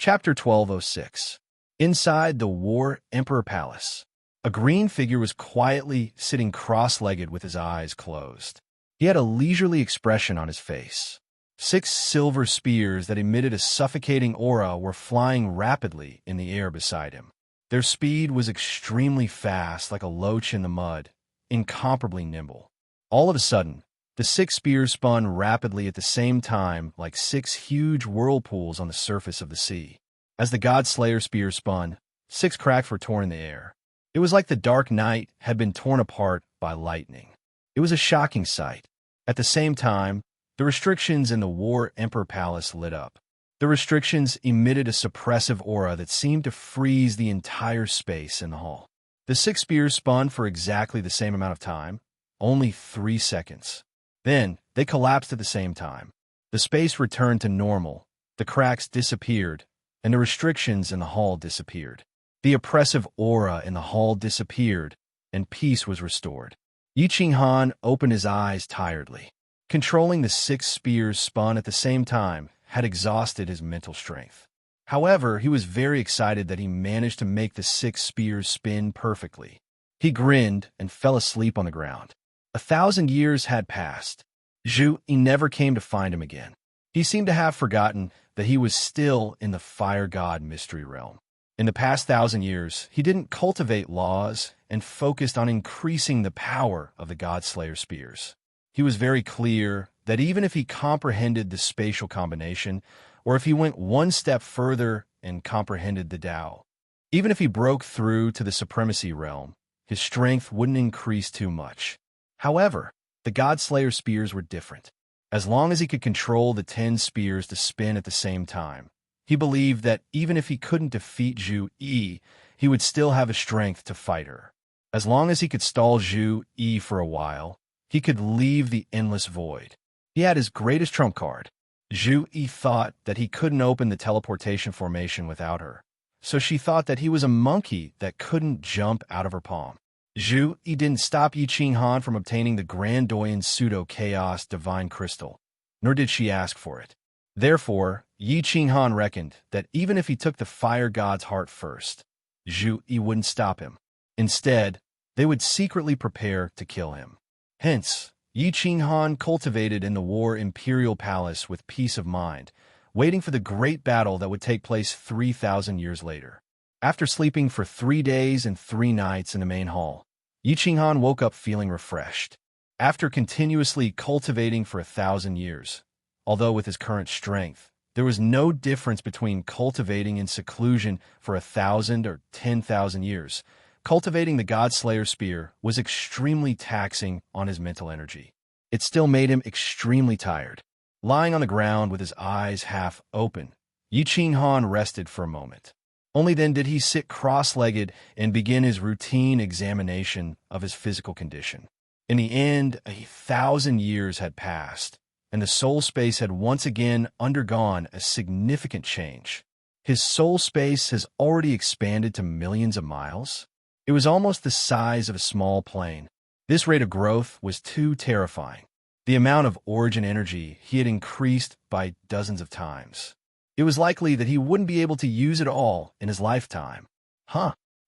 Chapter 1206. Inside the War Emperor Palace. A green figure was quietly sitting cross-legged with his eyes closed. He had a leisurely expression on his face. 6 silver spears that emitted a suffocating aura were flying rapidly in the air beside him. Their speed was extremely fast, like a loach in the mud, incomparably nimble. All of a sudden, the 6 spears spun rapidly at the same time like 6 huge whirlpools on the surface of the sea. As the God-Slayer spears spun, 6 cracks were torn in the air. It was like the dark night had been torn apart by lightning. It was a shocking sight. At the same time, the restrictions in the War Emperor Palace lit up. The restrictions emitted a suppressive aura that seemed to freeze the entire space in the hall. The 6 spears spun for exactly the same amount of time, only 3 seconds. Then, they collapsed at the same time. The space returned to normal, the cracks disappeared, and the restrictions in the hall disappeared. The oppressive aura in the hall disappeared, and peace was restored. Yi Qinghan opened his eyes tiredly. Controlling the 6 spears spun at the same time had exhausted his mental strength. However, he was very excited that he managed to make the 6 spears spin perfectly. He grinned and fell asleep on the ground. 1,000 years had passed. Zhu Yi never came to find him again. He seemed to have forgotten that he was still in the Fire God mystery realm. In the past 1,000 years, he didn't cultivate laws and focused on increasing the power of the God-Slayer spears. He was very clear that even if he comprehended the spatial combination, or if he went one step further and comprehended the Tao, even if he broke through to the supremacy realm, his strength wouldn't increase too much. However, the God-Slayer spears were different. As long as he could control the 10 spears to spin at the same time, he believed that even if he couldn't defeat Zhu Yi, he would still have a strength to fight her. As long as he could stall Zhu Yi for a while, he could leave the endless void. He had his greatest trump card. Zhu Yi thought that he couldn't open the teleportation formation without her, so she thought that he was a monkey that couldn't jump out of her palm. Zhu Yi didn't stop Yi Qinghan from obtaining the Grandoyan Pseudo-Chaos Divine Crystal, nor did she ask for it. Therefore, Yi Qinghan reckoned that even if he took the Fire God's heart first, Zhu Yi wouldn't stop him. Instead, they would secretly prepare to kill him. Hence, Yi Qinghan cultivated in the War Imperial Palace with peace of mind, waiting for the great battle that would take place 3,000 years later. After sleeping for 3 days and 3 nights in the main hall, Yi Qinghan woke up feeling refreshed. After continuously cultivating for 1,000 years, although with his current strength, there was no difference between cultivating in seclusion for 1,000 or 10,000 years. Cultivating the God-Slayer spear was extremely taxing on his mental energy. It still made him extremely tired. Lying on the ground with his eyes half open, Yi Qinghan rested for a moment. Only then did he sit cross-legged and begin his routine examination of his physical condition. In the end, 1,000 years had passed, and the soul space had once again undergone a significant change. His soul space has already expanded to millions of miles. It was almost the size of a small plane. This rate of growth was too terrifying. The amount of origin energy he had increased by dozens of times. It was likely that he wouldn't be able to use it all in his lifetime.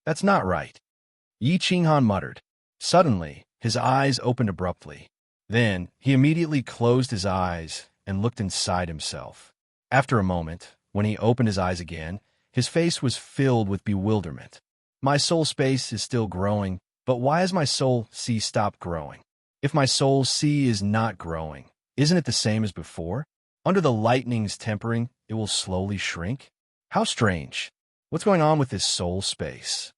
That's not right, Yi Qinghan muttered. Suddenly, his eyes opened abruptly. Then, he immediately closed his eyes and looked inside himself. After a moment, when he opened his eyes again, his face was filled with bewilderment. My soul space is still growing, but why has my soul C stopped growing? If my soul C is not growing, isn't it the same as before? Under the lightning's tempering, it will slowly shrink? How strange. What's going on with this soul space?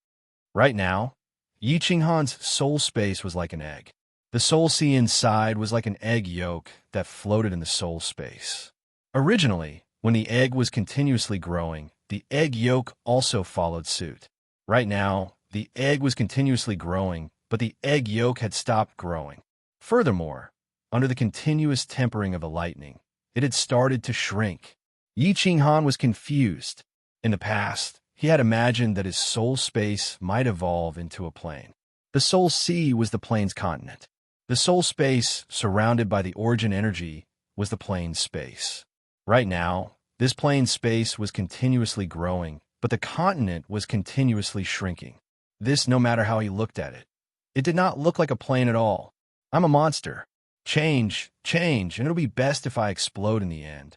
Right now, Yi Qinghan's soul space was like an egg. The soul sea inside was like an egg yolk that floated in the soul space. Originally, when the egg was continuously growing, the egg yolk also followed suit. Right now, the egg was continuously growing, but the egg yolk had stopped growing. Furthermore, under the continuous tempering of the lightning, it had started to shrink. Yi Qinghan was confused. In the past, he had imagined that his soul space might evolve into a plane. The soul sea was the plane's continent. The soul space, surrounded by the origin energy, was the plane's space. Right now, This plane space was continuously growing, but the continent was continuously shrinking. This no matter how he looked at it. It did not look like a plane at all. I'm a monster. Change, change, and it'll be best if I explode in the end.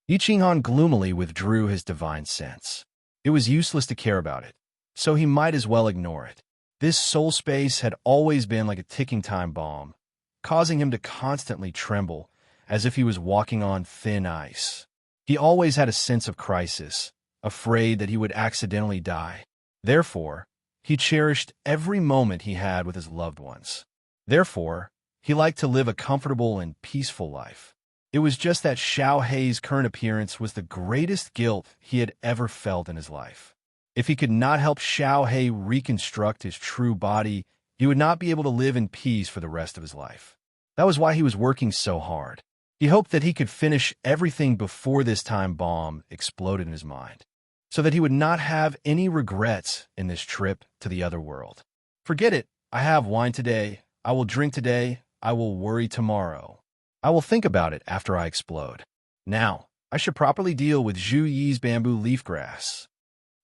Yi Qinghan gloomily withdrew his divine sense. It was useless to care about it, so he might as well ignore it. This soul space had always been like a ticking time bomb, causing him to constantly tremble, as if he was walking on thin ice. He always had a sense of crisis, afraid that he would accidentally die. Therefore, he cherished every moment he had with his loved ones. Therefore, he liked to live a comfortable and peaceful life. It was just that Xiao Hei's current appearance was the greatest guilt he had ever felt in his life. If he could not help Xiao Hei reconstruct his true body, he would not be able to live in peace for the rest of his life. That was why he was working so hard. He hoped that he could finish everything before this time bomb exploded in his mind, so that he would not have any regrets in this trip to the other world. Forget it. I have wine today. I will drink today. I will worry tomorrow. I will think about it after I explode. Now, I should properly deal with Zhu Yi's bamboo leaf grass.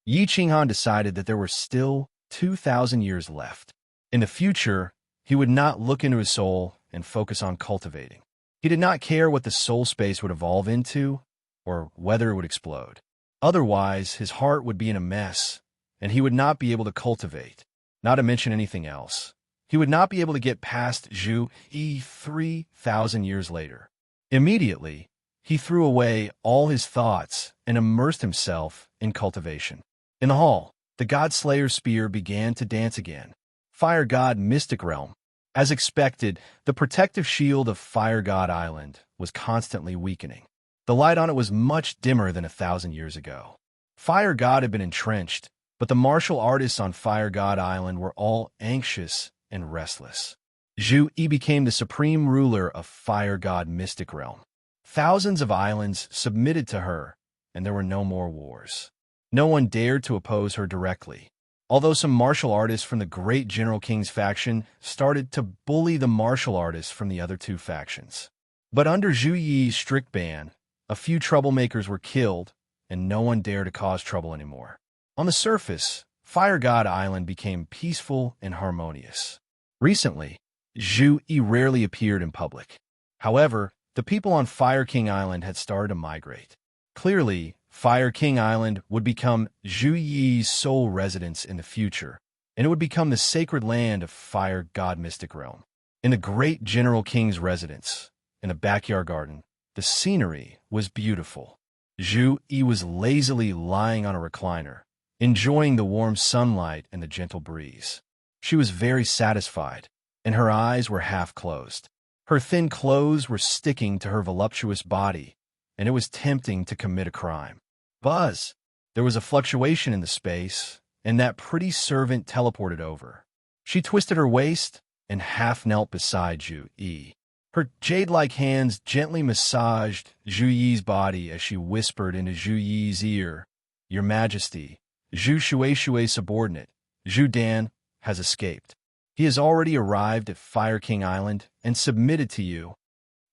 Yi Qinghan decided that there were still 2,000 years left. In the future, he would not look into his soul and focus on cultivating. He did not care what the soul space would evolve into or whether it would explode. Otherwise, his heart would be in a mess, and he would not be able to cultivate, not to mention anything else. He would not be able to get past Zhu Yi 3,000 years later. Immediately, he threw away all his thoughts and immersed himself in cultivation. In the hall, the God Slayer's spear began to dance again. Fire God Mystic Realm. As expected, the protective shield of Fire God Island was constantly weakening. The light on it was much dimmer than 1,000 years ago. Fire God had been entrenched, but the martial artists on Fire God Island were all anxious and restless. Zhu Yi became the supreme ruler of Fire God Mystic Realm. Thousands of islands submitted to her, and there were no more wars. No one dared to oppose her directly, although some martial artists from the Great General King's faction started to bully the martial artists from the other two factions. But under Zhu Yi's strict ban, a few troublemakers were killed, and no one dared to cause trouble anymore. On the surface, Fire God Island became peaceful and harmonious. Recently, Zhu Yi rarely appeared in public. However, the people on Fire King Island had started to migrate. Clearly, Fire King Island would become Zhu Yi's sole residence in the future, and it would become the sacred land of Fire God Mystic Realm. In the Great General King's residence, in the backyard garden, the scenery was beautiful. Zhu Yi was lazily lying on a recliner, enjoying the warm sunlight and the gentle breeze. She was very satisfied, and her eyes were half closed. Her thin clothes were sticking to her voluptuous body, and it was tempting to commit a crime. Buzz! There was a fluctuation in the space, and that pretty servant teleported over. She twisted her waist and half knelt beside Zhu Yi. Her jade-like hands gently massaged Zhu Yi's body as she whispered into Zhu Yi's ear, "Your Majesty, Zhu Shueishue's subordinate, Zhu Dan, has escaped. He has already arrived at Fire King Island and submitted to you.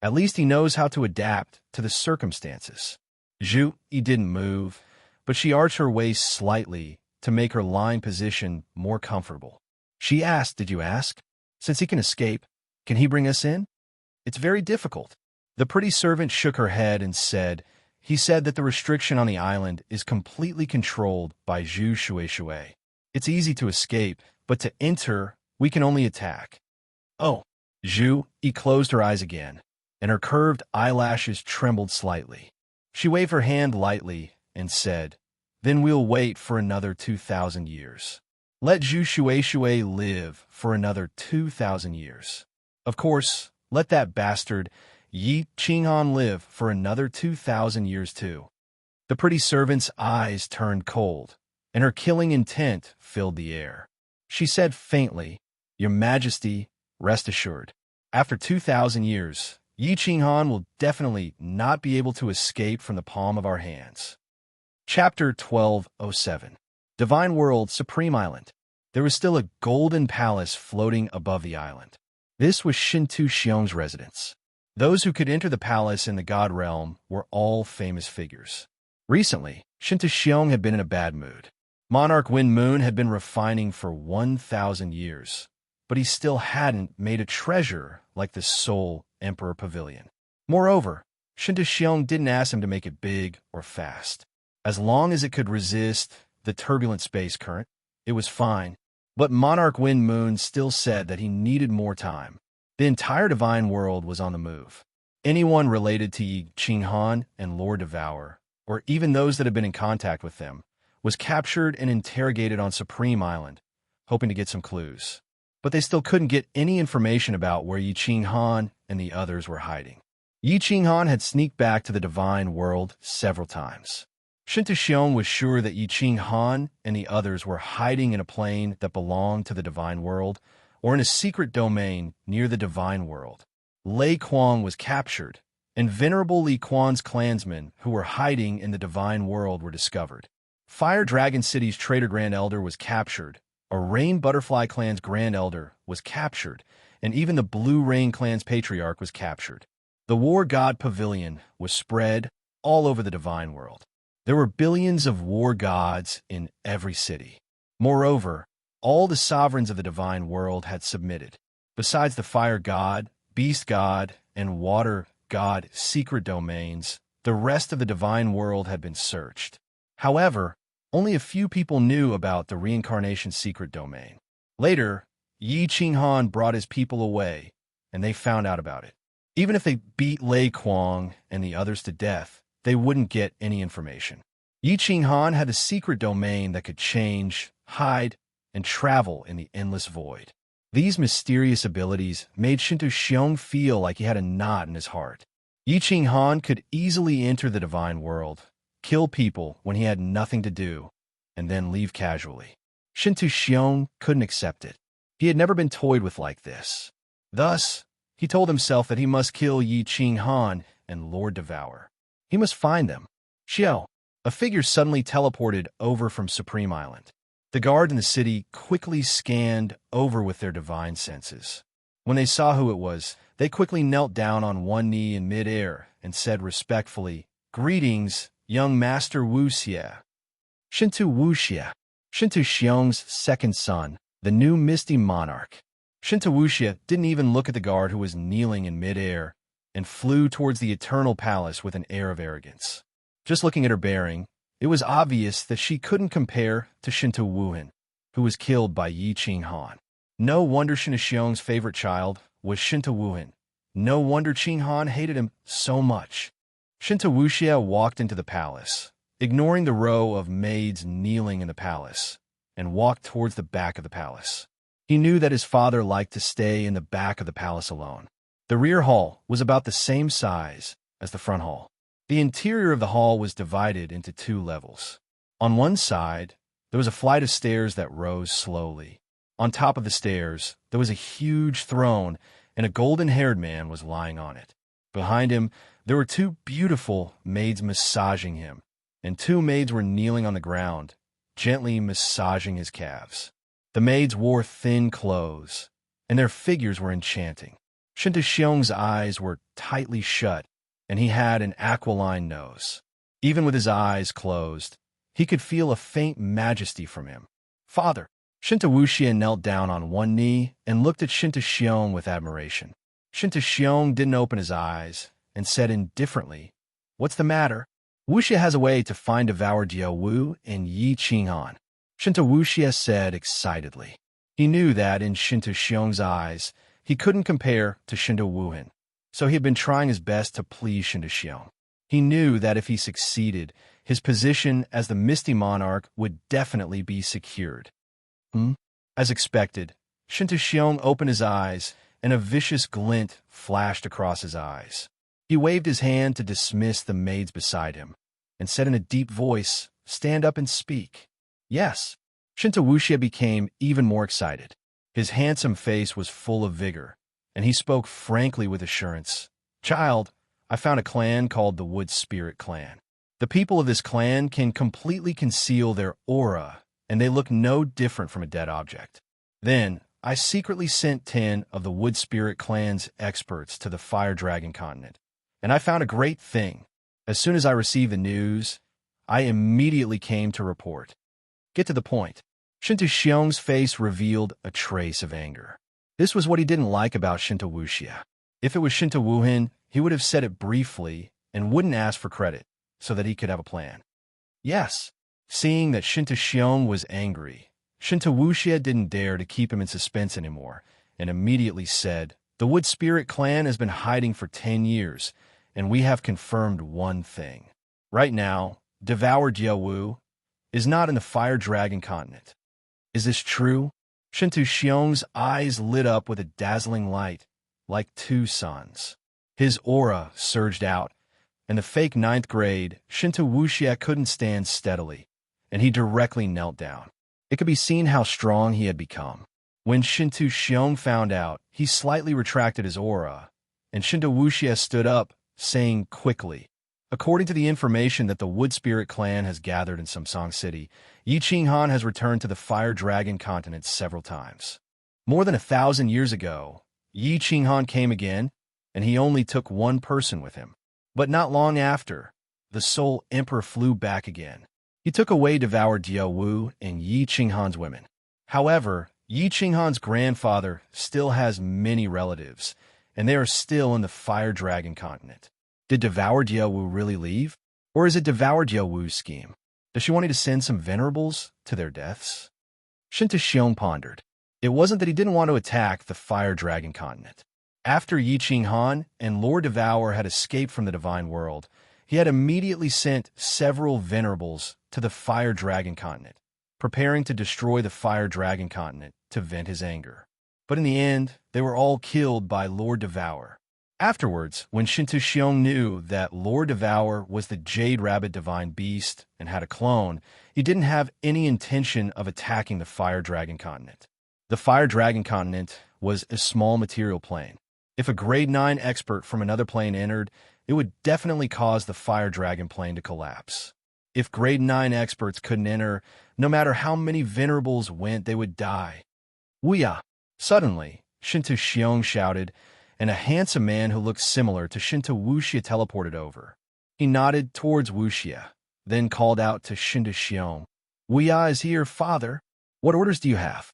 At least he knows how to adapt to the circumstances." Zhu Yi didn't move, but she arched her waist slightly to make her lying position more comfortable. She asked, "Did you ask? Since he can escape, can he bring us in?" "It's very difficult." The pretty servant shook her head and said, "He said that the restriction on the island is completely controlled by Zhu Shueishue. It's easy to escape, but to enter, we can only attack." "Oh." Zhu Yi closed her eyes again, and her curved eyelashes trembled slightly. She waved her hand lightly and said, "Then we'll wait for another 2,000 years. Let Zhu Shueishue live for another 2,000 years. Of course, let that bastard Yi Qinghan live for another 2,000 years too." The pretty servant's eyes turned cold, and her killing intent filled the air. She said faintly, "Your Majesty, rest assured. After 2,000 years, Yi Qinghan will definitely not be able to escape from the palm of our hands." Chapter 1207. Divine World, Supreme Island. There was still a golden palace floating above the island. This was Shintu Xiong's residence. Those who could enter the palace in the God realm were all famous figures. Recently, Shinta Xiong had been in a bad mood. Monarch Wind Moon had been refining for 1,000 years, but he still hadn't made a treasure like the Soul Emperor Pavilion. Moreover, Shinta Xiong didn't ask him to make it big or fast. As long as it could resist the turbulent space current, it was fine. But Monarch Wind Moon still said that he needed more time. The entire divine world was on the move. Anyone related to Yi Qinghan and Lord Devour, or even those that had been in contact with them, was captured and interrogated on Supreme Island, hoping to get some clues. But they still couldn't get any information about where Yi Qinghan and the others were hiding. Yi Qinghan had sneaked back to the divine world several times. Shinta Xiong was sure that Yi Qinghan and the others were hiding in a plane that belonged to the divine world, or in a secret domain near the divine world. Lei Kuang was captured, and venerable Li Quan's clansmen who were hiding in the divine world were discovered. Fire Dragon City's Traitor Grand Elder was captured, a Rain Butterfly Clan's Grand Elder was captured, and even the Blue Rain Clan's Patriarch was captured. The War God Pavilion was spread all over the divine world. There were billions of war gods in every city. Moreover, all the sovereigns of the divine world had submitted. Besides the Fire God, Beast God, and Water God secret domains, the rest of the divine world had been searched. However, only a few people knew about the reincarnation secret domain. Later, Yi Qinghan brought his people away, and they found out about it. Even if they beat Lei Kuang and the others to death, they wouldn't get any information. Yi Qinghan had a secret domain that could change, hide, and travel in the endless void. These mysterious abilities made Shinta Xiong feel like he had a knot in his heart. Yi Qinghan could easily enter the divine world, kill people when he had nothing to do, and then leave casually. Shinta Xiong couldn't accept it. He had never been toyed with like this. Thus, he told himself that he must kill Yi Qinghan and Lord Devour. He must find them. Xiao, a figure suddenly teleported over from Supreme Island. The guard in the city quickly scanned over with their divine senses. When they saw who it was, they quickly knelt down on one knee in midair and said respectfully, "Greetings, young Master Wu Xie." Shinta Wu Xie, Shinta Xiong's second son, the new Misty Monarch. Shinta Wu Xie didn't even look at the guard who was kneeling in midair and flew towards the eternal palace with an air of arrogance. Just looking at her bearing, it was obvious that she couldn't compare to Shinta Wuhan, who was killed by Yi Qinghan. No wonder Shinta Xiong's favorite child was Shinta Wuhan. No wonder Qinghan hated him so much. Shinta Wu Xie walked into the palace, ignoring the row of maids kneeling in the palace, and walked towards the back of the palace. He knew that his father liked to stay in the back of the palace alone. The rear hall was about the same size as the front hall. The interior of the hall was divided into two levels. On one side, there was a flight of stairs that rose slowly. On top of the stairs, there was a huge throne, and a golden-haired man was lying on it. Behind him, there were two beautiful maids massaging him, and two maids were kneeling on the ground, gently massaging his calves. The maids wore thin clothes, and their figures were enchanting. Shinta Xiong's eyes were tightly shut, and he had an aquiline nose. Even with his eyes closed, he could feel a faint majesty from him. "Father!" Shinta Wu Xie knelt down on one knee and looked at Shinta Xiong with admiration. Shinta Xiong didn't open his eyes and said indifferently, "What's the matter?" Wu Xie has a way to find Devour Jiao Wu and Yi Qinghan. Shinta Wu Xie said excitedly. He knew that in Shinta Xiong's eyes, he couldn't compare to Shinta Wuhan, so he had been trying his best to please Shinta Xiong. He knew that if he succeeded, his position as the Misty Monarch would definitely be secured. As expected, Shinta Xiong opened his eyes, and a vicious glint flashed across his eyes. He waved his hand to dismiss the maids beside him, and said in a deep voice, "Stand up and speak." "Yes." Shinta Wu Xie became even more excited. His handsome face was full of vigor, and he spoke frankly with assurance. "Child, I found a clan called the Wood Spirit Clan. The people of this clan can completely conceal their aura, and they look no different from a dead object. Then, I secretly sent 10 of the Wood Spirit Clan's experts to the Fire Dragon continent, and I found a great thing. As soon as I received the news, I immediately came to report. Get to the point. Shinto Xiong's face revealed a trace of anger. This was what he didn't like about Shinto Wuxia. If it was Shinto Wuhan, he would have said it briefly and wouldn't ask for credit so that he could have a plan. Yes, seeing that Shinto Xiong was angry, Shinto Wuxia didn't dare to keep him in suspense anymore and immediately said, "The Wood Spirit clan has been hiding for 10 years, and we have confirmed one thing. Right now, Devour Diawu is not in the Fire Dragon continent. Is this true?" Shinto Xiong's eyes lit up with a dazzling light, like two suns. His aura surged out, and the fake 9th grade Shinto Wuxia couldn't stand steadily, and he directly knelt down. It could be seen how strong he had become. When Shinto Xiong found out, he slightly retracted his aura, and Shinto Wuxia stood up, saying quickly, "According to the information that the Wood Spirit clan has gathered in Samsung City, Yi Qinghan has returned to the Fire Dragon continent several times. More than 1,000 years ago, Yi Qinghan came again, and he only took one person with him. But not long after, the Soul Emperor flew back again. He took away devoured Diawu and Yi Qinghan's women. However, Yi Qinghan's grandfather still has many relatives, and they are still in the Fire Dragon continent. Did Devour Diawu really leave? Or is it Devour Diawu's scheme? Does she want me to send some venerables to their deaths?" Shinto Xiong pondered. It wasn't that he didn't want to attack the Fire Dragon continent. After Yi Qinghan and Lord Devour had escaped from the Divine World, he had immediately sent several venerables to the Fire Dragon continent, preparing to destroy the Fire Dragon continent to vent his anger. But in the end, they were all killed by Lord Devour. Afterwards, when Shinto Xiong knew that Lord Devour was the Jade Rabbit Divine Beast and had a clone, he didn't have any intention of attacking the Fire Dragon continent. The Fire Dragon continent was a small material plane. If a grade 9 expert from another plane entered, it would definitely cause the Fire Dragon plane to collapse. If grade 9 experts couldn't enter, no matter how many venerables went, they would die. "Wuya!" Suddenly, Shinto Xiong shouted, and a handsome man who looked similar to Shinto Wuxia teleported over. He nodded towards Wuxia, then called out to Shinto Xiong, "Wuya is here, father. What orders do you have?"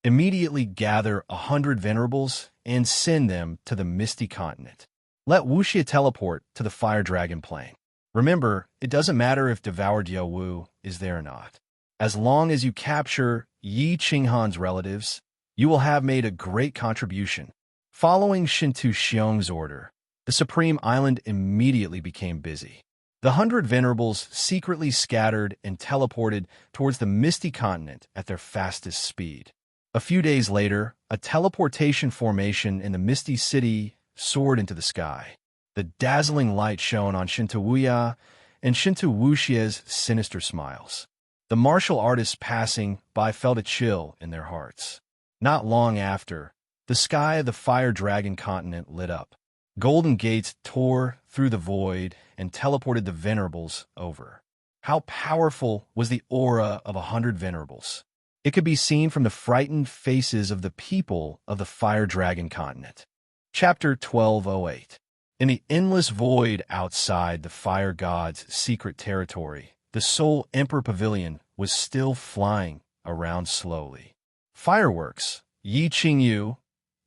"Immediately gather 100 venerables and send them to the Misty Continent. Let Wuxia teleport to the Fire Dragon plane. Remember, it doesn't matter if Devour Diawu is there or not. As long as you capture Yi Qinghan's relatives, you will have made a great contribution." Following Shinto Xiong's order, the Supreme Island immediately became busy. The 100 venerables secretly scattered and teleported towards the Misty Continent at their fastest speed. A few days later, a teleportation formation in the Misty City soared into the sky. The dazzling light shone on Shinto Wuya and Shinto Wuxia's sinister smiles. The martial artists passing by felt a chill in their hearts. Not long after, the sky of the Fire Dragon continent lit up. Golden gates tore through the void and teleported the venerables over. How powerful was the aura of 100 venerables? It could be seen from the frightened faces of the people of the Fire Dragon continent. Chapter 1208. In the endless void outside the Fire God's secret territory, the Soul Emperor Pavilion was still flying around slowly. Fireworks, Yi Qingyu,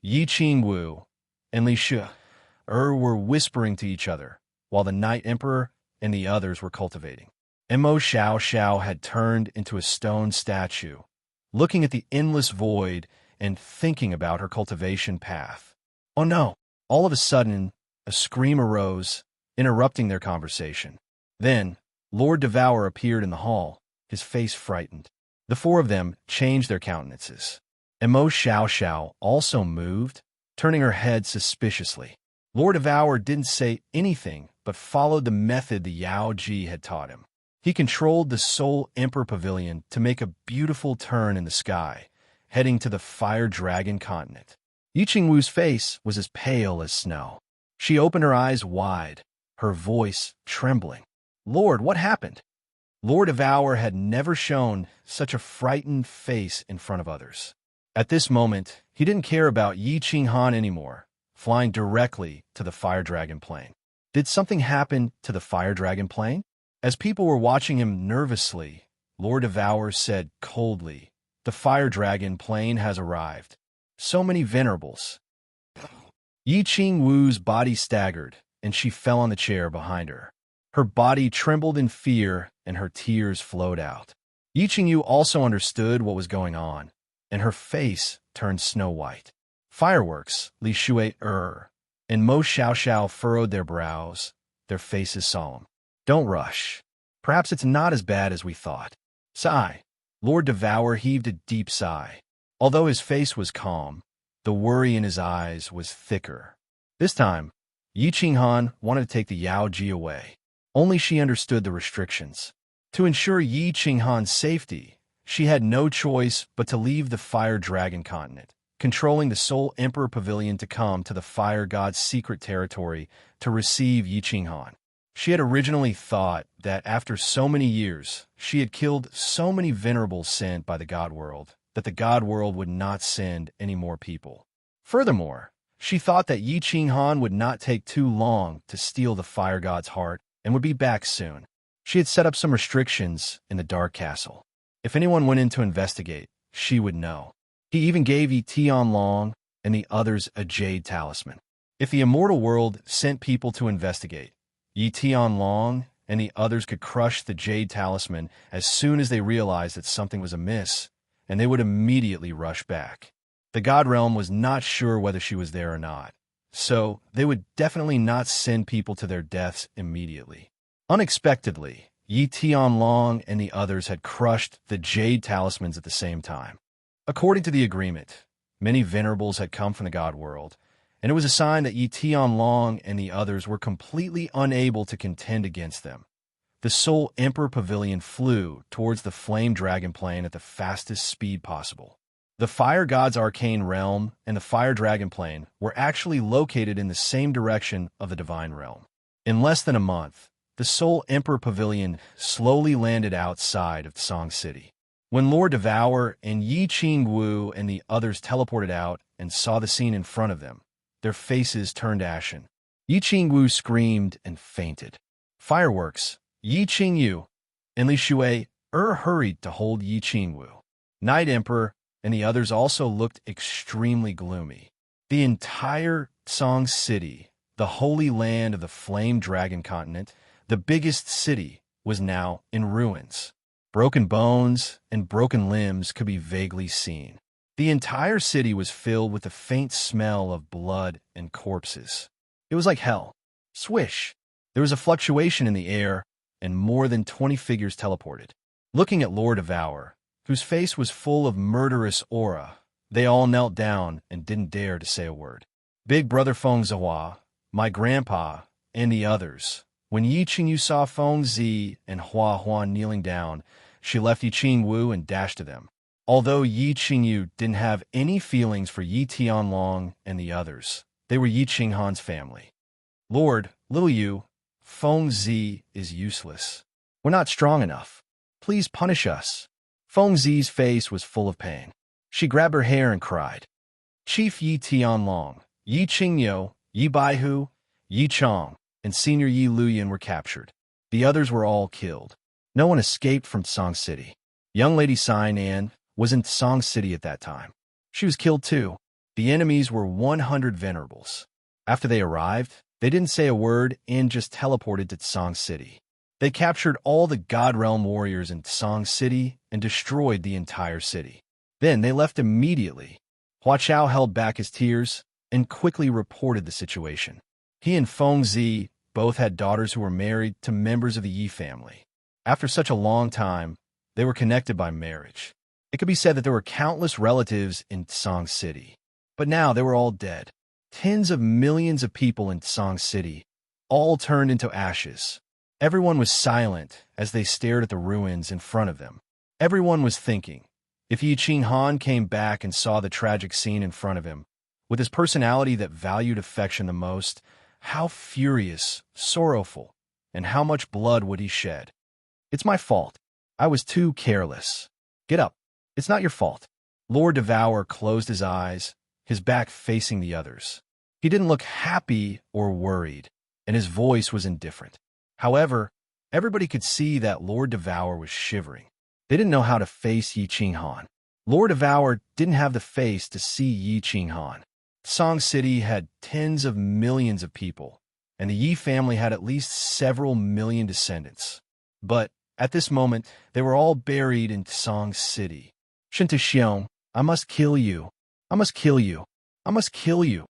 Yi Qingwu, and Li Shi were whispering to each other, while the Night Emperor and the others were cultivating. Mo Xiao Xiao had turned into a stone statue, looking at the endless void and thinking about her cultivation path. Oh no! All of a sudden, a scream arose, interrupting their conversation. Then, Lord Devour appeared in the hall, his face frightened. The four of them changed their countenances. Mo Xiao Xiao also moved, turning her head suspiciously. Lord Devour didn't say anything, but followed the method the Yao Ji had taught him. He controlled the Soul Emperor Pavilion to make a beautiful turn in the sky, heading to the Fire Dragon continent. Yi Qingwu's face was as pale as snow. She opened her eyes wide, her voice trembling. "Lord, what happened?" Lord Devour had never shown such a frightened face in front of others. At this moment, he didn't care about Yi Qinghan anymore, flying directly to the Fire Dragon plane. Did something happen to the Fire Dragon plane? As people were watching him nervously, Lord Devour said coldly, "The fire dragon plane has arrived. So many venerables." Yi Qingwu's body staggered, and she fell on the chair behind her. Her body trembled in fear, and her tears flowed out. Yi Qingyu also understood what was going on, and her face turned snow-white. Fireworks, Li Shui and Mo Xiaoxiao furrowed their brows, their faces solemn. "Don't rush. Perhaps it's not as bad as we thought." Sigh. Lord Devour heaved a deep sigh. Although his face was calm, the worry in his eyes was thicker. This time, Yi Qinghan wanted to take the Yao Ji away. Only she understood the restrictions. To ensure Yi Qinghan's safety, she had no choice but to leave the Fire Dragon continent, controlling the Soul Emperor Pavilion to come to the Fire God's secret territory to receive Yi Qinghan. She had originally thought that after so many years, she had killed so many venerables sent by the God World, that the God World would not send any more people. Furthermore, she thought that Yi Qinghan would not take too long to steal the Fire God's heart and would be back soon. She had set up some restrictions in the Dark Castle. If anyone went in to investigate, she would know. He even gave Yi Tianlong and the others a jade talisman. If the immortal world sent people to investigate, Yi Tianlong and the others could crush the jade talisman as soon as they realized that something was amiss, and they would immediately rush back. The God Realm was not sure whether she was there or not, so they would definitely not send people to their deaths immediately. Unexpectedly, Yi Tianlong and the others had crushed the jade talismans at the same time. According to the agreement, many venerables had come from the God World, and it was a sign that Yi Tianlong and the others were completely unable to contend against them. The Soul Emperor Pavilion flew towards the Flame Dragon Plane at the fastest speed possible. The Fire God's Arcane Realm and the Fire Dragon Plane were actually located in the same direction of the Divine Realm. In less than a month, the Soul Emperor Pavilion slowly landed outside of Song City. When Lord Devour and Yi Qingwu and the others teleported out and saw the scene in front of them, their faces turned ashen. Yi Qingwu screamed and fainted. Fireworks, Yi Qingyu and Li Shui hurried to hold Yi Qingwu. Night Emperor and the others also looked extremely gloomy. The entire Song City, the holy land of the Flame Dragon continent, the biggest city, was now in ruins. Broken bones and broken limbs could be vaguely seen. The entire city was filled with the faint smell of blood and corpses. It was like hell. Swish! There was a fluctuation in the air, and more than 20 figures teleported. Looking at Lord Devour, whose face was full of murderous aura, they all knelt down and didn't dare to say a word. Big Brother Feng Zihua, my grandpa, and the others. When Yi Qingyu saw Feng Zi and Hua Huan kneeling down, she left Yi Qingwu and dashed to them. Although Yi Qingyu didn't have any feelings for Yi Tianlong and the others, they were Yi Qinghan's family. "Lord, little you, Feng Zi is useless. We're not strong enough. Please punish us." Feng Zi's face was full of pain. She grabbed her hair and cried. Chief Yi Tianlong, Yi Qingyu, Yi Baihu, Yi Chong, and Senior Yi Luyan were captured. The others were all killed. No one escaped from Song City. Young Lady Sainan was in Song City at that time. She was killed too. The enemies were 100 venerables. After they arrived, they didn't say a word and just teleported to Song City. They captured all the God Realm warriors in Song City and destroyed the entire city. Then they left immediately. Hua Chao held back his tears and quickly reported the situation. He and Feng Zi both had daughters who were married to members of the Yi family. After such a long time, they were connected by marriage. It could be said that there were countless relatives in Song City. But now they were all dead. Tens of millions of people in Song City, all turned into ashes. Everyone was silent as they stared at the ruins in front of them. Everyone was thinking, if Yi Qinghan came back and saw the tragic scene in front of him, with his personality that valued affection the most, how furious, sorrowful, and how much blood would he shed? "It's my fault. I was too careless. Get up. It's not your fault." Lord Devour closed his eyes, his back facing the others. He didn't look happy or worried, and his voice was indifferent. However, Everybody could see that Lord Devour was shivering. They didn't know how to face Yi Qinghan. Lord Devour didn't have the face to see Yi Qinghan. Song City had tens of millions of people, and the Yi family had at least several million descendants. But at this moment, they were all buried in Song City. Shinta, I must kill you. I must kill you. I must kill you.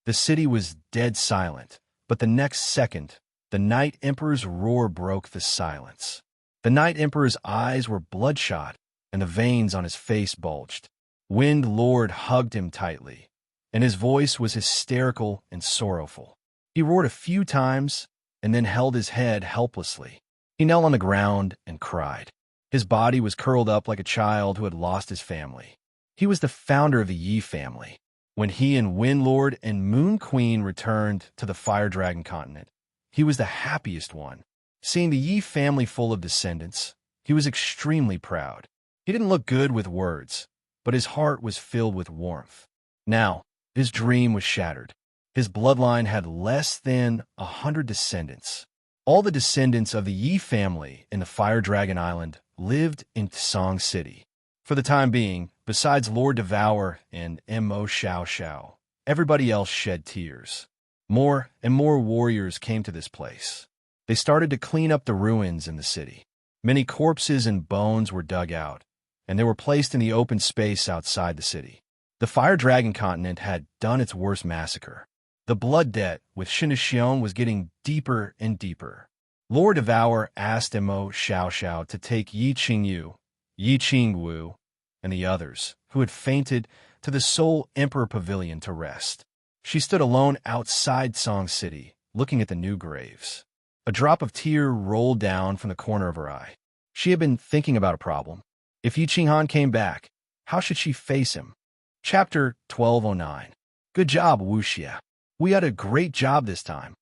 The city was dead silent, but the next second, the Night Emperor's roar broke the silence. The Night Emperor's eyes were bloodshot, and the veins on his face bulged. Wind Lord hugged him tightly, and his voice was hysterical and sorrowful. He roared a few times, and then held his head helplessly. He knelt on the ground and cried. His body was curled up like a child who had lost his family. He was the founder of the Yi family. When he and Wind Lord and Moon Queen returned to the Fire Dragon continent, he was the happiest one. Seeing the Yi family full of descendants, he was extremely proud. He didn't look good with words, but his heart was filled with warmth. Now, his dream was shattered. His bloodline had less than 100 descendants. All the descendants of the Yi family in the Fire Dragon Island lived in Song City. For the time being, besides Lord Devour and Mo Xiao Xiao, everybody else shed tears. More and more warriors came to this place. They started to clean up the ruins in the city. Many corpses and bones were dug out, and they were placed in the open space outside the city. The Fire Dragon continent had done its worst massacre. The blood debt with Shinta was getting deeper and deeper. Lord Devour asked Mo Xiao Xiao to take Yi Qingyu, Yi Qingwu, and the others, who had fainted, to the Soul Emperor Pavilion to rest. She stood alone outside Song City, looking at the new graves. A drop of tear rolled down from the corner of her eye. She had been thinking about a problem. If Yi Qinghan came back, how should she face him? Chapter 1209. Good job, Wuxia. We had a great job this time.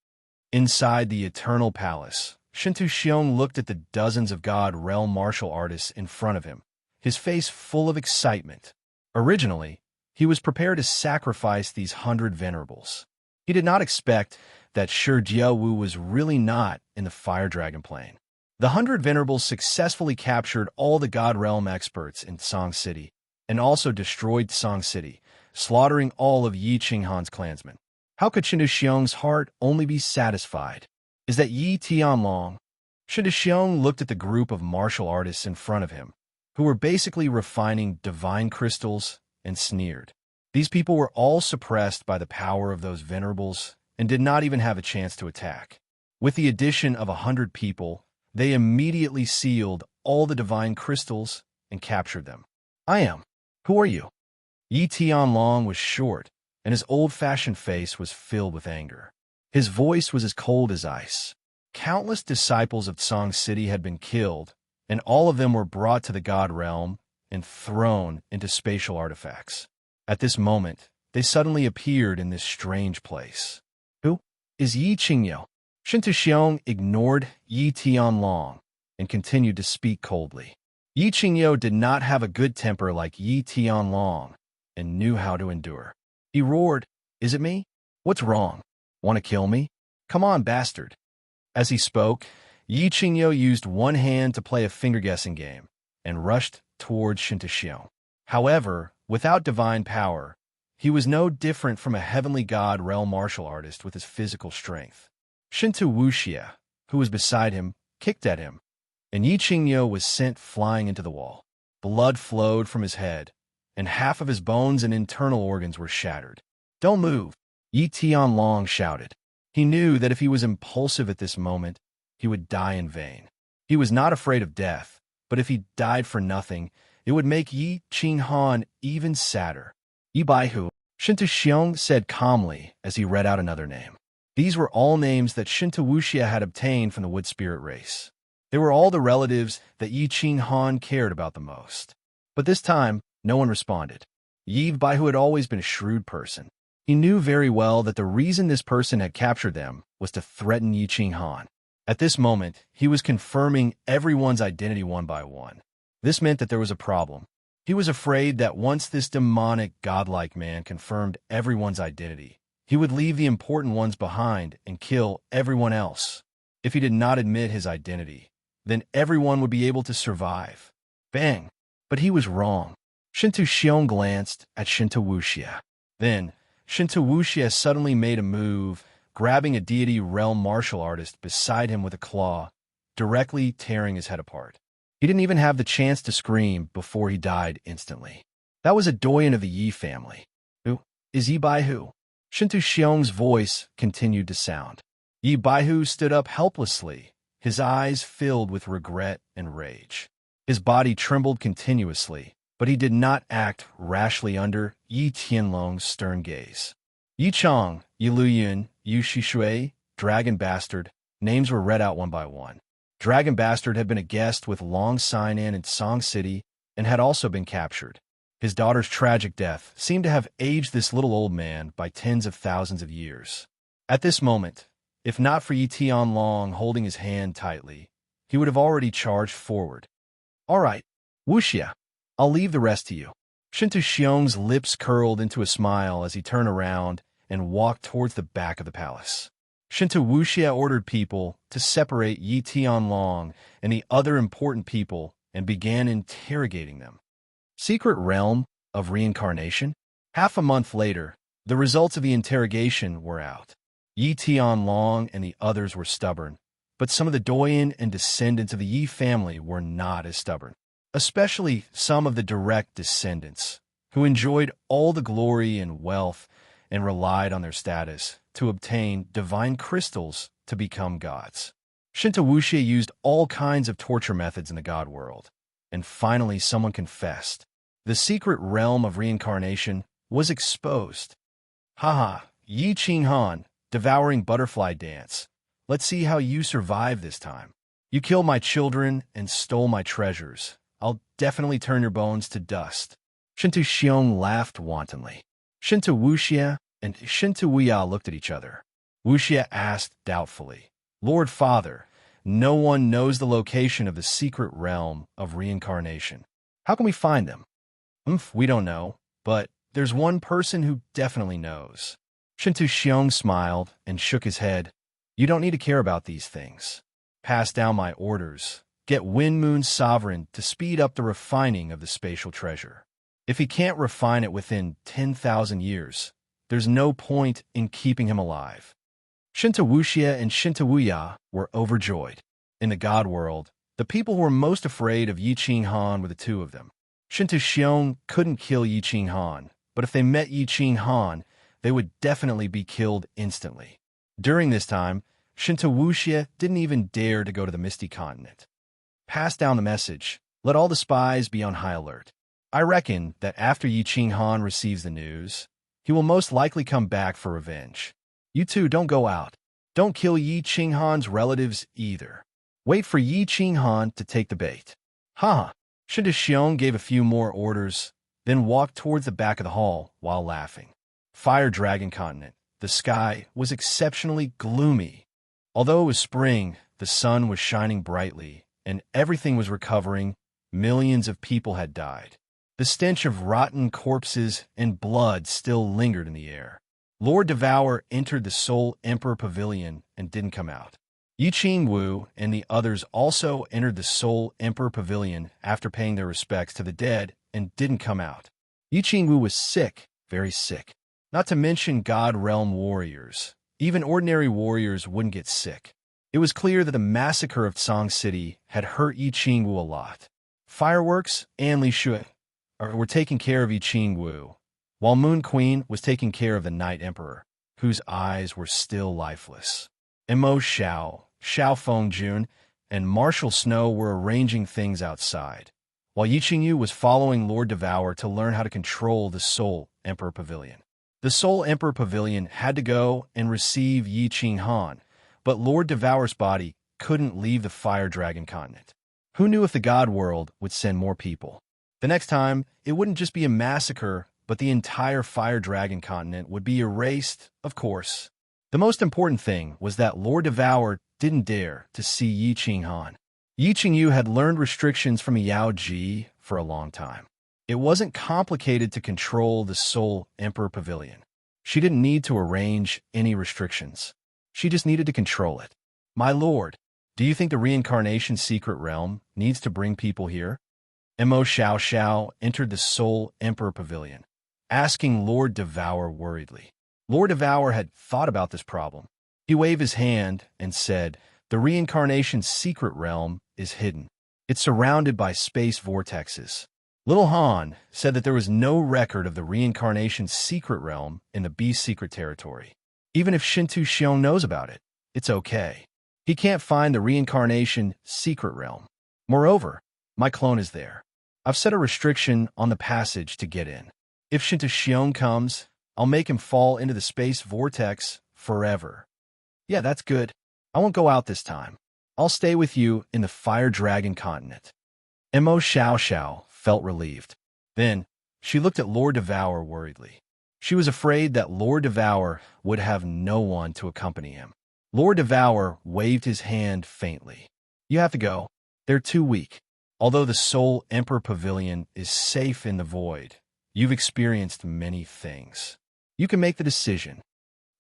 Inside the Eternal Palace, Shintu Xiong looked at the dozens of God Realm martial artists in front of him, his face full of excitement. Originally, he was prepared to sacrifice these 100 venerables. He did not expect that Shi Jiawu was really not in the Fire Dragon plane. The 100 venerables successfully captured all the God Realm experts in Song City and also destroyed Song City, slaughtering all of Yi Qinghan's clansmen. How could Shintu Xiong's heart only be satisfied? Is that Yi Tianlong? Shintu Xiong looked at the group of martial artists in front of him, who were basically refining divine crystals, and sneered. These people were all suppressed by the power of those venerables and did not even have a chance to attack. With the addition of 100 people, they immediately sealed all the divine crystals and captured them. I am. Who are you? Yi Tianlong was short, and his old-fashioned face was filled with anger. His voice was as cold as ice. Countless disciples of Song City had been killed, and all of them were brought to the God Realm and thrown into spatial artifacts. At this moment, they suddenly appeared in this strange place. Who is Yi Qingyu? Shintu Xiong ignored Yi Tianlong and continued to speak coldly. Yi Qingyu did not have a good temper like Yi Tianlong and knew how to endure. He roared, "Is it me? What's wrong? Want to kill me? Come on, bastard." As he spoke, Yi Qingyu used one hand to play a finger-guessing game and rushed towards Shinta Xiong. However, without divine power, he was no different from a heavenly god realm martial artist with his physical strength. Shinta Wuxia, who was beside him, kicked at him, and Yi Qingyu was sent flying into the wall. Blood flowed from his head, and half of his bones and internal organs were shattered. "Don't move," Yi Tianlong shouted. He knew that if he was impulsive at this moment, he would die in vain. He was not afraid of death, but if he died for nothing, it would make Yi Qinghan even sadder. "Yi Baihu," Shinta Xiong said calmly as he read out another name. These were all names that Shinta Wuxia had obtained from the Wood Spirit race. They were all the relatives that Yi Qinghan cared about the most. But this time, no one responded. Yi Baihu had always been a shrewd person. He knew very well that the reason this person had captured them was to threaten Yi Qinghan. At this moment, he was confirming everyone's identity one by one. This meant that there was a problem. He was afraid that once this demonic, godlike man confirmed everyone's identity, he would leave the important ones behind and kill everyone else. If he did not admit his identity, then everyone would be able to survive. Bang! But he was wrong. Shinto Xiong glanced at Shinto Wuxia. Then, Shinto Wuxia suddenly made a move, grabbing a deity realm martial artist beside him with a claw, directly tearing his head apart. He didn't even have the chance to scream before he died instantly. That was a doyen of the Yi family. Who? Is Yi Baihu? Shinto Xiong's voice continued to sound. Yi Baihu stood up helplessly, his eyes filled with regret and rage. His body trembled continuously, but he did not act rashly under Yi Tianlong's stern gaze. Yi Chong, Yi Luyun, Yu Shishui, Dragon Bastard, names were read out one by one. Dragon Bastard had been a guest with Long Sign-In in Song City and had also been captured. His daughter's tragic death seemed to have aged this little old man by tens of thousands of years. At this moment, if not for Yi Tianlong holding his hand tightly, he would have already charged forward. All right, Wuxia, I'll leave the rest to you. Shinto Xiong's lips curled into a smile as he turned around and walked towards the back of the palace. Shinto Wuxia ordered people to separate Yi Tianlong and the other important people and began interrogating them. Secret Realm of Reincarnation? Half a month later, the results of the interrogation were out. Yi Tianlong and the others were stubborn, but some of the doyen and descendants of the Yi family were not as stubborn, especially some of the direct descendants, who enjoyed all the glory and wealth and relied on their status to obtain divine crystals to become gods. Shinto Wuxia used all kinds of torture methods in the god world, and finally someone confessed. The secret realm of reincarnation was exposed. Haha, Yi Qinghan, devouring butterfly dance. Let's see how you survive this time. You killed my children and stole my treasures. I'll definitely turn your bones to dust. Shinto Xiong laughed wantonly. Shinto Wuxia and Shinto Wuya looked at each other. Wuxia asked doubtfully, Lord Father, no one knows the location of the secret realm of reincarnation. How can we find them? We don't know, but there's one person who definitely knows. Shinto Xiong smiled and shook his head. You don't need to care about these things. Pass down my orders. Get Wind Moon Sovereign to speed up the refining of the spatial treasure. If he can't refine it within 10,000 years, there's no point in keeping him alive. Shinto Wuxia and Shinto Wuya were overjoyed. In the god world, the people who were most afraid of Yi Qinghan were the two of them. Shinto Xiong couldn't kill Yi Qinghan, but if they met Yi Qinghan, they would definitely be killed instantly. During this time, Shinto Wuxia didn't even dare to go to the Misty Continent. Pass down the message. Let all the spies be on high alert. I reckon that after Yi Qinghan receives the news, he will most likely come back for revenge. You two don't go out. Don't kill Yi Qinghan's relatives either. Wait for Yi Qinghan to take the bait. Haha. Shinto Xiong gave a few more orders, then walked towards the back of the hall while laughing. Fire Dragon Continent. The sky was exceptionally gloomy. Although it was spring, the sun was shining brightly, and everything was recovering. Millions of people had died. The stench of rotten corpses and blood still lingered in the air. Lord Devour entered the Soul Emperor Pavilion and didn't come out. Yi Qingwu and the others also entered the Soul Emperor Pavilion after paying their respects to the dead and didn't come out. Yi Qingwu was sick, very sick. Not to mention God Realm warriors. Even ordinary warriors wouldn't get sick. It was clear that the massacre of Song City had hurt Yi Qingwu a lot. Fireworks and Li Shui were taking care of Yi Qingwu, while Moon Queen was taking care of the Night Emperor, whose eyes were still lifeless. Mo Xiao, Xiao Fengjun, and Marshal Snow were arranging things outside, while Yi Qingyu was following Lord Devour to learn how to control the Soul Emperor Pavilion. The Soul Emperor Pavilion had to go and receive Yi Qinghan, but Lord Devour's body couldn't leave the Fire Dragon Continent. Who knew if the God World would send more people? The next time, it wouldn't just be a massacre, but the entire Fire Dragon Continent would be erased, of course. The most important thing was that Lord Devour didn't dare to see Yi Qinghan. Yi Qingyu had learned restrictions from Yao Ji for a long time. It wasn't complicated to control the Soul Emperor Pavilion. She didn't need to arrange any restrictions. She just needed to control it. My lord, do you think the reincarnation secret realm needs to bring people here? Mo Xiao Xiao entered the Soul Emperor Pavilion, asking Lord Devour worriedly. Lord Devour had thought about this problem. He waved his hand and said, "The reincarnation secret realm is hidden. It's surrounded by space vortexes." Little Han said that there was no record of the reincarnation secret realm in the Beast secret territory. Even if Shintu Xiong knows about it, it's okay. He can't find the reincarnation secret realm. Moreover, my clone is there. I've set a restriction on the passage to get in. If Shintu Xiong comes, I'll make him fall into the space vortex forever. Yeah, that's good. I won't go out this time. I'll stay with you in the Fire Dragon continent. Mo Xiao Xiao felt relieved. Then, she looked at Lord Devour worriedly. She was afraid that Lord Devour would have no one to accompany him. Lord Devour waved his hand faintly. You have to go. They're too weak. Although the Soul Emperor Pavilion is safe in the void, you've experienced many things. You can make the decision.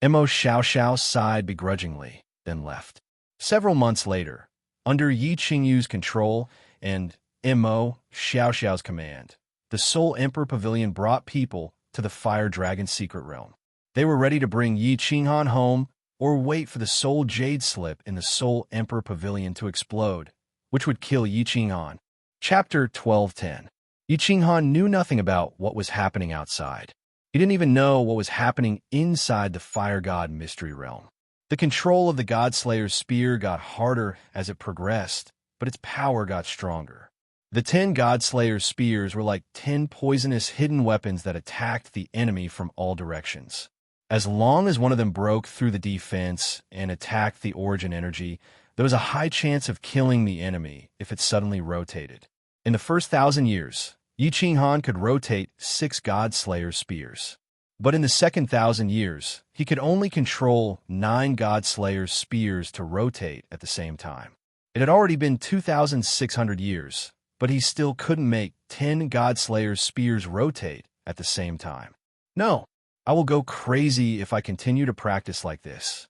Mo Xiao Xiao sighed begrudgingly, then left. Several months later, under Yi Qingyu's control and Mo Xiao Xiao's command, the Soul Emperor Pavilion brought people to the Fire Dragon secret realm. They were ready to bring Yi Qinghan home or wait for the Soul Jade Slip in the Soul Emperor Pavilion to explode, which would kill Yi Qinghan. Chapter 12:10. Yi Qinghan knew nothing about what was happening outside. He didn't even know what was happening inside the Fire God Mystery Realm. The control of the Godslayer's spear got harder as it progressed, but its power got stronger. The 10 Godslayer's spears were like 10 poisonous hidden weapons that attacked the enemy from all directions. As long as one of them broke through the defense and attacked the origin energy, there was a high chance of killing the enemy if it suddenly rotated. In the first 1,000 years, Yi Qinghan could rotate 6 Godslayer spears. But in the second 1,000 years, he could only control 9 Godslayer spears to rotate at the same time. It had already been 2,600 years, but he still couldn't make 10 Godslayer spears rotate at the same time. No, I will go crazy if I continue to practice like this.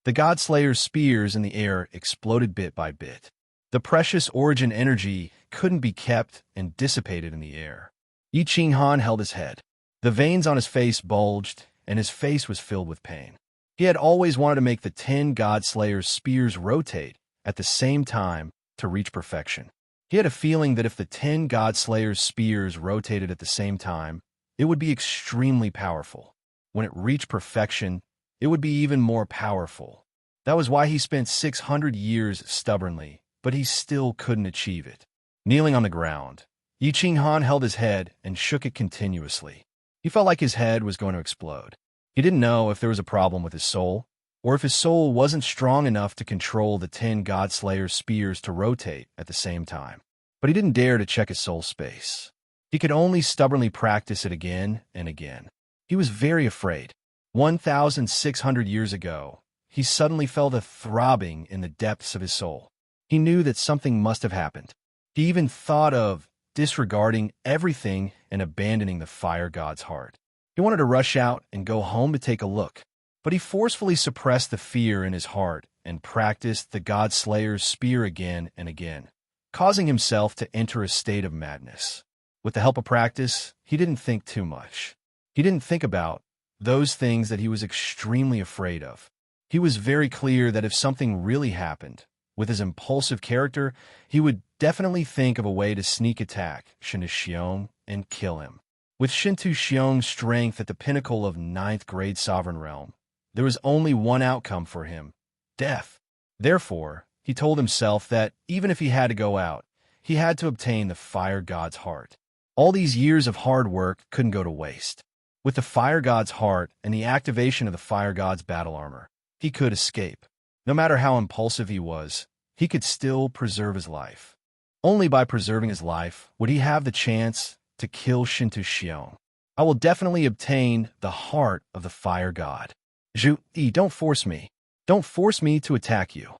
The Godslayer's spears in the air exploded bit by bit. The precious origin energy couldn't be kept and dissipated in the air. Yi Qinghan held his head. The veins on his face bulged, and his face was filled with pain. He had always wanted to make the 10 Godslayer's spears rotate at the same time to reach perfection. He had a feeling that if the 10 Godslayer's spears rotated at the same time, it would be extremely powerful. When it reached perfection, it would be even more powerful. That was why he spent 600 years stubbornly, but he still couldn't achieve it. Kneeling on the ground, Yi Qinghan held his head and shook it continuously. He felt like his head was going to explode. He didn't know if there was a problem with his soul, or if his soul wasn't strong enough to control the 10 Godslayer's spears to rotate at the same time. But he didn't dare to check his soul space. He could only stubbornly practice it again and again. He was very afraid. 1,600 years ago, he suddenly felt a throbbing in the depths of his soul. He knew that something must have happened. He even thought of disregarding everything and abandoning the Fire God's heart. He wanted to rush out and go home to take a look, but he forcefully suppressed the fear in his heart and practiced the Godslayer's spear again and again, causing himself to enter a state of madness. With the help of practice, he didn't think too much. He didn't think about those things that he was extremely afraid of. He was very clear that if something really happened, with his impulsive character, he would definitely think of a way to sneak attack Shintu Xiong and kill him. With Shintu Xiong's strength at the pinnacle of 9th grade Sovereign Realm, there was only one outcome for him: death. Therefore, he told himself that even if he had to go out, he had to obtain the Fire God's heart. All these years of hard work couldn't go to waste. With the Fire God's heart and the activation of the Fire God's battle armor, he could escape. No matter how impulsive he was, he could still preserve his life. Only by preserving his life would he have the chance to kill Shintu Xiong. I will definitely obtain the heart of the Fire God. Zhu Yi, don't force me. Don't force me to attack you.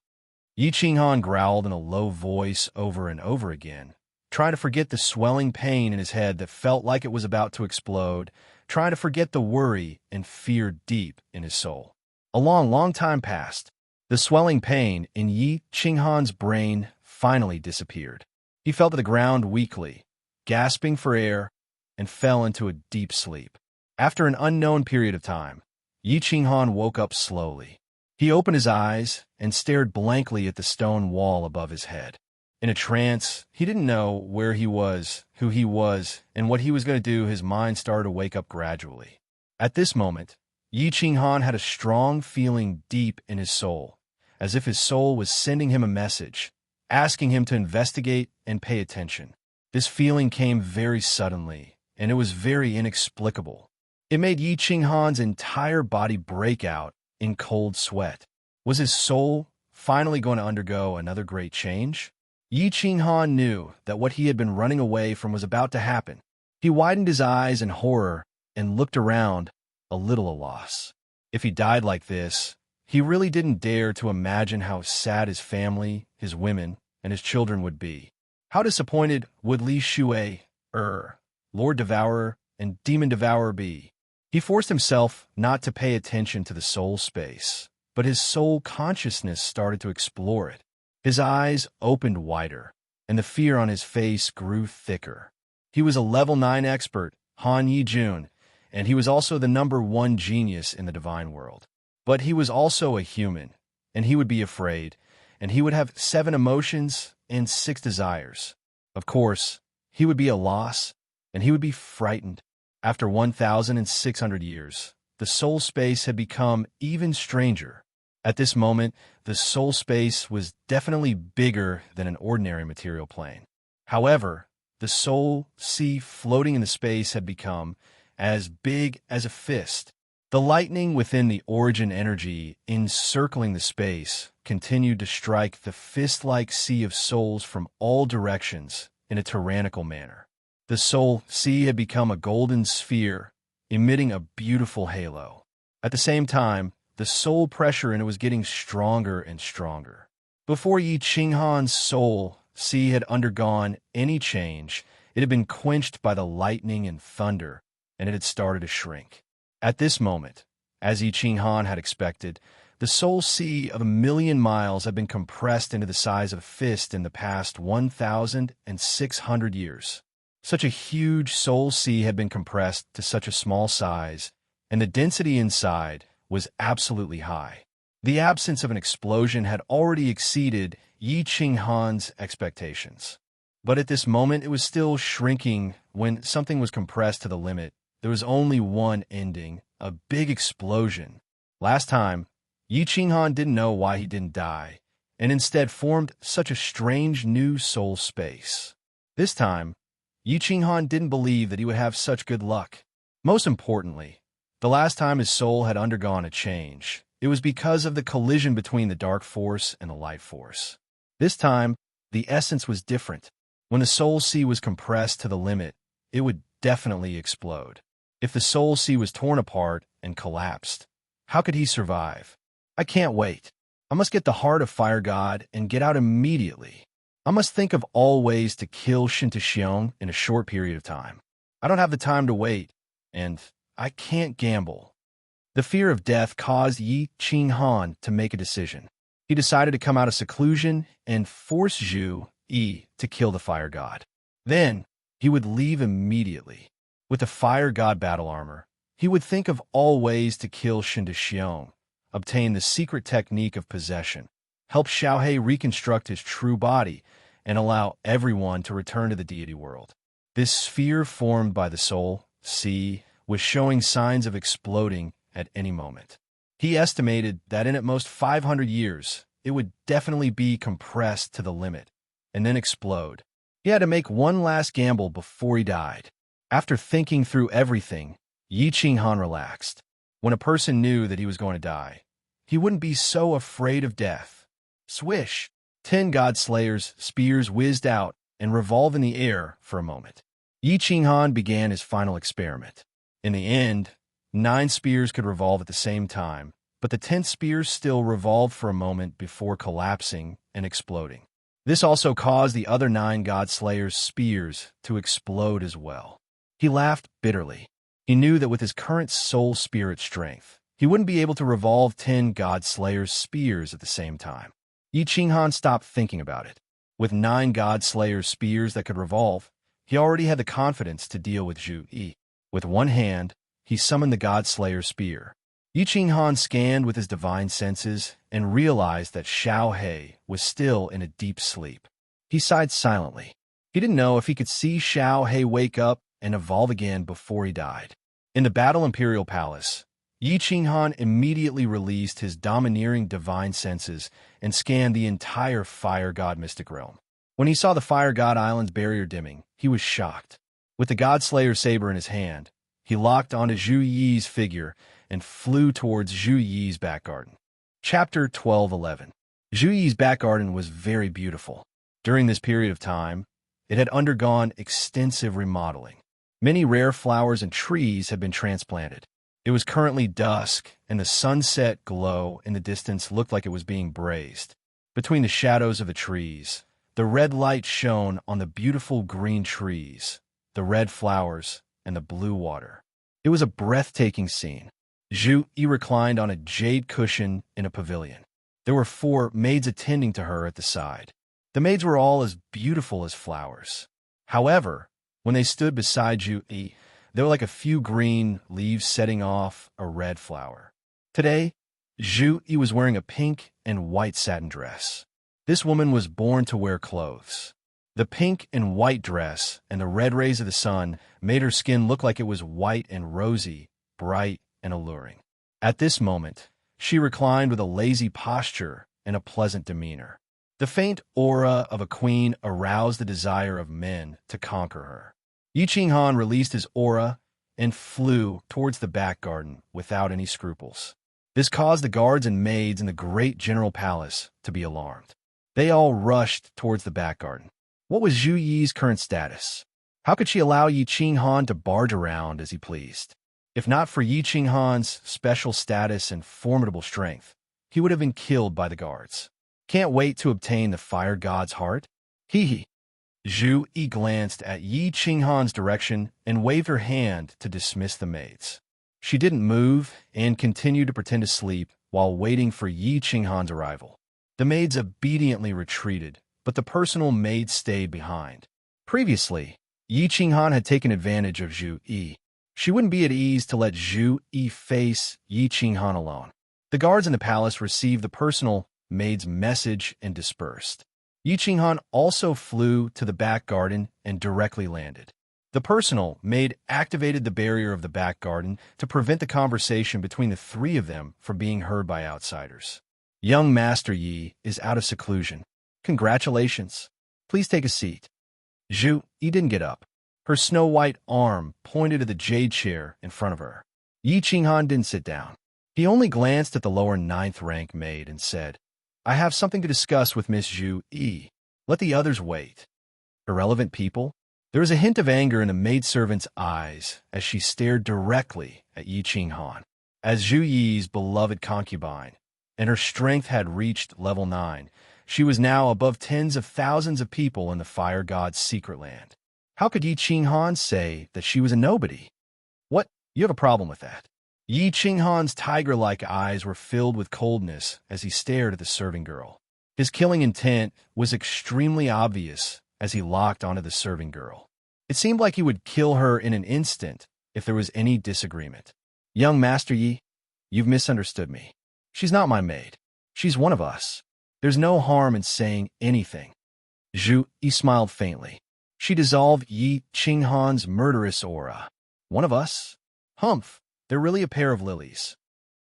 Yi Qinghan growled in a low voice over and over again, trying to forget the swelling pain in his head that felt like it was about to explode, trying to forget the worry and fear deep in his soul. A long time passed. The swelling pain in Yi Qinghan's brain finally disappeared. He fell to the ground weakly, gasping for air, and fell into a deep sleep. After an unknown period of time, Yi Qinghan woke up slowly. He opened his eyes and stared blankly at the stone wall above his head. In a trance, he didn't know where he was, who he was, and what he was going to do. His mind started to wake up gradually. At this moment, Yi Qinghan had a strong feeling deep in his soul, as if his soul was sending him a message, asking him to investigate and pay attention. This feeling came very suddenly, and it was very inexplicable. It made Yi Qinghan's entire body break out in cold sweat. Was his soul finally going to undergo another great change? Yi Qinghan knew that what he had been running away from was about to happen. He widened his eyes in horror and looked around, a little at a loss. If he died like this, he really didn't dare to imagine how sad his family, his women, and his children would be. How disappointed would Li Shui, Lord Devourer, and Demon Devourer be? He forced himself not to pay attention to the soul space, but his soul consciousness started to explore it. His eyes opened wider, and the fear on his face grew thicker. He was a level 9 expert, Han Yijun, and he was also the #1 genius in the divine world. But he was also a human, and he would be afraid, and he would have 7 emotions and 6 desires. Of course, he would be a loss, and he would be frightened. After 1,600 years, the soul space had become even stranger. At this moment, the soul space was definitely bigger than an ordinary material plane. However, the soul sea floating in the space had become as big as a fist. The lightning within the origin energy encircling the space continued to strike the fist-like sea of souls from all directions in a tyrannical manner. The soul sea had become a golden sphere, emitting a beautiful halo. At the same time, the soul pressure in it was getting stronger and stronger. Before Yi Qinghan's soul sea had undergone any change, it had been quenched by the lightning and thunder, and it had started to shrink. At this moment, as Yi Qinghan had expected, the soul sea of 1,000,000 miles had been compressed into the size of a fist in the past 1,600 years. Such a huge soul sea had been compressed to such a small size, and the density inside was absolutely high. The absence of an explosion had already exceeded Yi Qinghan's expectations. But at this moment, it was still shrinking. When something was compressed to the limit, there was only one ending, a big explosion. Last time, Yi Qinghan didn't know why he didn't die, and instead formed such a strange new soul space. This time, Yi Qinghan didn't believe that he would have such good luck. Most importantly, the last time his soul had undergone a change, it was because of the collision between the dark force and the light force. This time, the essence was different. When the soul sea was compressed to the limit, it would definitely explode. If the soul sea was torn apart and collapsed, how could he survive? I can't wait. I must get the heart of Fire God and get out immediately. I must think of all ways to kill Shintaxiong in a short period of time. I don't have the time to wait, and I can't gamble. The fear of death caused Yi Qinghan to make a decision. He decided to come out of seclusion and force Zhu Yi to kill the Fire God. Then, he would leave immediately. With the Fire God battle armor, he would think of all ways to kill Shintaxiong, obtain the secret technique of possession, help Xiaohe reconstruct his true body, and allow everyone to return to the deity world. This sphere formed by the soul sea was showing signs of exploding at any moment. He estimated that in at most 500 years, it would definitely be compressed to the limit, and then explode. He had to make one last gamble before he died. After thinking through everything, Yi Qinghan relaxed. When a person knew that he was going to die, he wouldn't be so afraid of death. Swish! 10 God Slayers' spears whizzed out and revolved in the air for a moment. Yi Qinghan began his final experiment. In the end, 9 spears could revolve at the same time, but the 10th spear still revolved for a moment before collapsing and exploding. This also caused the other 9 God Slayers' spears to explode as well. He laughed bitterly. He knew that with his current soul spirit strength, he wouldn't be able to revolve 10 God Slayer's spears at the same time. Yi Qinghan stopped thinking about it. With 9 God Slayer's spears that could revolve, he already had the confidence to deal with Zhu Yi. With one hand, he summoned the God Slayer spear. Yi Qinghan scanned with his divine senses and realized that Xiao He was still in a deep sleep. He sighed silently. He didn't know if he could see Xiao He wake up and evolve again before he died. In the Battle Imperial Palace, Yi Qinghan immediately released his domineering divine senses and scanned the entire Fire God Mystic Realm. When he saw the Fire God Island's barrier dimming, he was shocked. With the God Slayer saber in his hand, he locked onto Zhu Yi's figure and flew towards Zhu Yi's back garden. Chapter 12:11. Zhu Yi's back garden was very beautiful. During this period of time, it had undergone extensive remodeling. Many rare flowers and trees had been transplanted. It was currently dusk, and the sunset glow in the distance looked like it was being braised. Between the shadows of the trees, the red light shone on the beautiful green trees, the red flowers, and the blue water. It was a breathtaking scene. Zhu Yi reclined on a jade cushion in a pavilion. There were 4 maids attending to her at the side. The maids were all as beautiful as flowers. However, when they stood beside Zhu Yi, they were like a few green leaves setting off a red flower. Today, Zhu Yi was wearing a pink and white satin dress. This woman was born to wear clothes. The pink and white dress and the red rays of the sun made her skin look like it was white and rosy, bright and alluring. At this moment, she reclined with a lazy posture and a pleasant demeanor. The faint aura of a queen aroused the desire of men to conquer her. Yi Qinghan released his aura and flew towards the back garden without any scruples. This caused the guards and maids in the great general palace to be alarmed. They all rushed towards the back garden. What was Zhu Yi's current status? How could she allow Yi Qinghan to barge around as he pleased? If not for Yi Qinghan's special status and formidable strength, he would have been killed by the guards. Can't wait to obtain the fire god's heart? Hee. Zhu Yi glanced at Yi Qinghan's direction and waved her hand to dismiss the maids. She didn't move and continued to pretend to sleep while waiting for Yi Qinghan's arrival. The maids obediently retreated, but the personal maid stayed behind. Previously, Yi Qinghan had taken advantage of Zhu Yi. She wouldn't be at ease to let Zhu Yi face Yi Qinghan alone. The guards in the palace received the personal maid's message and dispersed. Yi Qinghan also flew to the back garden and directly landed. The personal maid activated the barrier of the back garden to prevent the conversation between the 3 of them from being heard by outsiders. Young Master Yi is out of seclusion. Congratulations. Please take a seat. Zhu Yi didn't get up. Her snow-white arm pointed to the jade chair in front of her. Yi Qinghan didn't sit down. He only glanced at the lower 9th rank maid and said, I have something to discuss with Miss Zhu Yi. Let the others wait. Irrelevant people? There was a hint of anger in the maidservant's eyes as she stared directly at Yi Qinghan. As Zhu Yi's beloved concubine, and her strength had reached level 9, she was now above tens of thousands of people in the fire god's secret land. How could Yi Qinghan say that she was a nobody? What? You have a problem with that? Yi Qinghan's tiger-like eyes were filled with coldness as he stared at the serving girl. His killing intent was extremely obvious as he locked onto the serving girl. It seemed like he would kill her in an instant if there was any disagreement. Young Master Yi, you've misunderstood me. She's not my maid. She's one of us. There's no harm in saying anything. Zhu Yi smiled faintly. She dissolved Yi Qinghan's murderous aura. One of us? Humph. They're really a pair of lilies.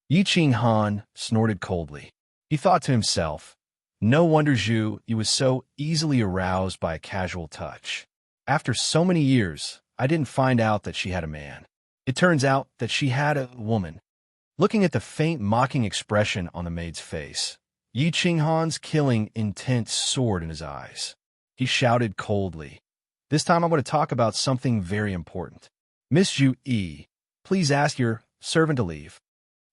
Yi Qinghan snorted coldly. He thought to himself, no wonder Zhu Yi was so easily aroused by a casual touch. After so many years, I didn't find out that she had a man. It turns out that she had a woman. Looking at the faint mocking expression on the maid's face, Yi Qinghan's killing intent soared in his eyes. He shouted coldly, this time I want to talk about something very important. Miss Zhu Yi, please ask your servant to leave.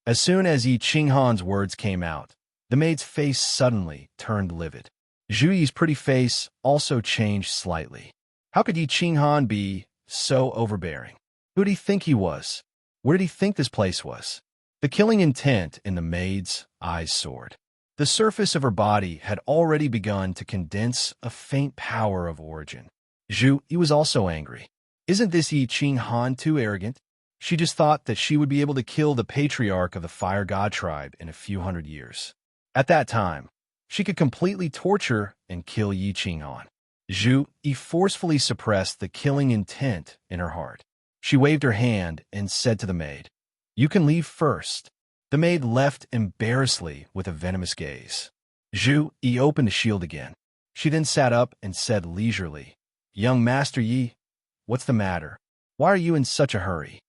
As soon as Yi Qinghan's words came out, the maid's face suddenly turned livid. Zhu Yi's pretty face also changed slightly. How could Yi Qinghan be so overbearing? Who did he think he was? Where did he think this place was? The killing intent in the maid's eyes soared. The surface of her body had already begun to condense a faint power of origin. Zhu Yi was also angry. Isn't this Yi Qing Han too arrogant? She just thought that she would be able to kill the patriarch of the Fire God tribe in a few hundred years. At that time, she could completely torture and kill Yi Qing Han. Zhu Yi forcefully suppressed the killing intent in her heart. She waved her hand and said to the maid, "You can leave first." The maid left embarrassedly with a venomous gaze. Zhu Yi opened the shield again. She then sat up and said leisurely, "Young Master Yi, what's the matter? Why are you in such a hurry?"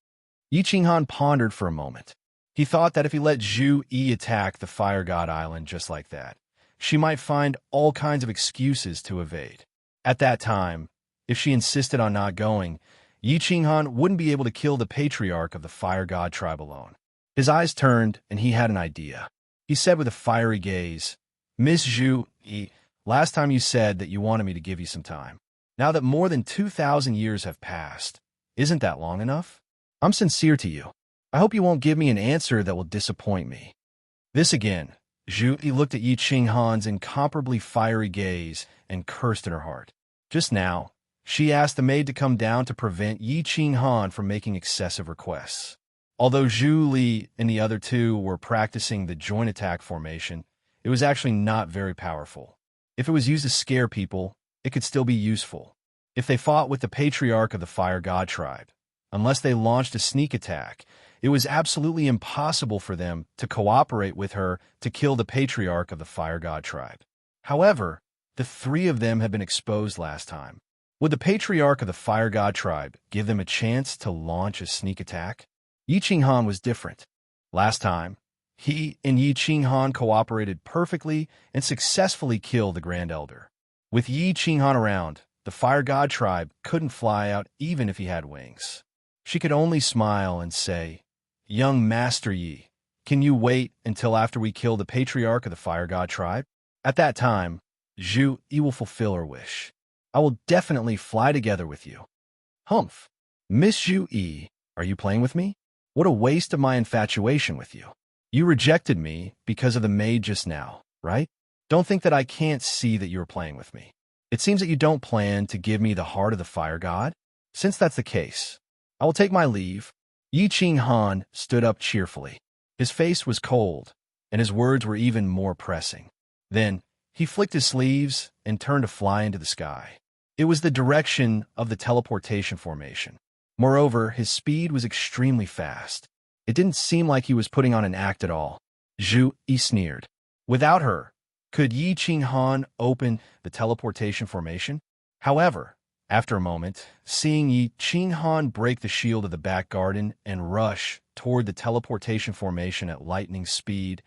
Yi Qinghan pondered for a moment. He thought that if he let Zhu Yi attack the Fire God Island just like that, she might find all kinds of excuses to evade. At that time, if she insisted on not going, Yi Qinghan wouldn't be able to kill the patriarch of the Fire God tribe alone. His eyes turned, and he had an idea. He said with a fiery gaze, "Miss Zhu Yi, last time you said that you wanted me to give you some time. Now that more than 2,000 years have passed, isn't that long enough? I'm sincere to you. I hope you won't give me an answer that will disappoint me." This again, Zhu Yi looked at Yi Qinghan's incomparably fiery gaze and cursed in her heart. Just now, she asked the maid to come down to prevent Yi Qinghan from making excessive requests. Although Zhu Li and the other two were practicing the joint attack formation, it was actually not very powerful. If it was used to scare people, it could still be useful. If they fought with the patriarch of the Fire God tribe, unless they launched a sneak attack, it was absolutely impossible for them to cooperate with her to kill the patriarch of the Fire God tribe. However, the three of them had been exposed last time. Would the patriarch of the Fire God tribe give them a chance to launch a sneak attack? Yi Qinghan was different. Last time, he and Yi Qinghan cooperated perfectly and successfully killed the Grand Elder. With Yi Qinghan around, the Fire God tribe couldn't fly out even if he had wings. She could only smile and say, "Young Master Yi, can you wait until after we kill the patriarch of the Fire God tribe? At that time, Zhu Yi will fulfill her wish. I will definitely fly together with you." "Humph. Miss Zhu Yi, are you playing with me? What a waste of my infatuation with you. You rejected me because of the maid just now, right? Don't think that I can't see that you are playing with me. It seems that you don't plan to give me the heart of the Fire God. Since that's the case, I will take my leave." Yi Qinghan stood up cheerfully. His face was cold, and his words were even more pressing. Then, he flicked his sleeves and turned to fly into the sky. It was the direction of the teleportation formation. Moreover, his speed was extremely fast. It didn't seem like he was putting on an act at all. Zhu Yi sneered. Without her, could Yi Qinghan open the teleportation formation? However, after a moment, seeing Yi Qinghan break the shield of the back garden and rush toward the teleportation formation at lightning speed,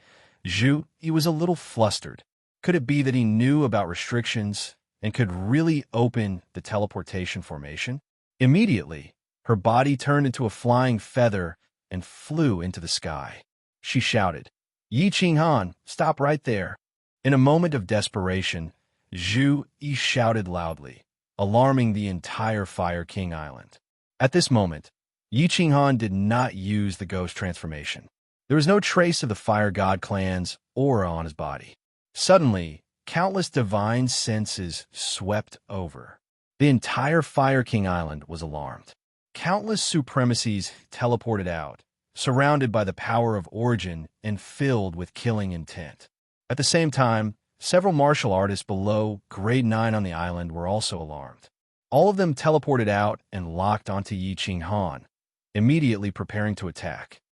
Zhu Yi was a little flustered. Could it be that he knew about restrictions and could really open the teleportation formation? Immediately, her body turned into a flying feather and flew into the sky. She shouted, "Yi Qinghan, stop right there." In a moment of desperation, Zhu Yi shouted loudly, alarming the entire Fire King Island. At this moment, Yi Qinghan did not use the ghost transformation. There was no trace of the Fire God clan's aura on his body. Suddenly, countless divine senses swept over. The entire Fire King Island was alarmed. Countless supremacies teleported out, surrounded by the power of origin and filled with killing intent. At the same time, several martial artists below grade 9 on the island were also alarmed. All of them teleported out and locked onto Yi Qinghan, immediately preparing to attack.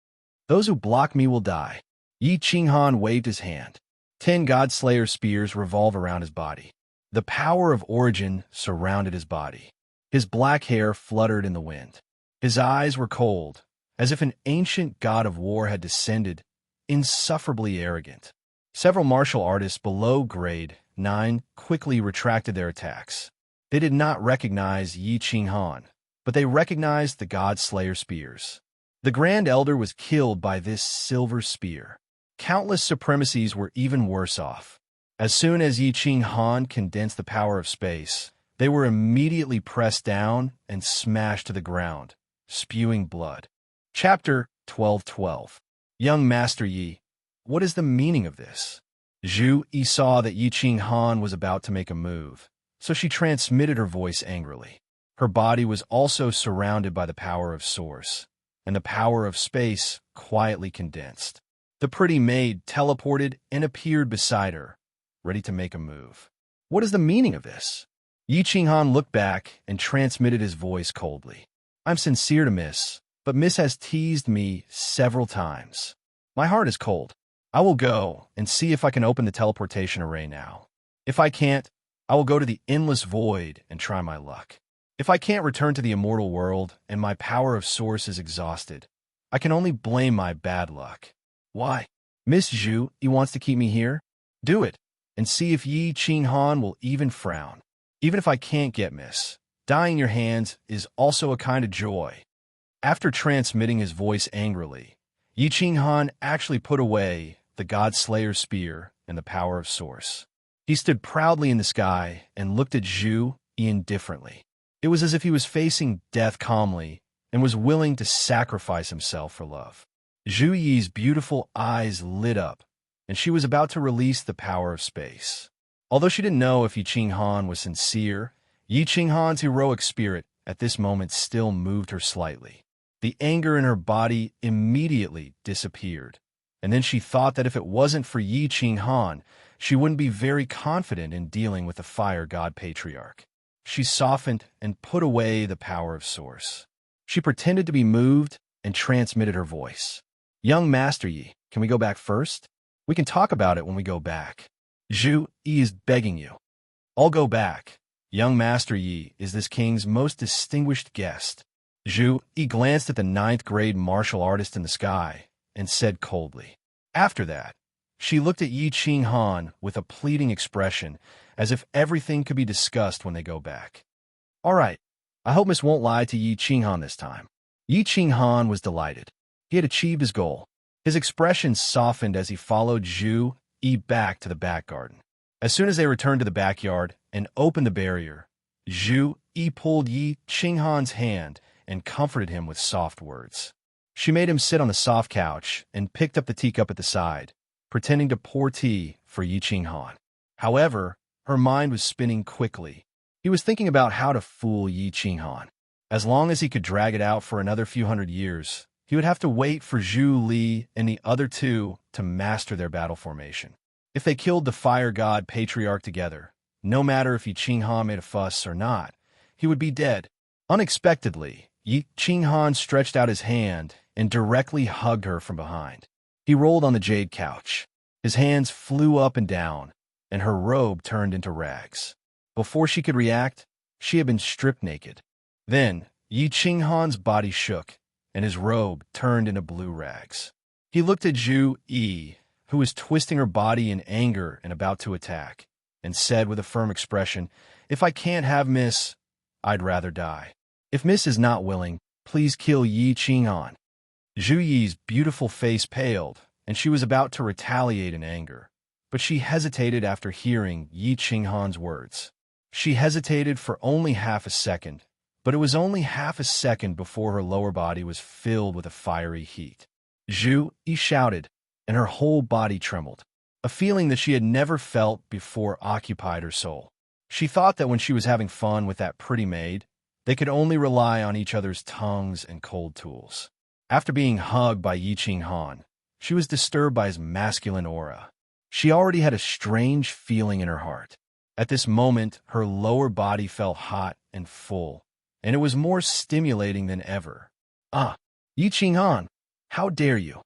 "Those who block me will die." Yi Qinghan waved his hand. 10 Godslayer spears revolve around his body. The power of origin surrounded his body. His black hair fluttered in the wind. His eyes were cold, as if an ancient god of war had descended, insufferably arrogant. Several martial artists below grade 9 quickly retracted their attacks. They did not recognize Yi Qinghan, but they recognized the Godslayer spears. The Grand Elder was killed by this silver spear. Countless supremacies were even worse off. As soon as Yi Qinghan condensed the power of space, they were immediately pressed down and smashed to the ground, spewing blood. Chapter 12:12. Young Master Yi, what is the meaning of this? Zhu Yi saw that Yi Qing Han was about to make a move, so she transmitted her voice angrily. Her body was also surrounded by the power of Source, and the power of space quietly condensed. The pretty maid teleported and appeared beside her, ready to make a move. What is the meaning of this? Yi Qing Han looked back and transmitted his voice coldly. I'm sincere to Miss, but Miss has teased me several times. My heart is cold. I will go and see if I can open the teleportation array now. If I can't, I will go to the endless void and try my luck. If I can't return to the immortal world and my power of Source is exhausted, I can only blame my bad luck. Why? Miss Zhu, he wants to keep me here? Do it, and see if Yi Qing Han will even frown. Even if I can't get Miss, dying in your hands is also a kind of joy. After transmitting his voice angrily, Yi Qing Han actually put away the God Slayer's spear and the power of Source. He stood proudly in the sky and looked at Zhu Yi indifferently. It was as if he was facing death calmly and was willing to sacrifice himself for love. Zhu Yi's beautiful eyes lit up, and she was about to release the power of space. Although she didn't know if Yi Qing Han was sincere, Yi Qing Han's heroic spirit at this moment still moved her slightly. The anger in her body immediately disappeared, and then she thought that if it wasn't for Yi Qing Han, she wouldn't be very confident in dealing with the fire god patriarch. She softened and put away the power of Source. She pretended to be moved and transmitted her voice. Young Master Yi, can we go back first? We can talk about it when we go back. Zhu Yi is begging you. I'll go back. Young Master Yi is this king's most distinguished guest. Zhu Yi glanced at the 9th grade martial artist in the sky and said coldly. After that, she looked at Yi Qing Han with a pleading expression, as if everything could be discussed when they go back. All right, I hope Miss won't lie to Yi Qing Han this time. Yi Qing Han was delighted. He had achieved his goal. His expression softened as he followed Zhu Yi back to the back garden. As soon as they returned to the backyard and opened the barrier, Zhu Yi pulled Yi Qing Han's hand and comforted him with soft words. She made him sit on the soft couch and picked up the teacup at the side, pretending to pour tea for Yi Qing Han. However, her mind was spinning quickly. He was thinking about how to fool Yi Qing Han. As long as he could drag it out for another few hundred years, he would have to wait for Zhu Li and the other two to master their battle formation. If they killed the fire god patriarch together, no matter if Yi Qing Han made a fuss or not, he would be dead. Unexpectedly, Yi Qing Han stretched out his hand and directly hugged her from behind. He rolled on the jade couch. His hands flew up and down, and her robe turned into rags. Before she could react, she had been stripped naked. Then, Yi Qing Han's body shook, and his robe turned into blue rags. He looked at Zhu Yi, who was twisting her body in anger and about to attack, and said with a firm expression, "If I can't have Miss, I'd rather die. If Miss is not willing, please kill Yi Qing Han." Zhu Yi's beautiful face paled, and she was about to retaliate in anger, but she hesitated after hearing Yi Qing Han's words. She hesitated for only half a second, but it was only half a second before her lower body was filled with a fiery heat. Zhu Yi shouted, and her whole body trembled. A feeling that she had never felt before occupied her soul. She thought that when she was having fun with that pretty maid, they could only rely on each other's tongues and cold tools. After being hugged by Yi Qing Han, she was disturbed by his masculine aura. She already had a strange feeling in her heart. At this moment, her lower body felt hot and full, and it was more stimulating than ever. "Ah, Yi Qing Han, how dare you?"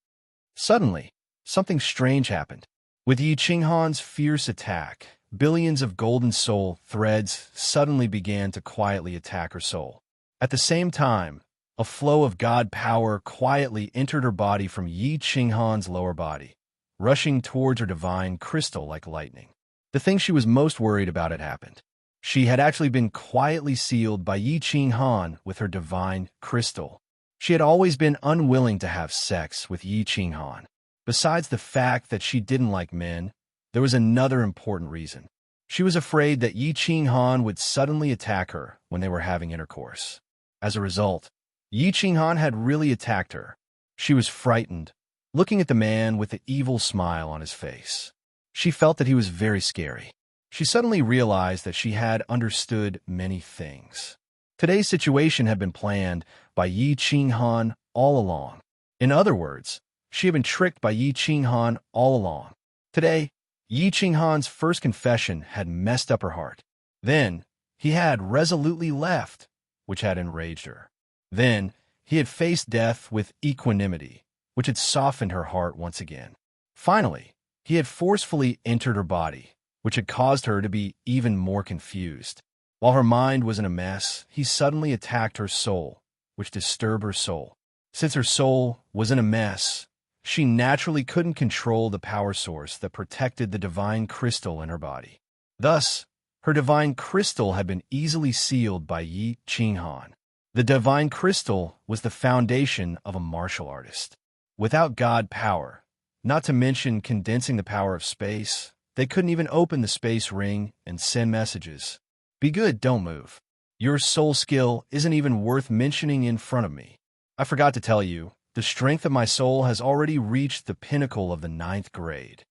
Suddenly, something strange happened. With Yi Qing Han's fierce attack, billions of golden soul threads suddenly began to quietly attack her soul. At the same time, a flow of God power quietly entered her body from Yi Qing Han's lower body, rushing towards her divine crystal like lightning. The thing she was most worried about had happened. She had actually been quietly sealed by Yi Qing Han with her divine crystal. She had always been unwilling to have sex with Yi Qing Han. Besides the fact that she didn't like men, there was another important reason. She was afraid that Yi Qing Han would suddenly attack her when they were having intercourse. As a result, Yi Qing Han had really attacked her. She was frightened, looking at the man with the evil smile on his face. She felt that he was very scary. She suddenly realized that she had understood many things. Today's situation had been planned by Yi Qinghan all along. In other words, she had been tricked by Yi Qinghan all along. Today, Yi Qinghan's first confession had messed up her heart. Then, he had resolutely left, which had enraged her. Then, he had faced death with equanimity, which had softened her heart once again. Finally, he had forcefully entered her body, which had caused her to be even more confused. While her mind was in a mess, he suddenly attacked her soul, which disturbed her soul. Since her soul was in a mess, she naturally couldn't control the power source that protected the divine crystal in her body. Thus, her divine crystal had been easily sealed by Yi Qinghan. The divine crystal was the foundation of a martial artist. Without God power, not to mention condensing the power of space, they couldn't even open the space ring and send messages. Be good, don't move. Your soul skill isn't even worth mentioning in front of me. I forgot to tell you, the strength of my soul has already reached the pinnacle of the 9th grade.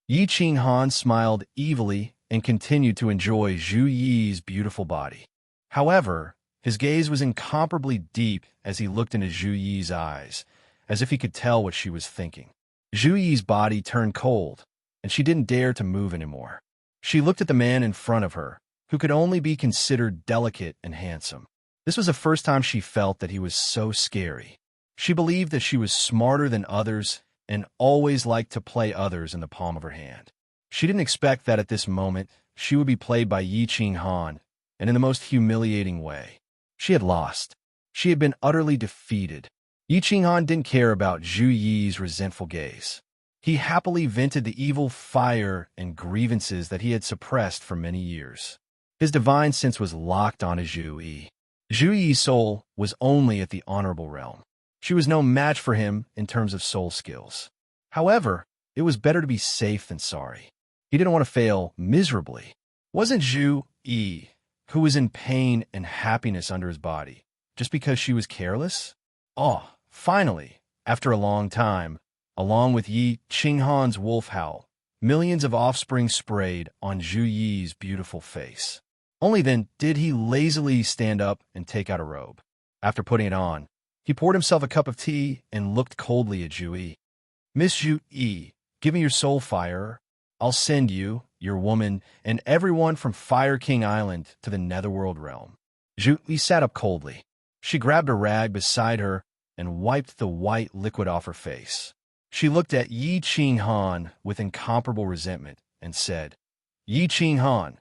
Yi Qinghan smiled evilly and continued to enjoy Zhu Yi's beautiful body. However, his gaze was incomparably deep as he looked into Zhu Yi's eyes, as if he could tell what she was thinking. Zhu Yi's body turned cold, and she didn't dare to move anymore. She looked at the man in front of her, who could only be considered delicate and handsome. This was the first time she felt that he was so scary. She believed that she was smarter than others and always liked to play others in the palm of her hand. She didn't expect that at this moment she would be played by Yi Qinghan, and in the most humiliating way. She had lost. She had been utterly defeated. Yi Qinghan didn't care about Zhu Yi's resentful gaze. He happily vented the evil fire and grievances that he had suppressed for many years. His divine sense was locked onto Zhu Yi. Zhu Yi's soul was only at the honorable realm. She was no match for him in terms of soul skills. However, it was better to be safe than sorry. He didn't want to fail miserably. Wasn't Zhu Yi, who was in pain and happiness under his body, just because she was careless? Oh, finally, after a long time, along with Yi Qinghan's wolf howl, millions of offspring sprayed on Zhu Yi's beautiful face. Only then did he lazily stand up and take out a robe. After putting it on, he poured himself a cup of tea and looked coldly at Zhu Yi. Miss Zhu Yi, give me your soul fire. I'll send you, your woman, and everyone from Fire King Island to the Netherworld realm. Zhu Yi sat up coldly. She grabbed a rag beside her and wiped the white liquid off her face. She looked at Yi Qinghan with incomparable resentment and said, Yi Qinghan,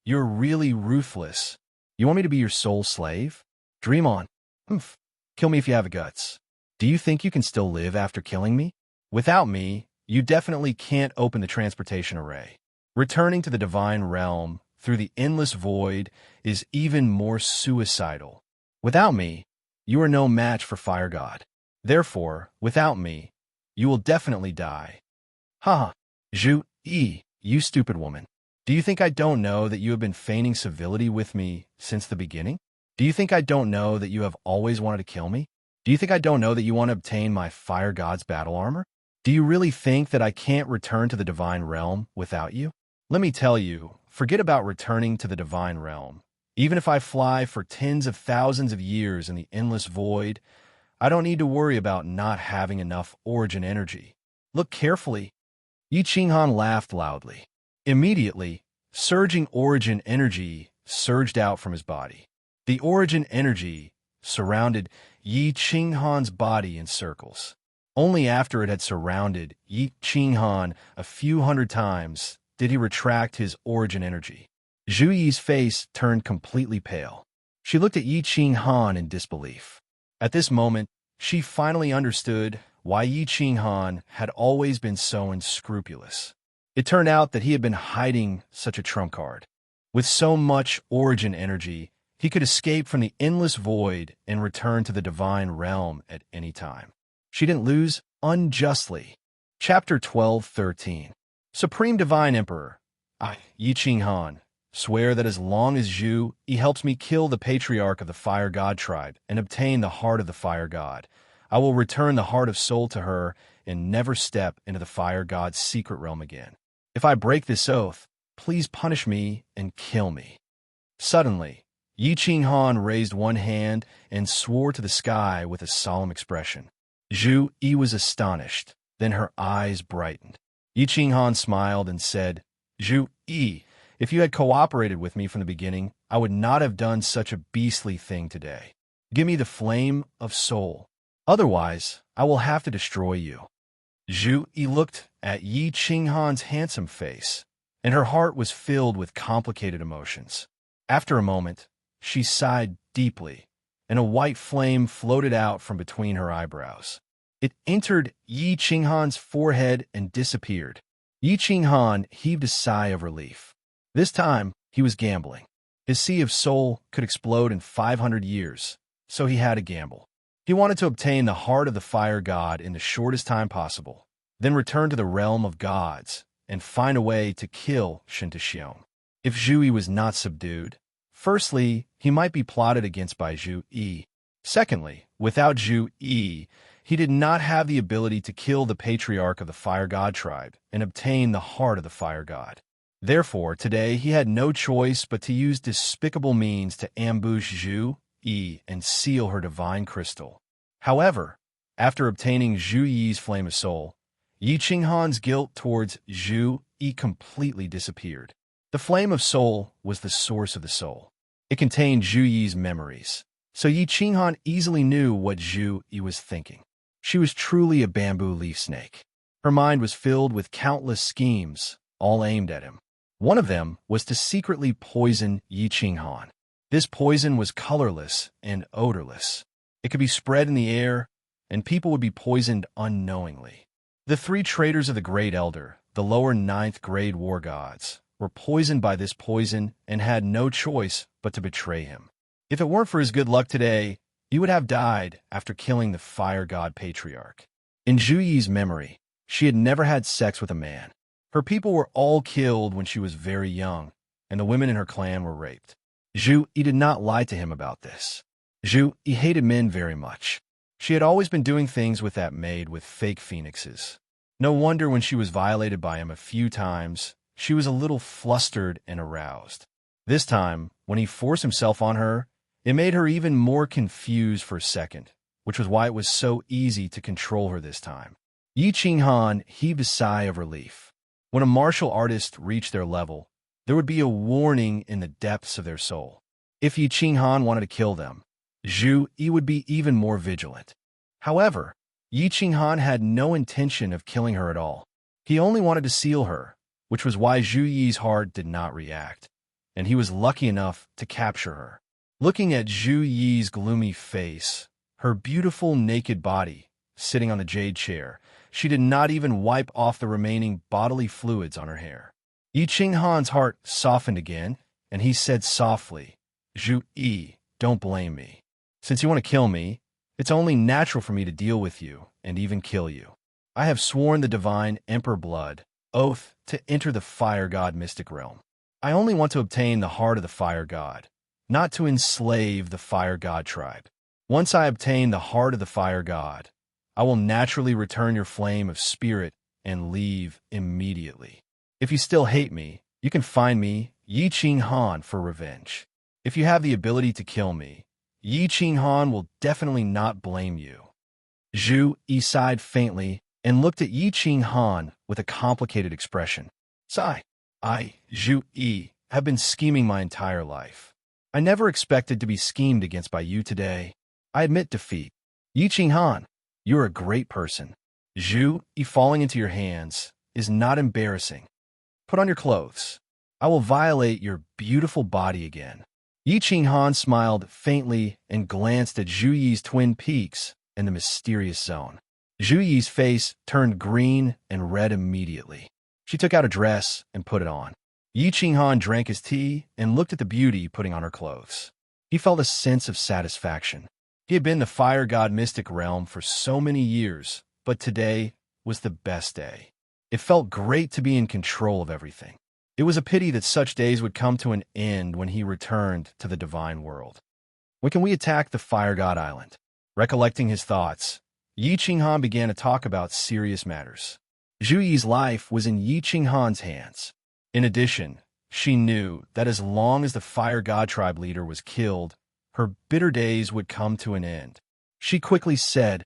you're really ruthless. You want me to be your sole slave? Dream on. Humph. Kill me if you have the guts. Do you think you can still live after killing me? Without me, you definitely can't open the transportation array. Returning to the divine realm through the endless void is even more suicidal. Without me, you are no match for Fire God. Therefore, without me, you will definitely die. Ha! Zhu Yi, you stupid woman. Do you think I don't know that you have been feigning civility with me since the beginning? Do you think I don't know that you have always wanted to kill me? Do you think I don't know that you want to obtain my Fire God's battle armor? Do you really think that I can't return to the divine realm without you? Let me tell you, forget about returning to the divine realm. Even if I fly for tens of thousands of years in the endless void, I don't need to worry about not having enough origin energy. Look carefully. Yi Qinghan laughed loudly. Immediately, surging origin energy surged out from his body. The origin energy surrounded Yi Qinghan's body in circles. Only after it had surrounded Yi Qinghan a few hundred times did he retract his origin energy. Zhu Yi's face turned completely pale. She looked at Yi Qinghan in disbelief. At this moment, she finally understood why Yi Qinghan had always been so unscrupulous. It turned out that he had been hiding such a trump card. With so much origin energy, he could escape from the endless void and return to the divine realm at any time. She didn't lose unjustly. Chapter 12:13. Supreme Divine Emperor, I, Yi Qinghan, swear that as long as Zhu Yi helps me kill the patriarch of the Fire God tribe and obtain the heart of the Fire God, I will return the heart of soul to her and never step into the fire god's secret realm again. If I break this oath, please punish me and kill me." Suddenly, Yi Qinghan raised one hand and swore to the sky with a solemn expression. Zhu Yi was astonished. Then her eyes brightened. Yi Qinghan smiled and said, "Zhu Yi, if you had cooperated with me from the beginning, I would not have done such a beastly thing today. Give me the flame of soul. Otherwise, I will have to destroy you." Zhu Yi looked at Yi Qinghan's handsome face, and her heart was filled with complicated emotions. After a moment, she sighed deeply, and a white flame floated out from between her eyebrows. It entered Yi Qinghan's forehead and disappeared. Yi Qinghan heaved a sigh of relief. This time, he was gambling. His sea of soul could explode in 500 years, so he had to gamble. He wanted to obtain the heart of the fire god in the shortest time possible, then return to the realm of gods and find a way to kill Shen Tixiong. If Zhu Yi was not subdued, firstly, he might be plotted against by Zhu Yi. Secondly, without Zhu Yi, he did not have the ability to kill the patriarch of the fire god tribe and obtain the heart of the fire god. Therefore, today he had no choice but to use despicable means to ambush Zhu Yi and seal her divine crystal. However, after obtaining Zhu Yi's flame of soul, Yi Qinghan's guilt towards Zhu Yi completely disappeared. The flame of soul was the source of the soul. It contained Zhu Yi's memories, so Yi Qinghan easily knew what Zhu Yi was thinking. She was truly a bamboo leaf snake. Her mind was filled with countless schemes, all aimed at him. One of them was to secretly poison Yi Qinghan. This poison was colorless and odorless. It could be spread in the air, and people would be poisoned unknowingly. The three traitors of the Great Elder, the lower ninth grade war gods, were poisoned by this poison and had no choice but to betray him. If it weren't for his good luck today, he would have died after killing the fire god patriarch. In Zhu Yi's memory, she had never had sex with a man. Her people were all killed when she was very young, and the women in her clan were raped. Zhu Yi did not lie to him about this. Zhu Yi hated men very much. She had always been doing things with that maid with fake phoenixes. No wonder when she was violated by him a few times, she was a little flustered and aroused. This time, when he forced himself on her, it made her even more confused for a second, which was why it was so easy to control her this time. Yi Qinghan heaved a sigh of relief. When a martial artist reached their level, there would be a warning in the depths of their soul. If Yi Qinghan wanted to kill them, Zhu Yi would be even more vigilant. However, Yi Qinghan had no intention of killing her at all. He only wanted to seal her, which was why Zhu Yi's heart did not react, and he was lucky enough to capture her. Looking at Zhu Yi's gloomy face, her beautiful naked body, sitting on the jade chair, she did not even wipe off the remaining bodily fluids on her hair. Yi Qinghan's heart softened again, and he said softly, "Zhu Yi, don't blame me. Since you want to kill me, it's only natural for me to deal with you and even kill you. I have sworn the divine Emperor blood oath to enter the fire god mystic realm. I only want to obtain the heart of the fire god, not to enslave the fire god tribe. Once I obtain the heart of the fire god, I will naturally return your flame of spirit and leave immediately. If you still hate me, you can find me, Yi Qinghan, for revenge. If you have the ability to kill me, Yi Qinghan will definitely not blame you." Zhu Yi sighed faintly and looked at Yi Qinghan with a complicated expression. "Sigh. I, Zhu Yi, have been scheming my entire life. I never expected to be schemed against by you today. I admit defeat. Yi Qinghan, you're a great person. Zhu Yi falling into your hands is not embarrassing. Put on your clothes. I will violate your beautiful body again." Yi Qinghan smiled faintly and glanced at Zhu Yi's twin peaks in the mysterious zone. Zhu Yi's face turned green and red immediately. She took out a dress and put it on. Yi Qinghan drank his tea and looked at the beauty putting on her clothes. He felt a sense of satisfaction. He had been in the fire god mystic realm for so many years, but today was the best day. It felt great to be in control of everything. It was a pity that such days would come to an end when he returned to the divine world. When can we attack the fire god island? Recollecting his thoughts, Yi Qinghan began to talk about serious matters. Zhu Yi's life was in Yi Qinghan's hands. In addition, she knew that as long as the Fire God tribe leader was killed, her bitter days would come to an end. She quickly said,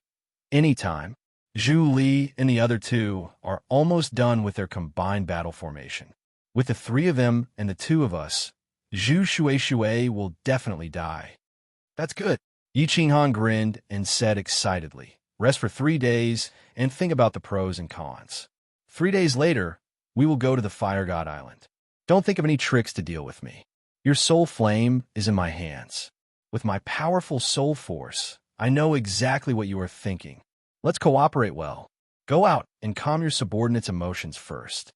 "Anytime. Zhu Li and the other two are almost done with their combined battle formation. With the three of them and the two of us, Zhu Shui will definitely die." "That's good." Yi Qinghan grinned and said excitedly, "Rest for 3 days and think about the pros and cons. 3 days later, we will go to the Fire God Island. Don't think of any tricks to deal with me. Your soul flame is in my hands. With my powerful soul force, I know exactly what you are thinking. Let's cooperate well. Go out and calm your subordinates' emotions first."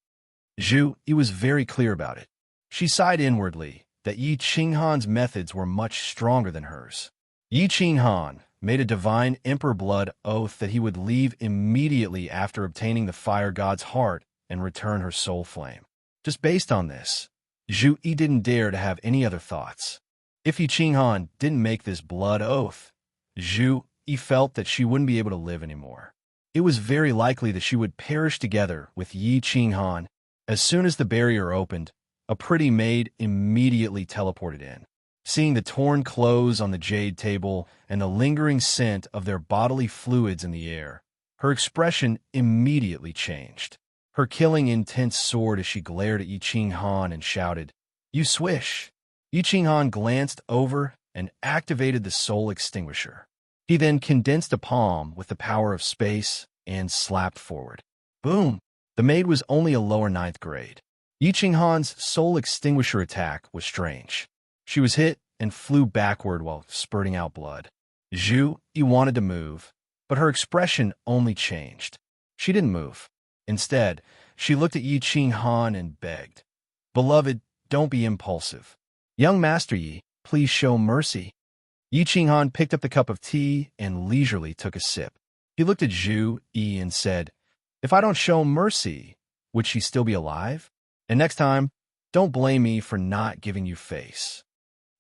Zhu Yi was very clear about it. She sighed inwardly that Yi Qinghan's methods were much stronger than hers. Yi Qinghan made a divine emperor blood oath that he would leave immediately after obtaining the Fire God's heart and return her soul flame. Just based on this, Zhu Yi didn't dare to have any other thoughts. If Yi Qinghan didn't make this blood oath, Zhu Yi felt that she wouldn't be able to live anymore. It was very likely that she would perish together with Yi Qinghan. As soon as the barrier opened, a pretty maid immediately teleported in. Seeing the torn clothes on the jade table and the lingering scent of their bodily fluids in the air, her expression immediately changed. Her killing intent soared as she glared at Yi Qinghan and shouted, "You swish!" Yi Qinghan glanced over and activated the soul extinguisher. He then condensed a palm with the power of space and slapped forward. Boom! The maid was only a lower 9th grade. Yi Qinghan's soul extinguisher attack was strange. She was hit and flew backward while spurting out blood. Zhu Yi wanted to move, but her expression only changed. She didn't move. Instead, she looked at Yi Qinghan and begged, "Beloved, don't be impulsive. Young Master Yi, please show mercy." Yi Qinghan picked up the cup of tea and leisurely took a sip. He looked at Zhu Yi and said, "If I don't show mercy, would she still be alive? And next time, don't blame me for not giving you face."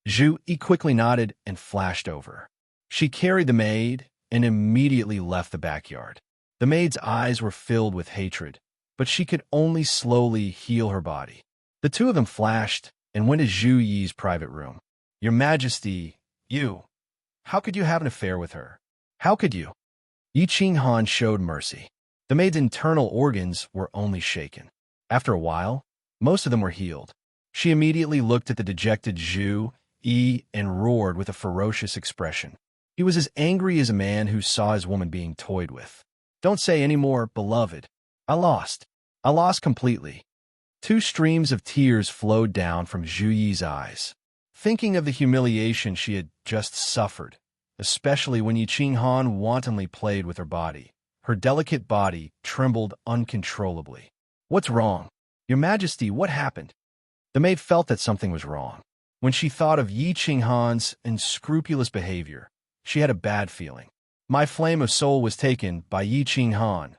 Zhu Yi quickly nodded and flashed over. She carried the maid and immediately left the backyard. The maid's eyes were filled with hatred, but she could only slowly heal her body. The two of them flashed and went to Zhu Yi's private room. "Your Majesty, how could you have an affair with her? How could you?" Yi Qinghan showed mercy. The maid's internal organs were only shaken. After a while, most of them were healed. She immediately looked at the dejected Zhu Yi and roared with a ferocious expression. He was as angry as a man who saw his woman being toyed with. "Don't say any more, beloved. I lost. I lost completely." 2 streams of tears flowed down from Zhu Yi's eyes, thinking of the humiliation she had just suffered, especially when Yi Qinghan wantonly played with her body. Her delicate body trembled uncontrollably. "What's wrong? Your Majesty, what happened?" The maid felt that something was wrong. When she thought of Yi Qinghan's unscrupulous behavior, she had a bad feeling. "My flame of soul was taken by Yi Qinghan."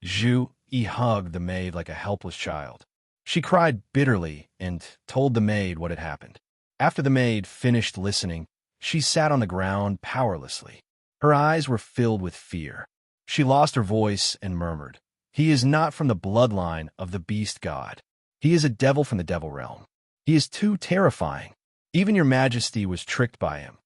Zhu Yi hugged the maid like a helpless child. She cried bitterly and told the maid what had happened. After the maid finished listening, she sat on the ground powerlessly. Her eyes were filled with fear. She lost her voice and murmured, "He is not from the bloodline of the beast god. He is a devil from the devil realm. He is too terrifying. Even your Majesty was tricked by him."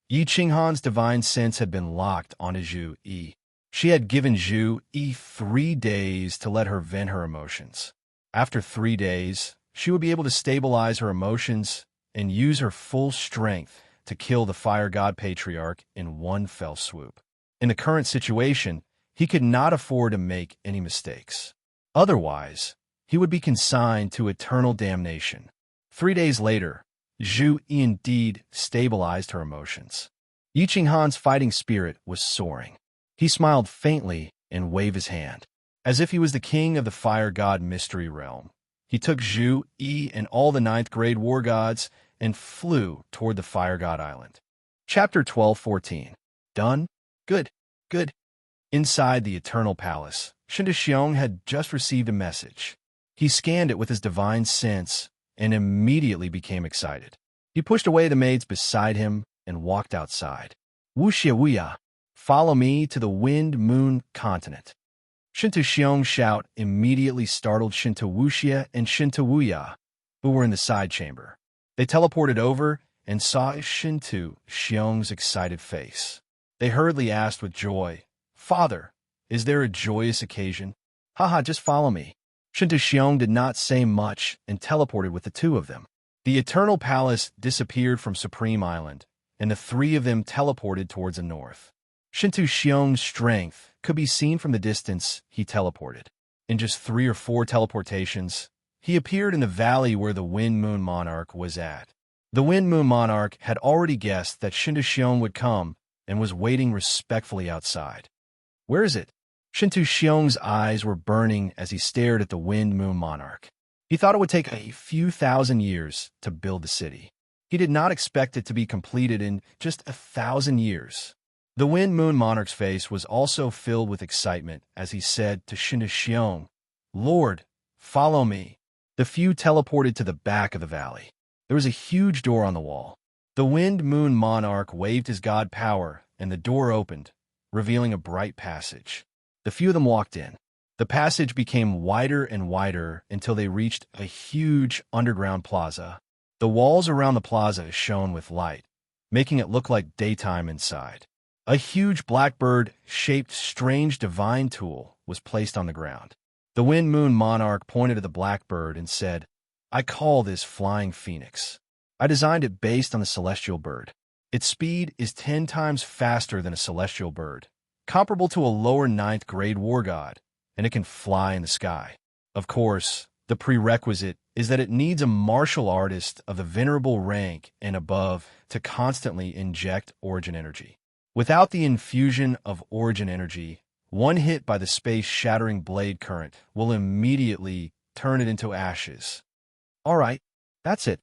Yi Qinghan's divine sense had been locked onto Zhu Yi. She had given Zhu Yi 3 days to let her vent her emotions. After 3 days, she would be able to stabilize her emotions and use her full strength to kill the Fire God Patriarch in one fell swoop. In the current situation, he could not afford to make any mistakes. Otherwise, he would be consigned to eternal damnation. 3 days later, Zhu Yi indeed stabilized her emotions. Yi Qinghan's fighting spirit was soaring. He smiled faintly and waved his hand. As if he was the king of the Fire God Mystery Realm, he took Zhu Yi and all the 9th grade war gods and flew toward the Fire God Island. Chapter 12:14. Done? Good. Good. Inside the Eternal Palace, Shinda had just received a message. He scanned it with his divine sense and immediately became excited. He pushed away the maids beside him and walked outside. Wuxia wuya. Follow me to the Wind-Moon continent. Shinto Xiong's shout immediately startled Shinto Wuxia and Shinto Wuya, who were in the side chamber. They teleported over and saw Shinto Xiong's excited face. They hurriedly asked with joy, "Father, is there a joyous occasion?" "Haha, just follow me." Shinto Xiong did not say much and teleported with the two of them. The Eternal Palace disappeared from Supreme Island, and the three of them teleported towards the north. Shinto Xiong's strength could be seen from the distance he teleported. In just 3 or 4 teleportations, he appeared in the valley where the Wind-Moon Monarch was at. The Wind-Moon Monarch had already guessed that Shinto Xiong would come and was waiting respectfully outside. "Where is it?" Shinto Xiong's eyes were burning as he stared at the Wind-Moon Monarch. He thought it would take a few thousand years to build the city. He did not expect it to be completed in just 1,000 years. The Wind-Moon Monarch's face was also filled with excitement as he said to Shinto Xiong, "Lord, follow me." The few teleported to the back of the valley. There was a huge door on the wall. The Wind-Moon Monarch waved his god power, and the door opened, revealing a bright passage. The few of them walked in. The passage became wider and wider until they reached a huge underground plaza. The walls around the plaza shone with light, making it look like daytime inside. A huge blackbird-shaped strange divine tool was placed on the ground. The Wind-Moon Monarch pointed at the blackbird and said, "I call this Flying Phoenix. I designed it based on the celestial bird. Its speed is 10 times faster than a celestial bird, comparable to a lower 9th grade war god, and it can fly in the sky. Of course, the prerequisite is that it needs a martial artist of the venerable rank and above to constantly inject origin energy. Without the infusion of origin energy, one hit by the space-shattering blade current will immediately turn it into ashes." "All right, that's it.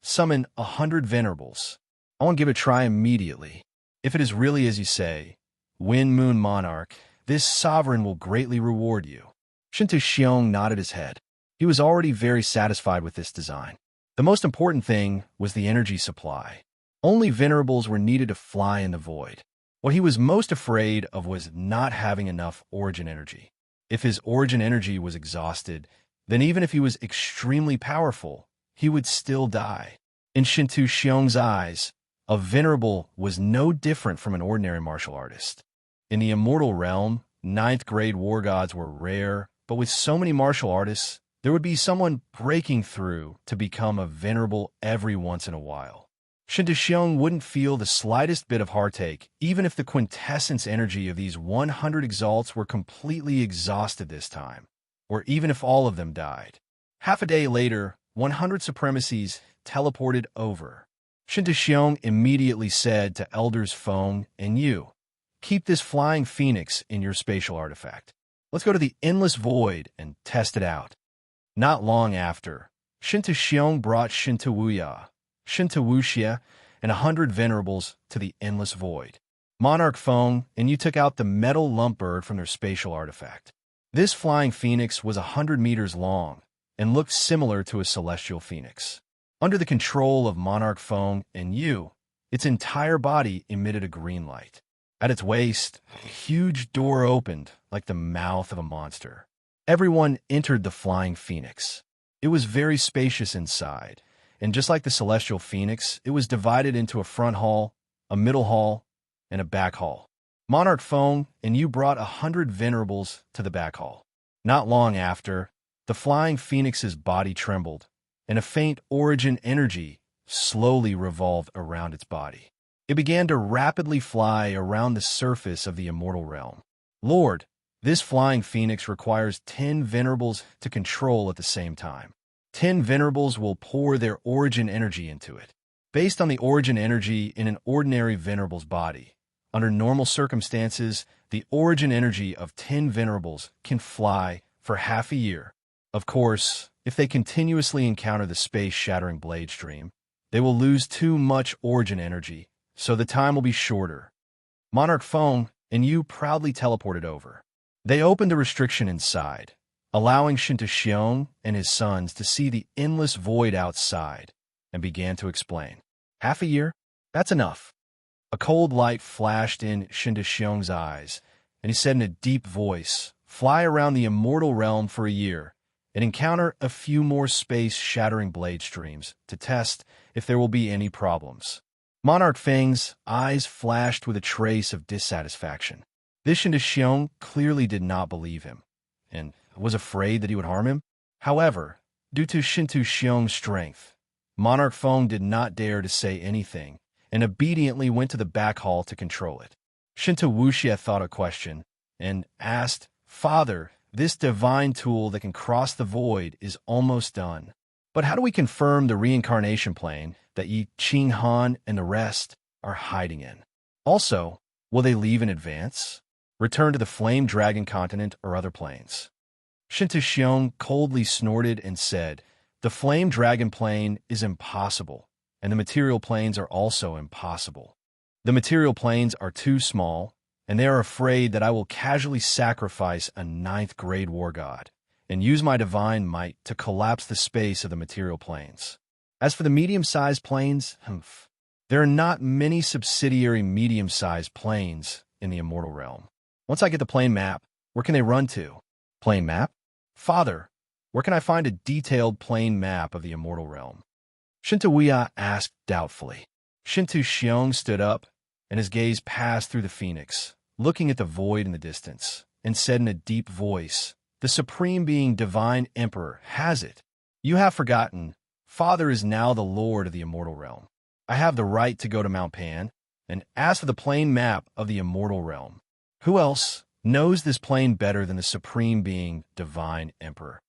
Summon 100 venerables. I want to give it a try immediately. If it is really as you say, Wind-Moon Monarch, this sovereign will greatly reward you." Shinto Xiong nodded his head. He was already very satisfied with this design. The most important thing was the energy supply. Only venerables were needed to fly in the void. What he was most afraid of was not having enough origin energy. If his origin energy was exhausted, then even if he was extremely powerful, he would still die. In Shinto Xiong's eyes, a venerable was no different from an ordinary martial artist. In the immortal realm, 9th grade war gods were rare, but with so many martial artists, there would be someone breaking through to become a venerable every once in a while. Shinto Xiong wouldn't feel the slightest bit of heartache, even if the quintessence energy of these 100 exalts were completely exhausted this time, or even if all of them died. Half a day later, 100 supremacies teleported over. Shinto Xiong immediately said to Elders Feng and Yu, "Keep this Flying Phoenix in your spatial artifact. Let's go to the Endless Void and test it out." Not long after, Shinto Xiong brought Shinto Wuya, Shinto Wuxia, and 100 venerables to the Endless Void. Monarch Feng and Yu took out the metal lump bird from their spatial artifact. This flying phoenix was 100 meters long and looked similar to a celestial phoenix. Under the control of Monarch Feng and Yu, its entire body emitted a green light. At its waist, a huge door opened like the mouth of a monster. Everyone entered the flying phoenix. It was very spacious inside, and just like the celestial phoenix, it was divided into a front hall, a middle hall, and a back hall. Monarch Feng and Yu brought 100 venerables to the back hall. Not long after, the flying phoenix's body trembled, and a faint origin energy slowly revolved around its body. It began to rapidly fly around the surface of the immortal realm. "Lord, this flying phoenix requires 10 venerables to control at the same time. 10 venerables will pour their origin energy into it. Based on the origin energy in an ordinary venerable's body, under normal circumstances, the origin energy of 10 venerables can fly for half a year. Of course, if they continuously encounter the space-shattering blade stream, they will lose too much origin energy, so the time will be shorter." Monarch Feng and Yu proudly teleported over. They opened the restriction inside, allowing Shinto Xiong and his sons to see the endless void outside, and began to explain. "Half a year? That's enough. A cold light flashed in Shinta Xiong's eyes, and he said in a deep voice, "Fly around the immortal realm for a year and encounter a few more space-shattering blade streams to test if there will be any problems." Monarch Feng's eyes flashed with a trace of dissatisfaction. This Shinta Xiong clearly did not believe him, and was afraid that he would harm him. However, due to Shinta Xiong's strength, Monarch Feng did not dare to say anything, and obediently went to the back hall to control it. Shinta Wuxia thought a question, and asked, "Father, this divine tool that can cross the void is almost done. But how do we confirm the reincarnation plane that Yi Qing Han and the rest are hiding in? Also, will they leave in advance? Return to the Flame Dragon continent or other planes?" Shinta Xiong coldly snorted and said, "The Flame Dragon plane is impossible, and the material planes are also impossible. The material planes are too small, and they are afraid that I will casually sacrifice a ninth-grade war god and use my divine might to collapse the space of the material planes. As for the medium-sized planes, there are not many subsidiary medium-sized planes in the immortal realm. Once I get the plane map, where can they run to?" "Plane map? Father, where can I find a detailed plane map of the immortal realm?" Shinta Wuya asked doubtfully. Shinta Xiong stood up, and his gaze passed through the phoenix, looking at the void in the distance, and said in a deep voice, "The Supreme Being Divine Emperor has it. You have forgotten. Father is now the Lord of the immortal realm. I have the right to go to Mount Pan and ask for the plane map of the immortal realm. Who else knows this plane better than the Supreme Being Divine Emperor?"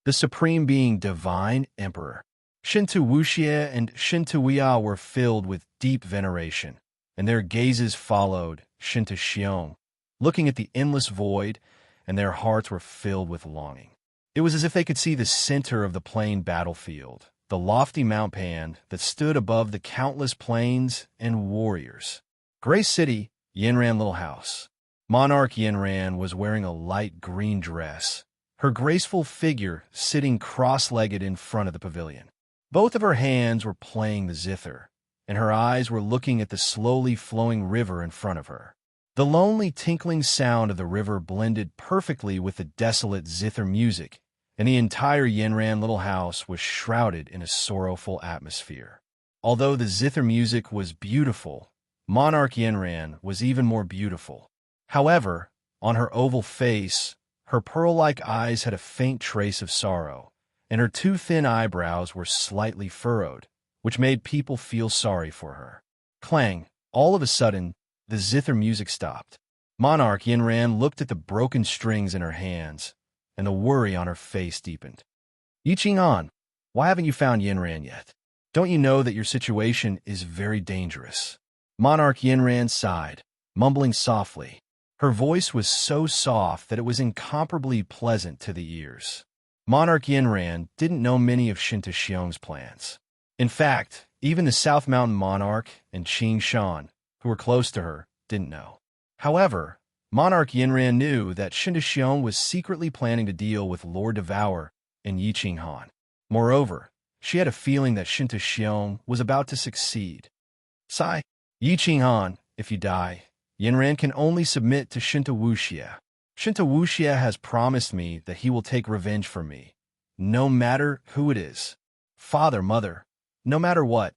The Supreme Being Divine Emperor. Shinta Wuxia and Shinta Wuya were filled with deep veneration, and their gazes followed Shinta Xiong, looking at the endless void, and their hearts were filled with longing. It was as if they could see the center of the plain battlefield, the lofty Mount Pan that stood above the countless plains and warriors. Gray City, Yinran Little House. Monarch Yinran was wearing a light green dress, her graceful figure sitting cross-legged in front of the pavilion. Both of her hands were playing the zither, and her eyes were looking at the slowly flowing river in front of her. The lonely tinkling sound of the river blended perfectly with the desolate zither music, and the entire Yinran Little House was shrouded in a sorrowful atmosphere. Although the zither music was beautiful, Monarch Yinran was even more beautiful. However, on her oval face, her pearl-like eyes had a faint trace of sorrow, and her two thin eyebrows were slightly furrowed, which made people feel sorry for her. Clang! All of a sudden, the zither music stopped. Monarch Yinran looked at the broken strings in her hands, and the worry on her face deepened. "Yi Qing'an, why haven't you found Yinran yet? Don't you know that your situation is very dangerous?" Monarch Yinran sighed, mumbling softly. Her voice was so soft that it was incomparably pleasant to the ears. Monarch Yinran didn't know many of Shinta Xiong's plans. In fact, even the South Mountain Monarch and Qing Shan, who were close to her, didn't know. However, Monarch Yinran knew that Shinta Xiong was secretly planning to deal with Lord Devour and Yi Qing Han. Moreover, she had a feeling that Shinta Xiong was about to succeed. "Sigh, Yi Qing Han, if you die, Yinran can only submit to Shinta Wuxia. Shinta Wuxia has promised me that he will take revenge for me, no matter who it is. Father, mother, no matter what,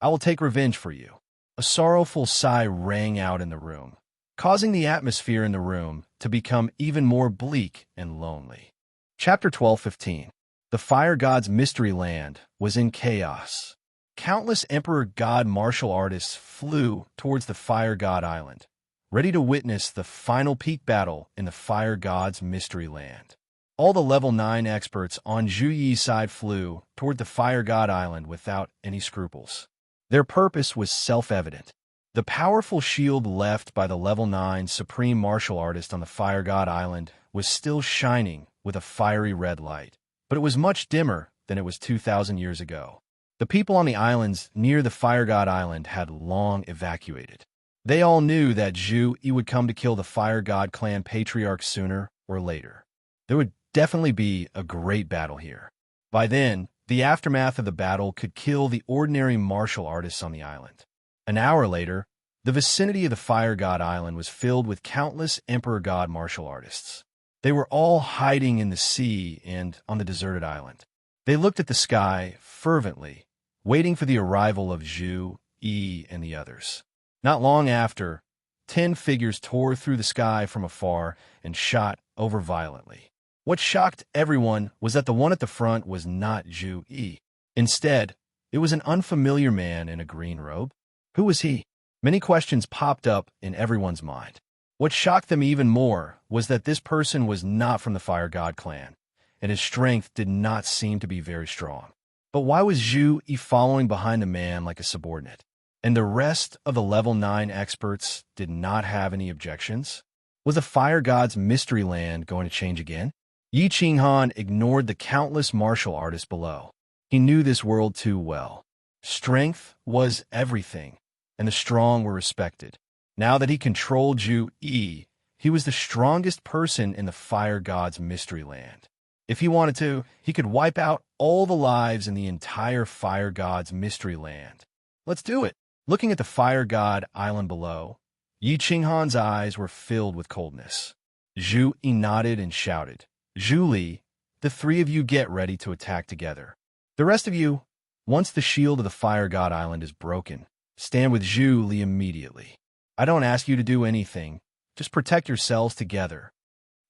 I will take revenge for you." A sorrowful sigh rang out in the room, causing the atmosphere in the room to become even more bleak and lonely. Chapter 12:15. The Fire God's Mystery Land was in chaos. Countless Emperor God martial artists flew towards the Fire God Island, ready to witness the final peak battle in the Fire God's Mystery Land. All the level 9 experts on Zhu Yi's side flew toward the Fire God Island without any scruples. Their purpose was self-evident. The powerful shield left by the level 9 supreme martial artist on the Fire God Island was still shining with a fiery red light, but it was much dimmer than it was 2,000 years ago. The people on the islands near the Fire God Island had long evacuated. They all knew that Zhu Yi would come to kill the Fire God clan patriarch sooner or later. There would definitely be a great battle here. By then, the aftermath of the battle could kill the ordinary martial artists on the island. An hour later, The vicinity of the Fire God Island was filled with countless Emperor God martial artists. They were all hiding in the sea and on the deserted island. They looked at the sky fervently, waiting for the arrival of Zhu, Yi, and the others. Not long after, 10 figures tore through the sky from afar and shot over violently. What shocked everyone was that the one at the front was not Zhu Yi. Instead, it was an unfamiliar man in a green robe. Who was he? Many questions popped up in everyone's mind. What shocked them even more was that this person was not from the Fire God clan, and his strength did not seem to be very strong. But why was Zhu Yi following behind a man like a subordinate? And the rest of the level 9 experts did not have any objections? Was the Fire God's mystery land going to change again? Yi Qinghan ignored the countless martial artists below. He knew this world too well. Strength was everything, and the strong were respected. Now that he controlled Zhu Yi, he was the strongest person in the Fire God's mystery land. If he wanted to, he could wipe out all the lives in the entire Fire God's mystery land. Let's do it. Looking at the Fire God Island below, Yi Qinghan's eyes were filled with coldness. Zhu Yi nodded and shouted, "Zhu Li, the three of you get ready to attack together. The rest of you, once the shield of the Fire God Island is broken, stand with Zhu Li immediately. I don't ask you to do anything, just protect yourselves together."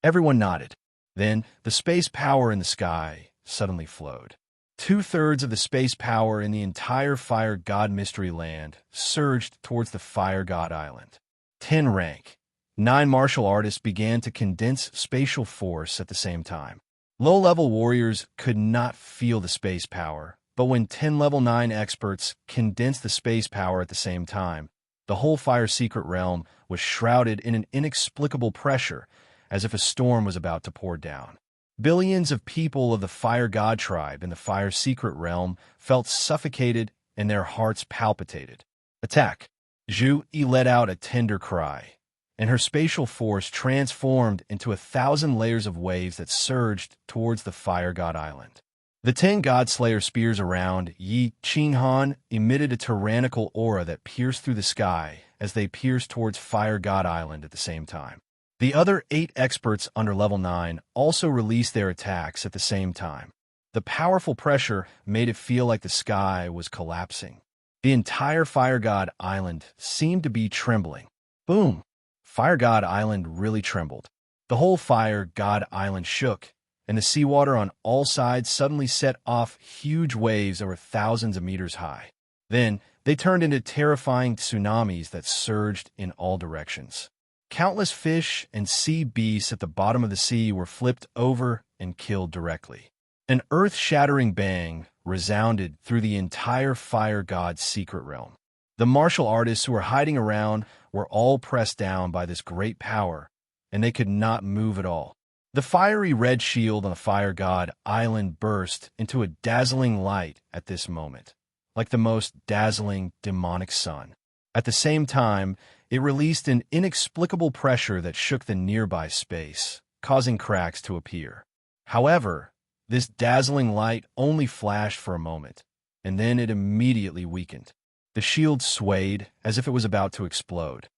Everyone nodded. Then, the space power in the sky suddenly flowed. 2/3 of the space power in the entire Fire God Mystery Land surged towards the Fire God Island. 10 rank. 9 martial artists began to condense spatial force at the same time. Low-level warriors could not feel the space power, but when 10 level 9 experts condensed the space power at the same time, the whole Fire Secret Realm was shrouded in an inexplicable pressure, as if a storm was about to pour down. Billions of people of the Fire God tribe in the Fire Secret Realm felt suffocated and their hearts palpitated. Attack! Zhu Yi let out a tender cry, and her spatial force transformed into 1,000 layers of waves that surged towards the Fire God Island. The 10 Godslayer spears around Yi Qinghan emitted a tyrannical aura that pierced through the sky as they pierced towards Fire God Island at the same time. The other 8 experts under level 9 also released their attacks at the same time. The powerful pressure made it feel like the sky was collapsing. The entire Fire God Island seemed to be trembling. Boom! Fire God Island really trembled. The whole Fire God Island shook, and the seawater on all sides suddenly set off huge waves over thousands of meters high. Then, they turned into terrifying tsunamis that surged in all directions. Countless fish and sea beasts at the bottom of the sea were flipped over and killed directly. An earth-shattering bang resounded through the entire Fire God's secret realm. The martial artists who were hiding around were all pressed down by this great power, and they could not move at all. The fiery red shield on the Fire God Island burst into a dazzling light at this moment, like the most dazzling demonic sun. At the same time, it released an inexplicable pressure that shook the nearby space, causing cracks to appear. However, this dazzling light only flashed for a moment, and then it immediately weakened. The shield swayed as if it was about to explode.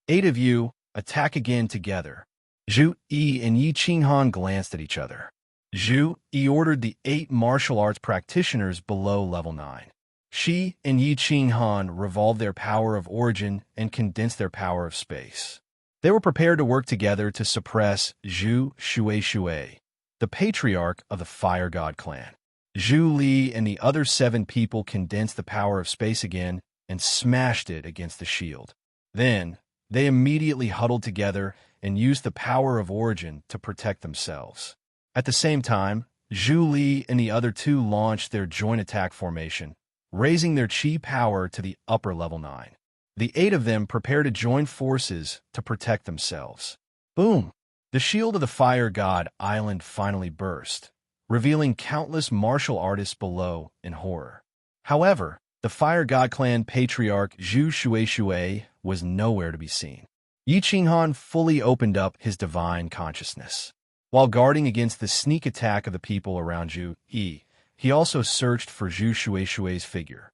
8 of you, attack again together. Zhu Yi and Yi Qinghan glanced at each other. Zhu Yi ordered the 8 martial arts practitioners below level 9. She and Yi Qinghan revolved their power of origin and condensed their power of space. They were prepared to work together to suppress Zhu Shui, the patriarch of the Fire God clan. Zhu Li and the other 7 people condensed the power of space again and smashed it against the shield. Then, they immediately huddled together and used the power of origin to protect themselves. At the same time, Zhu Li and the other 2 launched their joint attack formation, raising their chi power to the upper level 9. The 8 of them prepared to join forces to protect themselves. Boom! The shield of the Fire God Island finally burst, revealing countless martial artists below in horror. However, the Fire God clan patriarch Zhu Shui was nowhere to be seen. Yi Qinghan fully opened up his divine consciousness. While guarding against the sneak attack of the people around Zhu Yi, he also searched for Zhu Shui's figure.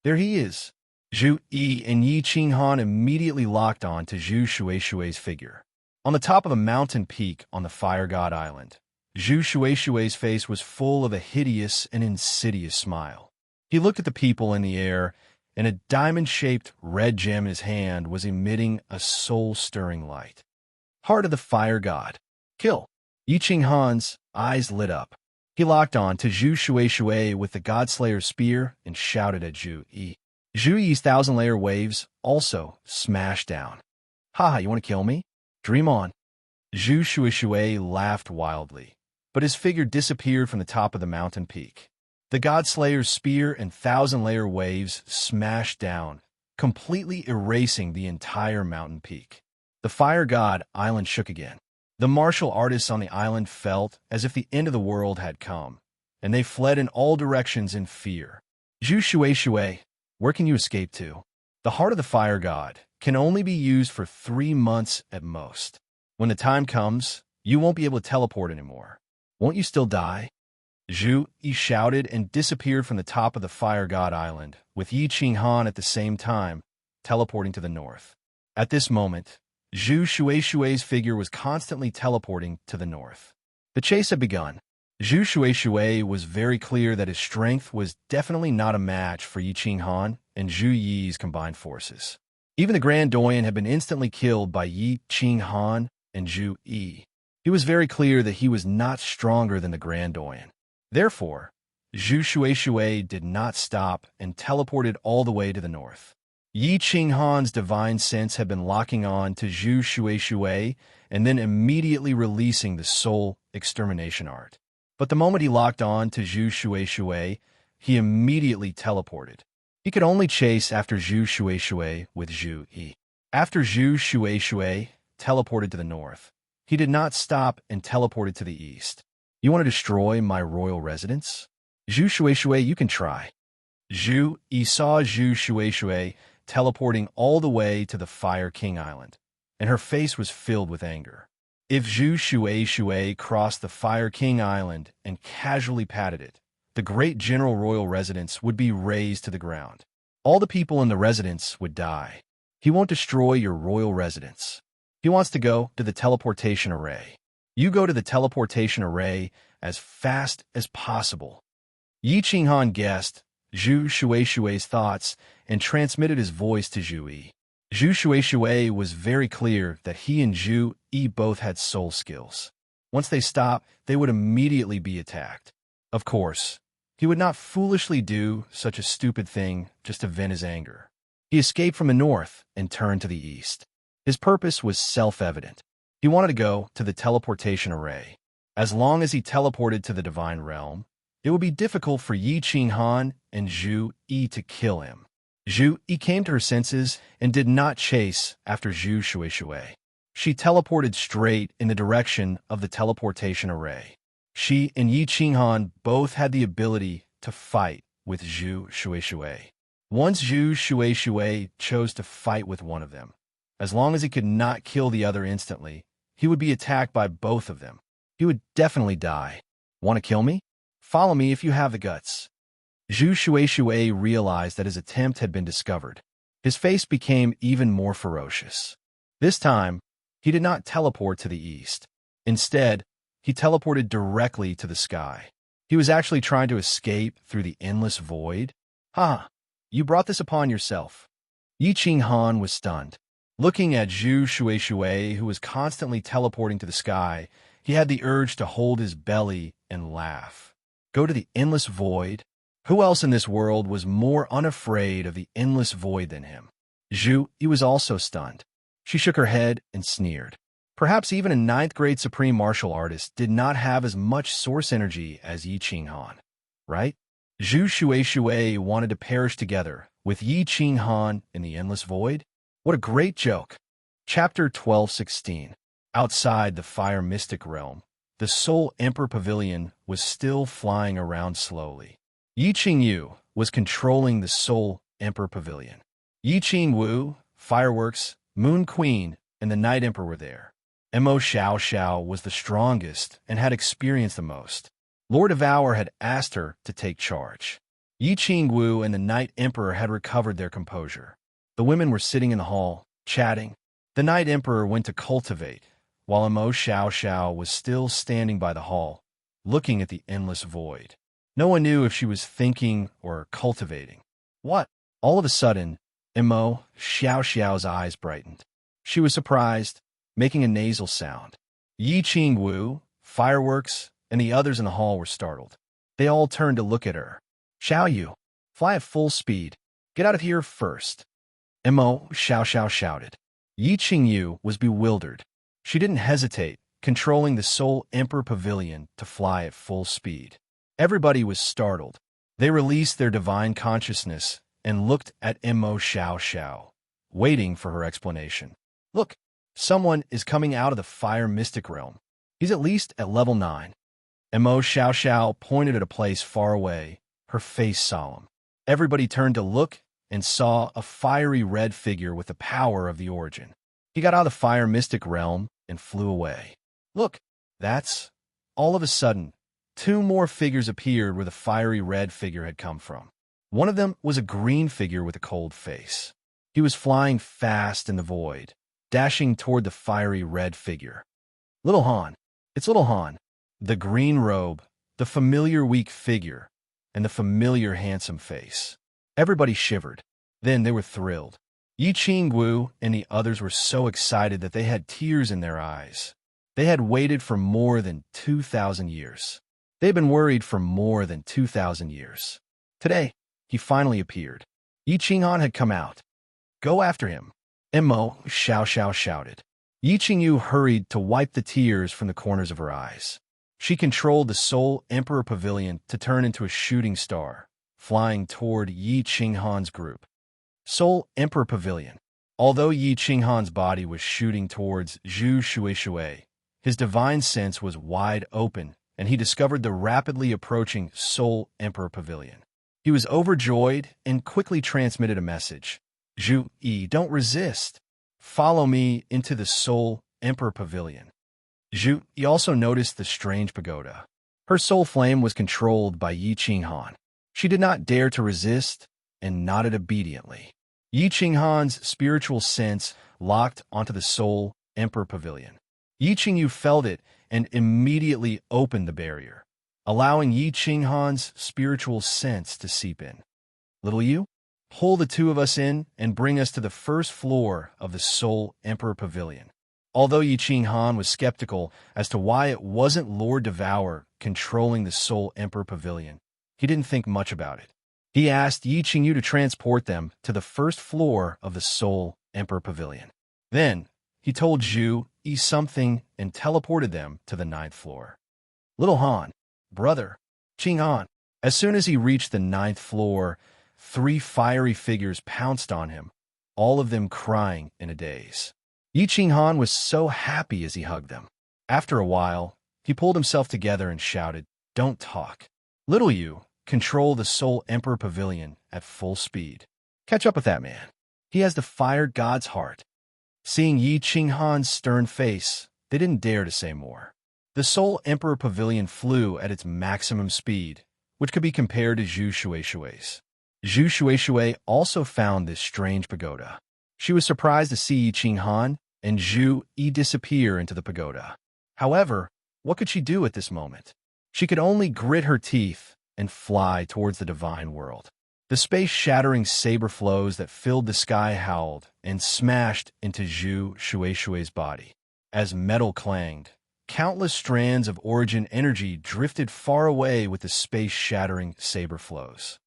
There he is. Zhu Yi and Yi Qinghan immediately locked on to Zhu Shueishui's figure. On the top of a mountain peak on the Fire God Island, Zhu Shueishui's face was full of a hideous and insidious smile. He looked at the people in the air, and a diamond-shaped red gem in his hand was emitting a soul-stirring light. Heart of the Fire God. Kill! Yi Qinghan's eyes lit up. He locked on to Zhu Shueishui with the Godslayer's spear and shouted at Zhu Yi. Zhu Yi's thousand-layer waves also smashed down. "Haha, you want to kill me? Dream on." Zhu Shueishui laughed wildly, but his figure disappeared from the top of the mountain peak. The Godslayer's spear and thousand-layer waves smashed down, completely erasing the entire mountain peak. The Fire God Island shook again. The martial artists on the island felt as if the end of the world had come, and they fled in all directions in fear. Zhu Shueishui, where can you escape to? The Heart of the Fire God can only be used for 3 months at most. When the time comes, you won't be able to teleport anymore. Won't you still die? Zhu Yi shouted and disappeared from the top of the Fire God Island, with Yi Qinghan at the same time, teleporting to the north. At this moment, Zhu Shueishui's figure was constantly teleporting to the north. The chase had begun. Zhu Shueishui was very clear that his strength was definitely not a match for Yi Qinghan and Zhu Yi's combined forces. Even the Grand Doyen had been instantly killed by Yi Qinghan and Zhu Yi. He was very clear that he was not stronger than the Grand Doyen. Therefore, Zhu Shueishui did not stop and teleported all the way to the north. Yi Qinghan's divine sense had been locking on to Zhu Shueishui and then immediately releasing the soul extermination art. But the moment he locked on to Zhu Shueishui, he immediately teleported. He could only chase after Zhu Shueishui with Zhu Yi. After Zhu Shueishui teleported to the north, he did not stop and teleported to the east. You want to destroy my royal residence? Zhu Shueishui, you can try. Zhu Yi saw Zhu Shueishui teleporting all the way to the Fire King Island, and her face was filled with anger. If Zhu Shueishui crossed the Fire King Island and casually patted it, the great general royal residence would be razed to the ground. All the people in the residence would die. He won't destroy your royal residence. He wants to go to the teleportation array. You go to the teleportation array as fast as possible. Yi Qinghan guessed Zhu Shueishui's thoughts and transmitted his voice to Zhu Yi. Zhu Shueishui was very clear that he and Zhu Yi both had soul skills. Once they stopped, they would immediately be attacked. Of course, he would not foolishly do such a stupid thing just to vent his anger. He escaped from the north and turned to the east. His purpose was self-evident. He wanted to go to the teleportation array. As long as he teleported to the divine realm, it would be difficult for Yi Qinghan and Zhu Yi to kill him. Zhu Yi came to her senses and did not chase after Zhu Shueishui. She teleported straight in the direction of the teleportation array. She and Yi Qinghan both had the ability to fight with Zhu Shueishui. Once Zhu Shueishui chose to fight with one of them, as long as he could not kill the other instantly, he would be attacked by both of them. He would definitely die. Want to kill me? Follow me if you have the guts. Zhu Shueishui realized that his attempt had been discovered. His face became even more ferocious. This time, he did not teleport to the east. Instead, he teleported directly to the sky. He was actually trying to escape through the endless void. Ha! You brought this upon yourself. Yi Qinghan was stunned. Looking at Zhu Shueishui, who was constantly teleporting to the sky, he had the urge to hold his belly and laugh. Go to the endless void? Who else in this world was more unafraid of the endless void than him? Zhu Yi was also stunned. She shook her head and sneered. Perhaps even a 9th grade supreme martial artist did not have as much source energy as Yi Qinghan, right? Zhu Shueishui wanted to perish together with Yi Qinghan in the endless void? What a great joke. Chapter 12:16. Outside the Fire Mystic Realm, the Soul Emperor Pavilion was still flying around slowly. Yi Qingyu was controlling the Soul Emperor Pavilion. Yi Qingwu, Fireworks, Moon Queen, and the Night Emperor were there. Mo Xiao Xiao was the strongest and had experienced the most. Lord Devour had asked her to take charge. Yi Qingwu and the Night Emperor had recovered their composure. The women were sitting in the hall, chatting. The Night Emperor went to cultivate, while Mo Xiao Xiao was still standing by the hall, looking at the endless void. No one knew if she was thinking or cultivating. What? All of a sudden, Mo Xiao Xiao's eyes brightened. She was surprised, making a nasal sound. Yi Qingwu, Fireworks, and the others in the hall were startled. They all turned to look at her. Xiao Yu, fly at full speed. Get out of here first. Mo Xiao Xiao shouted. Yi Qingyu was bewildered. She didn't hesitate, controlling the Soul Emperor Pavilion to fly at full speed. Everybody was startled. They released their divine consciousness and looked at Mo Xiao Xiao, waiting for her explanation. Look, someone is coming out of the Fire Mystic Realm. He's at least at level 9. Mo Xiao Xiao pointed at a place far away, her face solemn. Everybody turned to look and saw a fiery red figure with the power of the origin. He got out of the Fire Mystic Realm and flew away. Look, that's... All of a sudden, 2 more figures appeared where the fiery red figure had come from. One of them was a green figure with a cold face. He was flying fast in the void, dashing toward the fiery red figure. Little Han. It's Little Han. The green robe, the familiar weak figure, and the familiar handsome face. Everybody shivered. Then they were thrilled. Yi Qingwu and the others were so excited that they had tears in their eyes. They had waited for more than 2,000 years. They'd been worried for more than 2,000 years. Today, he finally appeared. Yi Qinghan had come out. Go after him. Mo Xiao Xiao shouted. Yi Qingyu hurried to wipe the tears from the corners of her eyes. She controlled the Soul Emperor Pavilion to turn into a shooting star, flying toward Yi Qinghan's group. Soul Emperor Pavilion. Although Yi Qinghan's body was shooting towards Zhu Shuishui, his divine sense was wide open, and he discovered the rapidly approaching Soul Emperor Pavilion. He was overjoyed and quickly transmitted a message. Zhu Yi, don't resist. Follow me into the Soul Emperor Pavilion. Zhu Yi also noticed the strange pagoda. Her soul flame was controlled by Yi Qinghan. She did not dare to resist and nodded obediently. Yi Qinghan's spiritual sense locked onto the Soul Emperor Pavilion. Yi Qingyu felt it and immediately opened the barrier, allowing Yi Qinghan's spiritual sense to seep in. Little Yu, pull the 2 of us in and bring us to the first floor of the Soul Emperor Pavilion. Although Yi Qinghan was skeptical as to why it wasn't Lord Devourer controlling the Soul Emperor Pavilion, he didn't think much about it. He asked Yi Qingyu to transport them to the first floor of the Soul Emperor Pavilion. Then, he told Zhu Yi something and teleported them to the 9th floor. Little Han, brother, Qinghan. As soon as he reached the 9th floor, 3 fiery figures pounced on him, all of them crying in a daze. Yi Qinghan was so happy as he hugged them. After a while, he pulled himself together and shouted, Don't talk. Little Yu, control the Soul Emperor Pavilion at full speed. Catch up with that man. He has the fire god's heart. Seeing Yi Qinghan's stern face, they didn't dare to say more. The Soul Emperor Pavilion flew at its maximum speed, which could be compared to Zhu Shuishui's. Zhu Shuishui also found this strange pagoda. She was surprised to see Yi Qinghan and Zhu Yi disappear into the pagoda. However, what could she do at this moment? She could only grit her teeth and fly towards the divine world. The space-shattering saber flows that filled the sky howled and smashed into Zhu Shuishui's body. As metal clanged, countless strands of origin energy drifted far away with the space-shattering saber flows.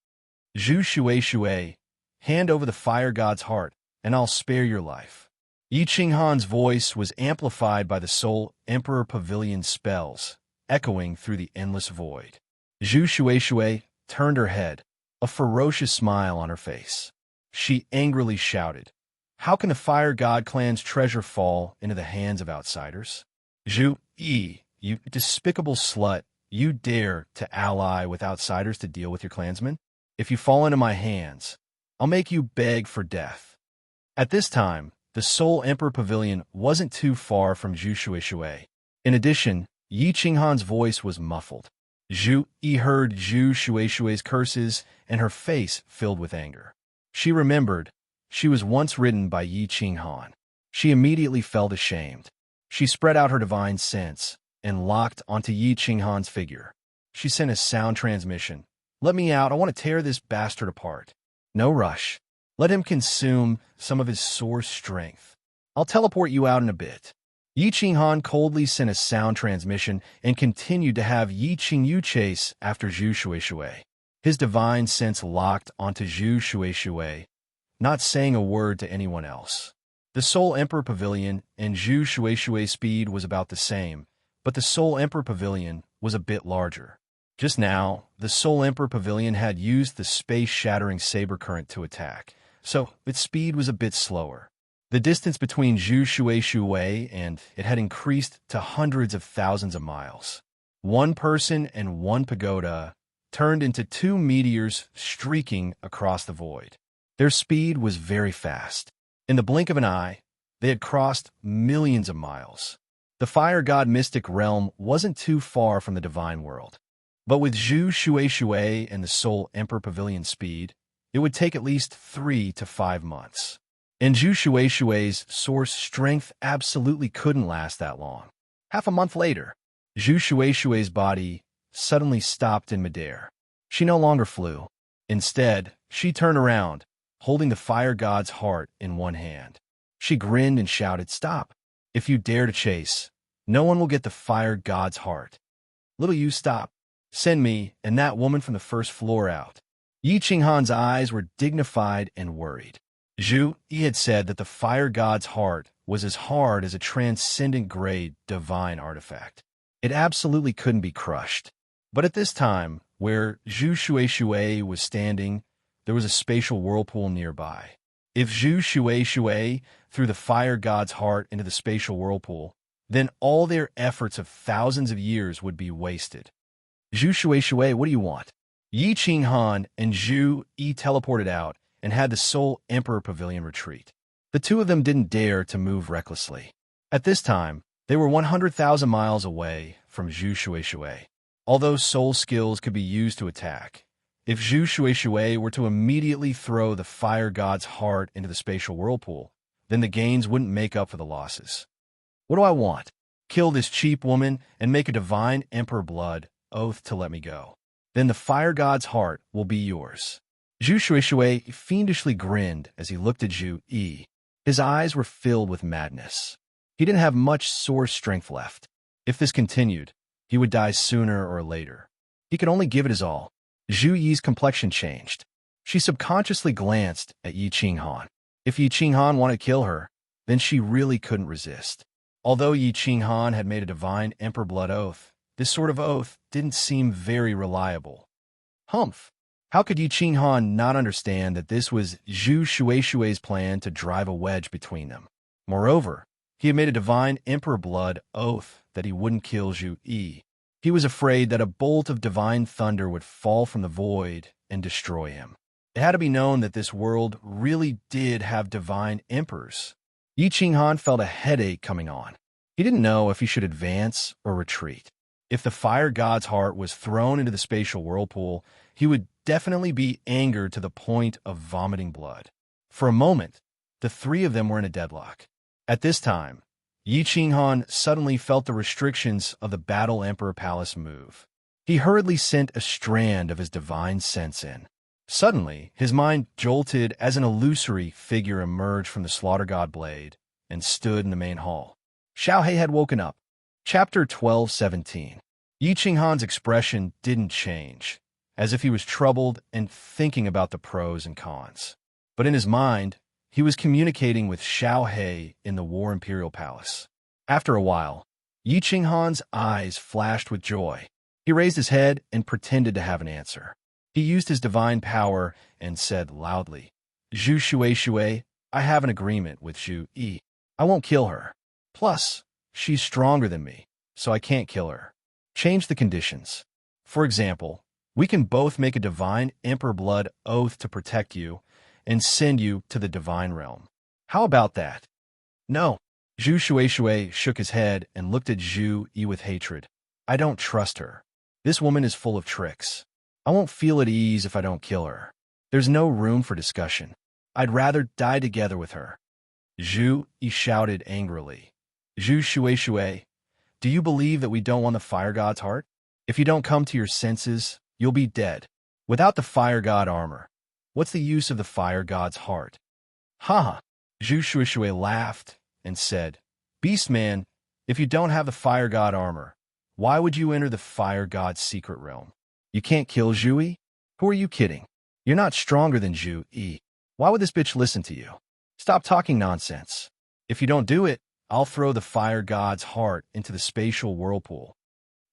Zhu Shuishui, hand over the fire god's heart, and I'll spare your life. Yi Qinghan's voice was amplified by the Soul Emperor Pavilion spells, echoing through the endless void. Zhu Shuishui turned her head, a ferocious smile on her face. She angrily shouted, How can the Fire God clan's treasure fall into the hands of outsiders? Zhu Yi, you despicable slut, you dare to ally with outsiders to deal with your clansmen? If you fall into my hands, I'll make you beg for death. At this time, the Soul Emperor Pavilion wasn't too far from Zhu Shuishui. In addition, Yi Qinghan's voice was muffled. Zhu Yi heard Zhu Shueishue's curses, and her face filled with anger. She remembered she was once ridden by Yi Qinghan. She immediately felt ashamed. She spread out her divine sense and locked onto Yi Qinghan's figure. She sent a sound transmission. "Let me out. I want to tear this bastard apart." "No rush. Let him consume some of his source strength. I'll teleport you out in a bit." Yi Qinghan coldly sent a sound transmission and continued to have Yi Qingyu chase after Zhu Shueishue. His divine sense locked onto Zhu Shueishue, not saying a word to anyone else. The Soul Emperor Pavilion and Zhu Shueishue's speed was about the same, but the Soul Emperor Pavilion was a bit larger. Just now, the Soul Emperor Pavilion had used the space-shattering saber current to attack, so its speed was a bit slower. The distance between Zhu Shueishue and it had increased to hundreds of thousands of miles. One person and one pagoda turned into two meteors streaking across the void. Their speed was very fast. In the blink of an eye, they had crossed millions of miles. The fire god mystic realm wasn't too far from the divine world. But with Zhu Shueishue and the Soul Emperor Pavilion speed, it would take at least 3 to 5 months. And Zhu Shueishue's source strength absolutely couldn't last that long. Half a month later, Zhu Shueishue's body suddenly stopped in midair. She no longer flew. Instead, she turned around, holding the fire god's heart in one hand. She grinned and shouted, "Stop! If you dare to chase, no one will get the fire god's heart. Little you, stop. Send me and that woman from the first floor out." Yi Qinghan's eyes were dignified and worried. Zhu Yi had said that the fire god's heart was as hard as a transcendent-grade divine artifact. It absolutely couldn't be crushed. But at this time, where Zhu Shueishue was standing, there was a spatial whirlpool nearby. If Zhu Shueishue threw the fire god's heart into the spatial whirlpool, then all their efforts of thousands of years would be wasted. "Zhu Shueishue, what do you want?" Yi Qinghan and Zhu Yi teleported out and had the Soul Emperor Pavilion retreat. The two of them didn't dare to move recklessly. At this time, they were 100,000 miles away from Zhu Shueishue. Although soul skills could be used to attack, if Zhu Shueishue were to immediately throw the fire god's heart into the spatial whirlpool, then the gains wouldn't make up for the losses. "What do I want? Kill this cheap woman and make a divine emperor blood oath to let me go. Then the fire god's heart will be yours." Zhu Shueishue fiendishly grinned as he looked at Zhu Yi. His eyes were filled with madness. He didn't have much source strength left. If this continued, he would die sooner or later. He could only give it his all. Zhu Yi's complexion changed. She subconsciously glanced at Yi Qinghan. If Yi Qinghan wanted to kill her, then she really couldn't resist. Although Yi Qinghan had made a divine emperor blood oath, this sort of oath didn't seem very reliable. Humph! How could Yi Qinghan not understand that this was Zhu Shueishue's plan to drive a wedge between them? Moreover, he had made a divine emperor blood oath that he wouldn't kill Zhu Yi. He was afraid that a bolt of divine thunder would fall from the void and destroy him. It had to be known that this world really did have divine emperors. Yi Qinghan felt a headache coming on. He didn't know if he should advance or retreat. If the fire god's heart was thrown into the spatial whirlpool, he would definitely be angered to the point of vomiting blood. For a moment, the three of them were in a deadlock. At this time, Yi Qinghan suddenly felt the restrictions of the Battle Emperor Palace move. He hurriedly sent a strand of his divine sense in. Suddenly, his mind jolted as an illusory figure emerged from the Slaughter God blade and stood in the main hall. Xiao He had woken up. Chapter 12:17. Yi Qinghan's expression didn't change, as if he was troubled and thinking about the pros and cons. But in his mind, he was communicating with Xiao He in the War Imperial Palace. After a while, Yi Qinghan's eyes flashed with joy. He raised his head and pretended to have an answer. He used his divine power and said loudly, "Zhu Shueishue, I have an agreement with Zhu Yi. I won't kill her. Plus, she's stronger than me, so I can't kill her. Change the conditions. For example, we can both make a divine emperor blood oath to protect you and send you to the divine realm. How about that?" "No." Zhu Shueishue shook his head and looked at Zhu Yi with hatred. "I don't trust her." This woman is full of tricks. I won't feel at ease if I don't kill her. There's no room for discussion. I'd rather die together with her." Zhu Yi shouted angrily. "Zhu Shui, do you believe that we don't want the fire god's heart? If you don't come to your senses, you'll be dead. Without the fire god armor, what's the use of the fire god's heart?" "Ha ha!" Zhu Shui laughed and said, "Beastman, if you don't have the fire god armor, why would you enter the fire god's secret realm? You can't kill Zhu Yi? Who are you kidding? You're not stronger than Zhu Yi. Why would this bitch listen to you? Stop talking nonsense. If you don't do it, I'll throw the fire god's heart into the spatial whirlpool."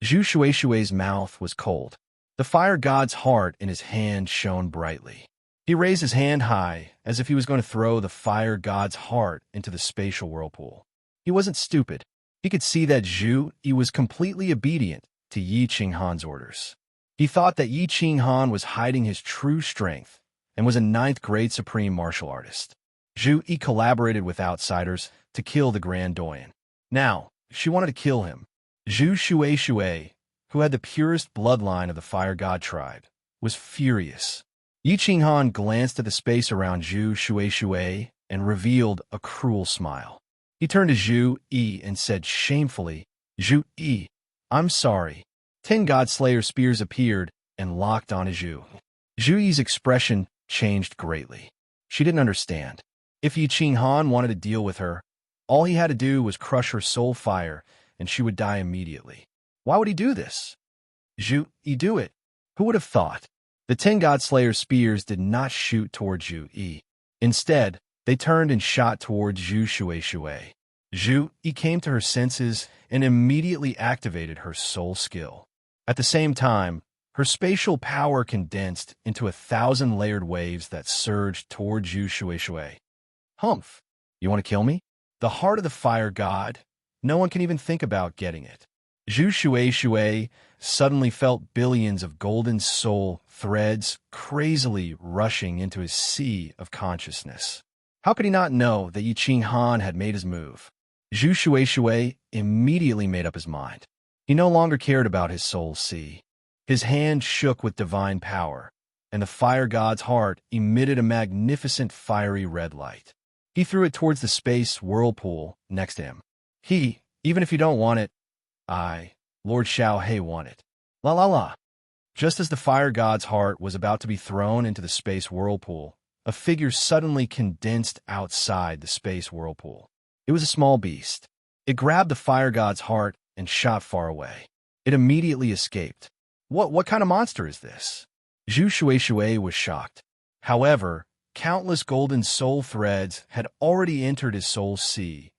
Zhu Shui's mouth was cold. The fire god's heart in his hand shone brightly. He raised his hand high, as if he was going to throw the fire god's heart into the spatial whirlpool. He wasn't stupid. He could see that Zhu Yi was completely obedient to Yi Qinghan's orders. He thought that Yi Qinghan was hiding his true strength and was a ninth-grade supreme martial artist. Zhu Yi collaborated with outsiders to kill the Grand Doyen. Now, she wanted to kill him. Zhu Shui, who had the purest bloodline of the fire god tribe, was furious. Yi Qinghan glanced at the space around Zhu Shui and revealed a cruel smile. He turned to Zhu Yi and said shamefully, "Zhu Yi, I'm sorry." 10 God-Slayer spears appeared and locked onto Zhu. Zhu Yi's expression changed greatly. She didn't understand. If Yi Qinghan wanted to deal with her, all he had to do was crush her soul fire and she would die immediately. Why would he do this? Zhu Yi do it. Who would have thought? The 10 God-Slayer spears did not shoot toward Zhu Yi. Instead, they turned and shot towards Zhu Shui. Zhu Yi came to her senses and immediately activated her soul skill. At the same time, her spatial power condensed into 1,000-layered waves that surged toward Zhu Shui. "Humph! You want to kill me? The heart of the fire god? No one can even think about getting it." Zhu Shui suddenly felt billions of golden soul threads crazily rushing into his sea of consciousness. How could he not know that Yi Qinghan had made his move? Zhu Shui immediately made up his mind. He no longer cared about his soul sea. His hand shook with divine power, and the fire god's heart emitted a magnificent fiery red light. He threw it towards the space whirlpool next to him. Even if you don't want it, Lord Xiaohe, want it. La la la. Just as the fire god's heart was about to be thrown into the space whirlpool, a figure suddenly condensed outside the space whirlpool. It was a small beast. It grabbed the fire god's heart and shot far away. It immediately escaped. What kind of monster is this? Zhu Shui was shocked. However, countless golden soul threads had already entered his soul sea,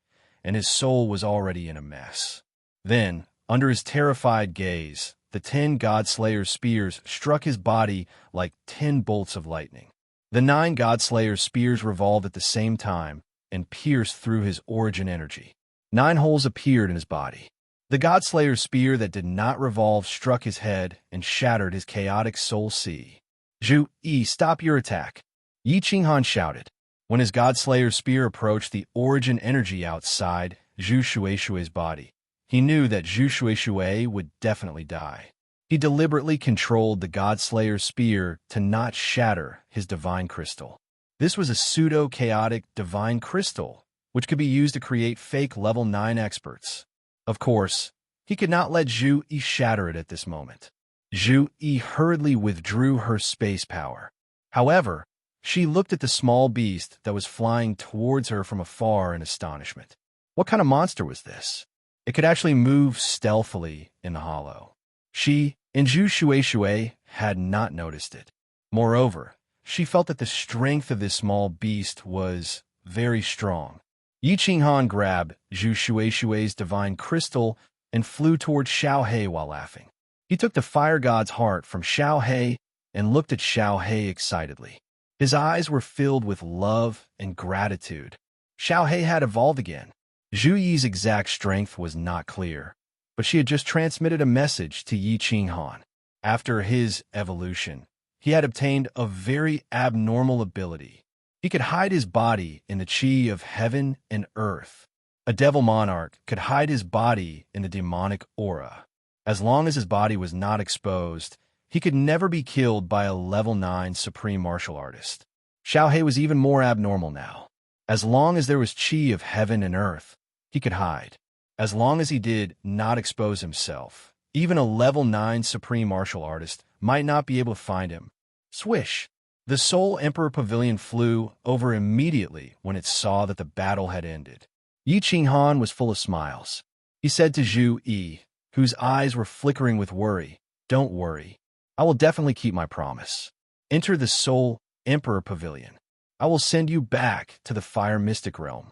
and his soul was already in a mess. Then, under his terrified gaze, the 10 God-Slayer spears struck his body like 10 bolts of lightning. The 9 God-Slayer spears revolved at the same time and pierced through his origin energy. 9 holes appeared in his body. The God-Slayer spear that did not revolve struck his head and shattered his chaotic soul sea. "Zhu Yi, stop your attack!" Yi Qinghan shouted. When his God-Slayer spear approached the origin energy outside Zhu Shui's body, he knew that Zhu Shui would definitely die. He deliberately controlled the God-Slayer spear to not shatter his divine crystal. This was a pseudo-chaotic divine crystal, which could be used to create fake level 9 experts. Of course, he could not let Zhu Yi shatter it at this moment. Zhu Yi hurriedly withdrew her space power. However, she looked at the small beast that was flying towards her from afar in astonishment. What kind of monster was this? It could actually move stealthily in the hollow. She and Zhu Shui had not noticed it. Moreover, she felt that the strength of this small beast was very strong. Yi Qinghan grabbed Zhu Shui's divine crystal and flew toward Xiaohe while laughing. He took the fire god's heart from Xiaohe and looked at Xiaohe excitedly. His eyes were filled with love and gratitude. Xiaohe had evolved again. Zhu Yi's exact strength was not clear, but she had just transmitted a message to Yi Qinghan. After his evolution, he had obtained a very abnormal ability. He could hide his body in the chi of heaven and earth. A devil monarch could hide his body in the demonic aura. As long as his body was not exposed, he could never be killed by a level 9 supreme martial artist. Xiao He was even more abnormal now. As long as there was qi of heaven and earth, he could hide. As long as he did not expose himself, even a level 9 supreme martial artist might not be able to find him. Swish! The Soul Emperor Pavilion flew over immediately when it saw that the battle had ended. Yi Qinghan was full of smiles. He said to Zhu Yi, whose eyes were flickering with worry, "Don't worry. I will definitely keep my promise. Enter the Soul Emperor Pavilion. I will send you back to the Fire Mystic Realm."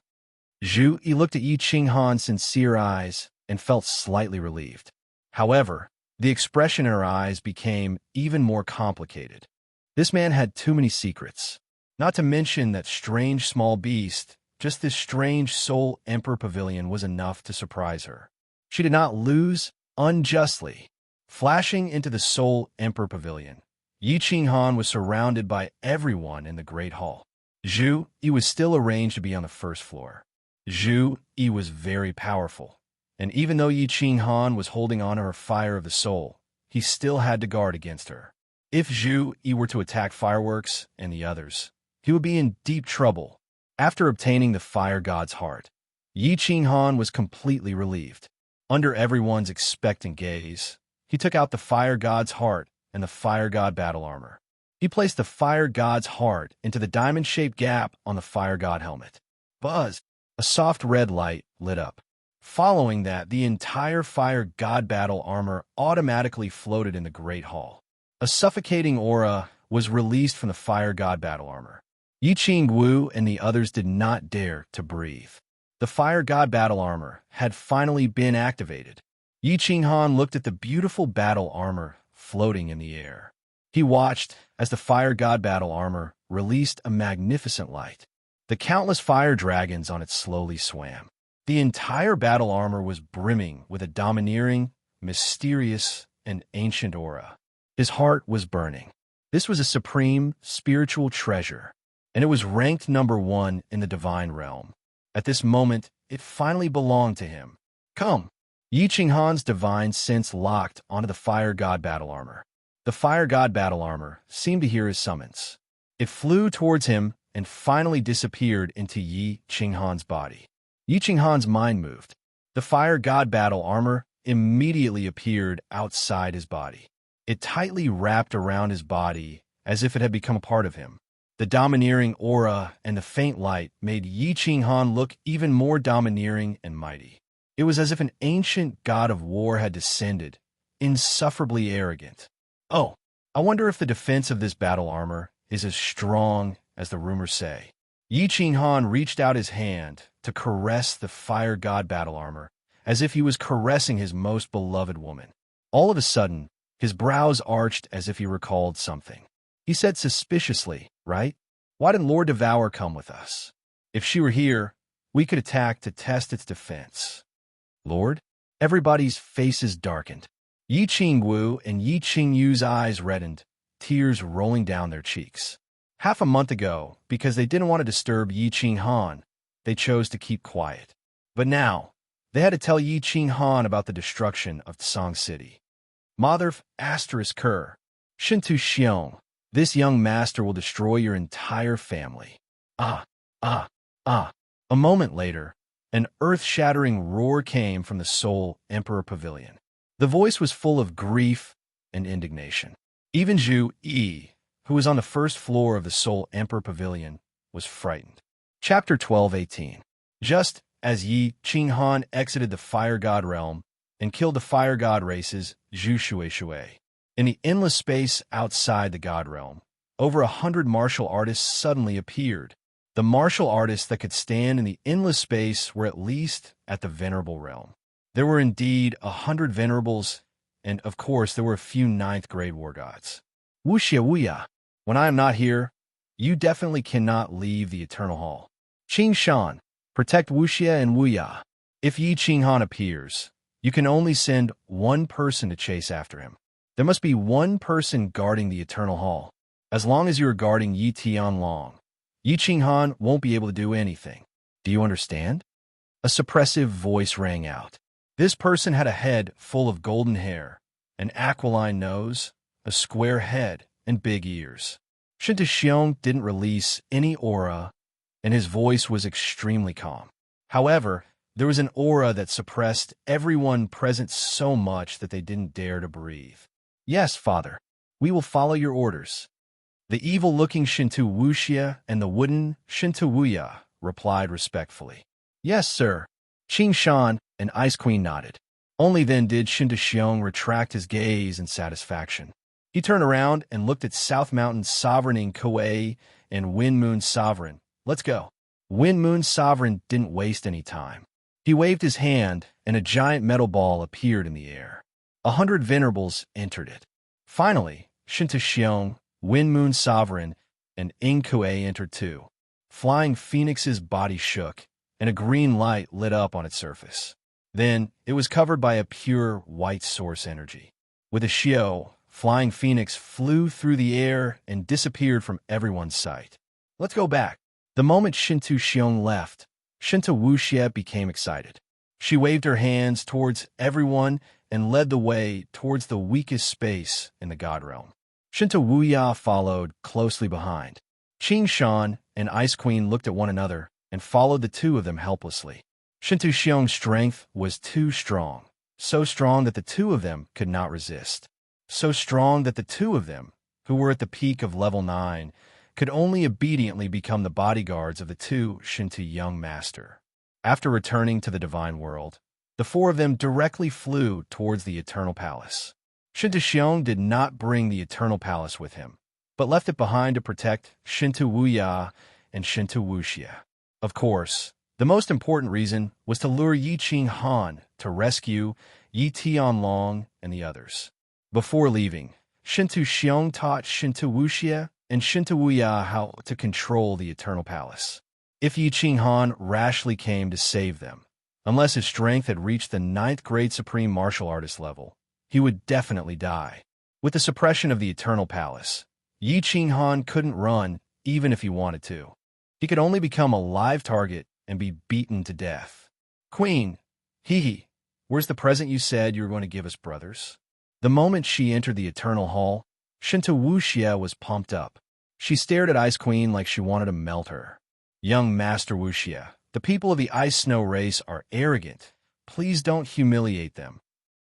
Zhu Yi looked at Yi Qinghan's sincere eyes and felt slightly relieved. However, the expression in her eyes became even more complicated. This man had too many secrets. Not to mention that strange small beast, just this strange Soul Emperor Pavilion was enough to surprise her. She did not lose unjustly. Flashing into the Soul Emperor Pavilion, Yi Qinghan was surrounded by everyone in the Great Hall. Zhu Yi was still arranged to be on the first floor. Zhu Yi was very powerful, and even though Yi Qinghan was holding on to her fire of the soul, he still had to guard against her. If Zhu Yi were to attack Fireworks and the others, he would be in deep trouble. After obtaining the Fire God's heart, Yi Qinghan was completely relieved. Under everyone's expectant gaze, he took out the Fire God's heart and the Fire God battle armor. He placed the Fire God's heart into the diamond-shaped gap on the Fire God helmet. Buzz! A soft red light lit up. Following that, the entire Fire God battle armor automatically floated in the Great Hall. A suffocating aura was released from the Fire God battle armor. Yi Qingwu and the others did not dare to breathe. The Fire God battle armor had finally been activated. Yi Qinghan looked at the beautiful battle armor floating in the air. He watched as the Fire God battle armor released a magnificent light. The countless fire dragons on it slowly swam. The entire battle armor was brimming with a domineering, mysterious, and ancient aura. His heart was burning. This was a supreme spiritual treasure, and it was ranked number 1 in the divine realm. At this moment, it finally belonged to him. Come! Yi Qinghan's divine sense locked onto the Fire God battle armor. The Fire God battle armor seemed to hear his summons. It flew towards him and finally disappeared into Yi Qinghan's body. Yi Qinghan's mind moved. The Fire God battle armor immediately appeared outside his body. It tightly wrapped around his body as if it had become a part of him. The domineering aura and the faint light made Yi Qinghan look even more domineering and mighty. It was as if an ancient god of war had descended, insufferably arrogant. Oh, I wonder if the defense of this battle armor is as strong as the rumors say. Yi Qinghan reached out his hand to caress the Fire God battle armor, as if he was caressing his most beloved woman. All of a sudden, his brows arched as if he recalled something. He said suspiciously, "Right? Why didn't Lord Devour come with us? If she were here, we could attack to test its defense." Lord? Everybody's faces darkened. Yi Qingwu and Yi Qingyu's eyes reddened, tears rolling down their cheeks. Half a month ago, because they didn't want to disturb Yi Qinghan, they chose to keep quiet. But now, they had to tell Yi Qinghan about the destruction of Tsang City. Motherf asterisk Ker. Shintu Xiong. This young master will destroy your entire family. Ah. A moment later, an earth-shattering roar came from the Soul Emperor Pavilion. The voice was full of grief and indignation. Even Zhu Yi, who was on the first floor of the Soul Emperor Pavilion, was frightened. Chapter 12:18. Just as Yi Qinghan exited the Fire God realm and killed the Fire God races, Zhu Shui, in the endless space outside the God realm, over 100 martial artists suddenly appeared. The martial artists that could stand in the endless space were at least at the Venerable realm. There were indeed 100 Venerables, and of course there were a few 9th-grade war gods. Wuxia Wuya. When I am not here, you definitely cannot leave the Eternal Hall. Qing Shan. Protect Wuxia and Wuya. If Yi Qinghan appears, you can only send one person to chase after him. There must be one person guarding the Eternal Hall. As long as you are guarding Yi Tianlong, Yi Qinghan won't be able to do anything. Do you understand? A suppressive voice rang out. This person had a head full of golden hair, an aquiline nose, a square head, and big ears. Shinta didn't release any aura, and his voice was extremely calm. However, there was an aura that suppressed everyone present so much that they didn't dare to breathe. "Yes, father, we will follow your orders." The evil-looking Shinto Wuxia and the wooden Shinto Wuya replied respectfully. "Yes, sir." Qing Shan and Ice Queen nodded. Only then did Shinta Xiong retract his gaze in satisfaction. He turned around and looked at South Mountain Sovereign in Kuei and Wind Moon Sovereign. "Let's go." Wind Moon Sovereign didn't waste any time. He waved his hand, and a giant metal ball appeared in the air. 100 venerables entered it. Finally, Shinta Xiong, Wind Moon Sovereign, and Ing Kuei entered too. Flying Phoenix's body shook, and a green light lit up on its surface. Then, it was covered by a pure white source energy. With a Xiao, Flying Phoenix flew through the air and disappeared from everyone's sight. "Let's go back." The moment Shinto Xiong left, Shinta Wuxia became excited. She waved her hands towards everyone and led the way towards the weakest space in the God Realm. Shinta Wuya followed closely behind. Qing Shan and Ice Queen looked at one another and followed the two of them helplessly. Shinto Xiong's strength was too strong, so strong that the two of them could not resist. So strong that the two of them, who were at the peak of level 9, could only obediently become the bodyguards of the two Shinto young master. After returning to the divine world, the four of them directly flew towards the Eternal Palace. Shinto Xiong did not bring the Eternal Palace with him, but left it behind to protect Shinto Wuya and Shinto Wuxia. Of course, the most important reason was to lure Yi Qing Han to rescue Yi Tianlong and the others. Before leaving, Shinto Xiong taught Shinto Wuxia and Shinto Wuya how to control the Eternal Palace. If Yi Qing Han rashly came to save them, unless his strength had reached the 9th grade supreme martial artist level, he would definitely die. With the suppression of the Eternal Palace, Yi Qing Han couldn't run even if he wanted to. He could only become a live target and be beaten to death. "Queen, hee, where's the present you said you were going to give us, brothers?" The moment she entered the Eternal Hall, Shinto Wuxia was pumped up. She stared at Ice Queen like she wanted to melt her. "Young Master Wuxia, the people of the Ice Snow race are arrogant. Please don't humiliate them."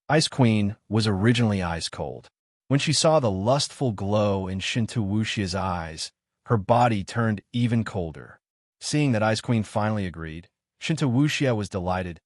Ice Queen was originally ice cold. When she saw the lustful glow in Shinto Wuxia's eyes, her body turned even colder. Seeing that Ice Queen finally agreed, Shinto Wuxia was delighted.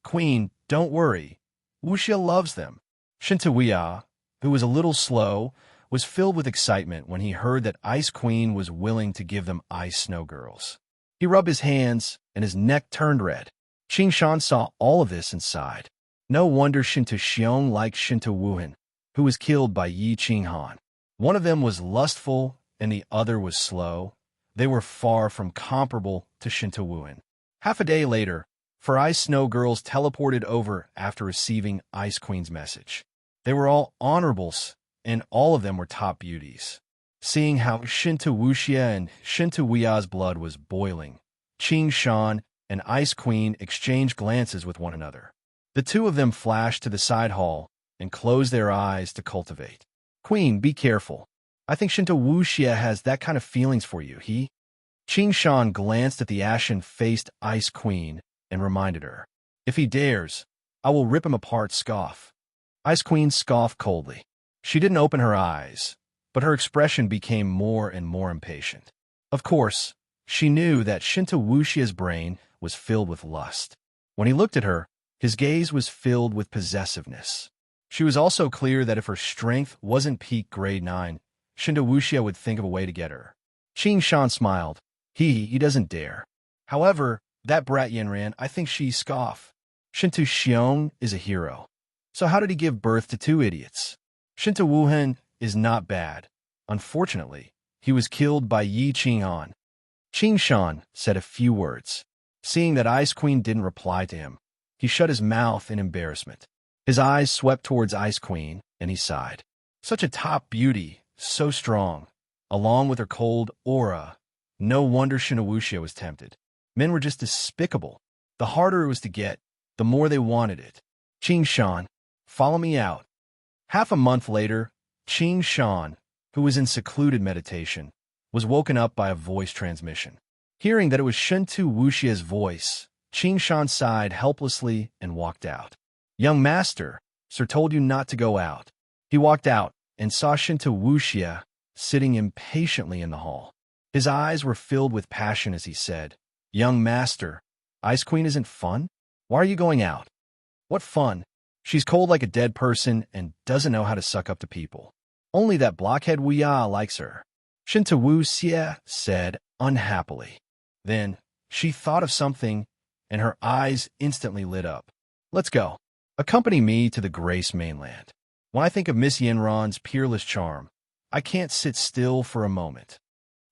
"Queen, don't worry. Wuxia loves them." Shinto Wuya, who was a little slow, was filled with excitement when he heard that Ice Queen was willing to give them Ice Snow Girls. He rubbed his hands, and his neck turned red. Qing Shan saw all of this and sighed. No wonder Shinto Xiong liked Shinto Wuhan, who was killed by Yi Qing Han. One of them was lustful, and the other was slow. They were far from comparable to Shinto Wuhan. Half a day later, 4 Ice Snow Girls teleported over after receiving Ice Queen's message. They were all honorables, and all of them were top beauties. Seeing how Shinto Wuxia and Shinto Wuya's blood was boiling, Qing Shan and Ice Queen exchanged glances with one another. The two of them flashed to the side hall and closed their eyes to cultivate. "Queen, be careful. I think Shinto Wuxia has that kind of feelings for you, Qing Shan glanced at the ashen-faced Ice Queen and reminded her, "If he dares, I will rip him apart." Scoff. Ice Queen scoffed coldly. She didn't open her eyes, but her expression became more and more impatient. Of course, she knew that Shinto Wuxia's brain was filled with lust. When he looked at her, his gaze was filled with possessiveness. She was also clear that if her strength wasn't peak grade 9, Shinto Wuxia would think of a way to get her. Qing Shan smiled. He doesn't dare. However, that brat Yanran, I think she scoff. Shinto Xiong is a hero. So how did he give birth to 2 idiots? Shinto Wuhan is not bad. Unfortunately, he was killed by Yi Qing Han. Qing Shan said a few words. Seeing that Ice Queen didn't reply to him, he shut his mouth in embarrassment. His eyes swept towards Ice Queen, and he sighed. Such a top beauty, so strong, along with her cold aura. No wonder Shinto Wuxia was tempted. Men were just despicable. The harder it was to get, the more they wanted it. Qing Shan, follow me out. Half a month later, Qing Shan, who was in secluded meditation, was woken up by a voice transmission. Hearing that it was Shintu Wuxia's voice, Qing Shan sighed helplessly and walked out. Young master, sir told you not to go out. He walked out and saw Shintu Wuxia sitting impatiently in the hall. His eyes were filled with passion as he said, Young master, Ice Queen isn't fun? Why are you going out? What fun? She's cold like a dead person and doesn't know how to suck up to people. Only that blockhead Wu Ya likes her. Shintu Wuxia said unhappily. Then she thought of something and her eyes instantly lit up. Let's go. Accompany me to the Grace mainland. When I think of Miss Yanran's peerless charm, I can't sit still for a moment.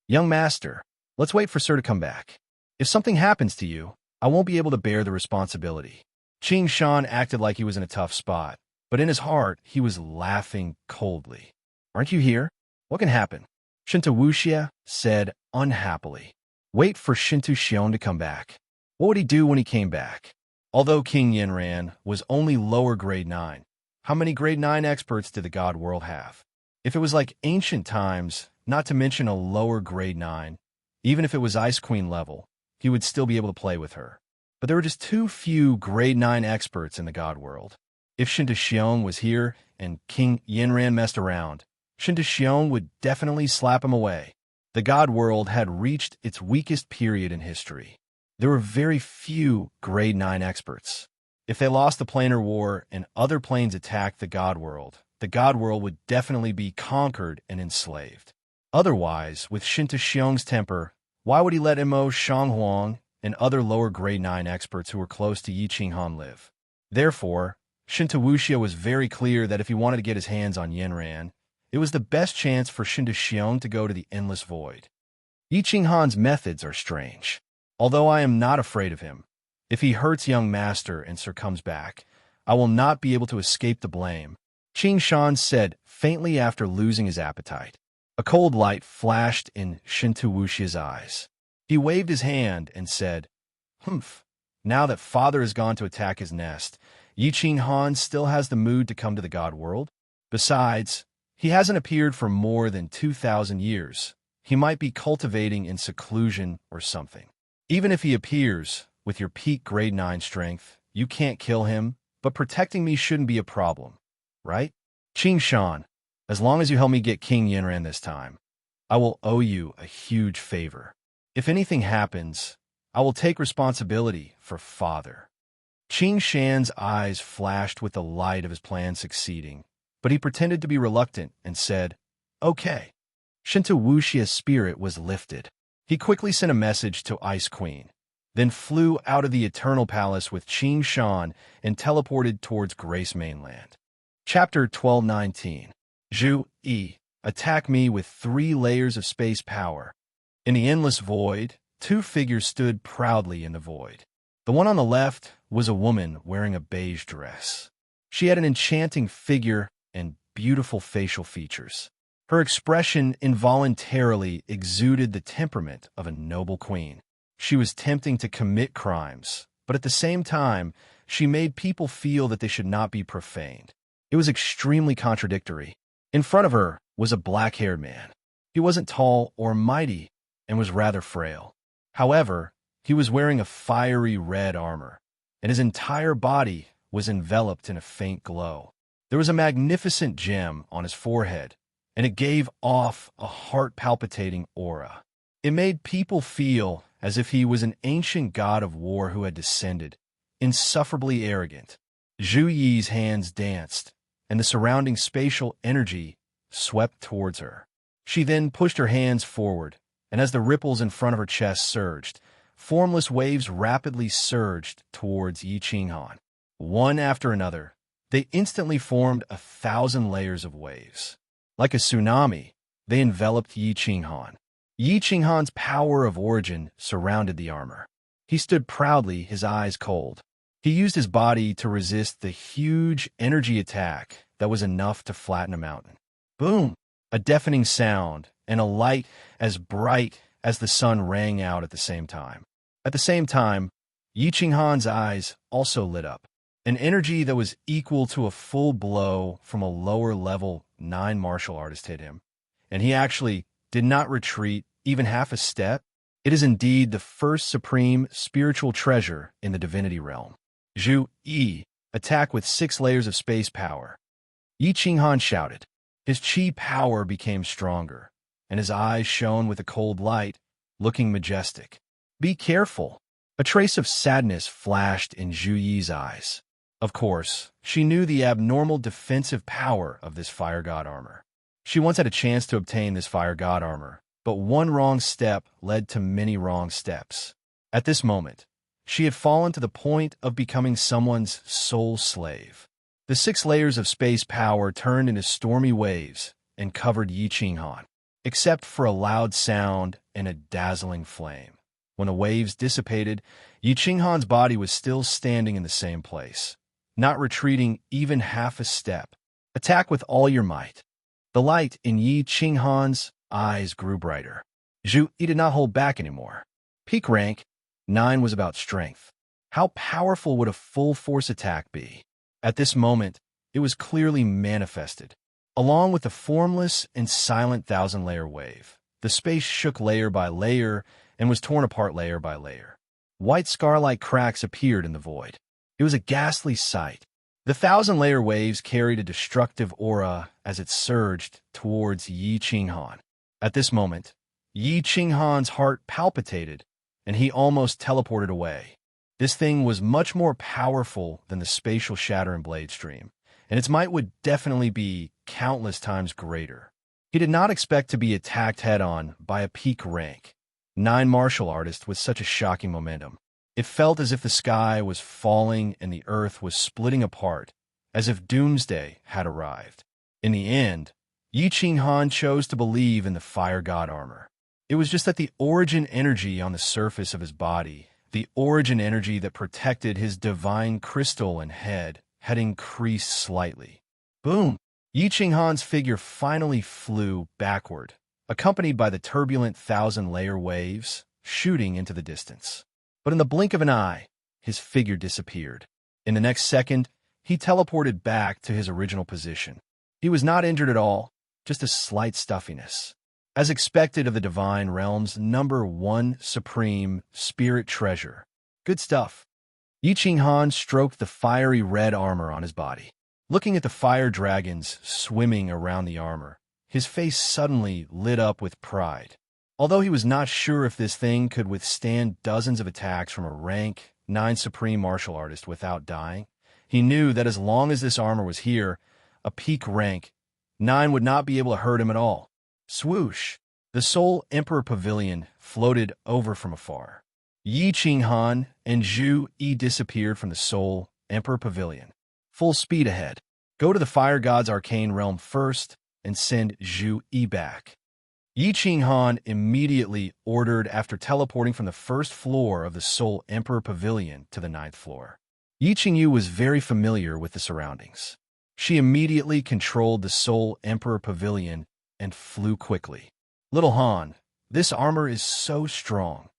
Young master, let's wait for sir to come back. If something happens to you, I won't be able to bear the responsibility. Qing Shan acted like he was in a tough spot, but in his heart, he was laughing coldly. Aren't you here? What can happen? Shintu Wuxia said unhappily. Wait for Shintu Xiong to come back. What would he do when he came back? Although King Yanran was only lower grade 9, how many grade 9 experts did the God world have? If it was like ancient times, not to mention a lower grade 9, even if it was Ice Queen level, he would still be able to play with her. But there were just too few grade 9 experts in the God world. If Shintu Xiong was here and King Yanran messed around, Shintu Xiong would definitely slap him away. The God world had reached its weakest period in history. There were very few grade 9 experts. If they lost the planar war and other planes attacked the God world would definitely be conquered and enslaved. Otherwise, with Shintu Xiong's temper, why would he let Mo Shanghuang and other lower grade 9 experts who were close to Yi Qinghan live? Therefore, Shintu Wuxia was very clear that if he wanted to get his hands on Yanran, it was the best chance for Shintu Xiong to go to the Endless Void. Yi Qinghan's methods are strange. Although I am not afraid of him, if he hurts young master and sir comes back, I will not be able to escape the blame, Qing Shan said faintly after losing his appetite. A cold light flashed in Shintu Wuxia's eyes. He waved his hand and said, Humph, now that father has gone to attack his nest, Yi Qinghan still has the mood to come to the God world. Besides, he hasn't appeared for more than 2,000 years. He might be cultivating in seclusion or something. Even if he appears, with your peak grade 9 strength, you can't kill him, but protecting me shouldn't be a problem, right? Qing Shan, as long as you help me get King Yanran this time, I will owe you a huge favor. If anything happens, I will take responsibility for father. Qing Shan's eyes flashed with the light of his plan succeeding, but he pretended to be reluctant and said, Okay. Shintu Wuxia's spirit was lifted. He quickly sent a message to Ice Queen, then flew out of the Eternal Palace with Qing Shan and teleported towards Grace Mainland. Chapter 1219. Zhu Yi, attack me with 3 layers of space power. In the Endless Void, 2 figures stood proudly in the void. The one on the left was a woman wearing a beige dress. She had an enchanting figure and beautiful facial features. Her expression involuntarily exuded the temperament of a noble queen. She was tempting to commit crimes, but at the same time, she made people feel that they should not be profaned. It was extremely contradictory. In front of her was a black-haired man. He wasn't tall or mighty and was rather frail. However, he was wearing a fiery red armor, and his entire body was enveloped in a faint glow. There was a magnificent gem on his forehead, and it gave off a heart-palpitating aura. It made people feel as if he was an ancient god of war who had descended, insufferably arrogant. Zhu Yi's hands danced, and the surrounding spatial energy swept towards her. She then pushed her hands forward, and as the ripples in front of her chest surged, formless waves rapidly surged towards Yi Qinghan. One after another, they instantly formed 1,000 layers of waves. Like a tsunami, they enveloped Yi Qinghan. Yi Qinghan's power of origin surrounded the armor. He stood proudly, his eyes cold. He used his body to resist the huge energy attack that was enough to flatten a mountain. Boom! A deafening sound, and a light as bright as the sun rang out at the same time. At the same time, Yi Qinghan's eyes also lit up. An energy that was equal to a full blow from a lower-level 9 martial artist hit him, and he actually did not retreat even half a step. It is indeed the first supreme spiritual treasure in the divinity realm. Zhu Yi, attack with 6 layers of space power. Yi Qinghan shouted. His chi power became stronger, and his eyes shone with a cold light, looking majestic. Be careful. A trace of sadness flashed in Zhu Yi's eyes. Of course, she knew the abnormal defensive power of this fire god armor. She once had a chance to obtain this fire god armor, but one wrong step led to many wrong steps. At this moment, she had fallen to the point of becoming someone's sole slave. The 6 layers of space power turned into stormy waves and covered Yi Qinghan, except for a loud sound and a dazzling flame. When the waves dissipated, Yi Qinghan's body was still standing in the same place, not retreating even half a step. Attack with all your might. The light in Yi Qinghan's eyes grew brighter. Zhu Yi did not hold back anymore. Peak rank 9 was about strength. How powerful would a full-force attack be? At this moment, it was clearly manifested. Along with the formless and silent 1,000-layer wave, the space shook layer by layer and was torn apart layer by layer. White scar-like cracks appeared in the void. It was a ghastly sight. The 1,000-layer waves carried a destructive aura as it surged towards Yi Qinghan. At this moment, Yi Qinghan's heart palpitated, and he almost teleported away. This thing was much more powerful than the spatial shatter and blade stream, and its might would definitely be countless times greater. He did not expect to be attacked head-on by a peak rank 9 martial artist with such a shocking momentum. It felt as if the sky was falling and the earth was splitting apart, as if doomsday had arrived. In the end, Yi Qinghan chose to believe in the fire god armor. It was just that the origin energy on the surface of his body, the origin energy that protected his divine crystal and head, had increased slightly. Boom! Yi Qinghan's figure finally flew backward, accompanied by the turbulent 1,000-layer waves shooting into the distance. But in the blink of an eye, his figure disappeared. In the next second, he teleported back to his original position. He was not injured at all, just a slight stuffiness. As expected of the divine realm's #1 supreme spirit treasure. Good stuff. Yi Qinghan stroked the fiery red armor on his body. Looking at the fire dragons swimming around the armor, his face suddenly lit up with pride. Although he was not sure if this thing could withstand dozens of attacks from a rank 9 supreme martial artist without dying, he knew that as long as this armor was here, a peak rank 9 would not be able to hurt him at all. Swoosh! The Soul Emperor Pavilion floated over from afar. Yi Qinghan and Zhu Yi disappeared from the Soul Emperor Pavilion. Full speed ahead. Go to the Fire God's arcane realm first and send Zhu Yi back. Yi Qinghan immediately ordered after teleporting from the 1st floor of the Soul Emperor Pavilion to the 9th floor. Yi Qingyu was very familiar with the surroundings. She immediately controlled the Soul Emperor Pavilion and flew quickly. Little Han, this armor is so strong.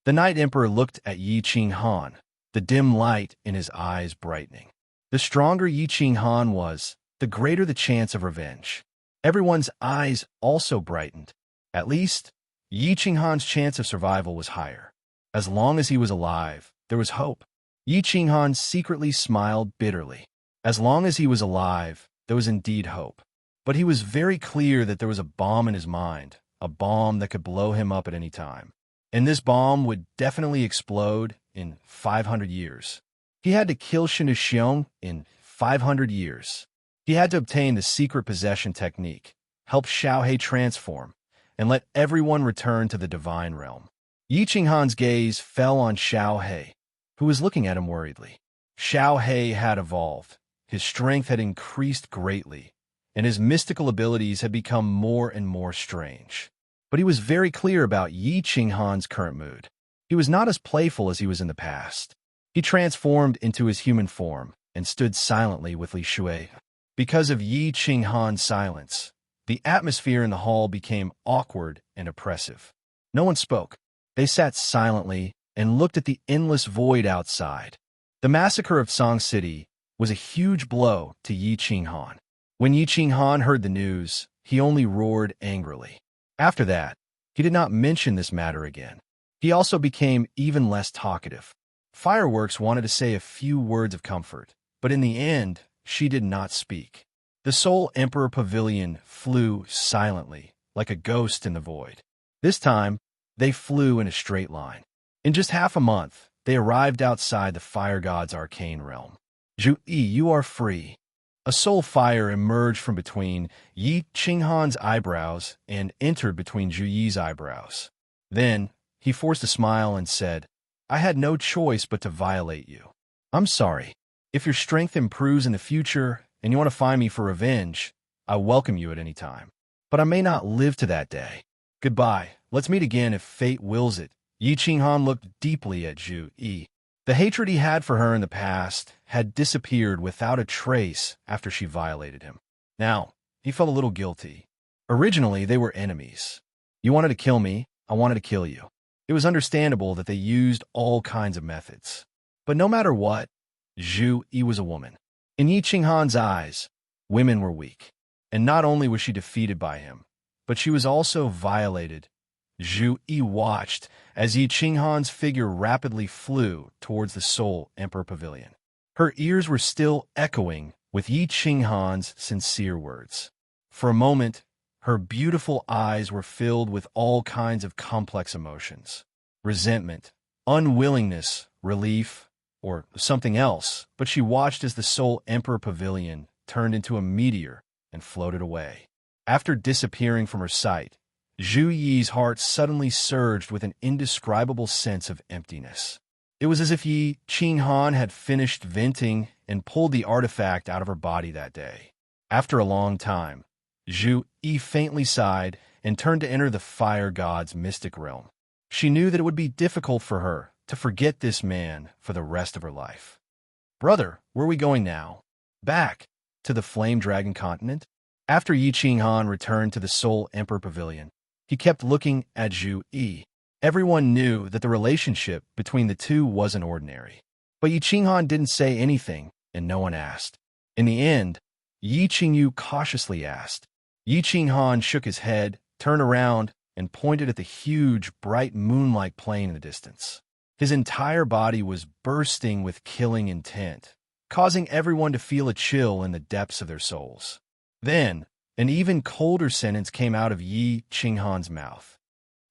The Night Emperor looked at Yi Qinghan, the dim light in his eyes brightening. The stronger Yi Qinghan was, the greater the chance of revenge. Everyone's eyes also brightened. At least, Yi Qinghan's chance of survival was higher. As long as he was alive, there was hope. Yi Qinghan secretly smiled bitterly. As long as he was alive, there was indeed hope. But he was very clear that there was a bomb in his mind, a bomb that could blow him up at any time. And this bomb would definitely explode in 500 years. He had to kill Shen Xiong in 500 years. He had to obtain the secret possession technique, help Xiaohe transform, and let everyone return to the divine realm. Yi Qinghan's gaze fell on Xiaohe, who was looking at him worriedly. Xiaohe had evolved. His strength had increased greatly, and his mystical abilities had become more and more strange. But he was very clear about Yi Qinghan's current mood. He was not as playful as he was in the past. He transformed into his human form and stood silently with Li Shui. Because of Yi Qinghan's silence, the atmosphere in the hall became awkward and oppressive. No one spoke. They sat silently and looked at the endless void outside. The massacre of Song City was a huge blow to Yi Qinghan. When Yi Qinghan heard the news, he only roared angrily. After that, he did not mention this matter again. He also became even less talkative. Fireworks wanted to say a few words of comfort, but in the end, she did not speak. The Seoul Emperor Pavilion flew silently, like a ghost in the void. This time, they flew in a straight line. In just half a month, they arrived outside the fire god's arcane realm. Zhu Yi, you are free. A soul fire emerged from between Yi Qinghan's eyebrows and entered between Zhu Yi's eyebrows. Then, he forced a smile and said, I had no choice but to violate you. I'm sorry. If your strength improves in the future and you want to find me for revenge, I welcome you at any time. But I may not live to that day. Goodbye. Let's meet again if fate wills it. Yi Qinghan looked deeply at Zhu Yi. The hatred he had for her in the past had disappeared without a trace after she violated him. Now, he felt a little guilty. Originally, they were enemies. You wanted to kill me, I wanted to kill you. It was understandable that they used all kinds of methods. But no matter what, Zhu Yi was a woman. In Yi Qinghan's eyes, women were weak. And not only was she defeated by him, but she was also violated. Zhu Yi watched as Yi Qinghan's figure rapidly flew towards the Seoul Emperor Pavilion. Her ears were still echoing with Yi Qinghan's sincere words. For a moment, her beautiful eyes were filled with all kinds of complex emotions. Resentment, unwillingness, relief, or something else, but she watched as the Seoul Emperor Pavilion turned into a meteor and floated away. After disappearing from her sight, Zhu Yi's heart suddenly surged with an indescribable sense of emptiness. It was as if Yi Qinghan had finished venting and pulled the artifact out of her body that day. After a long time, Zhu Yi faintly sighed and turned to enter the fire god's mystic realm. She knew that it would be difficult for her to forget this man for the rest of her life. Brother, where are we going now? Back to the Flame Dragon continent? After Yi Qinghan returned to the Seoul Emperor Pavilion, he kept looking at Zhu Yi. Everyone knew that the relationship between the two wasn't ordinary. But Yi Qinghan didn't say anything, and no one asked. In the end, Yi Qingyu cautiously asked. Yi Qinghan shook his head, turned around, and pointed at the huge, bright moon-like plain in the distance. His entire body was bursting with killing intent, causing everyone to feel a chill in the depths of their souls. Then, an even colder sentence came out of Yi Qinghan's mouth.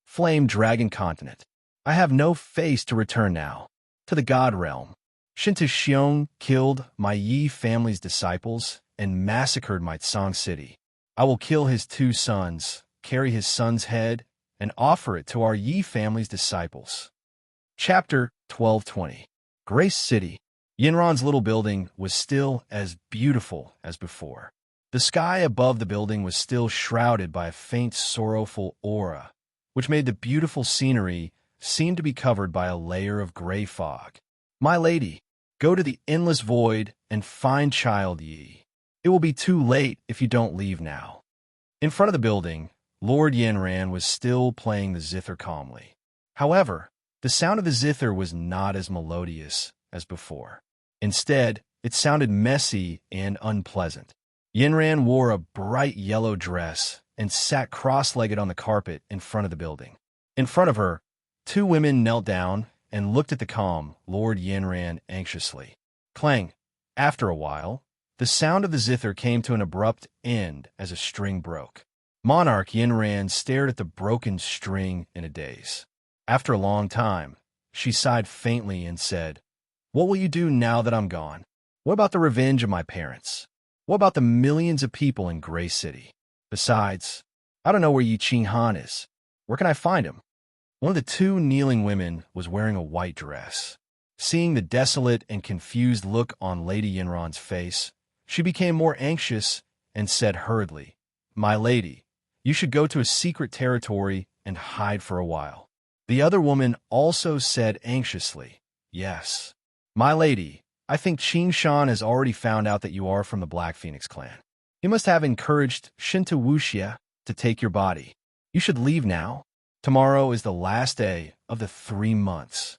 Flame Dragon Continent. I have no face to return now. To the God Realm. Shinta Xiong killed my Yi family's disciples and massacred my Tsang City. I will kill his 2 sons, carry his son's head, and offer it to our Yi family's disciples. Chapter 1220. Grace City. Yinran's little building was still as beautiful as before. The sky above the building was still shrouded by a faint sorrowful aura, which made the beautiful scenery seem to be covered by a layer of gray fog. My lady, go to the endless void and find Child Yi. It will be too late if you don't leave now. In front of the building, Lord Yinran was still playing the zither calmly. However, the sound of the zither was not as melodious as before. Instead, it sounded messy and unpleasant. Yinran wore a bright yellow dress and sat cross-legged on the carpet in front of the building. In front of her, 2 women knelt down and looked at the calm Lord Yinran anxiously. Clang! After a while, the sound of the zither came to an abrupt end as a string broke. Monarch Yinran stared at the broken string in a daze. After a long time, she sighed faintly and said, What will you do now that I'm gone? What about the revenge of my parents? What about the millions of people in Gray City? Besides, I don't know where Yi Qinghan is. Where can I find him? One of the 2 kneeling women was wearing a white dress. Seeing the desolate and confused look on Lady Yinran's face, she became more anxious and said hurriedly, My lady, you should go to a secret territory and hide for a while. The other woman also said anxiously, Yes. My lady, I think Qing Shan has already found out that you are from the Black Phoenix clan. He must have encouraged Shinta Wuxia to take your body. You should leave now. Tomorrow is the last day of the 3 months.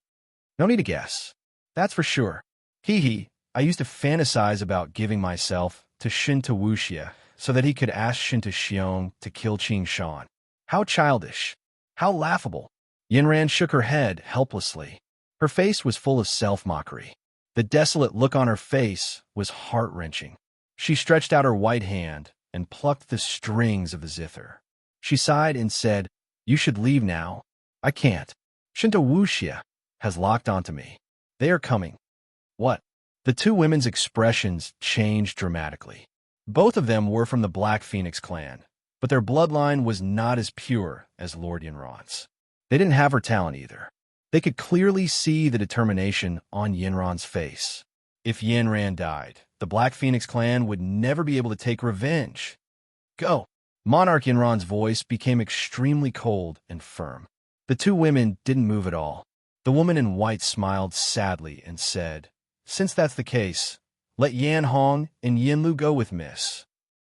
No need to guess. That's for sure. Hee, I used to fantasize about giving myself to Shinta Wuxia so that he could ask Shinta Xiong to kill Qing Shan. How childish. How laughable. Yinran shook her head helplessly. Her face was full of self-mockery. The desolate look on her face was heart-wrenching. She stretched out her white hand and plucked the strings of the zither. She sighed and said, "You should leave now." "I can't. Shinta Wuxia has locked onto me. They are coming." "What?" The two women's expressions changed dramatically. Both of them were from the Black Phoenix clan, but their bloodline was not as pure as Lord Yinran's. They didn't have her talent either. They could clearly see the determination on Yinran's face. If Yinran died, the Black Phoenix clan would never be able to take revenge. "Go!" Monarch Yinran's voice became extremely cold and firm. The two women didn't move at all. The woman in white smiled sadly and said, "Since that's the case, let Yan Hong and Yin Lu go with Miss."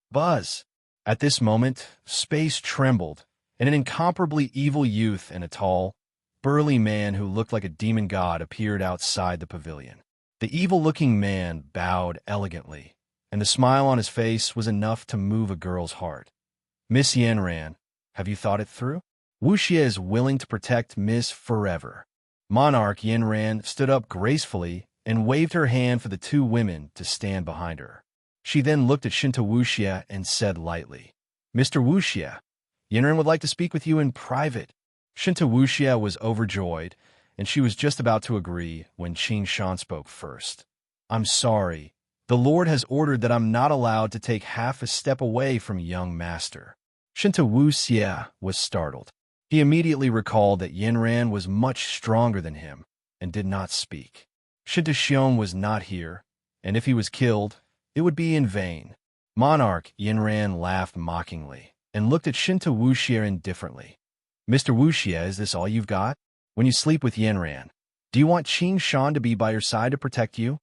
Buzz. At this moment, space trembled, and an incomparably evil youth and a tall, burly man who looked like a demon god appeared outside the pavilion. The evil-looking man bowed elegantly, and the smile on his face was enough to move a girl's heart. "Miss Yanran, have you thought it through? Wuxia is willing to protect Miss forever." Monarch Yanran stood up gracefully and waved her hand for the two women to stand behind her. She then looked at Shinta Wuxia and said lightly, "Mr. Wuxia, Yanran would like to speak with you in private." Shinta Wuxia was overjoyed, and she was just about to agree when Qing Shan spoke first. "I'm sorry. The Lord has ordered that I'm not allowed to take half a step away from young master." Shinta Wuxia was startled. He immediately recalled that Yinran was much stronger than him and did not speak. Shinta Xiong was not here, and if he was killed, it would be in vain. Monarch Yinran laughed mockingly and looked at Shinta Wuxia indifferently. "Mr. Wuxia, is this all you've got? When you sleep with Yinran, do you want Qing Shan to be by your side to protect you?"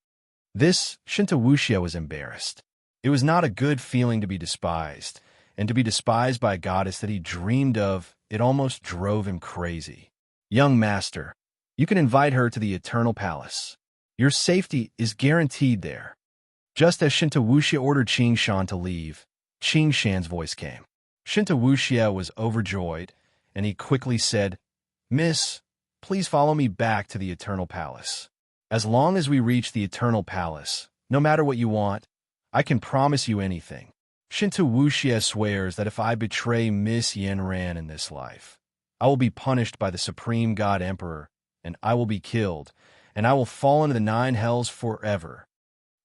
Shinta Wuxia was embarrassed. It was not a good feeling to be despised, and to be despised by a goddess that he dreamed of, it almost drove him crazy. "Young master, you can invite her to the Eternal Palace. Your safety is guaranteed there." Just as Shinta Wuxia ordered Qing Shan to leave, Qing Shan's voice came. Shinta Wuxia was overjoyed, and he quickly said, "Miss, please follow me back to the Eternal Palace. As long as we reach the Eternal Palace, no matter what you want, I can promise you anything. Shinta Wuxia swears that if I betray Miss Yanran in this life, I will be punished by the Supreme God Emperor, and I will be killed, and I will fall into the 9 hells forever."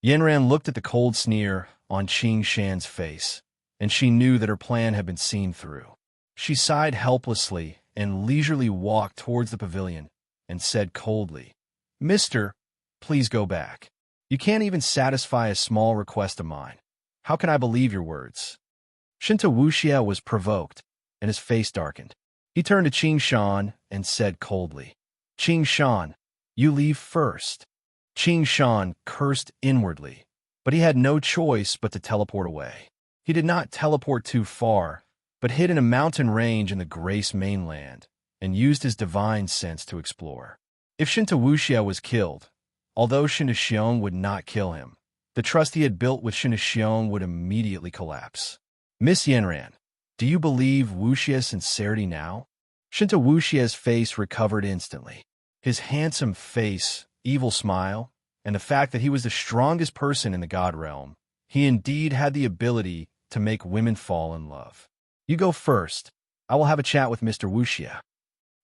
Yanran looked at the cold sneer on Qing Shan's face, and she knew that her plan had been seen through. She sighed helplessly and leisurely walked towards the pavilion and said coldly, "Mister, please go back. You can't even satisfy a small request of mine. How can I believe your words?" Shinta Wuxia was provoked, and his face darkened. He turned to Qing Shan and said coldly, "Qing Shan, you leave first." Qing Shan cursed inwardly, but he had no choice but to teleport away. He did not teleport too far, but hid in a mountain range in the Grace mainland and used his divine sense to explore. If Shinta Wuxia was killed, although Shinta Xiong would not kill him, the trust he had built with Shinta Xiong would immediately collapse. "Miss Yanran, do you believe Wuxia's sincerity now?" Shinta Wuxia's face recovered instantly. His handsome face, evil smile, and the fact that he was the strongest person in the God realm, he indeed had the ability to make women fall in love. "You go first. I will have a chat with Mr. Wuxia."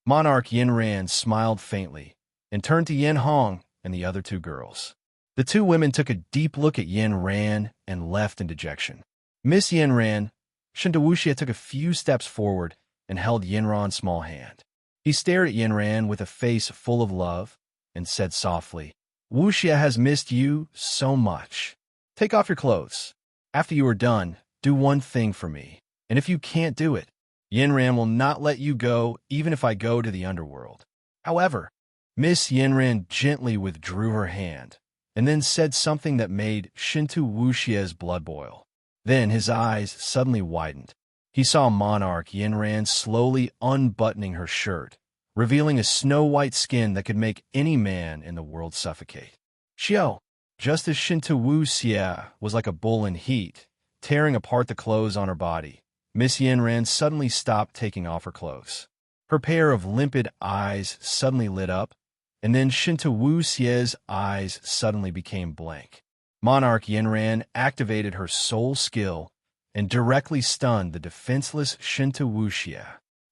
Monarch Yinran smiled faintly and turned to Yin Hong and the other two girls. The two women took a deep look at Yinran and left in dejection. "Miss Yinran," Shinta Wuxia took a few steps forward and held Yinran's small hand. He stared at Yinran with a face full of love and said softly, "Wuxia has missed you so much. Take off your clothes. After you are done, do one thing for me, and if you can't do it, Yinran will not let you go even if I go to the underworld." However, Miss Yinran gently withdrew her hand and then said something that made Shinta Wuxia's blood boil. Then his eyes suddenly widened. He saw Monarch Yinran slowly unbuttoning her shirt, revealing a snow-white skin that could make any man in the world suffocate. Xiao, just as Shinta Wu Xie was like a bull in heat, tearing apart the clothes on her body, Miss Yanran suddenly stopped taking off her clothes. Her pair of limpid eyes suddenly lit up, and then Shinta Wu Xie's eyes suddenly became blank. Monarch Yanran activated her soul skill and directly stunned the defenseless Shinta Wu Xie.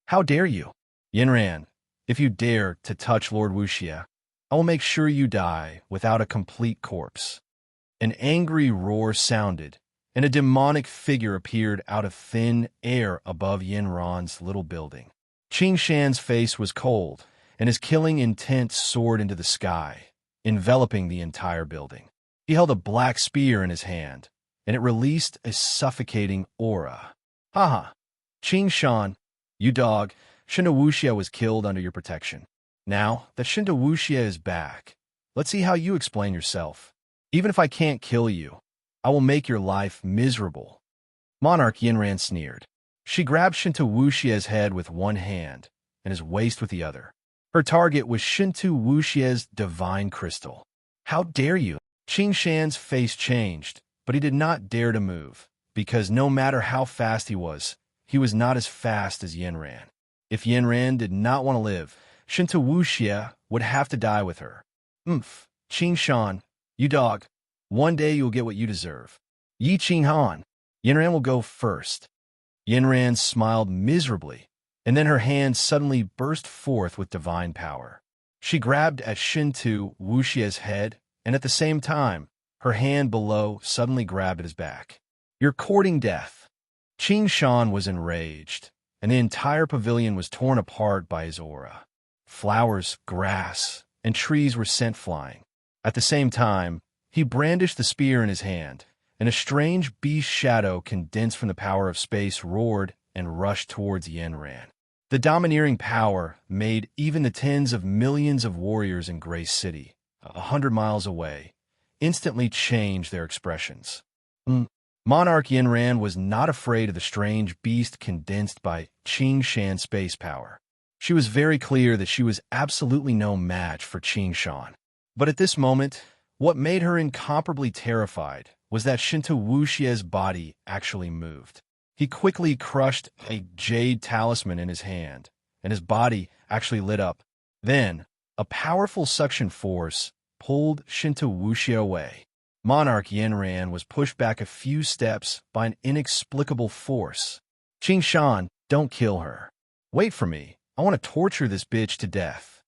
How dare you? Yanran, if you dare to touch Lord Wu Xie, I will make sure you die without a complete corpse. An angry roar sounded, and a demonic figure appeared out of thin air above Yanran's little building. Qing Shan's face was cold, and his killing intent soared into the sky, enveloping the entire building. He held a black spear in his hand, and it released a suffocating aura. Haha, Qing Shan, you dog, Shinta Wuxia was killed under your protection. Now that Shinta Wuxia is back, let's see how you explain yourself. Even if I can't kill you, I will make your life miserable. Monarch Yanran sneered. She grabbed Shinta Wuxia's head with one hand and his waist with the other. Her target was Shinta Wuxia's divine crystal. How dare you? Qing Shan's face changed, but he did not dare to move, because no matter how fast he was not as fast as Yanran. If Yanran did not want to live, Shinta Wuxia would have to die with her. Qing Shan, you dog. One day you'll get what you deserve. Yi Qing Han, Yanran will go first. Yanran smiled miserably, and then her hand suddenly burst forth with divine power. She grabbed at Shinta Wuxia's head, and at the same time, her hand below suddenly grabbed at his back. You're courting death. Qing Shan was enraged, and the entire pavilion was torn apart by his aura. Flowers, grass, and trees were sent flying. At the same time, he brandished the spear in his hand, and a strange beast shadow condensed from the power of space roared and rushed towards Yanran. The domineering power made even the tens of millions of warriors in Grace City, 100 miles away, instantly change their expressions. Monarch Yanran was not afraid of the strange beast condensed by Qing Shan's space power. She was very clear that she was absolutely no match for Qing Shan. But at this moment, what made her incomparably terrified was that Shinta Wuxia's body actually moved. He quickly crushed a jade talisman in his hand, and his body actually lit up. Then, a powerful suction force pulled Shinta Wuxia away. Monarch Yanran was pushed back a few steps by an inexplicable force. Qing Shan, don't kill her. Wait for me. I want to torture this bitch to death.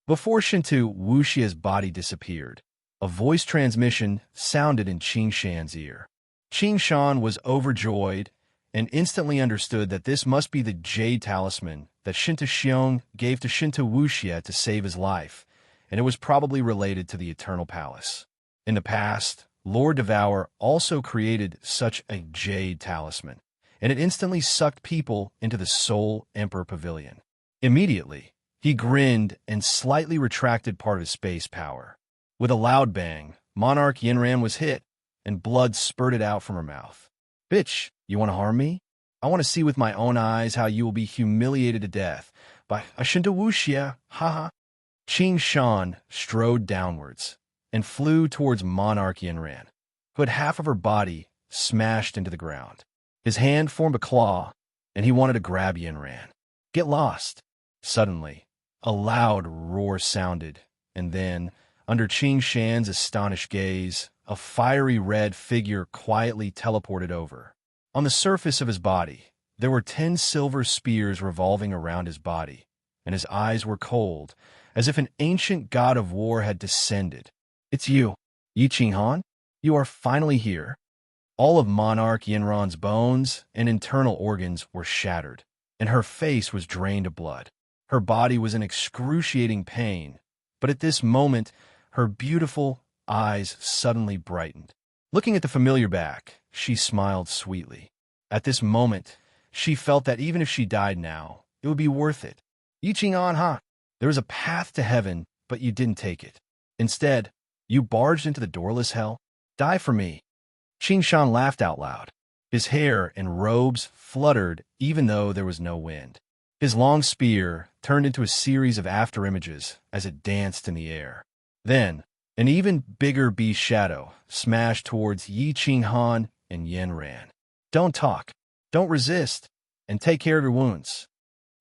Before Shinta Wuxia's body disappeared, a voice transmission sounded in Qing Shan's ear. Qing Shan was overjoyed and instantly understood that this must be the jade talisman that Shinta Xiong gave to Shinta Wuxia to save his life, and it was probably related to the Eternal Palace. In the past, Lord Devour also created such a jade talisman, and it instantly sucked people into the Soul Emperor Pavilion. Immediately, he grinned and slightly retracted part of his space power. With a loud bang, Monarch Yanran was hit, and blood spurted out from her mouth. Bitch, you want to harm me? I want to see with my own eyes how you will be humiliated to death by Shinta Wuxia, haha. Qing Shan strode downwards and flew towards Monarch Yanran, who had half of her body smashed into the ground. His hand formed a claw, and he wanted to grab Yanran. Get lost. Suddenly, a loud roar sounded, and then, under Qing Shan's astonished gaze, a fiery red figure quietly teleported over. On the surface of his body, there were 10 silver spears revolving around his body, and his eyes were cold, as if an ancient god of war had descended. It's you, Yi Qing Han? You are finally here. All of Monarch Yanran's bones and internal organs were shattered, and her face was drained of blood. Her body was in excruciating pain, but at this moment, her beautiful eyes suddenly brightened. Looking at the familiar back, she smiled sweetly. At this moment, she felt that even if she died now, it would be worth it. Yi Qing Han, ha! There is a path to heaven, but you didn't take it. Instead, you barged into the doorless hell? Die for me. Qing Shan laughed out loud. His hair and robes fluttered even though there was no wind. His long spear turned into a series of afterimages as it danced in the air. Then, an even bigger beast shadow smashed towards Yi Qinghan and Yen Ran. Don't talk, don't resist, and take care of your wounds.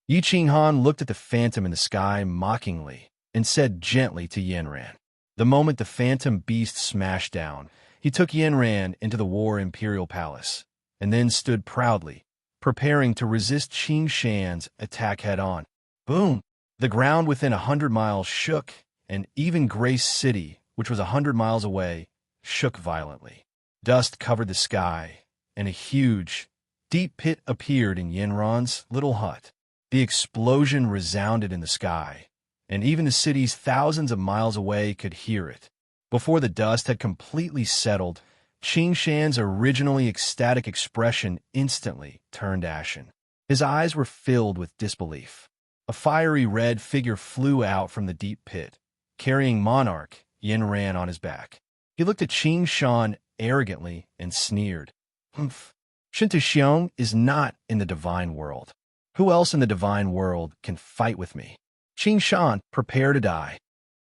Yi Qinghan looked at the phantom in the sky mockingly and said gently to Yen Ran. The moment the phantom beast smashed down, he took Yen Ran into the War Imperial Palace, and then stood proudly, preparing to resist Qing Shan's attack head-on. Boom! The ground within 100 miles shook, and even Grace City, which was 100 miles away, shook violently. Dust covered the sky, and a huge, deep pit appeared in Yen Ran's little hut. The explosion resounded in the sky, and even the cities thousands of miles away could hear it. Before the dust had completely settled, Qing Shan's originally ecstatic expression instantly turned ashen. His eyes were filled with disbelief. A fiery red figure flew out from the deep pit, carrying Monarch Yen Ran on his back. He looked at Qing Shan arrogantly and sneered. Humph. Shinta Xiong is not in the divine world. Who else in the divine world can fight with me? Qing Shan, prepare to die.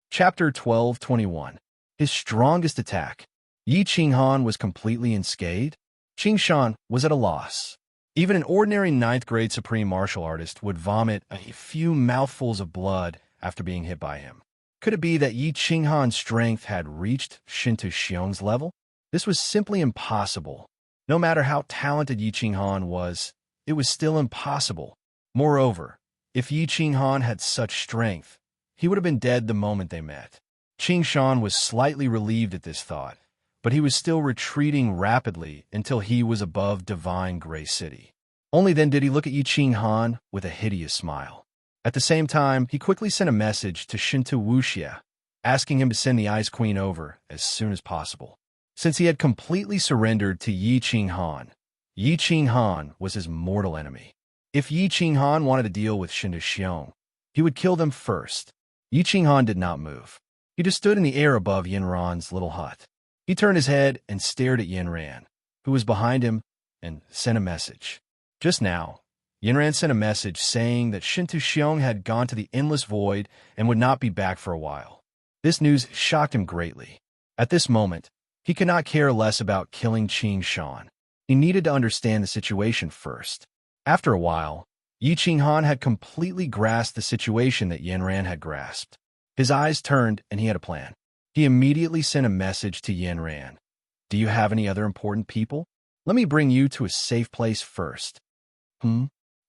Chapter 12:21. His strongest attack. Yi Qinghan was completely unscathed. Qing Shan was at a loss. Even an ordinary 9th grade supreme martial artist would vomit a few mouthfuls of blood after being hit by him. Could it be that Yi Qinghan's strength had reached Shinta Xiong's level? This was simply impossible. No matter how talented Yi Qinghan was, it was still impossible. Moreover, if Yi Qinghan had such strength, he would have been dead the moment they met. Qing Shan was slightly relieved at this thought, but he was still retreating rapidly until he was above Divine Gray City. Only then did he look at Yi Qinghan with a hideous smile. At the same time, he quickly sent a message to Shinta Wuxia, asking him to send the Ice Queen over as soon as possible. Since he had completely surrendered to Yi Qinghan was his mortal enemy. If Yi Qinghan wanted to deal with Shinta Xiong, he would kill them first. Yi Qinghan did not move. He just stood in the air above Yen Ran's little hut. He turned his head and stared at Yen Ran, who was behind him, and sent a message. Just now, Yen Ran sent a message saying that Shinta Xiong had gone to the Endless Void and would not be back for a while. This news shocked him greatly. At this moment, he could not care less about killing Qing Shan. He needed to understand the situation first. After a while, Yi Qinghan had completely grasped the situation that Yen Ran had grasped. His eyes turned, and he had a plan. He immediately sent a message to Yen Ran. Do you have any other important people? Let me bring you to a safe place first.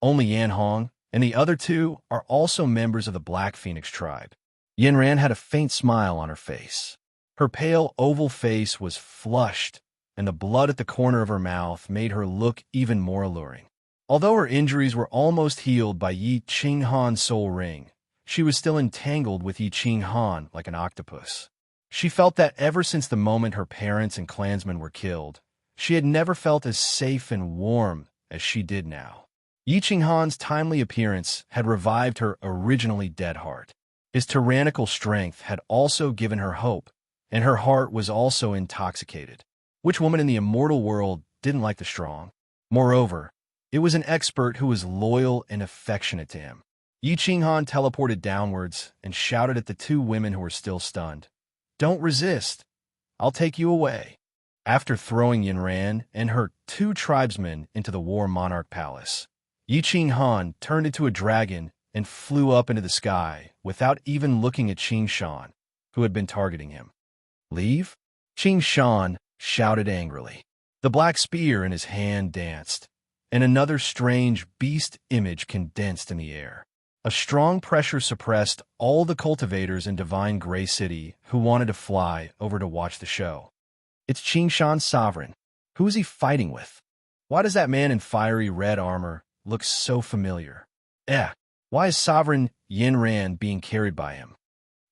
Only Yan Hong and the other two are also members of the Black Phoenix tribe. Yen Ran had a faint smile on her face. Her pale oval face was flushed, and the blood at the corner of her mouth made her look even more alluring. Although her injuries were almost healed by Yi Qinghan's soul ring, she was still entangled with Yi Qinghan like an octopus. She felt that ever since the moment her parents and clansmen were killed, she had never felt as safe and warm as she did now. Yi Qinghan's timely appearance had revived her originally dead heart. His tyrannical strength had also given her hope, and her heart was also intoxicated. Which woman in the immortal world didn't like the strong? Moreover, it was an expert who was loyal and affectionate to him. Yi Qinghan teleported downwards and shouted at the two women who were still stunned. Don't resist. I'll take you away. After throwing Yen Ran and her two tribesmen into the War Monarch Palace, Yi Qinghan turned into a dragon and flew up into the sky without even looking at Qing Shan, who had been targeting him. Leave? Qing Shan shouted angrily. The black spear in his hand danced, and another strange beast image condensed in the air. A strong pressure suppressed all the cultivators in Divine Gray City who wanted to fly over to watch the show. It's Qing Shan's sovereign. Who is he fighting with? Why does that man in fiery red armor look so familiar? Why is Sovereign Yen Ran being carried by him?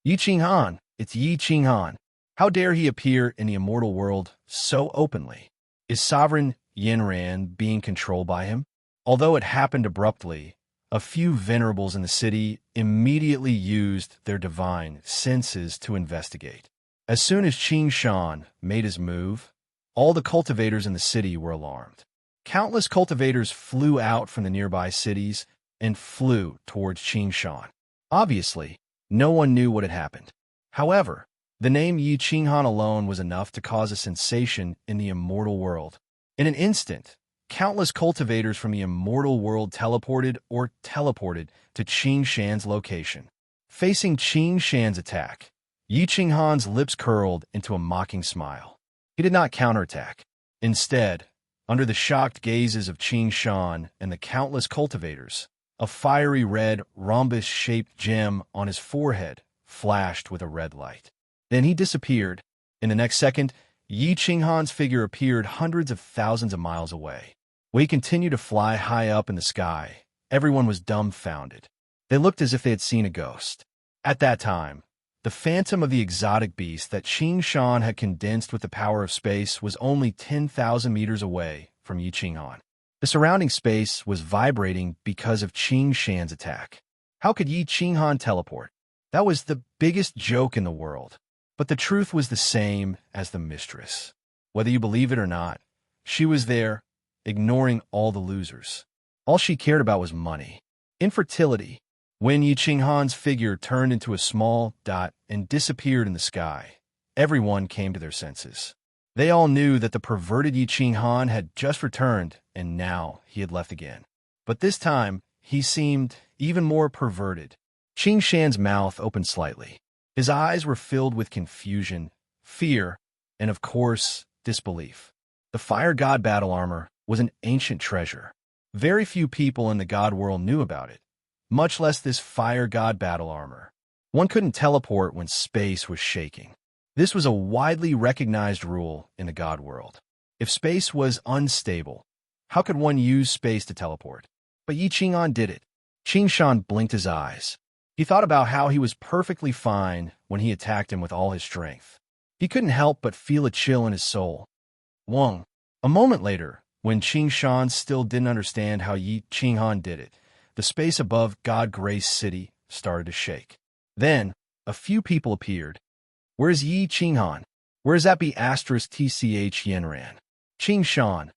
Yi Qinghan, it's Yi Qinghan. How dare he appear in the immortal world so openly? Is Sovereign Yen Ran being controlled by him? Although it happened abruptly, a few venerables in the city immediately used their divine senses to investigate. As soon as Qing Shan made his move, all the cultivators in the city were alarmed. Countless cultivators flew out from the nearby cities and flew towards Qin Shan. Obviously, no one knew what had happened. However, the name Yi Qinghan alone was enough to cause a sensation in the immortal world. In an instant, countless cultivators from the immortal world teleported to Qin Shan's location. Facing Qin Shan's attack, Yi Qinghan's lips curled into a mocking smile. He did not counterattack. Instead, under the shocked gazes of Qin Shan and the countless cultivators, a fiery red rhombus-shaped gem on his forehead flashed with a red light. Then he disappeared. In the next second, Yi Qinghan's figure appeared hundreds of thousands of miles away. When he continued to fly high up in the sky, everyone was dumbfounded. They looked as if they had seen a ghost. At that time, the phantom of the exotic beast that Qin Shan had condensed with the power of space was only 10,000 meters away from Yi Qinghan. The surrounding space was vibrating because of Qin Shan's attack. How could Yi Qinghan teleport? That was the biggest joke in the world. But the truth was the same as the mistress. Whether you believe it or not, she was there, ignoring all the losers. All she cared about was money. Infertility. When Yi Qinghan's figure turned into a small dot and disappeared in the sky, everyone came to their senses. They all knew that the perverted Yi Qinghan had just returned, and now he had left again. But this time, he seemed even more perverted. Qin Shan's mouth opened slightly. His eyes were filled with confusion, fear, and of course, disbelief. The fire god battle armor was an ancient treasure. Very few people in the god world knew about it, much less this fire god battle armor. One couldn't teleport when space was shaking. This was a widely recognized rule in the god world. If space was unstable, how could one use space to teleport? But Yi Qinghan did it. Qin Shan blinked his eyes. He thought about how he was perfectly fine when he attacked him with all his strength. He couldn't help but feel a chill in his soul. Wong. A moment later, when Qin Shan still didn't understand how Yi Qinghan did it, the space above God Grace City started to shake. Then, a few people appeared. Where's Yi Qinghan? Where's that be asterisk TCH Yenran? Qin Shan.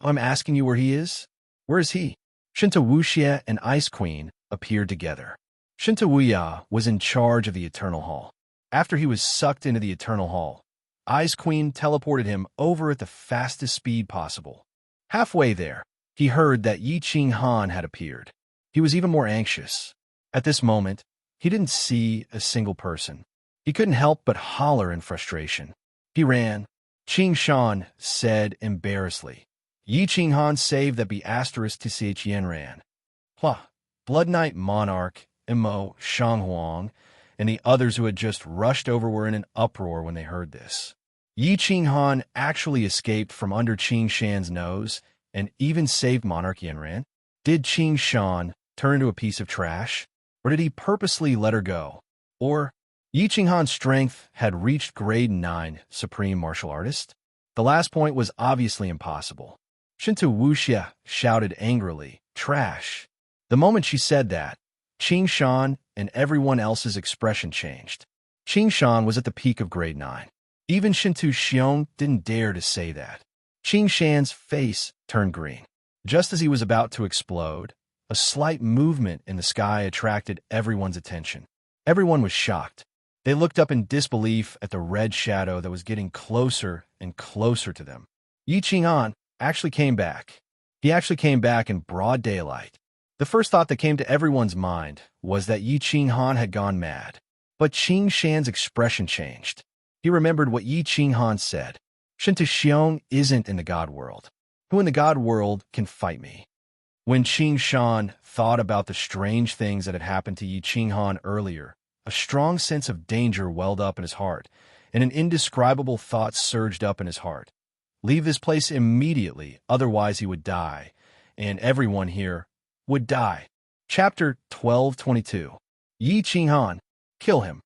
I'm asking you where he is? Where is he? Shinta Wuxia and Ice Queen appeared together. Shinta Wuya was in charge of the Eternal Hall. After he was sucked into the Eternal Hall, Ice Queen teleported him over at the fastest speed possible. Halfway there, he heard that Yi Qinghan had appeared. He was even more anxious. At this moment, he didn't see a single person. He couldn't help but holler in frustration. He ran. Qin Shan said embarrassedly. Yi Qinghan saved that be asterisk to CH Yen ran. Blood Knight Monarch, Imo, Shanghuang, and the others who had just rushed over were in an uproar when they heard this. Yi Qinghan actually escaped from under Qin Shan's nose and even saved Monarch Yenran. Did Qin Shan turn into a piece of trash? Or did he purposely let her go? Or Yi Qinghan's strength had reached grade 9 Supreme Martial Artist? The last point was obviously impossible. Shinta Wuxia shouted angrily, "Trash!" The moment she said that, Qin Shan and everyone else's expression changed. Qin Shan was at the peak of grade 9. Even Shintu Xiong didn't dare to say that. Qin Shan's face turned green. Just as he was about to explode, a slight movement in the sky attracted everyone's attention. Everyone was shocked. They looked up in disbelief at the red shadow that was getting closer and closer to them. Yi Qinghan actually came back. He actually came back in broad daylight. The first thought that came to everyone's mind was that Yi Qinghan had gone mad. But Qin Shan's expression changed. He remembered what Yi Qinghan said. Shinta Xiong isn't in the God world. Who in the God world can fight me? When Qin Shan thought about the strange things that had happened to Yi Qinghan earlier, a strong sense of danger welled up in his heart, and an indescribable thought surged up in his heart. Leave this place immediately, otherwise he would die, and everyone here would die. Chapter 12:22. Yi Qinghan. Kill him.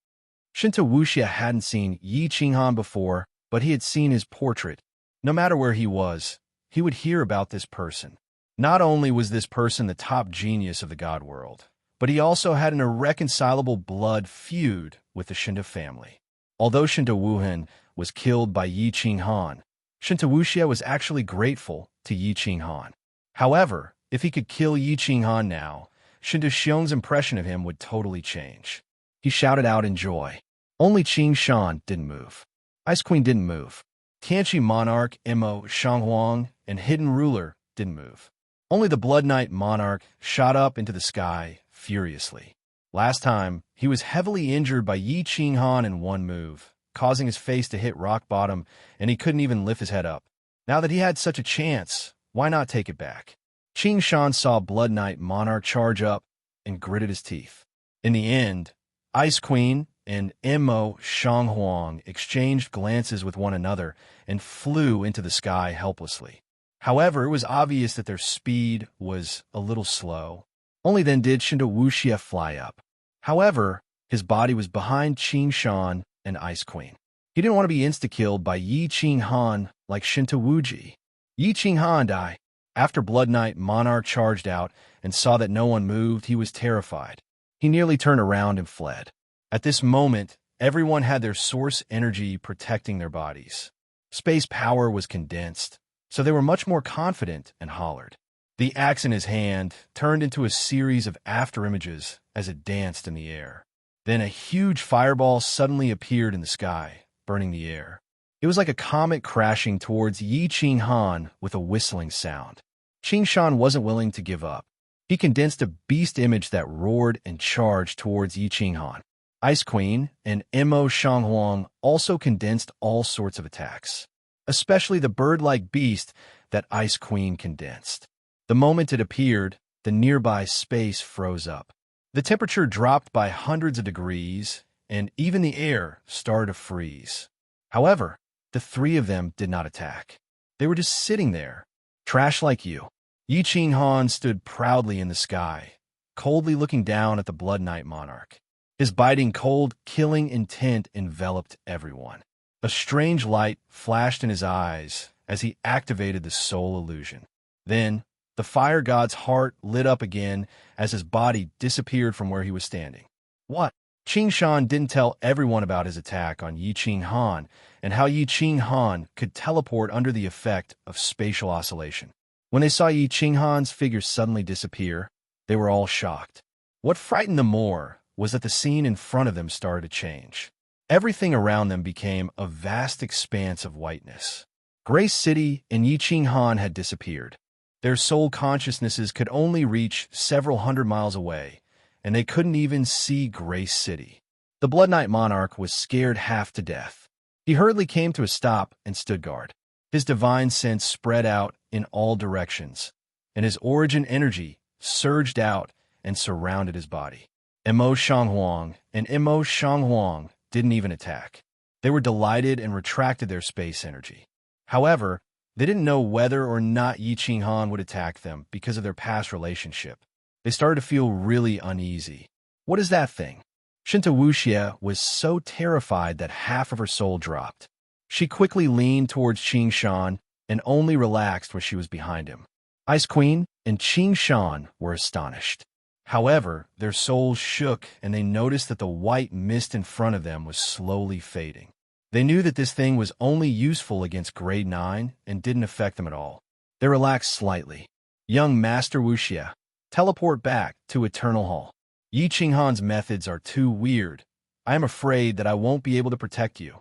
Shinta Wuxia hadn't seen Yi Qinghan before, but he had seen his portrait. No matter where he was, he would hear about this person. Not only was this person the top genius of the God world, but he also had an irreconcilable blood feud with the Shinta family. Although Shinta Wuhan was killed by Yi Qinghan, Shinta Wuxia was actually grateful to Yi Qinghan. However, if he could kill Yi Qinghan now, Shinta Xiong's impression of him would totally change. He shouted out in joy. Only Qing Shan didn't move. Ice Queen didn't move. Tianqi Monarch, Imo, Shanghuang, and Hidden Ruler didn't move. Only the Blood Knight Monarch shot up into the sky furiously. Last time, he was heavily injured by Yi Qinghan in one move, causing his face to hit rock bottom, and he couldn't even lift his head up. Now that he had such a chance, why not take it back? Qing Shan saw Blood Knight Monarch charge up and gritted his teeth. In the end, Ice Queen and Imo Shanghuang exchanged glances with one another and flew into the sky helplessly. However, it was obvious that their speed was a little slow. Only then did Shinta Wuxia fly up. However, his body was behind Qing Shan and Ice Queen. He didn't want to be insta-killed by Yi Qinghan like Shinta Wuji. Yi Qinghan died. After Blood Knight Monarch charged out and saw that no one moved, he was terrified. He nearly turned around and fled. At this moment, everyone had their source energy protecting their bodies. Space power was condensed, so they were much more confident and hollered. The axe in his hand turned into a series of afterimages as it danced in the air. Then a huge fireball suddenly appeared in the sky, burning the air. It was like a comet crashing towards Yi Qinghan with a whistling sound. Qing Shan wasn't willing to give up. He condensed a beast image that roared and charged towards Yi Qinghan. Ice Queen and Imo Shanghuang also condensed all sorts of attacks, especially the bird-like beast that Ice Queen condensed. The moment it appeared, the nearby space froze up. The temperature dropped by hundreds of degrees, and even the air started to freeze. However, the three of them did not attack. They were just sitting there, trash like you. Yi Qinghan stood proudly in the sky, coldly looking down at the Blood Knight Monarch. His biting, cold, killing intent enveloped everyone. A strange light flashed in his eyes as he activated the soul illusion. Then, the fire god's heart lit up again as his body disappeared from where he was standing. What? Qing Shan didn't tell everyone about his attack on Yi Qinghan and how Yi Qinghan could teleport under the effect of spatial oscillation. When they saw Yi Qinghan's figure suddenly disappear, they were all shocked. What frightened them more was that the scene in front of them started to change. Everything around them became a vast expanse of whiteness. Grace City and Yi Qinghan had disappeared. Their soul consciousnesses could only reach several hundred miles away, and they couldn't even see Grace City. The Blood Knight Monarch was scared half to death. He hurriedly came to a stop and stood guard. His divine sense spread out in all directions, and his origin energy surged out and surrounded his body. Imo Shanghuang and Imo Shanghuang didn't even attack. They were delighted and retracted their space energy. However, they didn't know whether or not Yi Qinghan would attack them because of their past relationship. They started to feel really uneasy. What is that thing? Shinta Wuxia was so terrified that half of her soul dropped. She quickly leaned towards Qing Shan and only relaxed when she was behind him. Ice Queen and Qing Shan were astonished. However, their souls shook and they noticed that the white mist in front of them was slowly fading. They knew that this thing was only useful against grade 9 and didn't affect them at all. They relaxed slightly. Young Master Wuxia, teleport back to Eternal Hall. Yi Qinghan's methods are too weird. I am afraid that I won't be able to protect you.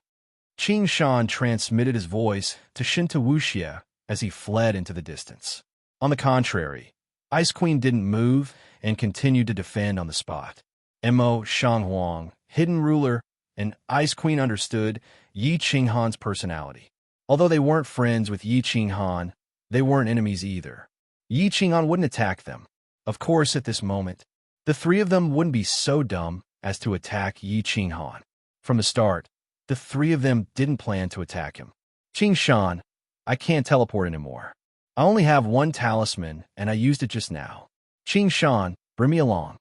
Qing Shan transmitted his voice to Shinta Wuxia as he fled into the distance. On the contrary, Ice Queen didn't move and continued to defend on the spot. Imo Shanghuang, Hidden Ruler, and Ice Queen understood Yi Qinghan's personality. Although they weren't friends with Yi Qinghan, they weren't enemies either. Yi Qinghan wouldn't attack them. Of course, at this moment, the three of them wouldn't be so dumb as to attack Yi Qinghan. From the start, the three of them didn't plan to attack him. Qing Shan, I can't teleport anymore. I only have one talisman, and I used it just now. Qing Shan, bring me along.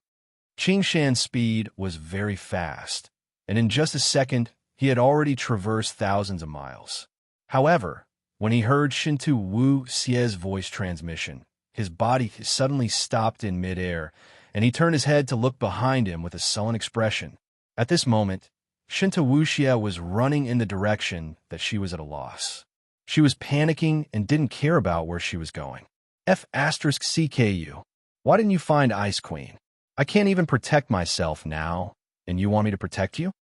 Qing Shan's speed was very fast, and in just a second, he had already traversed thousands of miles. However, when he heard Shinta Wuxia's voice transmission, his body suddenly stopped in midair, and he turned his head to look behind him with a sullen expression. At this moment, Shinta Wuxia was running in the direction that she was at a loss. She was panicking and didn't care about where she was going. F*CKU. Why didn't you find Ice Queen? I can't even protect myself now, and you want me to protect you?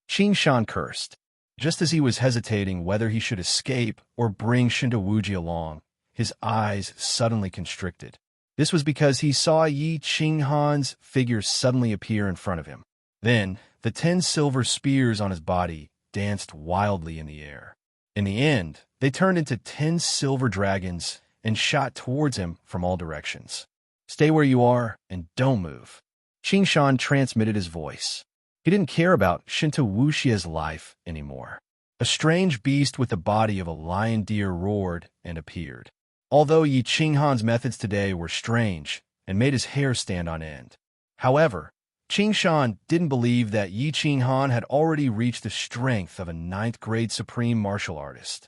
Qin Shan cursed. Just as he was hesitating whether he should escape or bring Shintawuji along, his eyes suddenly constricted. This was because he saw Yi Qinghan's figure suddenly appear in front of him. Then, the 10 silver spears on his body danced wildly in the air. In the end, they turned into 10 silver dragons and shot towards him from all directions. Stay where you are and don't move. Qin Shan transmitted his voice. He didn't care about Shinta Wuxia's life anymore. A strange beast with the body of a lion deer roared and appeared. Although Yi Qinghan's methods today were strange and made his hair stand on end. However, Qin Shan didn't believe that Yi Qinghan had already reached the strength of a 9th-grade supreme martial artist.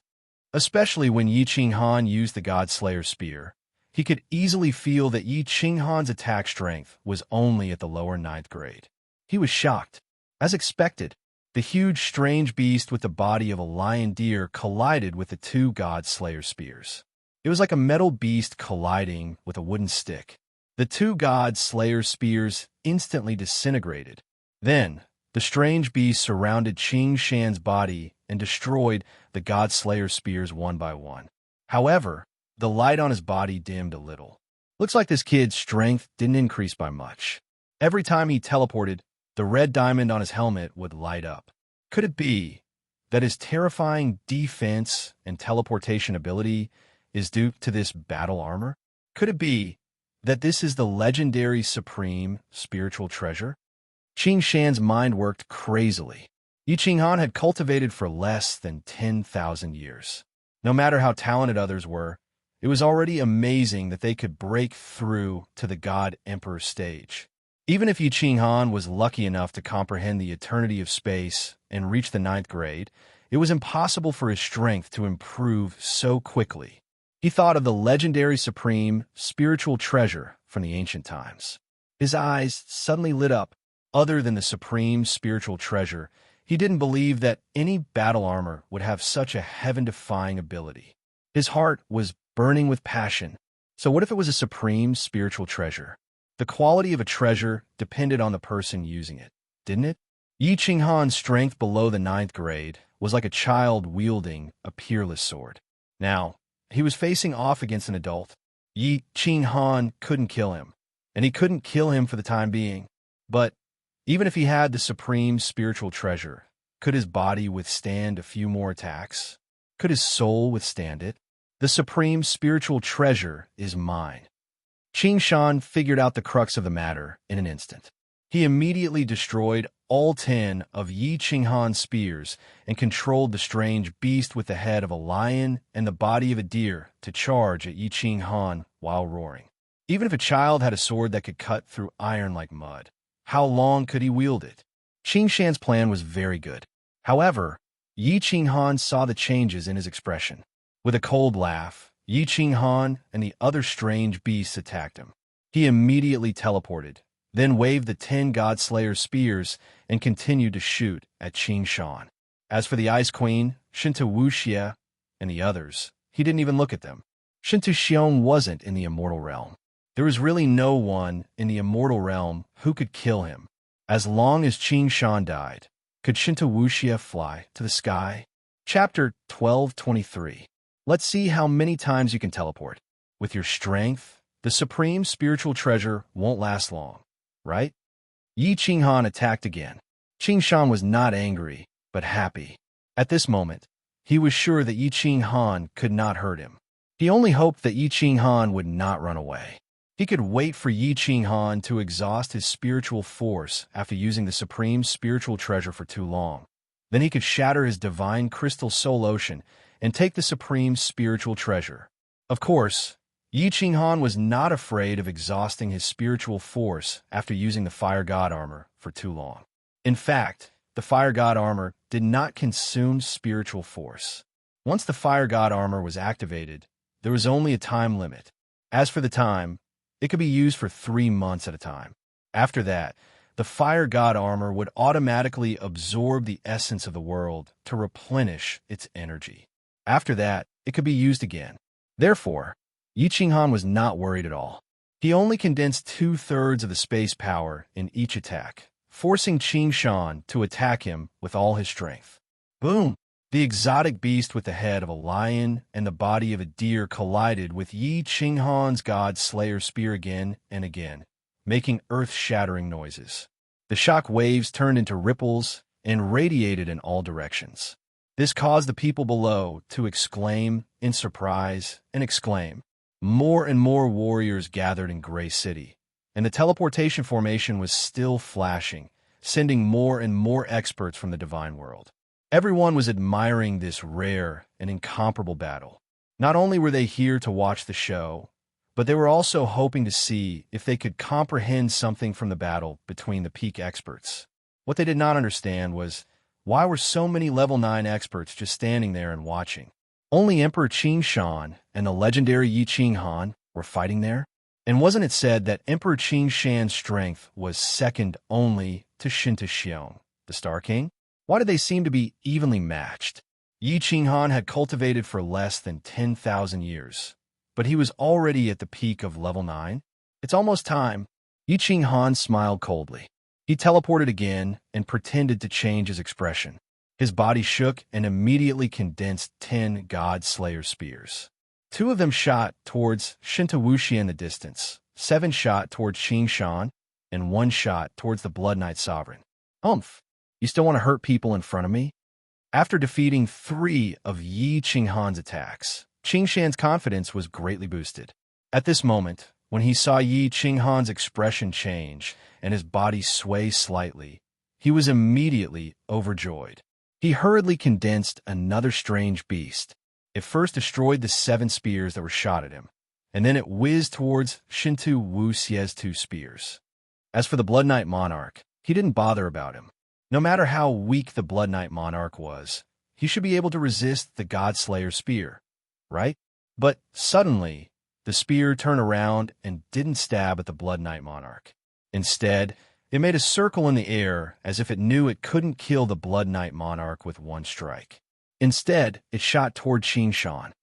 Especially when Yi Qinghan used the God Slayer spear, he could easily feel that Yi Qinghan's attack strength was only at the lower 9th grade. He was shocked. As expected, the huge strange beast with the body of a lion deer collided with the 2 God Slayer spears. It was like a metal beast colliding with a wooden stick. The 2 God Slayer spears instantly disintegrated. Then, the strange beast surrounded Qin Shan's body and destroyed the God Slayer spears one by one. However, the light on his body dimmed a little. Looks like this kid's strength didn't increase by much. Every time he teleported, the red diamond on his helmet would light up. Could it be that his terrifying defense and teleportation ability is due to this battle armor? Could it be that this is the legendary supreme spiritual treasure? Qin Shan's mind worked crazily. Yi Qinghan had cultivated for less than 10,000 years. No matter how talented others were, it was already amazing that they could break through to the God Emperor stage. Even if Yi Qinghan was lucky enough to comprehend the eternity of space and reach the 9th grade, it was impossible for his strength to improve so quickly. He thought of the legendary supreme spiritual treasure from the ancient times. His eyes suddenly lit up. Other than the supreme spiritual treasure, he didn't believe that any battle armor would have such a heaven-defying ability. His heart was burning with passion. So what if it was a supreme spiritual treasure? The quality of a treasure depended on the person using it, didn't it? Yi Qinghan's strength below the 9th grade was like a child wielding a peerless sword. Now, he was facing off against an adult. Yi Qinghan couldn't kill him, and he couldn't kill him for the time being. But even if he had the supreme spiritual treasure, could his body withstand a few more attacks? Could his soul withstand it? The supreme spiritual treasure is mine. Qin Shan figured out the crux of the matter in an instant. He immediately destroyed all 10 of Yi Qinghan's spears and controlled the strange beast with the head of a lion and the body of a deer to charge at Yi Qinghan while roaring. Even if a child had a sword that could cut through iron like mud, how long could he wield it? Qin Shan's plan was very good. However, Yi Qinghan saw the changes in his expression. With a cold laugh, Yi Qinghan and the other strange beasts attacked him. He immediately teleported, then waved the 10 God Slayer spears and continued to shoot at Qin Shan. As for the Ice Queen, Shinta Wuxia, and the others, he didn't even look at them. Shinta Xiong wasn't in the immortal realm. There was really no one in the immortal realm who could kill him. As long as Qin Shan died, could Shinta Wuxia fly to the sky? Chapter 1223. Let's see how many times you can teleport. With your strength, the supreme spiritual treasure won't last long, right? Yi Qinghan attacked again. Qin Shan was not angry, but happy. At this moment, he was sure that Yi Qinghan could not hurt him. He only hoped that Yi Qinghan would not run away. He could wait for Yi Qinghan to exhaust his spiritual force after using the supreme spiritual treasure for too long. Then he could shatter his divine crystal soul ocean and take the supreme spiritual treasure. Of course, Yi Qinghan was not afraid of exhausting his spiritual force after using the Fire God armor for too long. In fact, the Fire God armor did not consume spiritual force. Once the Fire God armor was activated, there was only a time limit. As for the time, it could be used for 3 months at a time. After that, the Fire God armor would automatically absorb the essence of the world to replenish its energy. After that, it could be used again. Therefore, Yi Qinghan was not worried at all. He only condensed 2/3 of the space power in each attack, forcing Qing Shan to attack him with all his strength. Boom! The exotic beast with the head of a lion and the body of a deer collided with Yi Qinghan's God Slayer spear again and again, making earth-shattering noises. The shock waves turned into ripples and radiated in all directions. This caused the people below to exclaim in surprise and exclaim. More and more warriors gathered in Gray City, and the teleportation formation was still flashing, sending more and more experts from the divine world. Everyone was admiring this rare and incomparable battle. Not only were they here to watch the show, but they were also hoping to see if they could comprehend something from the battle between the peak experts. What they did not understand was, why were so many level 9 experts just standing there and watching? Only Emperor Qing Shan and the legendary Yi Qinghan were fighting there? And wasn't it said that Emperor Qing Shan's strength was second only to Shinta Xiong, the Star King? Why did they seem to be evenly matched? Yi Qinghan had cultivated for less than 10,000 years, but he was already at the peak of level 9. It's almost time. Yi Qinghan smiled coldly. He teleported again and pretended to change his expression. His body shook and immediately condensed 10 God Slayer spears. 2 of them shot towards Shinta Wuxia in the distance, 7 shot towards Qing Shan, and 1 shot towards the Blood Knight Sovereign. Humph! You still want to hurt people in front of me? After defeating 3 of Yi Qinghan's attacks, Qing Shan's confidence was greatly boosted. At this moment, when he saw Yi Qinghan's expression change and his body sway slightly, he was immediately overjoyed. He hurriedly condensed another strange beast. It first destroyed the 7 spears that were shot at him, and then it whizzed towards Shinta Wuxia's 2 spears. As for the Blood Knight Monarch, he didn't bother about him. No matter how weak the Blood Knight Monarch was, he should be able to resist the God Slayer spear, right? But suddenly, the spear turned around and didn't stab at the Blood Knight Monarch. Instead, it made a circle in the air as if it knew it couldn't kill the Blood Knight Monarch with 1 strike. Instead, it shot toward Qing Shan.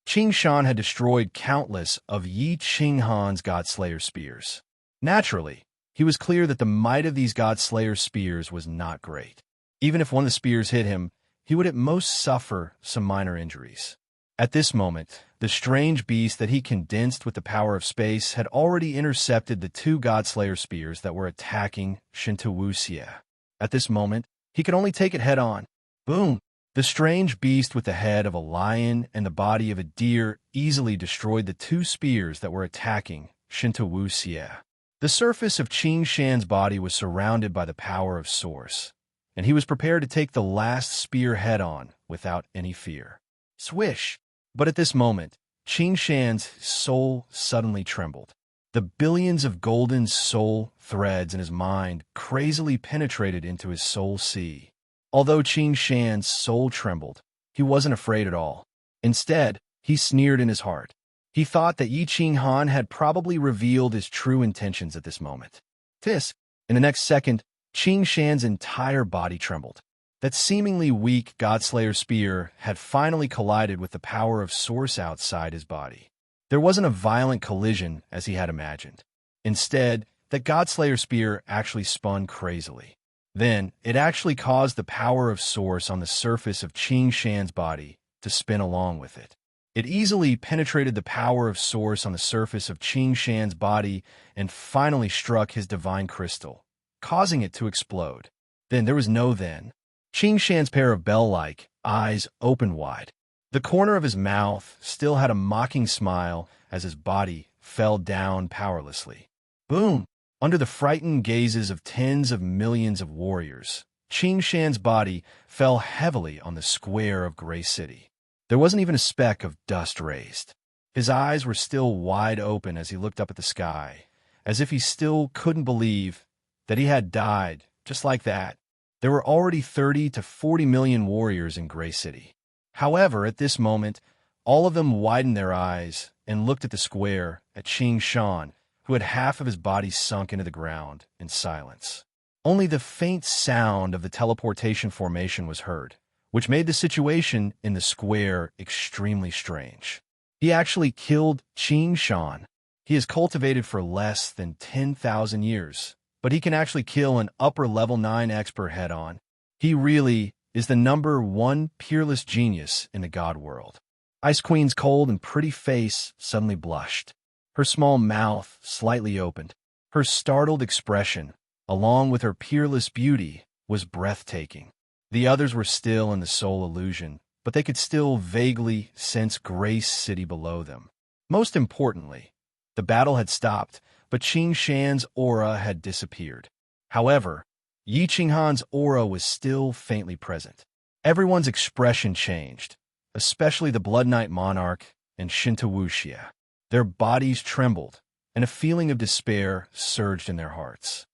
Qing Shan had destroyed countless of Yi Qinghan's God Slayer spears. Naturally, he was clear that the might of these God Slayer spears was not great. Even if one of the spears hit him, he would at most suffer some minor injuries. At this moment, the strange beast that he condensed with the power of space had already intercepted the 2 God Slayer spears that were attacking Shinta Wuxia. At this moment, he could only take it head-on. Boom! The strange beast with the head of a lion and the body of a deer easily destroyed the 2 spears that were attacking Shinta Wuxia. The surface of Qing Shan's body was surrounded by the power of Source, and he was prepared to take the last spear head-on without any fear. Swish! But at this moment, Qing Shan's soul suddenly trembled. The billions of golden soul threads in his mind crazily penetrated into his soul sea. Although Qing Shan's soul trembled, he wasn't afraid at all. Instead, he sneered in his heart. He thought that Yi Qinghan had probably revealed his true intentions at this moment. Tisk! In the next second, Qing Shan's entire body trembled. That seemingly weak Godslayer spear had finally collided with the power of Source outside his body. There wasn't a violent collision as he had imagined. Instead, that Godslayer spear actually spun crazily. Then, it actually caused the power of Source on the surface of Qing Shan's body to spin along with it. It easily penetrated the power of Source on the surface of Qing Shan's body and finally struck his divine crystal, causing it to explode. Then there was no then. Qing Shan's pair of bell-like eyes opened wide. The corner of his mouth still had a mocking smile as his body fell down powerlessly. Boom! Under the frightened gazes of tens of millions of warriors, Qing Shan's body fell heavily on the square of Gray City. There wasn't even a speck of dust raised. His eyes were still wide open as he looked up at the sky, as if he still couldn't believe that he had died just like that. There were already 30 to 40 million warriors in Gray City. However, at this moment, all of them widened their eyes and looked at the square at Qing Shan, who had half of his body sunk into the ground in silence. Only the faint sound of the teleportation formation was heard, which made the situation in the square extremely strange. He actually killed Qing Shan. He is cultivated for less than 10,000 years, but he can actually kill an upper level 9 expert head-on. He really is the #1 peerless genius in the god world. Ice Queen's cold and pretty face suddenly blushed. Her small mouth slightly opened. Her startled expression, along with her peerless beauty, was breathtaking. The others were still in the soul illusion, but they could still vaguely sense Grace City below them. Most importantly, the battle had stopped, but Qing Shan's aura had disappeared. However, Yi Qinghan's aura was still faintly present. Everyone's expression changed, especially the Blood Knight Monarch and Shinta Wuxia. Their bodies trembled, and a feeling of despair surged in their hearts.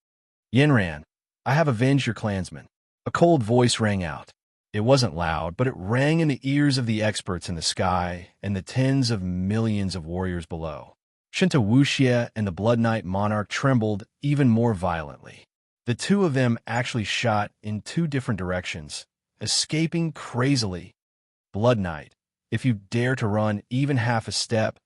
Yinran, I have avenged your clansmen. A cold voice rang out. It wasn't loud, but it rang in the ears of the experts in the sky and the tens of millions of warriors below. Shinta Wuxia and the Blood Knight Monarch trembled even more violently. The two of them actually shot in 2 different directions, escaping crazily. Blood Knight, if you dare to run even half a step,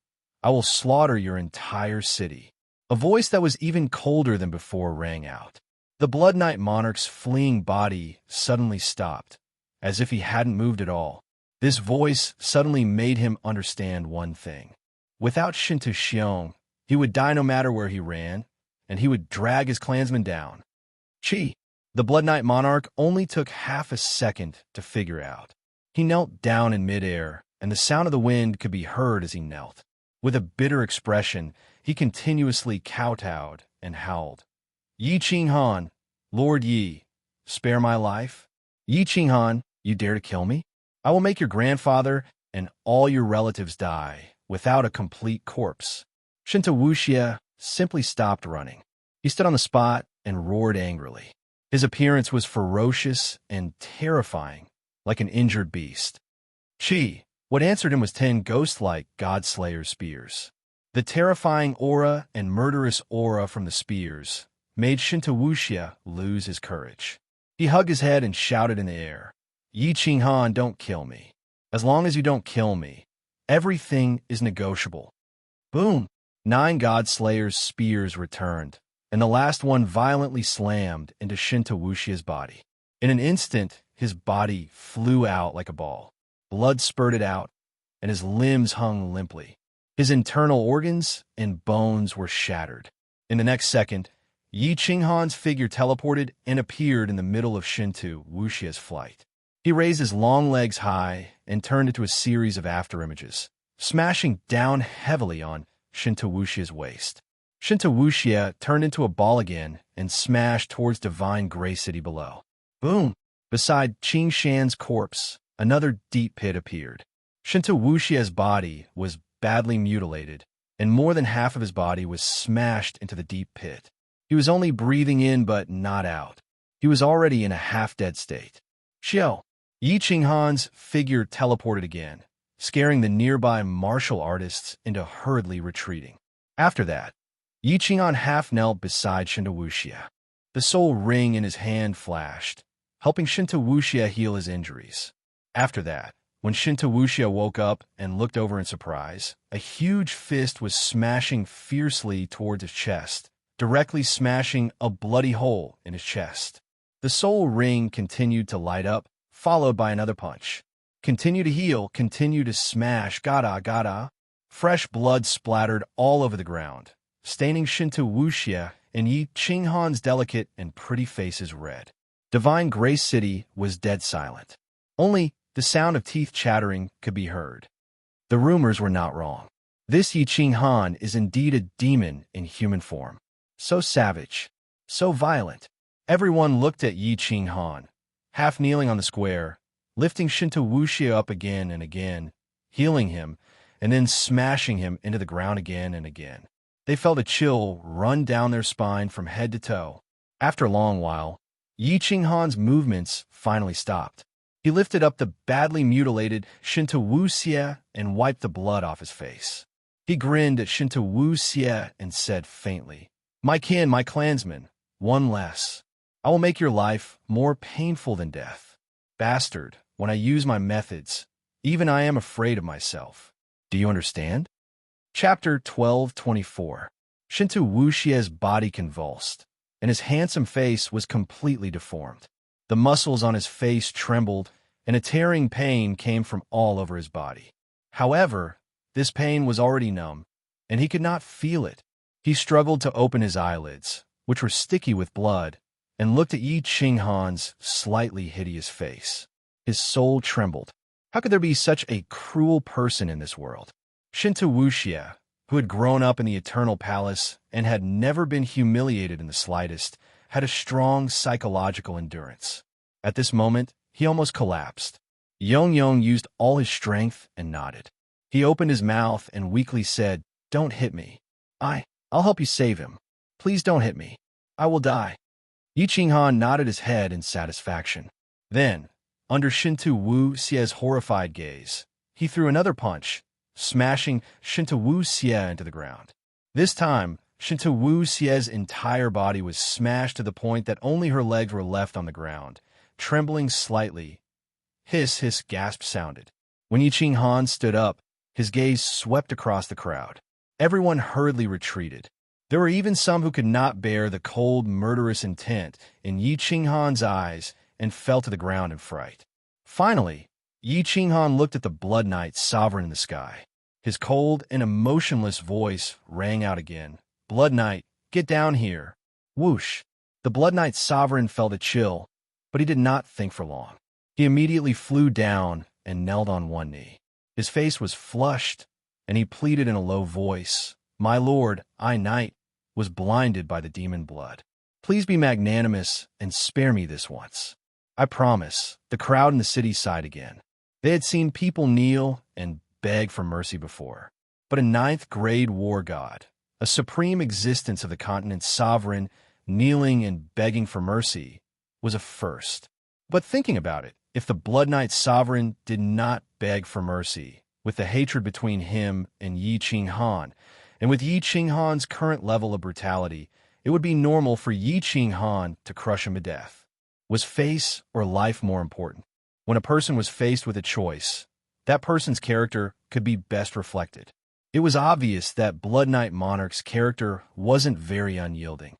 I will slaughter your entire city. A voice that was even colder than before rang out. The Blood Knight Monarch's fleeing body suddenly stopped, as if he hadn't moved at all. This voice suddenly made him understand one thing. Without Shinta Xiong, he would die no matter where he ran, and he would drag his clansmen down. Chi, the Blood Knight Monarch, only took half a second to figure out. He knelt down in midair, and the sound of the wind could be heard as he knelt. With a bitter expression, he continuously kowtowed and howled. Yi Qinghan, Lord Yi, spare my life. Yi Qinghan, you dare to kill me? I will make your grandfather and all your relatives die without a complete corpse. Shinta Wuxia simply stopped running. He stood on the spot and roared angrily. His appearance was ferocious and terrifying, like an injured beast. Chi, what answered him was 10 ghost-like God-Slayer spears. The terrifying aura and murderous aura from the spears made Shinta Wuxia lose his courage. He hugged his head and shouted in the air, Yi Qinghan, don't kill me. As long as you don't kill me, everything is negotiable. Boom! 9 God-Slayer's spears returned, and the last one violently slammed into Shinta Wuxia's body. In an instant, his body flew out like a ball. Blood spurted out, and his limbs hung limply. His internal organs and bones were shattered. In the next second, Yi Qinghan's figure teleported and appeared in the middle of Shinta Wuxia's flight. He raised his long legs high and turned into a series of afterimages, smashing down heavily on Shinta Wuxia's waist. Shinta Wuxia turned into a ball again and smashed towards Divine Gray City below. Boom! Beside Qing Shan's corpse, another deep pit appeared. Shinta Wuxia's body was badly mutilated, and more than half of his body was smashed into the deep pit. He was only breathing in but not out. He was already in a half-dead state. Xiao, Yi Qinghan's figure teleported again, scaring the nearby martial artists into hurriedly retreating. After that, Yi Qinghan half-knelt beside Shinta Wuxia. The soul ring in his hand flashed, helping Shinta Wuxia heal his injuries. After that, when Shinta Wuxia woke up and looked over in surprise, a huge fist was smashing fiercely towards his chest, directly smashing a bloody hole in his chest. The soul ring continued to light up, followed by another punch. Continue to heal, continue to smash, gada gada. Fresh blood splattered all over the ground, staining Shinta Wuxia and Yi Qinghan's delicate and pretty faces red. Divine Gray City was dead silent. Only the sound of teeth chattering could be heard. The rumors were not wrong. This Yi Qinghan is indeed a demon in human form. So savage, so violent. Everyone looked at Yi Qinghan, half kneeling on the square, lifting Shinta Wuxia up again and again, healing him, and then smashing him into the ground again and again. They felt a chill run down their spine from head to toe. After a long while, Yi Qinghan's movements finally stopped. He lifted up the badly mutilated Shinta Wuxia and wiped the blood off his face. He grinned at Shinta Wuxia and said faintly, My kin, my clansmen, one less. I will make your life more painful than death. Bastard, when I use my methods, even I am afraid of myself. Do you understand? Chapter 1224. Shinto Wuxie's body convulsed, and his handsome face was completely deformed. The muscles on his face trembled, and a tearing pain came from all over his body. However, this pain was already numb, and he could not feel it. He struggled to open his eyelids, which were sticky with blood, and looked at Yi Qinghan's slightly hideous face. His soul trembled. How could there be such a cruel person in this world? Shinto Wuxie, who had grown up in the Eternal Palace and had never been humiliated in the slightest, had a strong psychological endurance. At this moment, he almost collapsed. Yong used all his strength and nodded. He opened his mouth and weakly said, "Don't hit me. I'll help you save him. Please don't hit me. I will die." Yi Qinghan nodded his head in satisfaction. Then, under Shinto Wuxie's horrified gaze, he threw another punch, smashing Shinto Wuxie into the ground. This time, Shinto Wuxie's entire body was smashed to the point that only her legs were left on the ground. Trembling slightly, hiss gasp sounded. When Yi Qinghan stood up, his gaze swept across the crowd. Everyone hurriedly retreated. There were even some who could not bear the cold, murderous intent in Yi Qinghan's eyes and fell to the ground in fright. Finally, Yi Qinghan looked at the Blood Knight sovereign in the sky. His cold and emotionless voice rang out again. "Blood Knight, get down here." Whoosh! The Blood Knight sovereign felt a chill, but he did not think for long. He immediately flew down and knelt on one knee. His face was flushed, and he pleaded in a low voice, "My lord, I knight, was blinded by the demon blood. Please be magnanimous and spare me this once. I promise." The crowd in the city sighed again. They had seen people kneel and beg for mercy before. But a ninth-grade war god, a supreme existence of the continent's sovereign, kneeling and begging for mercy, was a first. But thinking about it, if the Blood Knight sovereign did not beg for mercy, with the hatred between him and Yi Qinghan, and with Yi Qinghan's current level of brutality, it would be normal for Yi Qinghan to crush him to death. Was face or life more important? When a person was faced with a choice, that person's character could be best reflected. It was obvious that Blood Knight Monarch's character wasn't very unyielding.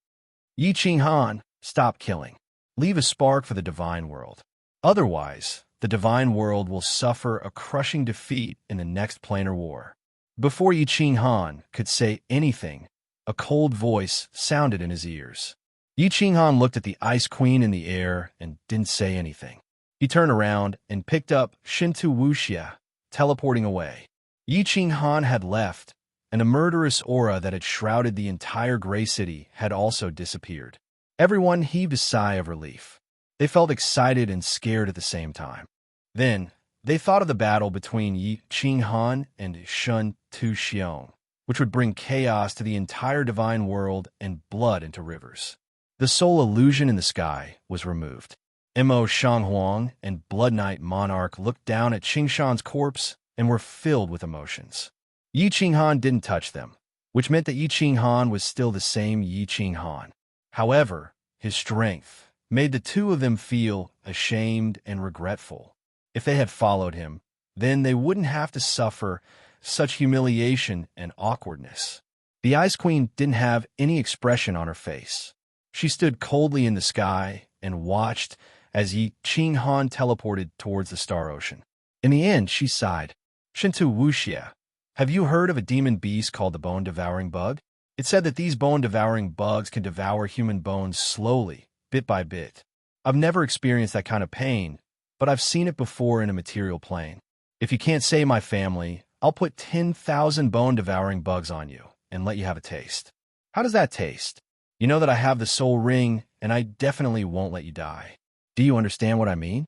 "Yi Qinghan, stop killing. Leave a spark for the divine world. Otherwise, the divine world will suffer a crushing defeat in the next planar war." Before Yi Qinghan could say anything, a cold voice sounded in his ears. Yi Qinghan looked at the Ice Queen in the air and didn't say anything. He turned around and picked up Shinto Wuxie, teleporting away. Yi Qinghan had left, and a murderous aura that had shrouded the entire Gray City had also disappeared. Everyone heaved a sigh of relief. They felt excited and scared at the same time. Then, they thought of the battle between Yi Qinghan and Shun Tu Xiong, which would bring chaos to the entire divine world and blood into rivers. The sole illusion in the sky was removed. Mo Shanghuang and Blood Knight Monarch looked down at Qingshan's corpse and were filled with emotions. Yi Qinghan didn't touch them, which meant that Yi Qinghan was still the same Yi Qinghan. However, his strength made the two of them feel ashamed and regretful. If they had followed him, then they wouldn't have to suffer such humiliation and awkwardness. The Ice Queen didn't have any expression on her face. She stood coldly in the sky and watched as Yi Qinghan teleported towards the Star Ocean. In the end, she sighed. "Shinto Wuxie, have you heard of a demon beast called the bone-devouring bug? It's said that these bone-devouring bugs can devour human bones slowly, bit by bit. I've never experienced that kind of pain, but I've seen it before in a material plane. If you can't save my family, I'll put 10,000 bone-devouring bugs on you and let you have a taste. How does that taste? You know that I have the soul ring, and I definitely won't let you die. Do you understand what I mean?"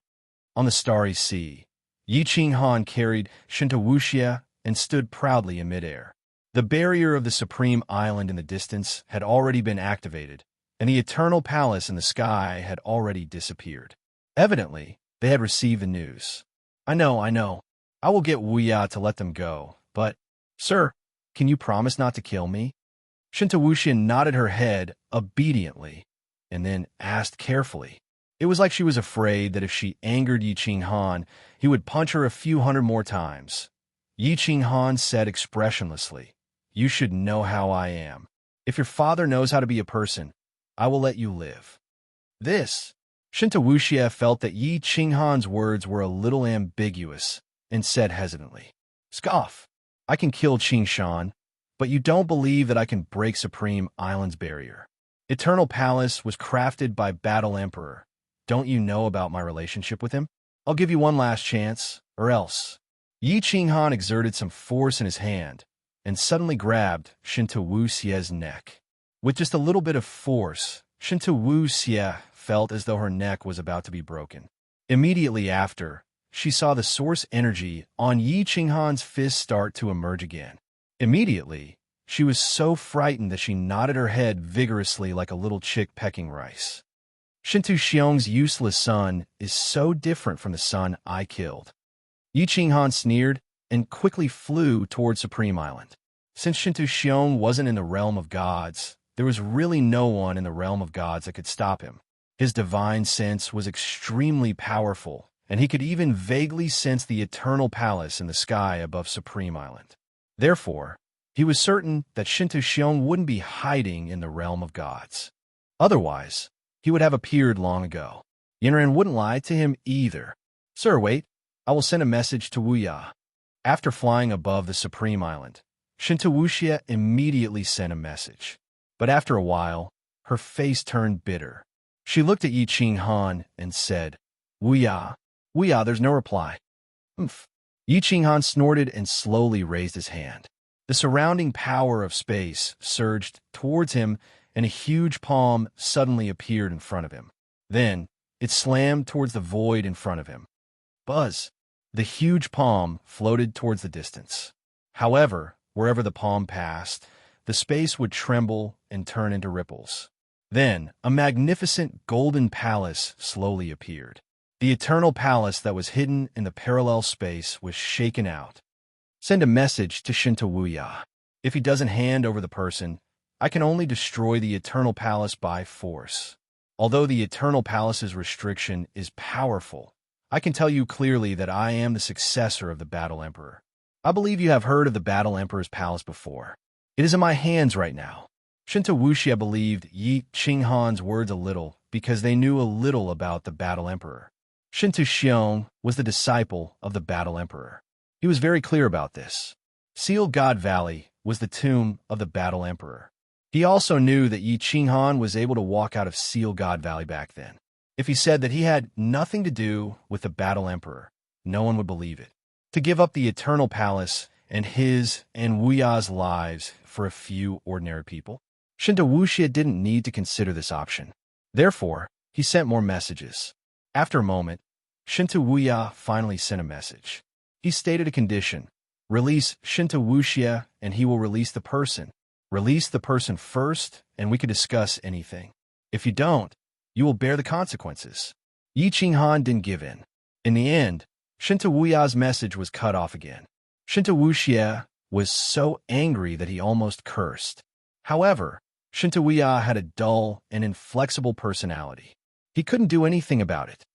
On the starry sea, Yi Qinghan carried Shinto Wuxie and stood proudly in midair. The barrier of the Supreme Island in the distance had already been activated, and the Eternal Palace in the sky had already disappeared. Evidently, they had received the news. I know. I will get Wuya to let them go, but, sir, can you promise not to kill me?" Shinto Wuxie nodded her head obediently, and then asked carefully. It was like she was afraid that if she angered Yi Qinghan, he would punch her a few hundred more times. Yi Qinghan said expressionlessly, you should know how I am. If your father knows how to be a person, I will let you live." This. Shinta Wuxia felt that Yi Qinghan's words were a little ambiguous and said hesitantly, "Scoff, I can kill Qing Shan, but you don't believe that I can break Supreme Island's barrier. Eternal Palace was crafted by Battle Emperor. Don't you know about my relationship with him? I'll give you one last chance, or else." Yi Qinghan exerted some force in his hand and suddenly grabbed Shinta Wuxia's neck. With just a little bit of force, Shinta Wuxia felt as though her neck was about to be broken. Immediately after, she saw the source energy on Yi Qinghan's fist start to emerge again. Immediately, she was so frightened that she nodded her head vigorously like a little chick pecking rice. "Shintu Xiong's useless son is so different from the son I killed." Yi Qinghan sneered and quickly flew toward Supreme Island. Since Shintu Xiong wasn't in the realm of gods, there was really no one in the realm of gods that could stop him. His divine sense was extremely powerful, and he could even vaguely sense the eternal palace in the sky above Supreme Island. Therefore, he was certain that Shintu Xiong wouldn't be hiding in the realm of gods. Otherwise, he would have appeared long ago. Yinren wouldn't lie to him either. "Sir, wait. I will send a message to Wuya." After flying above the Supreme Island, Shinta Wuxia immediately sent a message. But after a while, her face turned bitter. She looked at Yi Qinghan and said, "Wuya, Wuya, there's no reply." "Umph." Yi Qinghan snorted and slowly raised his hand. The surrounding power of space surged towards him, and a huge palm suddenly appeared in front of him. Then, it slammed towards the void in front of him. Buzz! The huge palm floated towards the distance. However, wherever the palm passed, the space would tremble and turn into ripples. Then, a magnificent golden palace slowly appeared. The eternal palace that was hidden in the parallel space was shaken out. "Send a message to Shinta Wuya. If he doesn't hand over the person, I can only destroy the eternal palace by force. Although the eternal palace's restriction is powerful, I can tell you clearly that I am the successor of the Battle Emperor. I believe you have heard of the Battle Emperor's palace before. It is in my hands right now." Shinta Wuxia believed Yi Qinghan's words a little because they knew a little about the Battle Emperor. Shintu Xiong was the disciple of the Battle Emperor. He was very clear about this. Seal God Valley was the tomb of the Battle Emperor. He also knew that Yi Qinghan was able to walk out of Seal God Valley back then. If he said that he had nothing to do with the Battle Emperor, no one would believe it. To give up the Eternal Palace and his and Wuya's lives for a few ordinary people? Shinta Wuxia didn't need to consider this option. Therefore, he sent more messages. After a moment, Shinta Wuya finally sent a message. He stated a condition. Release Shinta Wuxia and he will release the person. Release the person first and we can discuss anything. If you don't, you will bear the consequences. Yi Qinghan didn't give in. In the end, Shinta Wuya's message was cut off again. Shinta Wuxia was so angry that he almost cursed. However, Shinta Wuya had a dull and inflexible personality. He couldn't do anything about it.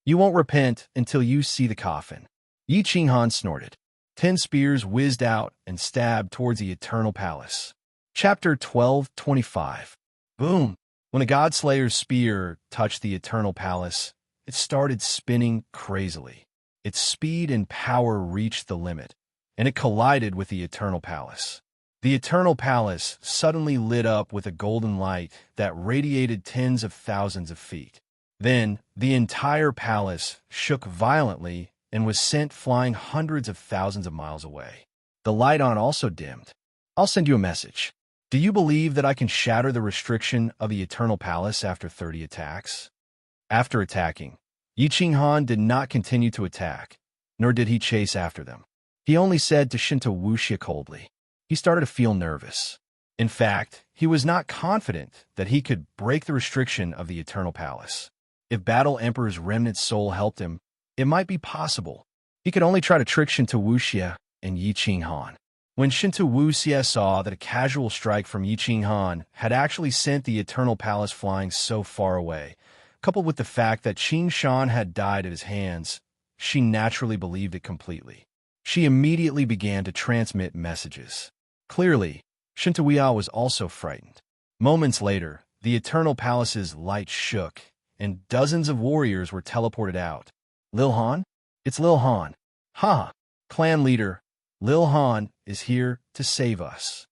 "You won't repent until you see the coffin." Yi Qinghan snorted. 10 spears whizzed out and stabbed towards the Eternal Palace. Chapter 12:25. Boom! When the Godslayer's spear touched the Eternal Palace, it started spinning crazily. Its speed and power reached the limit, and it collided with the Eternal Palace. The Eternal Palace suddenly lit up with a golden light that radiated tens of thousands of feet. Then, the entire palace shook violently and was sent flying hundreds of thousands of miles away. The light on also dimmed. "I'll send you a message. Do you believe that I can shatter the restriction of the Eternal Palace after 30 attacks?" After attacking, Yi Qinghan did not continue to attack, nor did he chase after them. He only said to Shinta Wuxia coldly. He started to feel nervous. In fact, he was not confident that he could break the restriction of the Eternal Palace. If Battle Emperor's remnant soul helped him, it might be possible. He could only try to trick Shinta Wuxia and Yi Qinghan. When Shinta Wuxia saw that a casual strike from Yi Qinghan had actually sent the Eternal Palace flying so far away, coupled with the fact that Qing Shan had died at his hands, she naturally believed it completely. She immediately began to transmit messages. Clearly, Shintawiya was also frightened. Moments later, the Eternal Palace's light shook, and dozens of warriors were teleported out. Lil Han? It's Lil Han. Ha! Clan leader, Lil Han is here to save us.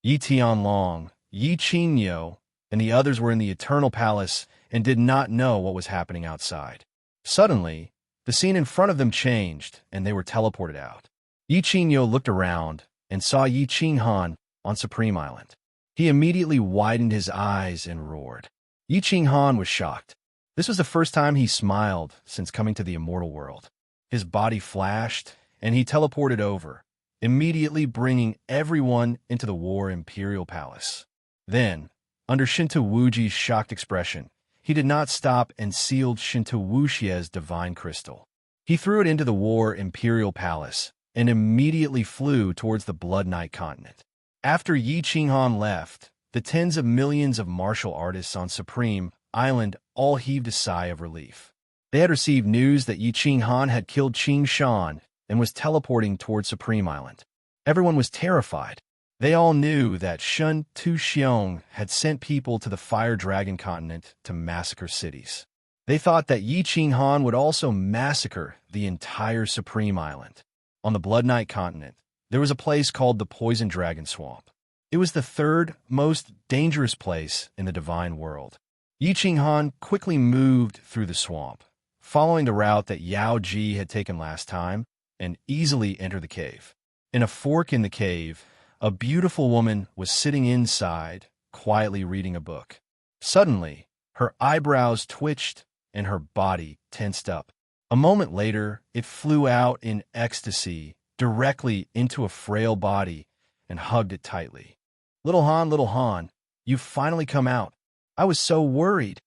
Yi Tianlong, Yi Qingyou, and the others were in the Eternal Palace and did not know what was happening outside. Suddenly, the scene in front of them changed, and they were teleported out. Yi Qingyou looked around and saw Yi Qinghan on Supreme Island. He immediately widened his eyes and roared. Yi Qinghan was shocked. This was the first time he smiled since coming to the immortal world. His body flashed, and he teleported over, immediately bringing everyone into the War Imperial Palace. Then, under Shinta Wuji's shocked expression, he did not stop and sealed Shinta Wuxie's divine crystal. He threw it into the War Imperial Palace and immediately flew towards the Blood Knight continent. After Yi Qinghan left, the tens of millions of martial artists on Supreme Island all heaved a sigh of relief. They had received news that Yi Qinghan had killed Qing Shan and was teleporting towards Supreme Island. Everyone was terrified. They all knew that Shun Tuxiong had sent people to the Fire Dragon continent to massacre cities. They thought that Yi Qinghan would also massacre the entire Supreme Island. On the Blood Knight continent, there was a place called the Poison Dragon Swamp. It was the third most dangerous place in the divine world. Yi Qinghan quickly moved through the swamp, following the route that Yao Ji had taken last time, and easily entered the cave. In a fork in the cave, a beautiful woman was sitting inside, quietly reading a book. Suddenly, her eyebrows twitched and her body tensed up. A moment later, it flew out in ecstasy directly into a frail body and hugged it tightly. Little Han, you've finally come out. I was so worried."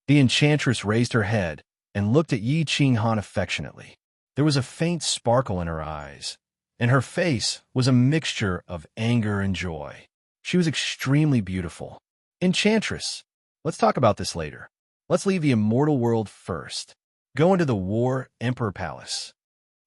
The enchantress raised her head and looked at Yi Qinghan affectionately. There was a faint sparkle in her eyes, and her face was a mixture of anger and joy. She was extremely beautiful. "Enchantress, let's talk about this later. Let's leave the immortal world first. Go into the War Emperor Palace."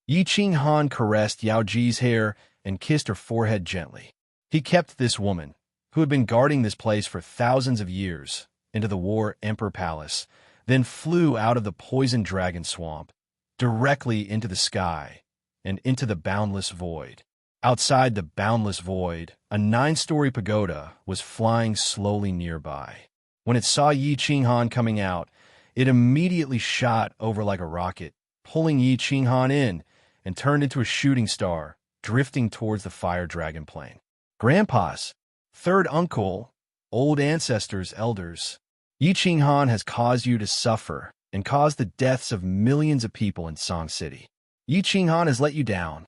Yi Qinghan caressed Yao Ji's hair and kissed her forehead gently. He kept this woman, who had been guarding this place for thousands of years, into the War Emperor Palace, then flew out of the Poison Dragon Swamp, directly into the sky, and into the boundless void. Outside the boundless void, a 9-story pagoda was flying slowly nearby. When it saw Yi Qinghan coming out, it immediately shot over like a rocket, pulling Yi Qinghan in, and turned into a shooting star, drifting towards the Fire Dragon Plain. "Grandpas, third uncle, old ancestors, elders, Yi Qinghan has caused you to suffer and caused the deaths of millions of people in Song City. Yi Qinghan has let you down."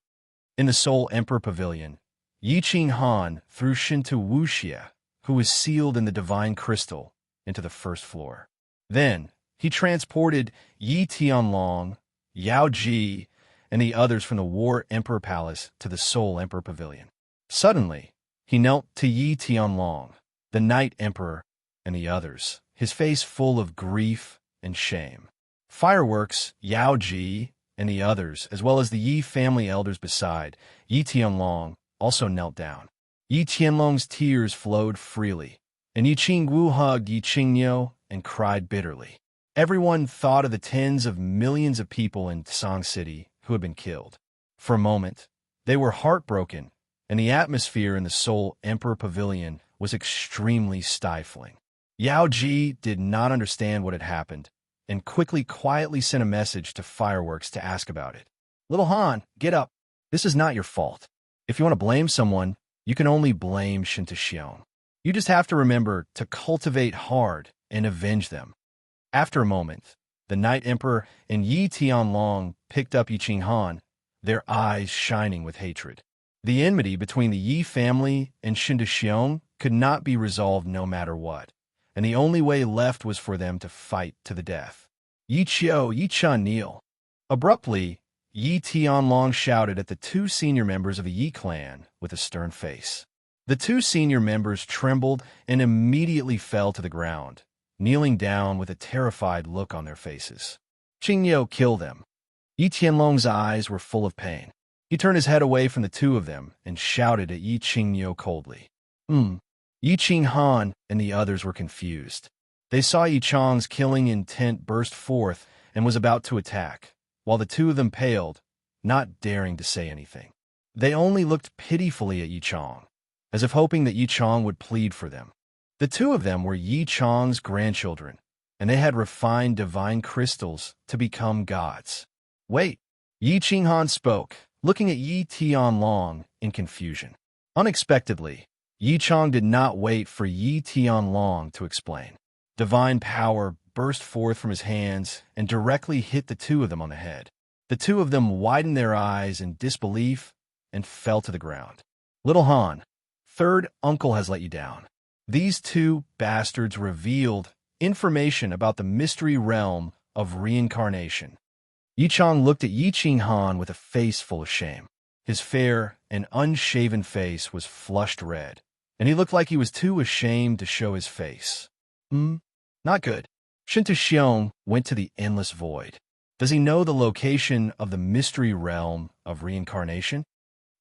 In the Soul Emperor Pavilion, Yi Qinghan threw Shinta Wuxie, who was sealed in the divine crystal, into the first floor. Then, he transported Yi Tianlong, Yao Ji, and the others from the War Emperor Palace to the Soul Emperor Pavilion. Suddenly, he knelt to Yi Tianlong, the Night Emperor, and the others, his face full of grief and shame. Fireworks, Yao Ji, and the others, as well as the Yi family elders beside Yi Tianlong, also knelt down. Yi Tianlong's tears flowed freely, and Yi Qingwu hugged Yi Qingyou and cried bitterly. Everyone thought of the tens of millions of people in Song City who had been killed. For a moment, they were heartbroken, and the atmosphere in the Soul Emperor Pavilion was extremely stifling. Yao Ji did not understand what had happened, and quietly sent a message to Fireworks to ask about it. "Little Han, get up. This is not your fault. If you want to blame someone, you can only blame Shinta Xiong. You just have to remember to cultivate hard and avenge them." After a moment, the Night Emperor and Yi Tianlong picked up Yi Qinghan, their eyes shining with hatred. The enmity between the Yi family and Shinta Xiong could not be resolved no matter what, and the only way left was for them to fight to the death. "Yi Qiu, Yi Chan kneel." Abruptly, Yi Tianlong shouted at the 2 senior members of the Yi clan with a stern face. The 2 senior members trembled and immediately fell to the ground, kneeling down with a terrified look on their faces. "Qingyou, kill them." Yi Tianlong's eyes were full of pain. He turned his head away from the two of them and shouted at Yi Qingyo coldly. Yi Qinghan and the others were confused. They saw Yi Chang's killing intent burst forth and was about to attack, while the two of them paled, not daring to say anything. They only looked pitifully at Yi Chang, as if hoping that Yi Chang would plead for them. The two of them were Yi Chang's grandchildren, and they had refined divine crystals to become gods. Wait, Yi Qinghan spoke, looking at Yi Tianlong in confusion. Unexpectedly, Yi Chang did not wait for Yi Tianlong to explain. Divine power burst forth from his hands and directly hit the two of them on the head. The two of them widened their eyes in disbelief and fell to the ground. Little Han, third uncle has let you down. These two bastards revealed information about the mystery realm of reincarnation. Yi Chang looked at Yi Qinghan with a face full of shame. His fair and unshaven face was flushed red, and he looked like he was too ashamed to show his face. Not good. Shinta Xiong went to the endless void. Does he know the location of the mystery realm of reincarnation?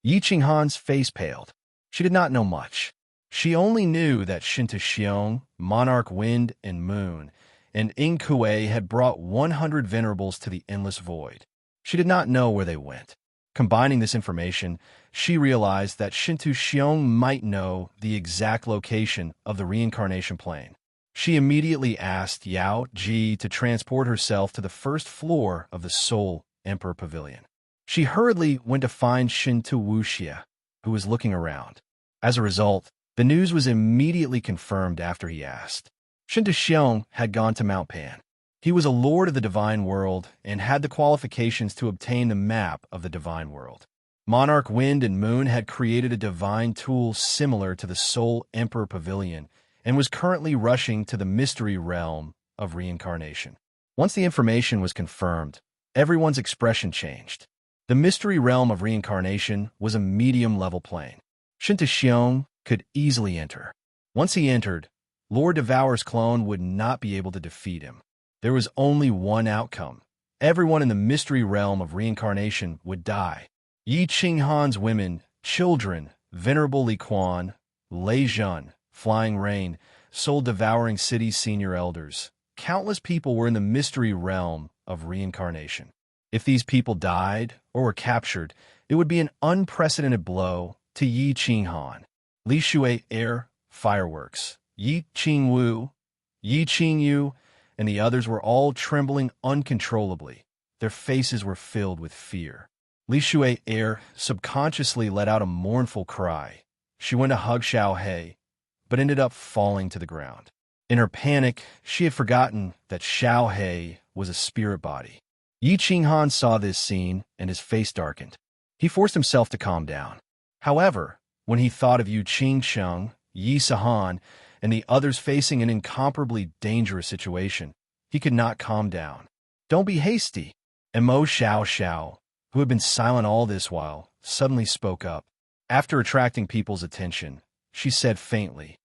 Yi Qinghan's face paled. She did not know much. She only knew that Shinta Xiong, Monarch Wind and Moon, and Ing Kuei had brought 100 venerables to the endless void. She did not know where they went. Combining this information, she realized that Shinta Xiong might know the exact location of the reincarnation plane. She immediately asked Yao Ji to transport herself to the first floor of the Soul Emperor Pavilion. She hurriedly went to find Shinta Wuxia, who was looking around. As a result, the news was immediately confirmed after he asked. Shinta Xiong had gone to Mount Pan. He was a lord of the divine world and had the qualifications to obtain the map of the divine world. Monarch Wind and Moon had created a divine tool similar to the Soul Emperor Pavilion and was currently rushing to the mystery realm of reincarnation. Once the information was confirmed, everyone's expression changed. The mystery realm of reincarnation was a medium-level plane. Shinta Xiong could easily enter. Once he entered, Lord Devour's clone would not be able to defeat him. There was only one outcome. Everyone in the mystery realm of reincarnation would die. Yi Qinghan's women, children, Venerable Li Quan, Lei Zhun, Flying Rain, soul-devouring city's senior elders. Countless people were in the mystery realm of reincarnation. If these people died or were captured, it would be an unprecedented blow to Yi Qinghan. Li Shui Air, fireworks. Yi Qingwu, Yi Qingyu, and the others were all trembling uncontrollably. Their faces were filled with fear. Li Shui Air subconsciously let out a mournful cry. She went to hug Xiao He, but ended up falling to the ground. In her panic, she had forgotten that Xiao He was a spirit body. Yi Qinghan saw this scene, and his face darkened. He forced himself to calm down. However, when he thought of Yu Qingsheng, Yi Sahan, and the others facing an incomparably dangerous situation, he could not calm down. Don't be hasty. And Mo Xiao Xiao, who had been silent all this while, suddenly spoke up. After attracting people's attention, she said faintly,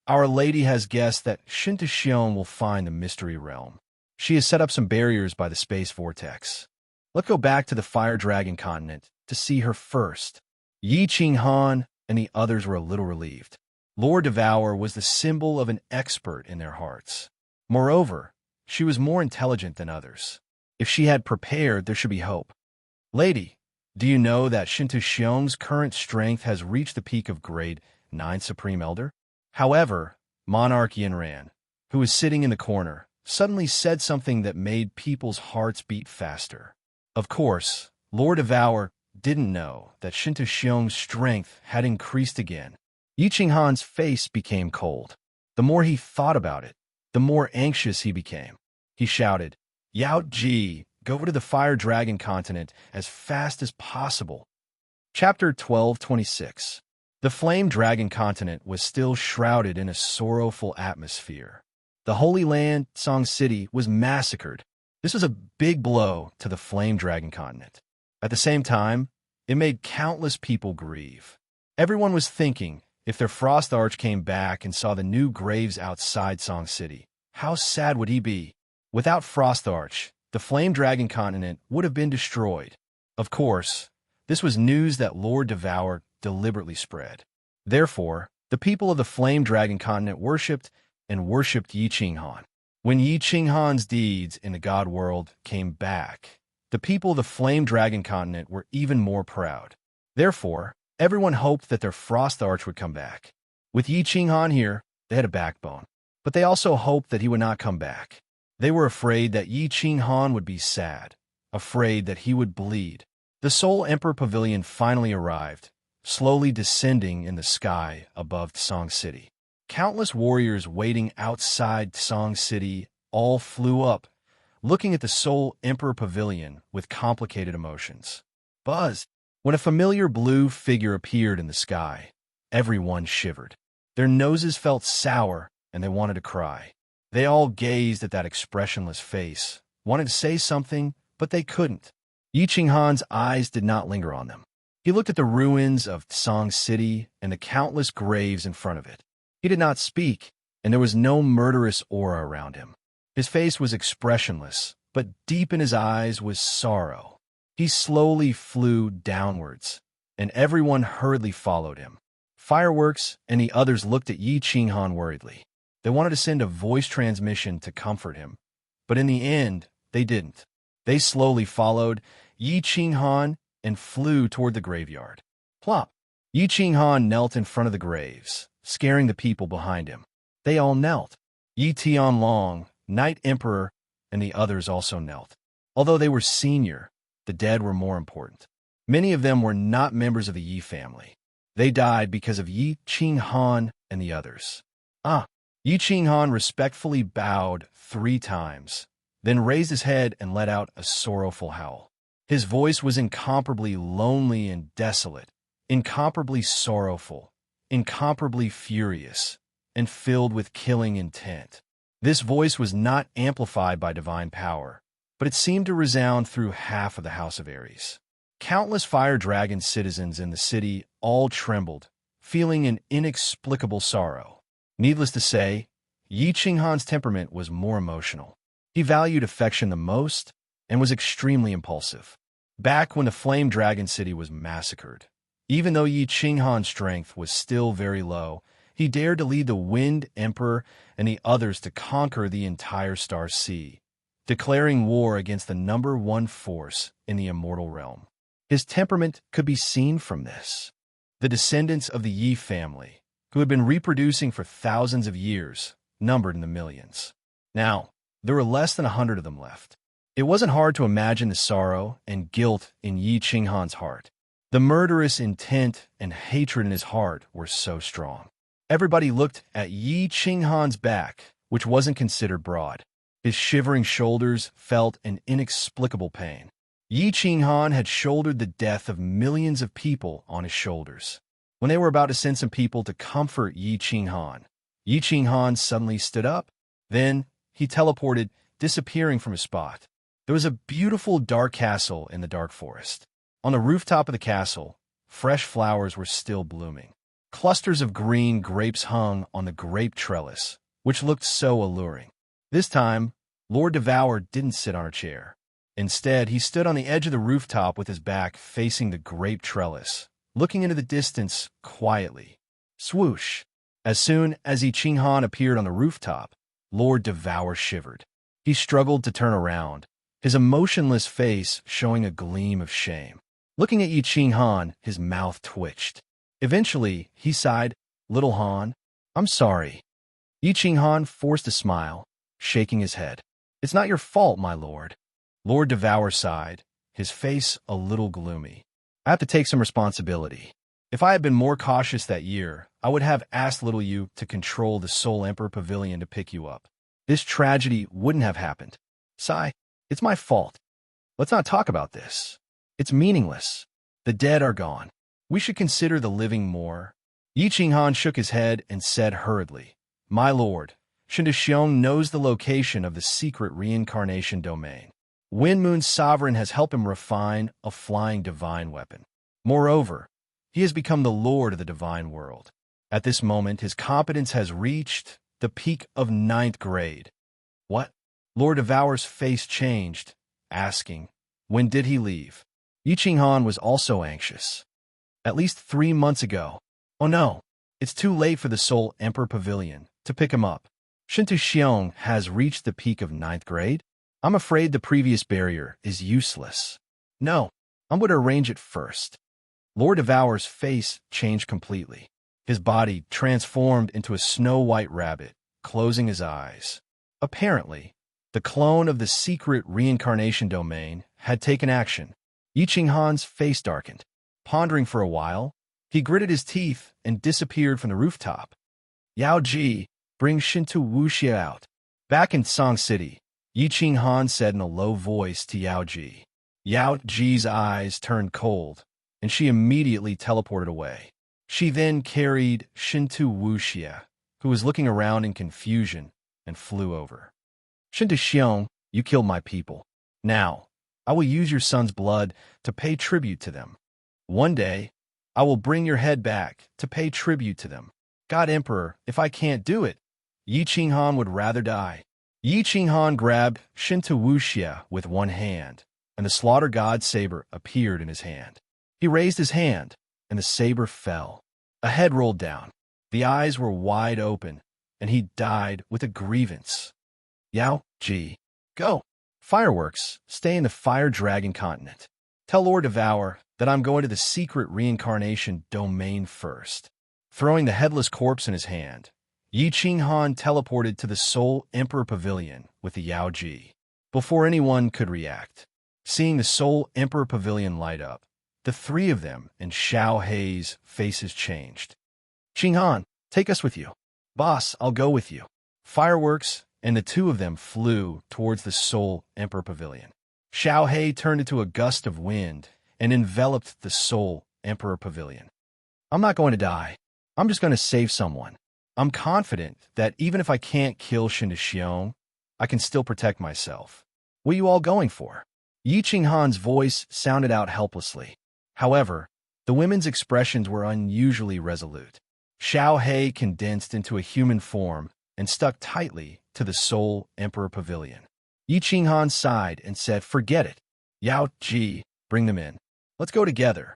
"Our Lady has guessed that Shinta Xiong will find the mystery realm. She has set up some barriers by the space vortex. Let's go back to the Fire Dragon continent to see her first." Yi Qinghan and the others were a little relieved. Lord Devour was the symbol of an expert in their hearts. Moreover, she was more intelligent than others. If she had prepared, there should be hope. "Lady, do you know that Shinta Xiong's current strength has reached the peak of grade 9 Supreme Elder?" However, Monarch Yinran, who was sitting in the corner, suddenly said something that made people's hearts beat faster. Of course, Lord Devour didn't know that Shinta Xiong's strength had increased again. Yi Qinghan's face became cold. The more he thought about it, the more anxious he became. He shouted, "Yao Ji, go to the Fire Dragon continent as fast as possible." Chapter 12:26. The Flame Dragon continent was still shrouded in a sorrowful atmosphere. The Holy Land, Song City, was massacred. This was a big blow to the Flame Dragon continent. At the same time, it made countless people grieve. Everyone was thinking, if their Frost Arch came back and saw the new graves outside Song City, how sad would he be? Without Frost Arch, the Flame Dragon continent would have been destroyed. Of course, This was news that Lord Devour deliberately spread. Therefore, the people of the Flame Dragon continent worshipped Yi Qinghan. When Yi Qinghan's deeds in the God world came back, the people of the Flame Dragon continent were even more proud. Therefore, everyone hoped that their Frost Arch would come back. With Yi Qinghan here, they had a backbone. But they also hoped that he would not come back. They were afraid that Yi Qinghan would be sad, afraid that he would bleed. The Soul Emperor Pavilion finally arrived, slowly descending in the sky above Song City. Countless warriors waiting outside Song City all flew up, looking at the Soul Emperor Pavilion with complicated emotions. Buzz! When a familiar blue figure appeared in the sky, everyone shivered. Their noses felt sour, and they wanted to cry. They all gazed at that expressionless face, wanted to say something, but they couldn't. Yi Qinghan's eyes did not linger on them. He looked at the ruins of Song City and the countless graves in front of it. He did not speak, and there was no murderous aura around him. His face was expressionless, but deep in his eyes was sorrow. He slowly flew downwards, and everyone hurriedly followed him. Fireworks and the others looked at Yi Qinghan worriedly. They wanted to send a voice transmission to comfort him, but in the end, they didn't. They slowly followed Yi Qinghan and flew toward the graveyard. Plop! Yi Qinghan knelt in front of the graves, scaring the people behind him. They all knelt. Yi Tianlong, Knight Emperor, and the others also knelt. Although they were senior, the dead were more important. Many of them were not members of the Yi family. They died because of Yi Qinghan and the others. Yi Qinghan respectfully bowed 3 times, then raised his head and let out a sorrowful howl. His voice was incomparably lonely and desolate, incomparably sorrowful, incomparably furious, and filled with killing intent. This voice was not amplified by divine power, but it seemed to resound through half of the House of Ares. Countless Fire Dragon citizens in the city all trembled, feeling an inexplicable sorrow. Needless to say, Yi Qinghan's temperament was more emotional. He valued affection the most and was extremely impulsive. Back when the Flame Dragon City was massacred, even though Yi Qinghan's strength was still very low, he dared to lead the Wind Emperor and the others to conquer the entire Star Sea, declaring war against the #1 force in the immortal realm. His temperament could be seen from this. The descendants of the Yi family, who had been reproducing for thousands of years, numbered in the millions. Now, there were less than 100 of them left. It wasn't hard to imagine the sorrow and guilt in Yi Qinghan's heart. The murderous intent and hatred in his heart were so strong. Everybody looked at Yi Qinghan's back, which wasn't considered broad. His shivering shoulders felt an inexplicable pain. Yi Qinghan had shouldered the death of millions of people on his shoulders. When they were about to send some people to comfort Yi Qinghan suddenly stood up. Then he teleported, disappearing from his spot. There was a beautiful dark castle in the dark forest. On the rooftop of the castle, fresh flowers were still blooming. Clusters of green grapes hung on the grape trellis, which looked so alluring. This time, Lord Devour didn't sit on a chair. Instead, he stood on the edge of the rooftop with his back facing the grape trellis, looking into the distance quietly. Swoosh! As soon as Yi Qinghan appeared on the rooftop, Lord Devour shivered. He struggled to turn around, his emotionless face showing a gleam of shame. Looking at Yi Qinghan, his mouth twitched. Eventually, he sighed, "Little Han, I'm sorry." Yi Qinghan forced a smile, shaking his head. "It's not your fault, my lord." Lord Devour sighed, his face a little gloomy. "I have to take some responsibility. If I had been more cautious that year, I would have asked little you to control the Soul Emperor Pavilion to pick you up. This tragedy wouldn't have happened. Sigh, it's my fault. Let's not talk about this. It's meaningless. The dead are gone. We should consider the living more." Yi Qinghan shook his head and said hurriedly, "My lord, Shindaxiong knows the location of the secret reincarnation domain. Wind Moon's sovereign has helped him refine a flying divine weapon. Moreover, he has become the lord of the divine world. At this moment, his competence has reached the peak of 9th grade." "What?" Lord Devour's face changed, asking, "When did he leave?" Yi Qinghan was also anxious. At least 3 months ago. Oh no, it's too late for the Soul Emperor Pavilion to pick him up. Shintu Xiong has reached the peak of 9th grade. I'm afraid the previous barrier is useless. No, I'm going to arrange it first. Lord Devour's face changed completely. His body transformed into a snow-white rabbit, closing his eyes. Apparently, the clone of the secret reincarnation domain had taken action. Yi Qinghan's face darkened. Pondering for a while, he gritted his teeth and disappeared from the rooftop. Yao Ji, bring Shintu Wuxia out. Back in Song City, Yi Qinghan said in a low voice to Yao Ji. Yao Ji's eyes turned cold, and she immediately teleported away. She then carried Shintu Wuxia, who was looking around in confusion, and flew over. Shintu Xiong, you killed my people. Now, I will use your son's blood to pay tribute to them. One day, I will bring your head back to pay tribute to them. God Emperor, if I can't do it, Yi Qinghan would rather die. Yi Qinghan grabbed Shintu Wuxia with one hand, and the Slaughter God saber appeared in his hand. He raised his hand, and the saber fell. A head rolled down. The eyes were wide open, and he died with a grievance. Yao Ji, go. Fireworks, stay in the Fire Dragon continent. Tell Lord Devour that I'm going to the secret reincarnation domain first. Throwing the headless corpse in his hand, Yi Qinghan teleported to the Soul Emperor Pavilion with the Yao Ji. Before anyone could react, seeing the Soul Emperor Pavilion light up, the three of them and Xiao Hei's faces changed. Qinghan, take us with you. Boss, I'll go with you. Fireworks, and the two of them flew towards the Soul Emperor Pavilion. Xiao Hei turned into a gust of wind and enveloped the Soul Emperor Pavilion. I'm not going to die. I'm just going to save someone. I'm confident that even if I can't kill Shintu Xiong, I can still protect myself. What are you all going for? Yi Qinghan's voice sounded out helplessly. However, the women's expressions were unusually resolute. Xiao Hei condensed into a human form and stuck tightly to the Soul Emperor Pavilion. Yi Qinghan sighed and said, forget it. Yao Ji, bring them in. Let's go together.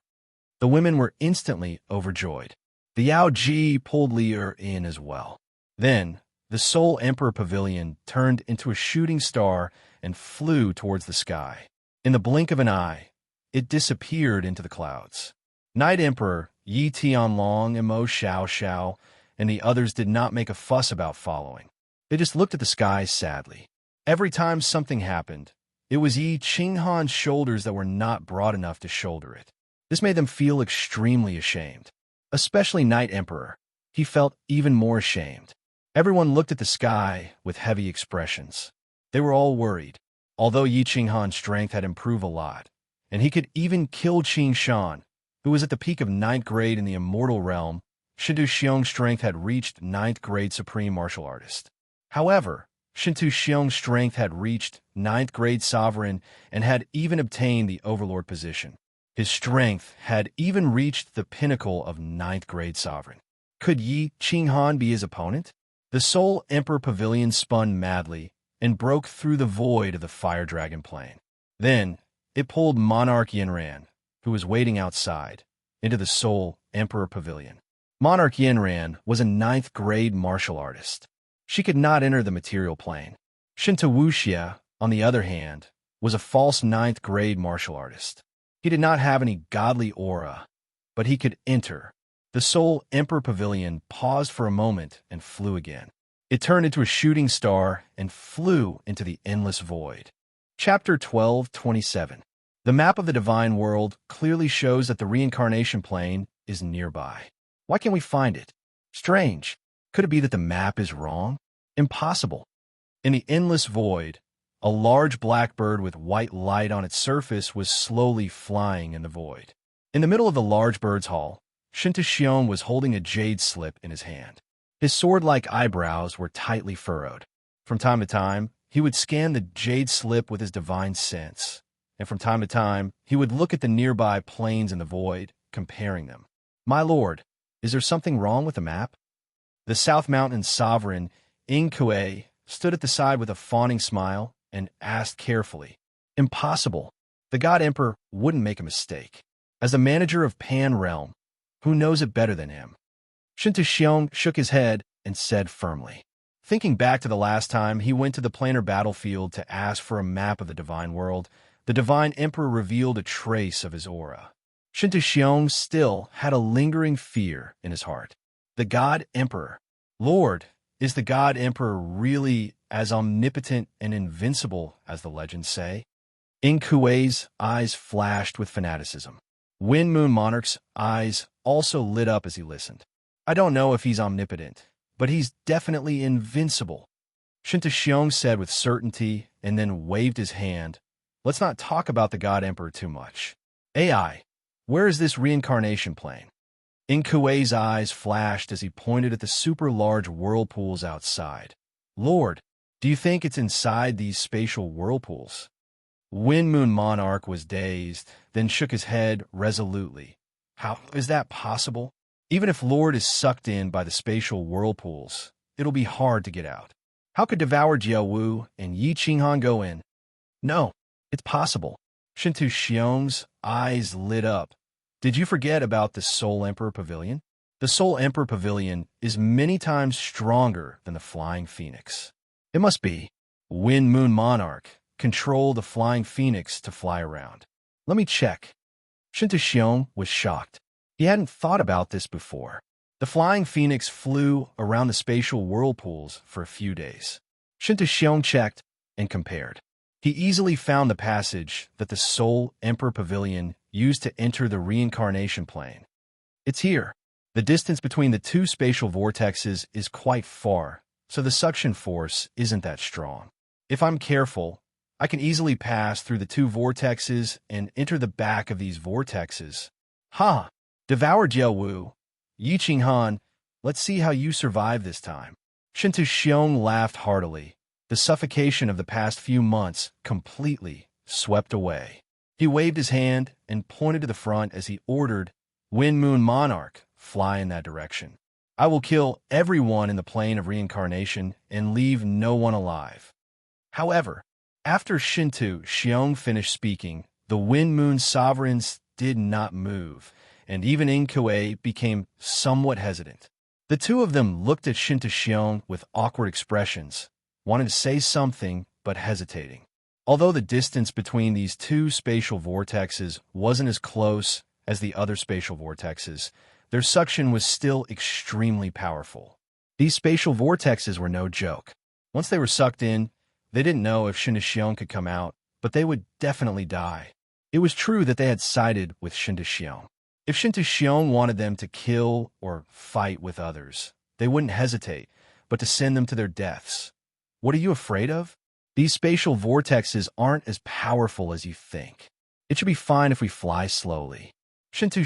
The women were instantly overjoyed. The Yao Ji pulled Li'er in as well. Then, the Soul Emperor Pavilion turned into a shooting star and flew towards the sky. In the blink of an eye, it disappeared into the clouds. Night Emperor Yi Tianlong and Mo Xiao Xiao and the others did not make a fuss about following. They just looked at the sky sadly. Every time something happened, it was Yi Qinghan's shoulders that were not broad enough to shoulder it. This made them feel extremely ashamed. Especially Night Emperor. He felt even more ashamed. Everyone looked at the sky with heavy expressions. They were all worried. Although Yi Qinghan's strength had improved a lot, and he could even kill Qing Shan, who was at the peak of 9th grade in the immortal realm, Shintu Xiong's strength had reached 9th grade supreme martial artist. However, Shintu Xiong's strength had reached 9th grade sovereign and had even obtained the overlord position. His strength had even reached the pinnacle of 9th grade sovereign. Could Yi Qinghan be his opponent? The Soul Emperor Pavilion spun madly and broke through the void of the Fire Dragon Plain. Then, it pulled Monarch Yanran, who was waiting outside, into the Soul Emperor Pavilion. Monarch Yanran was a 9th grade martial artist. She could not enter the material plane. Shintu Wuxia, on the other hand, was a false 9th grade martial artist. He did not have any godly aura, but he could enter. The Soul Emperor Pavilion paused for a moment and flew again. It turned into a shooting star and flew into the endless void. Chapter 12:27. The map of the divine world clearly shows that the reincarnation plane is nearby. Why can't we find it? Strange. Could it be that the map is wrong? Impossible. In the endless void, a large black bird with white light on its surface was slowly flying in the void. In the middle of the large bird's hall, Shintu Xiong was holding a jade slip in his hand. His sword-like eyebrows were tightly furrowed. From time to time, he would scan the jade slip with his divine sense, and from time to time, he would look at the nearby plains in the void, comparing them. My lord, is there something wrong with the map? The South Mountain sovereign, Ing Kuei, stood at the side with a fawning smile and asked carefully. Impossible. The God Emperor wouldn't make a mistake. As the manager of Pan Realm, who knows it better than him? Shinta shook his head and said firmly. Thinking back to the last time he went to the planar battlefield to ask for a map of the Divine World, the Divine Emperor revealed a trace of his aura. Shinta still had a lingering fear in his heart. The God Emperor. Lord, is the God Emperor really as omnipotent and invincible as the legends say? Kuei's eyes flashed with fanaticism. Wind Moon Monarch's eyes also lit up as he listened. I don't know if he's omnipotent, but he's definitely invincible, Shinta said with certainty and then waved his hand. Let's not talk about the God Emperor too much. AI, where is this reincarnation plane? Kuei's eyes flashed as he pointed at the super-large whirlpools outside. Lord, do you think it's inside these spatial whirlpools? Wind Moon Monarch was dazed, then shook his head resolutely. How is that possible? Even if Lord is sucked in by the spatial whirlpools, it'll be hard to get out. How could Devour Jiaowu and Yi Qinghan go in? No, it's possible. Shinta eyes lit up. Did you forget about the Soul Emperor Pavilion? The Soul Emperor Pavilion is many times stronger than the Flying Phoenix. It must be. Wind Moon Monarch control the Flying Phoenix to fly around. Let me check. Shinta was shocked. He hadn't thought about this before. The Flying Phoenix flew around the spatial whirlpools for a few days. Shinta checked and compared. He easily found the passage that the Soul Emperor Pavilion used to enter the reincarnation plane. It's here. The distance between the two spatial vortexes is quite far, so the suction force isn't that strong. If I'm careful, I can easily pass through the two vortexes and enter the back of these vortexes. Ha! Devour Jiaowu, Yi Qinghan, let's see how you survive this time. Shinta laughed heartily. The suffocation of the past few months completely swept away. He waved his hand and pointed to the front as he ordered, Wind Moon Monarch, fly in that direction. I will kill everyone in the plane of reincarnation and leave no one alive. However, after Shinta finished speaking, the Wind Moon sovereigns did not move, and even Kuei became somewhat hesitant. The two of them looked at Shinta with awkward expressions, wanting to say something but hesitating. Although the distance between these two spatial vortexes wasn't as close as the other spatial vortexes, their suction was still extremely powerful. These spatial vortexes were no joke. Once they were sucked in, they didn't know if Shinta could come out, but they would definitely die. It was true that they had sided with Shinta. If Shinta wanted them to kill or fight with others, they wouldn't hesitate, but to send them to their deaths. What are you afraid of? These spatial vortexes aren't as powerful as you think. It should be fine if we fly slowly. Shinta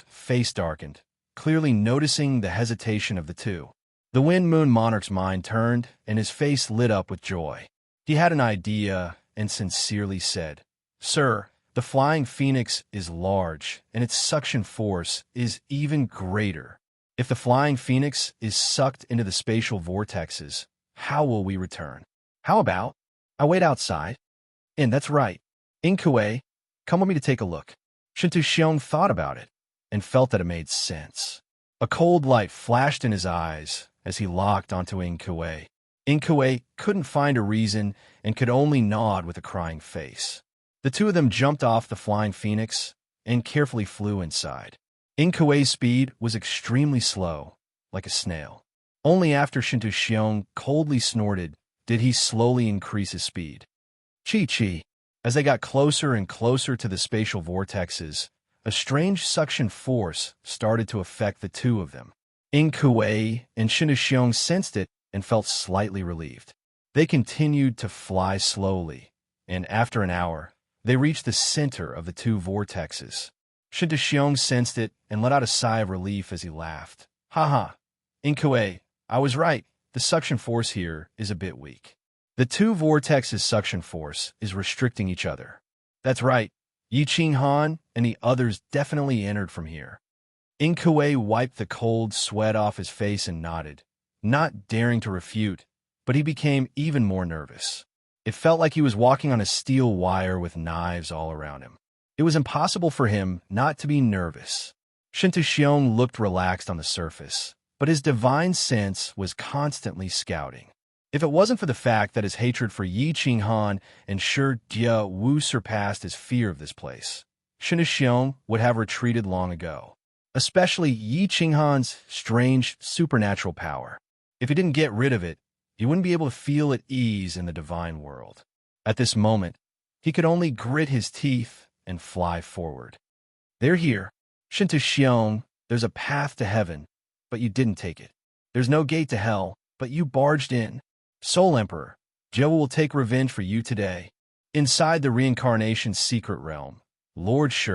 face darkened, clearly noticing the hesitation of the two. The Wind Moon Monarch's mind turned, and his face lit up with joy. He had an idea and sincerely said, Sir, the Flying Phoenix is large, and its suction force is even greater. If the Flying Phoenix is sucked into the spatial vortexes, how will we return? How about I wait outside? And that's right. Kuei, come with me to take a look. Shinta thought about it and felt that it made sense. A cold light flashed in his eyes as he locked onto Kuei. Kuei couldn't find a reason and could only nod with a crying face. The two of them jumped off the Flying Phoenix and carefully flew inside. Kuei's speed was extremely slow, like a snail. Only after Shinta coldly snorted did he slowly increase his speed. Chi. As they got closer and closer to the spatial vortexes, a strange suction force started to affect the two of them. Kuei and Shinta sensed it and felt slightly relieved. They continued to fly slowly, and after an hour, they reached the center of the two vortexes. Shinta sensed it and let out a sigh of relief as he laughed. Ha! Kuei, I was right. The suction force here is a bit weak. The two vortexes' suction force is restricting each other. That's right. Yi Qinghan and the others definitely entered from here. Kuei wiped the cold sweat off his face and nodded, not daring to refute, but he became even more nervous. It felt like he was walking on a steel wire with knives all around him. It was impossible for him not to be nervous. Shinto looked relaxed on the surface, but his divine sense was constantly scouting. If it wasn't for the fact that his hatred for Yi Qinghan and Shi Jia Wu surpassed his fear of this place, Shinto would have retreated long ago. Especially Yi Qinghan's strange supernatural power. If he didn't get rid of it, he wouldn't be able to feel at ease in the divine world. At this moment, he could only grit his teeth and fly forward. They're here. Shinto, there's a path to heaven, but you didn't take it. There's no gate to hell, but you barged in. Soul Emperor, Joe will take revenge for you today. Inside the reincarnation's secret realm, Lord Shi,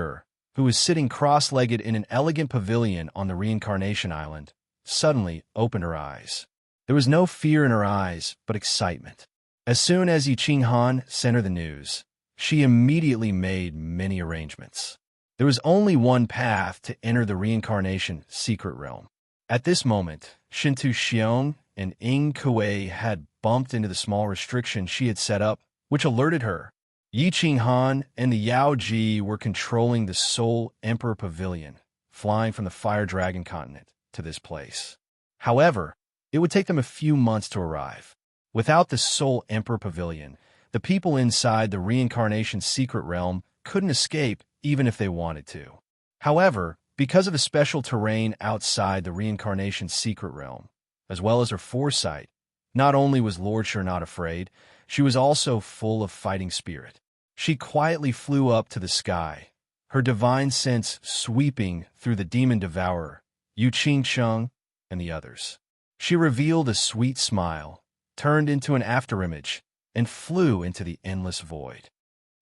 who was sitting cross-legged in an elegant pavilion on the reincarnation island, suddenly opened her eyes. There was no fear in her eyes, but excitement. As soon as Yi Qinghan sent her the news, she immediately made many arrangements. There was only one path to enter the reincarnation secret realm. At this moment, Shinto and Ing Kuei had bumped into the small restriction she had set up, which alerted her. Yi Qinghan and the Yao Ji were controlling the Soul Emperor Pavilion, flying from the Fire Dragon continent to this place. However, it would take them a few months to arrive. Without the Soul Emperor Pavilion, the people inside the reincarnation secret realm couldn't escape even if they wanted to. However, because of the special terrain outside the reincarnation secret realm, as well as her foresight, not only was Lord Shi not afraid, she was also full of fighting spirit. She quietly flew up to the sky, her divine sense sweeping through the demon devourer, Yu Qingcheng, and the others. She revealed a sweet smile, turned into an afterimage, and flew into the endless void.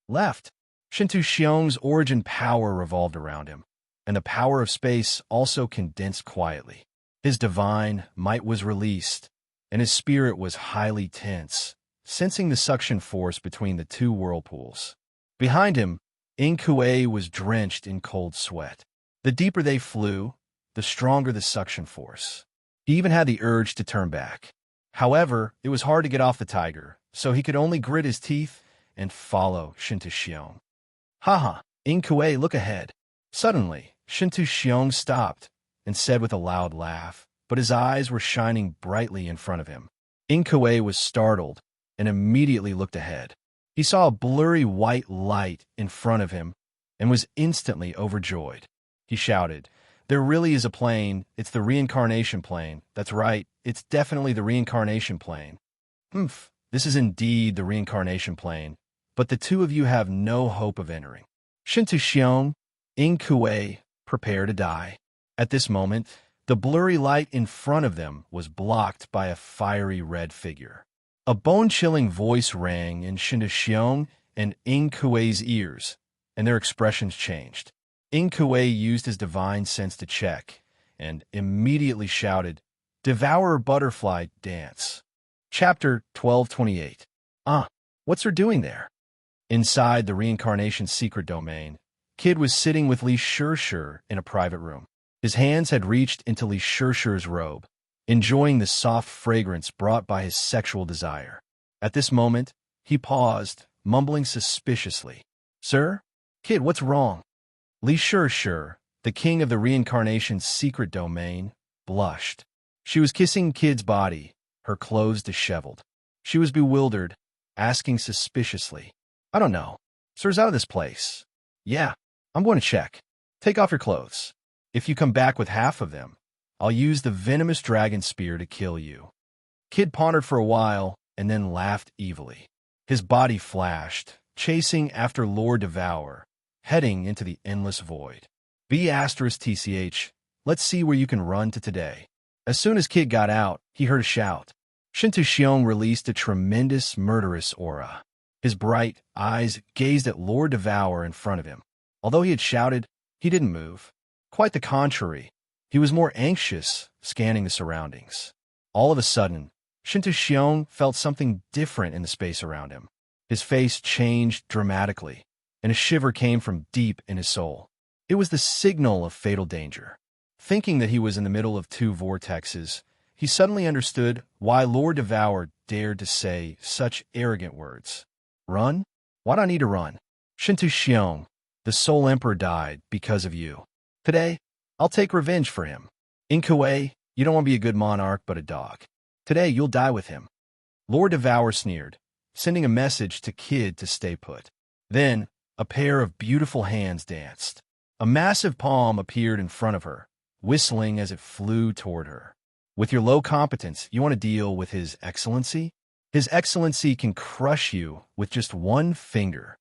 Left, Shinto's origin power revolved around him, and the power of space also condensed quietly. His divine might was released, and his spirit was highly tense, sensing the suction force between the two whirlpools. Behind him, Ing Kuei was drenched in cold sweat. The deeper they flew, the stronger the suction force. He even had the urge to turn back. However, it was hard to get off the tiger, so he could only grit his teeth and follow Shinto. Haha, Ing Kuei, look ahead. Suddenly, Shinto stopped and said with a loud laugh, but his eyes were shining brightly in front of him. Ing Kuei was startled and immediately looked ahead. He saw a blurry white light in front of him and was instantly overjoyed. He shouted, "There really is a plane. It's the reincarnation plane. That's right. It's definitely the reincarnation plane. Humph, this is indeed the reincarnation plane. But the two of you have no hope of entering." Shinto, Ing Kuei, prepare to die. At this moment, the blurry light in front of them was blocked by a fiery red figure. A bone-chilling voice rang in Shinto and Ing Kuei's ears, and their expressions changed. Ing Kuei used his divine sense to check, and immediately shouted, "Devourer Butterfly, dance." Chapter 1228. What's her doing there? Inside the reincarnation secret domain, Kid was sitting with Li Shi in a private room. His hands had reached into Li Shi's robe, enjoying the soft fragrance brought by his sexual desire. At this moment, he paused, mumbling suspiciously, "Sir? Kid, what's wrong?" Li Shi, the king of the reincarnation's secret domain, blushed. She was kissing Kid's body, her clothes disheveled. She was bewildered, asking suspiciously, "I don't know. Sir's out of this place." "Yeah, I'm going to check. Take off your clothes. If you come back with half of them, I'll use the venomous dragon spear to kill you." Kid pondered for a while and then laughed evilly. His body flashed, chasing after Lord Devourer, heading into the endless void. B*TCH, let's see where you can run to today. As soon as Kid got out, he heard a shout. Shinto released a tremendous murderous aura. His bright eyes gazed at Lord Devourer in front of him. Although he had shouted, he didn't move. Quite the contrary, he was more anxious, scanning the surroundings. All of a sudden, Shinto felt something different in the space around him. His face changed dramatically, and a shiver came from deep in his soul. It was the signal of fatal danger. Thinking that he was in the middle of two vortexes, he suddenly understood why Lord Devourer dared to say such arrogant words? Run? Why do I need to run? Shintu Xiong, the Soul Emperor died because of you. Today, I'll take revenge for him. In Kuei, you don't want to be a good monarch but a dog. Today, you'll die with him. Lord Devour sneered, sending a message to Kid to stay put. Then, a pair of beautiful hands danced. A massive palm appeared in front of her, whistling as it flew toward her. With your low competence, you want to deal with His Excellency? His Excellency can crush you with just one finger.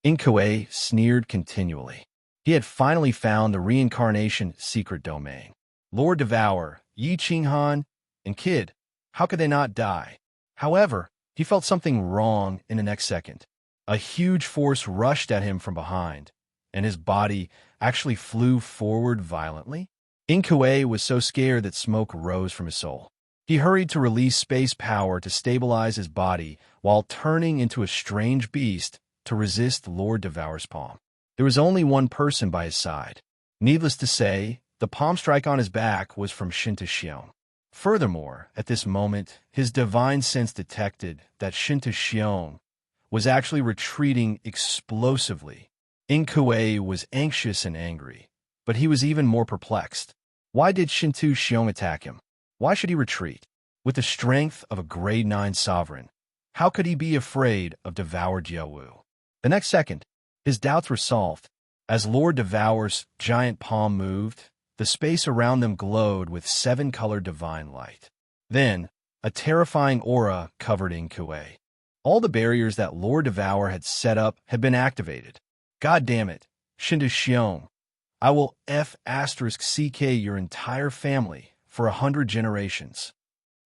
Inkue sneered continually. He had finally found the reincarnation secret domain. Lord Devour, Yi Qinghan, and Kid, how could they not die? However, he felt something wrong in the next second. A huge force rushed at him from behind, and his body actually flew forward violently. Inkue was so scared that smoke rose from his soul. He hurried to release space power to stabilize his body while turning into a strange beast to resist Lord Devour's palm. There was only one person by his side. Needless to say, the palm strike on his back was from Shintu Xiong. Furthermore, at this moment, his divine sense detected that Shintu Xiong was actually retreating explosively. Inkue was anxious and angry, but he was even more perplexed. Why did Shintu Xiong attack him? Why should he retreat? With the strength of a grade 9 sovereign, how could he be afraid of Devour Jiawu? The next second, his doubts were solved. As Lord Devour's giant palm moved, the space around them glowed with 7-colored divine light. Then, a terrifying aura covered Inkue. All the barriers that Lord Devour had set up had been activated. God damn it, Shintu Xiong. I will *CK your entire family for 100 generations.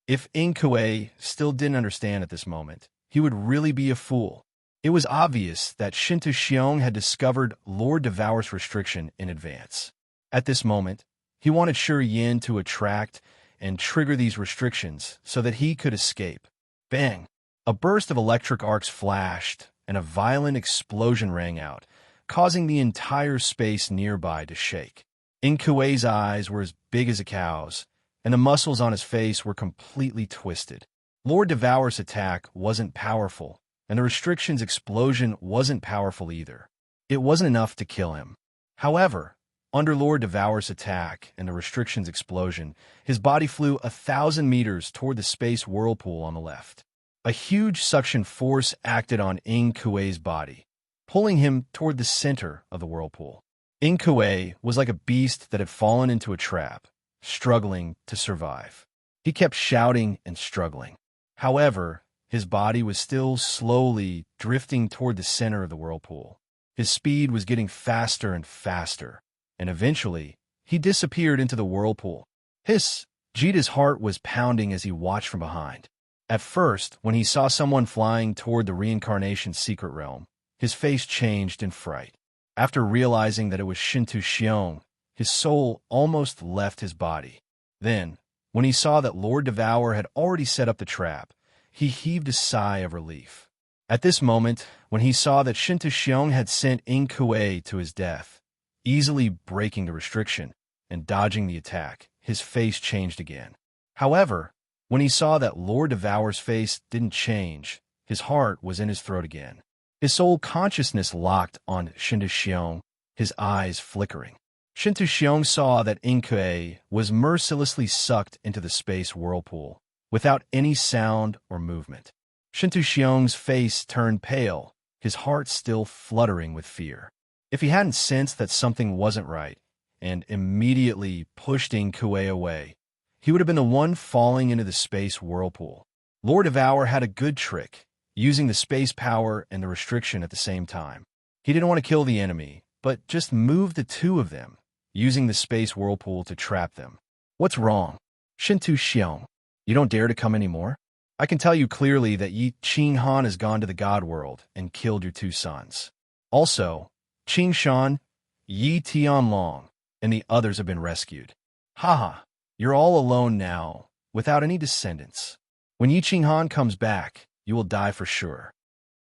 If Inkue still didn't understand at this moment, he would really be a fool. It was obvious that Shintu Xiong had discovered Lord Devour's restriction in advance. At this moment, he wanted Shi Yin to attract and trigger these restrictions so that he could escape. Bang! A burst of electric arcs flashed, and a violent explosion rang out, causing the entire space nearby to shake. Inkue's eyes were as big as a cow's, and the muscles on his face were completely twisted. Lord Devour's attack wasn't powerful, and the restriction's explosion wasn't powerful either. It wasn't enough to kill him. However, under Lord Devour's attack and the restriction's explosion, his body flew 1,000 meters toward the space whirlpool on the left. A huge suction force acted on Inkue's body, pulling him toward the center of the whirlpool. Inkue was like a beast that had fallen into a trap, struggling to survive. He kept shouting and struggling. However, his body was still slowly drifting toward the center of the whirlpool. His speed was getting faster and faster, and eventually, he disappeared into the whirlpool. Jita's heart was pounding as he watched from behind. At first, when he saw someone flying toward the reincarnation secret realm, his face changed in fright. After realizing that it was Shintu Xiong, his soul almost left his body. Then, when he saw that Lord Devour had already set up the trap, he heaved a sigh of relief. At this moment, when he saw that Shintu Xiong had sent Inkue to his death, easily breaking the restriction and dodging the attack, his face changed again. However, when he saw that Lord Devour's face didn't change, his heart was in his throat again. His soul consciousness locked on Shintu Xiong, his eyes flickering. Shintu Xiong saw that Inkue was mercilessly sucked into the space whirlpool, without any sound or movement. Shintu Xiong's face turned pale, his heart still fluttering with fear. If he hadn't sensed that something wasn't right, and immediately pushed Inkue away, he would have been the one falling into the space whirlpool. Lord Devour had a good trick, using the space power and the restriction at the same time. He didn't want to kill the enemy, but just move the two of them, using the space whirlpool to trap them. What's wrong? Shintu Xiong, you don't dare to come anymore? I can tell you clearly that Yi Qinghan has gone to the God world and killed your 2 sons. Also, Qingshan, Yi Tianlong, and the others have been rescued. Haha, you're all alone now, without any descendants. When Yi Qinghan comes back, you will die for sure.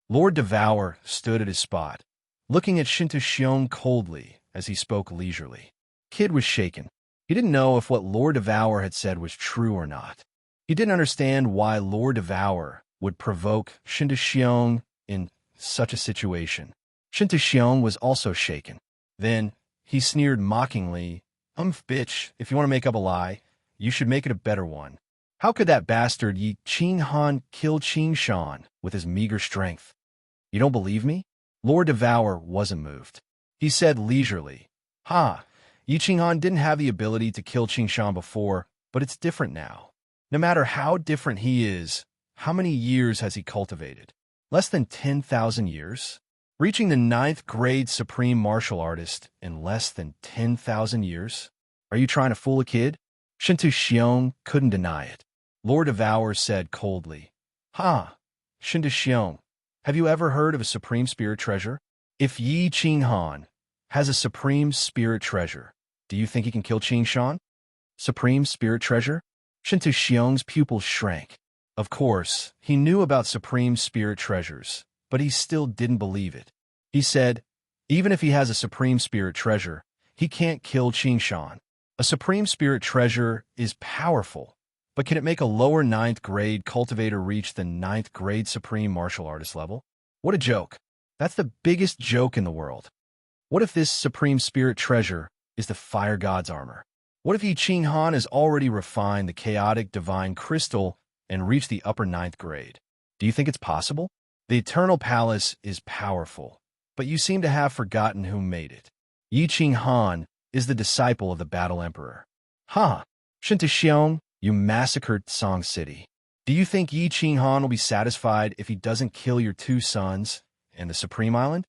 Lord Devour stood at his spot, looking at Shintu Xiong coldly as he spoke leisurely. Kid was shaken. He didn't know if what Lord Devour had said was true or not. He didn't understand why Lord Devour would provoke Shinta in such a situation. Shinta was also shaken. Then he sneered mockingly, Bitch, if you want to make up a lie, you should make it a better one. How could that bastard Yi Qinghan kill Qing Shan with his meager strength? You don't believe me? Lord Devour wasn't moved. He said leisurely, Yi Qinghan didn't have the ability to kill Qing Shan before, but it's different now. No matter how different he is, how many years has he cultivated? Less than 10,000 years? Reaching the 9th grade supreme martial artist in less than 10,000 years? Are you trying to fool a kid? Shinta couldn't deny it. Lord Devour said coldly, Shinta, have you ever heard of a supreme spirit treasure? If Yi Qinghan has a supreme spirit treasure, do you think he can kill Qing Shan? Supreme spirit treasure? Shinta pupils shrank. Of course, he knew about supreme spirit treasures, but he still didn't believe it. He said, even if he has a supreme spirit treasure, he can't kill Qing Shan. A supreme spirit treasure is powerful, but can it make a lower 9th grade cultivator reach the 9th grade supreme martial artist level? What a joke. That's the biggest joke in the world. What if this supreme spirit treasure is the fire god's armor? What if Yi Qinghan has already refined the chaotic divine crystal and reached the upper 9th grade? Do you think it's possible? The Eternal Palace is powerful, but you seem to have forgotten who made it. Yi Qinghan is the disciple of the Battle Emperor. Shinta, you massacred Song City. Do you think Yi Qinghan will be satisfied if he doesn't kill your 2 sons and the Supreme Island?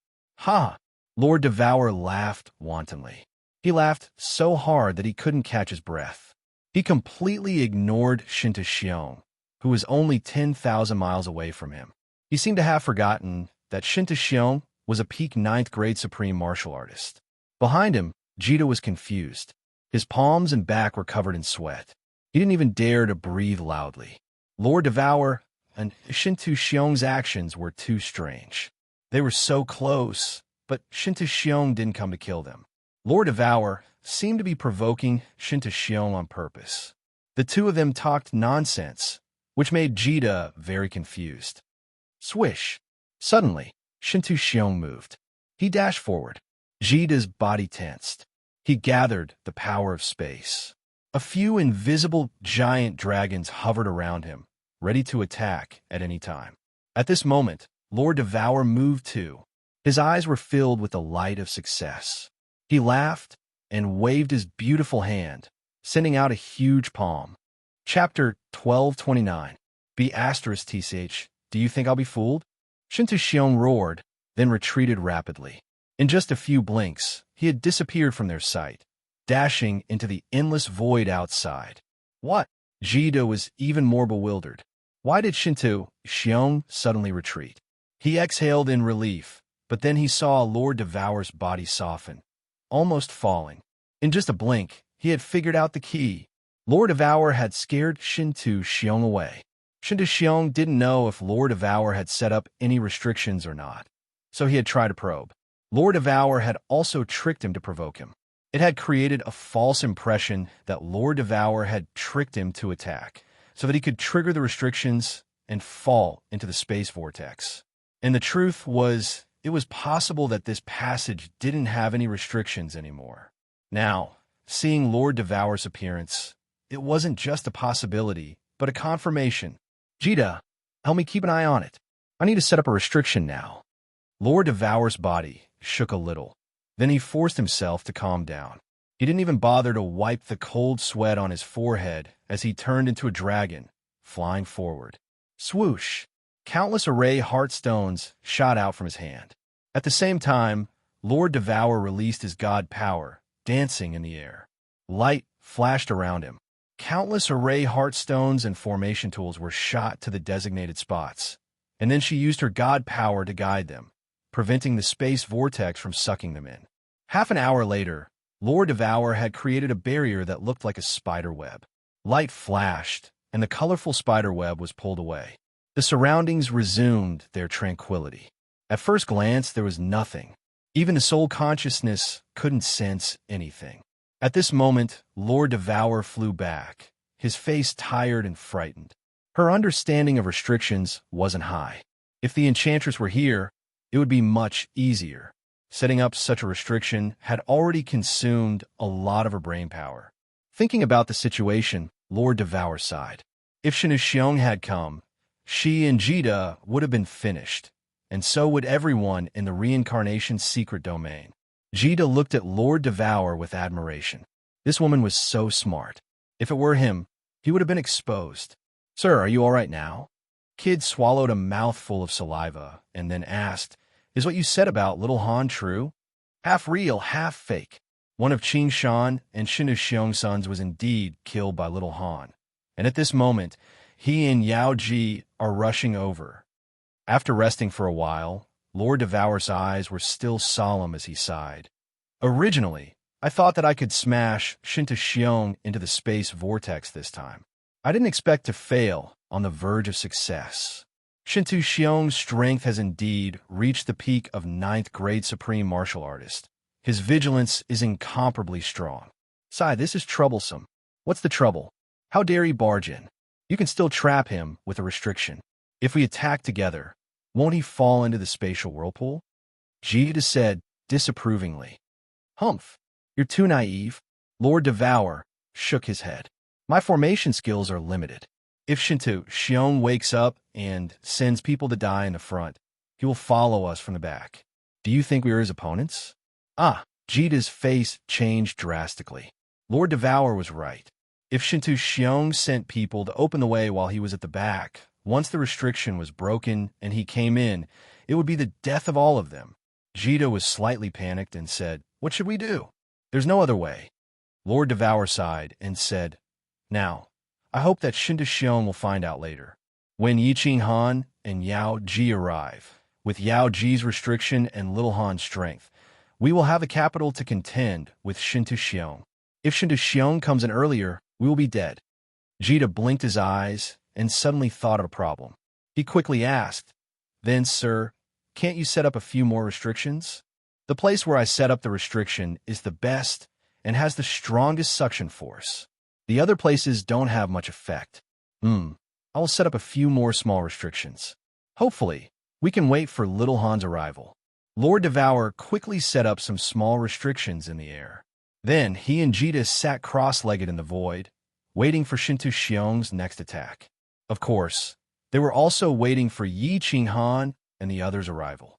Lord Devour laughed wantonly. He laughed so hard that he couldn't catch his breath. He completely ignored Shinta, who was only 10,000 miles away from him. He seemed to have forgotten that Shinta was a peak 9th grade supreme martial artist. Behind him, Jita was confused. His palms and back were covered in sweat. He didn't even dare to breathe loudly. Lord Devour and Shinta actions were too strange. They were so close, but Shinta didn't come to kill them. Lord Devour seemed to be provoking Shinta on purpose. The two of them talked nonsense, which made Jita very confused. Swish! Suddenly, Shinta moved. He dashed forward. Jita's body tensed. He gathered the power of space. A few invisible giant dragons hovered around him, ready to attack at any time. At this moment, Lord Devour moved too. His eyes were filled with the light of success. He laughed and waved his beautiful hand, sending out a huge palm. Chapter 1229. B*TCH, do you think I'll be fooled? Shinta roared, then retreated rapidly. In just a few blinks, he had disappeared from their sight, dashing into the endless void outside. What? Jita was even more bewildered. Why did Shinta suddenly retreat? He exhaled in relief, but then he saw Lord Devour's body soften, almost falling. In just a blink, he had figured out the key. Lord Devour had scared Shinta away. Shinta didn't know if Lord Devour had set up any restrictions or not, so he had tried to probe. Lord Devour had also tricked him to provoke him. It had created a false impression that Lord Devour had tricked him to attack, so that he could trigger the restrictions and fall into the space vortex. And the truth was, it was possible that this passage didn't have any restrictions anymore. Now, seeing Lord Devour's appearance, it wasn't just a possibility, but a confirmation. Jita, help me keep an eye on it. I need to set up a restriction now. Lord Devour's body shook a little. Then he forced himself to calm down. He didn't even bother to wipe the cold sweat on his forehead as he turned into a dragon, flying forward. Swoosh! Countless array heartstones shot out from his hand. At the same time, Lord Devour released his god power, dancing in the air. Light flashed around him. Countless array heartstones and formation tools were shot to the designated spots, and then she used her god power to guide them, preventing the space vortex from sucking them in. Half an hour later, Lord Devour had created a barrier that looked like a spider web. Light flashed, and the colorful spider web was pulled away. The surroundings resumed their tranquility. At first glance, there was nothing. Even the soul consciousness couldn't sense anything. At this moment, Lord Devour flew back. his face tired and frightened. Her understanding of restrictions wasn't high. If the enchantress were here, it would be much easier. Setting up such a restriction had already consumed a lot of her brain power. Thinking about the situation, Lord Devour sighed. If Xiong had come, she and Jita would have been finished, and so would everyone in the reincarnation's secret domain. Jita looked at Lord Devour with admiration. This woman was so smart. If it were him, he would have been exposed. Sir, are you all right now? Kid swallowed a mouthful of saliva and then asked, Is what you said about Little Han true? Half real, half fake. One of Qing Shan and Xiong's sons was indeed killed by Little Han. And at this moment, he and Yao Ji are rushing over. After resting for a while, Lord Devour's eyes were still solemn as he sighed. Originally, I thought that I could smash Xiong into the space vortex this time. I didn't expect to fail on the verge of success. Xiong's strength has indeed reached the peak of 9th grade supreme martial artist. His vigilance is incomparably strong. Sai, this is troublesome. What's the trouble? How dare he barge in? You can still trap him with a restriction. If we attack together, won't he fall into the spatial whirlpool? Jita said disapprovingly. Humph, you're too naive. Lord Devour shook his head. My formation skills are limited. If Xiong wakes up and sends people to die in the front, he will follow us from the back. Do you think we are his opponents? Jita's face changed drastically. Lord Devour was right. If Xiong sent people to open the way while he was at the back, once the restriction was broken and he came in, it would be the death of all of them. Jita was slightly panicked and said, What should we do? There's no other way. Lord Devour sighed and said, Now, I hope that Xiong will find out later. When Yiqing Han and Yao Ji arrive, with Yao Ji's restriction and Little Han's strength, we will have the capital to contend with Xiong. If Xiong comes in earlier, we will be dead. Jita blinked his eyes and suddenly thought of a problem. He quickly asked, Then, sir, can't you set up a few more restrictions? The place where I set up the restriction is the best and has the strongest suction force. The other places don't have much effect. I will set up a few more small restrictions. Hopefully, we can wait for Little Han's arrival. Lord Devour quickly set up some small restrictions in the air. Then he and Jita sat cross-legged in the void, waiting for Xiong's next attack. Of course, they were also waiting for Yiqing Han and the others' arrival.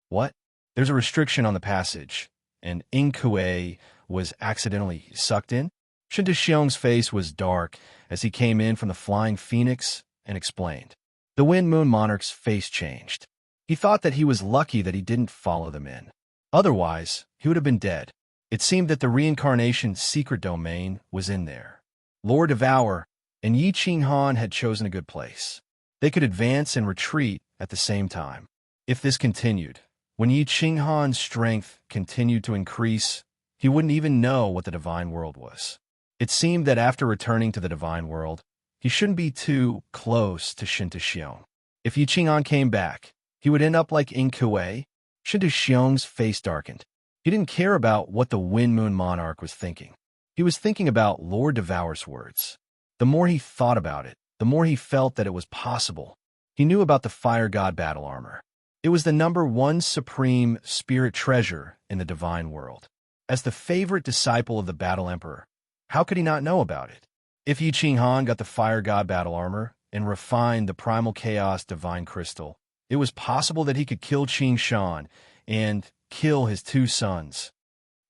What? There's a restriction on the passage, and Inkue was accidentally sucked in? Xiong's face was dark as he came in from the Flying Phoenix and explained. The Wind Moon Monarch's face changed. He thought that he was lucky that he didn't follow them in. Otherwise, he would have been dead. It seemed that the reincarnation's secret domain was in there. Lord Devour and Yiqing Han had chosen a good place. They could advance and retreat at the same time. If this continued, when Yiqing Han's strength continued to increase, he wouldn't even know what the divine world was. It seemed that after returning to the divine world, he shouldn't be too close to Xiong. If Yiqing Han came back, he would end up like Inkue. Xiong's face darkened. He didn't care about what the Wind Moon Monarch was thinking. He was thinking about Lord Devour's words. The more he thought about it, the more he felt that it was possible. He knew about the Fire God battle armor. It was the #1 supreme spirit treasure in the divine world. As the favorite disciple of the Battle Emperor, how could he not know about it? If Yiqing Han got the Fire God battle armor and refined the Primal Chaos divine crystal, it was possible that he could kill Qing Shan and kill his 2 sons.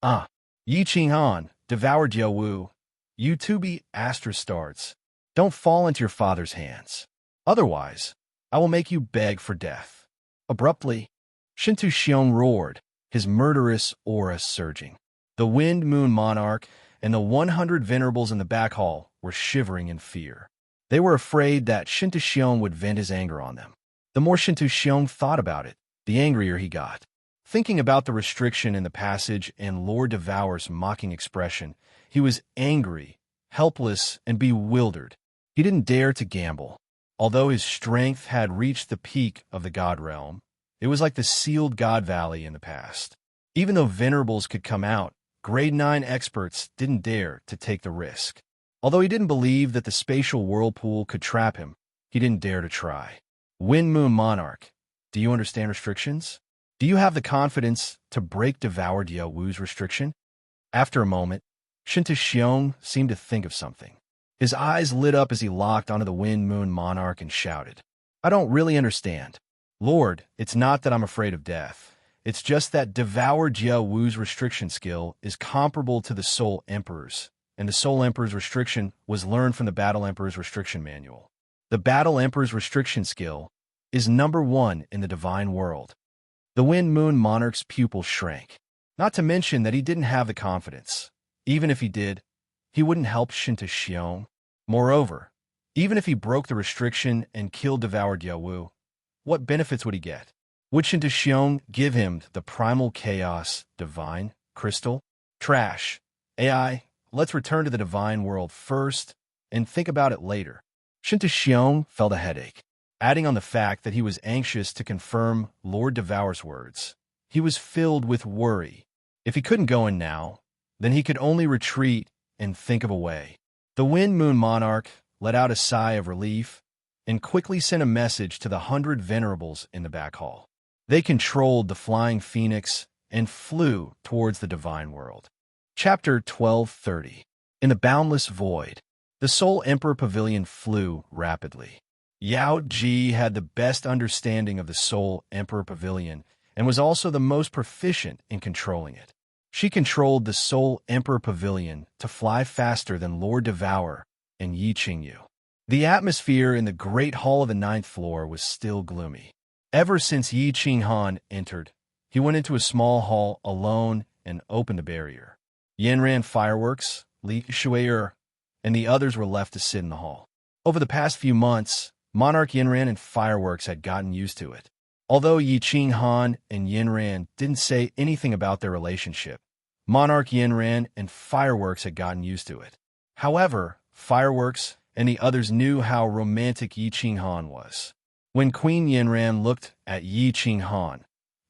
Yiqing Han, Devour Diawu, you two be Astrastards. Don't fall into your father's hands. Otherwise, I will make you beg for death. Abruptly, Xiong roared, his murderous aura surging. The Wind Moon Monarch and the 100 venerables in the back hall were shivering in fear. They were afraid that Xiong would vent his anger on them. The more Xiong thought about it, the angrier he got. Thinking about the restriction in the passage and Lord Devour's mocking expression, he was angry, helpless, and bewildered. He didn't dare to gamble. Although his strength had reached the peak of the God Realm, it was like the sealed God Valley in the past. Even though venerables could come out, Grade 9 experts didn't dare to take the risk. Although he didn't believe that the spatial whirlpool could trap him, he didn't dare to try. Wind Moon Monarch, do you understand restrictions? Do you have the confidence to break Devour Diao Wu's restriction? After a moment, Shinta Xiong seemed to think of something. His eyes lit up as he locked onto the Wind Moon Monarch and shouted, I don't really understand. Lord, it's not that I'm afraid of death. It's just that Devour Diao Wu's restriction skill is comparable to the Soul Emperor's, and the Soul Emperor's restriction was learned from the Battle Emperor's restriction manual. The Battle Emperor's restriction skill is number 1 in the divine world. The Wind Moon Monarch's pupil shrank. Not to mention that he didn't have the confidence. Even if he did, he wouldn't help Shinta Xiong. Moreover, even if he broke the restriction and killed Devour Diao Wu, what benefits would he get? Would Shinta Xiong give him the primal chaos divine crystal? Trash. AI, let's return to the divine world first and think about it later. Shinta Xiong felt a headache. Adding on the fact that he was anxious to confirm Lord Devour's words, he was filled with worry. If he couldn't go in now, then he could only retreat and think of a way. The Wind Moon Monarch let out a sigh of relief and quickly sent a message to the 100 venerables in the back hall. They controlled the flying phoenix and flew towards the divine world. Chapter 1230. In the boundless void, the Soul Emperor Pavilion flew rapidly. Yao Ji had the best understanding of the Soul Emperor Pavilion and was also the most proficient in controlling it. She controlled the Soul Emperor Pavilion to fly faster than Lord Devour and Yi Qingyu. The atmosphere in the Great Hall of the 9th floor was still gloomy. Ever since Yi Qinghan entered, he went into a small hall alone and opened a barrier. Yanran Fireworks, Li Shuier, and the others were left to sit in the hall. Over the past few months, Monarch Yanran and Fireworks had gotten used to it. Although Yi Qinghan and Yanran didn't say anything about their relationship, Monarch Yanran and Fireworks had gotten used to it. However, Fireworks and the others knew how romantic Yi Qinghan was. When Queen Yanran looked at Yi Qinghan,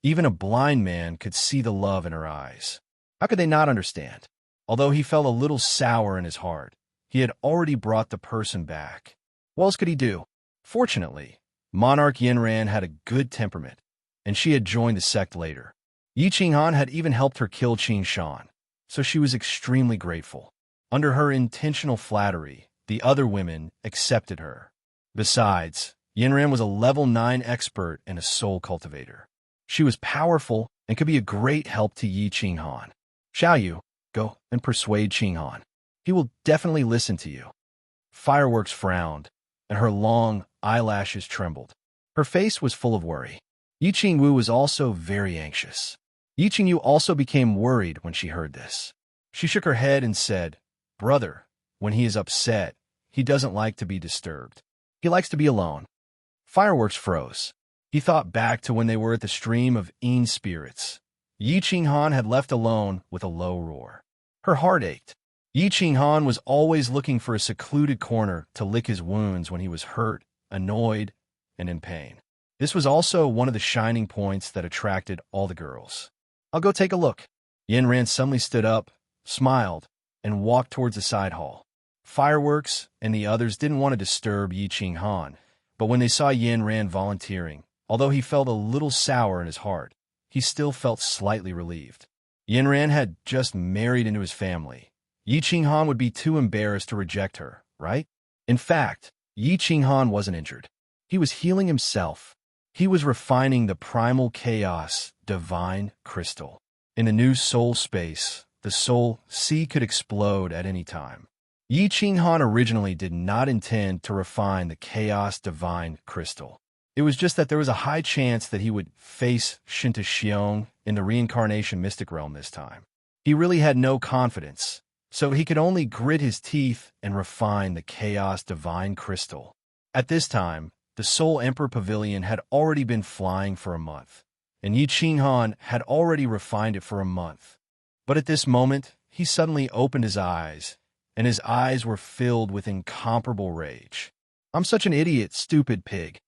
even a blind man could see the love in her eyes. How could they not understand? Although he felt a little sour in his heart, he had already brought the person back. What else could he do? Fortunately, Monarch Yanran had a good temperament, and she had joined the sect later. Yi Qinghan had even helped her kill Qing Shan, so she was extremely grateful. Under her intentional flattery, the other women accepted her. Besides, Yanran was a level 9 expert and a soul cultivator. She was powerful and could be a great help to Yi Qinghan. Xiaoyu, go and persuade Qinghan. He will definitely listen to you. Fireworks frowned, and her long eyelashes trembled. Her face was full of worry. Yi Qingwu was also very anxious. Yi Qingyu also became worried when she heard this. She shook her head and said, Brother, when he is upset, he doesn't like to be disturbed. He likes to be alone. Fireworks froze. He thought back to when they were at the stream of Een spirits. Yi Qinghan had left alone with a low roar. Her heart ached. Yi Qinghan was always looking for a secluded corner to lick his wounds when he was hurt, annoyed, and in pain. This was also one of the shining points that attracted all the girls. I'll go take a look. Yanran suddenly stood up, smiled, and walked towards the side hall. Fireworks and the others didn't want to disturb Yi Qinghan, but when they saw Yanran volunteering, although he felt a little sour in his heart, he still felt slightly relieved. Yanran had just married into his family. Yi Qinghan would be too embarrassed to reject her, right? In fact, Yi Qinghan wasn't injured. He was healing himself. He was refining the primal chaos divine crystal. In the new soul space, the soul sea could explode at any time. Yi Qinghan originally did not intend to refine the chaos divine crystal. It was just that there was a high chance that he would face Shinta Xiong in the reincarnation mystic realm this time. He really had no confidence, so he could only grit his teeth and refine the chaos divine crystal. At this time, the Soul Emperor Pavilion had already been flying for a month, and Yi Qinghan had already refined it for a month. But at this moment, he suddenly opened his eyes, and his eyes were filled with incomparable rage. I'm such an idiot, stupid pig.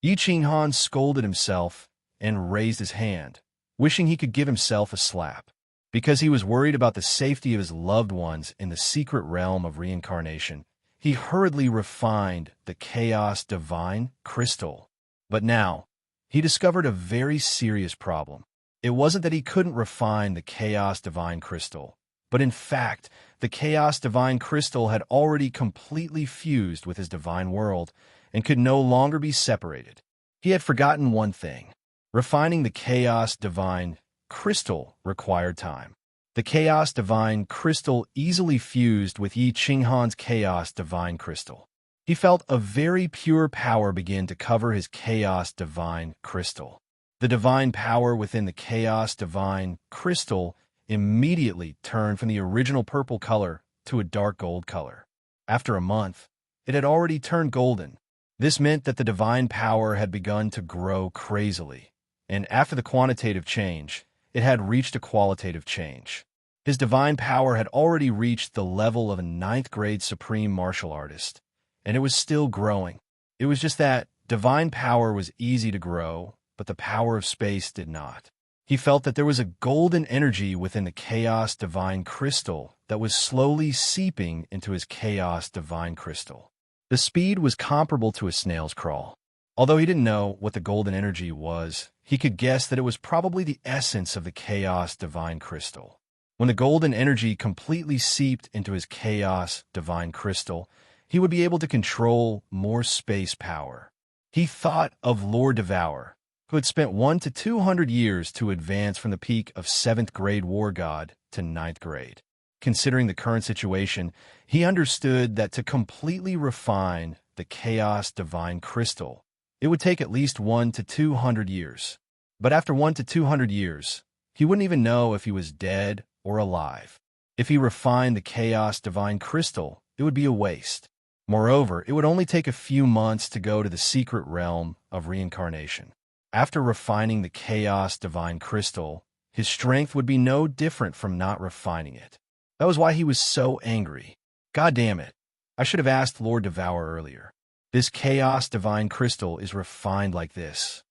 Yi Qinghan scolded himself and raised his hand, wishing he could give himself a slap. Because he was worried about the safety of his loved ones in the secret realm of reincarnation, he hurriedly refined the Chaos Divine Crystal. But now, he discovered a very serious problem. It wasn't that he couldn't refine the Chaos Divine Crystal, but in fact, the Chaos Divine Crystal had already completely fused with his divine world and could no longer be separated. He had forgotten one thing. Refining the Chaos Divine Crystal required time. The Chaos Divine Crystal easily fused with Yi Qinghan's Chaos Divine Crystal. He felt a very pure power begin to cover his Chaos Divine Crystal. The divine power within the Chaos Divine Crystal immediately turned from the original purple color to a dark gold color. After a month, it had already turned golden. This meant that the divine power had begun to grow crazily, and after the quantitative change, it had reached a qualitative change. His divine power had already reached the level of a 9th grade supreme martial artist, and it was still growing. It was just that divine power was easy to grow, but the power of space did not. He felt that there was a golden energy within the Chaos Divine Crystal that was slowly seeping into his Chaos Divine Crystal. The speed was comparable to a snail's crawl. Although he didn't know what the golden energy was, he could guess that it was probably the essence of the Chaos Divine Crystal. When the golden energy completely seeped into his Chaos Divine Crystal, he would be able to control more space power. He thought of Lord Devour, who had spent 100 to 200 years to advance from the peak of 7th grade war god to 9th grade. Considering the current situation, he understood that to completely refine the Chaos Divine Crystal, it would take at least 100 to 200 years. But after 100 to 200 years, he wouldn't even know if he was dead or alive. If he refined the Chaos Divine Crystal, it would be a waste. Moreover, it would only take a few months to go to the secret realm of reincarnation. After refining the Chaos Divine Crystal, his strength would be no different from not refining it. That was why he was so angry. God damn it. I should have asked Lord Devour earlier. This Chaos Divine Crystal is refined like this.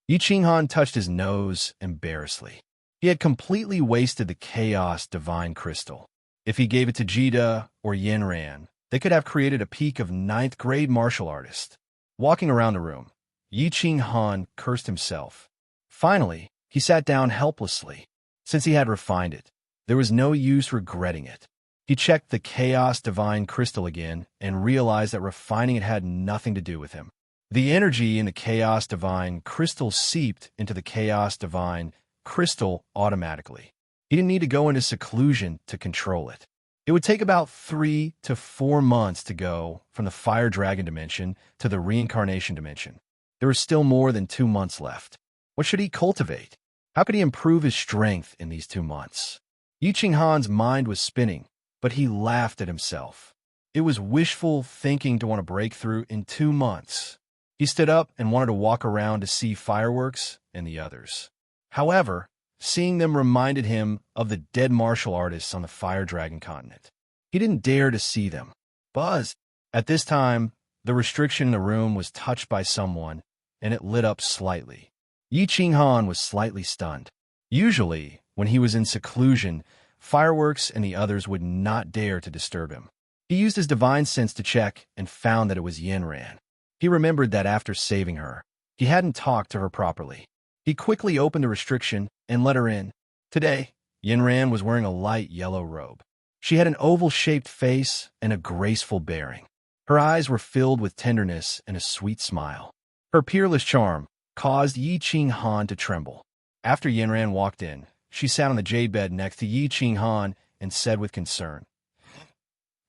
Yi Qinghan touched his nose embarrassedly. He had completely wasted the Chaos Divine Crystal. If he gave it to Jida or Yanran, they could have created a peak of 9th grade martial artist. Walking around the room, Yi Qinghan cursed himself. Finally, he sat down helplessly. Since he had refined it, there was no use regretting it. He checked the Chaos Divine Crystal again and realized that refining it had nothing to do with him. The energy in the Chaos Divine Crystal seeped into the Chaos Divine Crystal automatically. He didn't need to go into seclusion to control it. It would take about 3 to 4 months to go from the Fire Dragon dimension to the Reincarnation dimension. There was still more than 2 months left. What should he cultivate? How could he improve his strength in these 2 months? Yi Qinghan's mind was spinning, but he laughed at himself. It was wishful thinking to want to break through in 2 months. He stood up and wanted to walk around to see fireworks and the others. However, seeing them reminded him of the dead martial artists on the Fire Dragon continent. He didn't dare to see them. Buzz! At this time, the restriction in the room was touched by someone, and it lit up slightly. Yi Qinghan was slightly stunned. Usually, when he was in seclusion, fireworks and the others would not dare to disturb him. He used his divine sense to check and found that it was Yanran. He remembered that after saving her, he hadn't talked to her properly. He quickly opened the restriction and let her in. Today, Yanran was wearing a light yellow robe. She had an oval-shaped face and a graceful bearing. Her eyes were filled with tenderness and a sweet smile. Her peerless charm caused Yi Qinghan to tremble. After Yanran walked in, she sat on the jade bed next to Yi Qinghan and said with concern,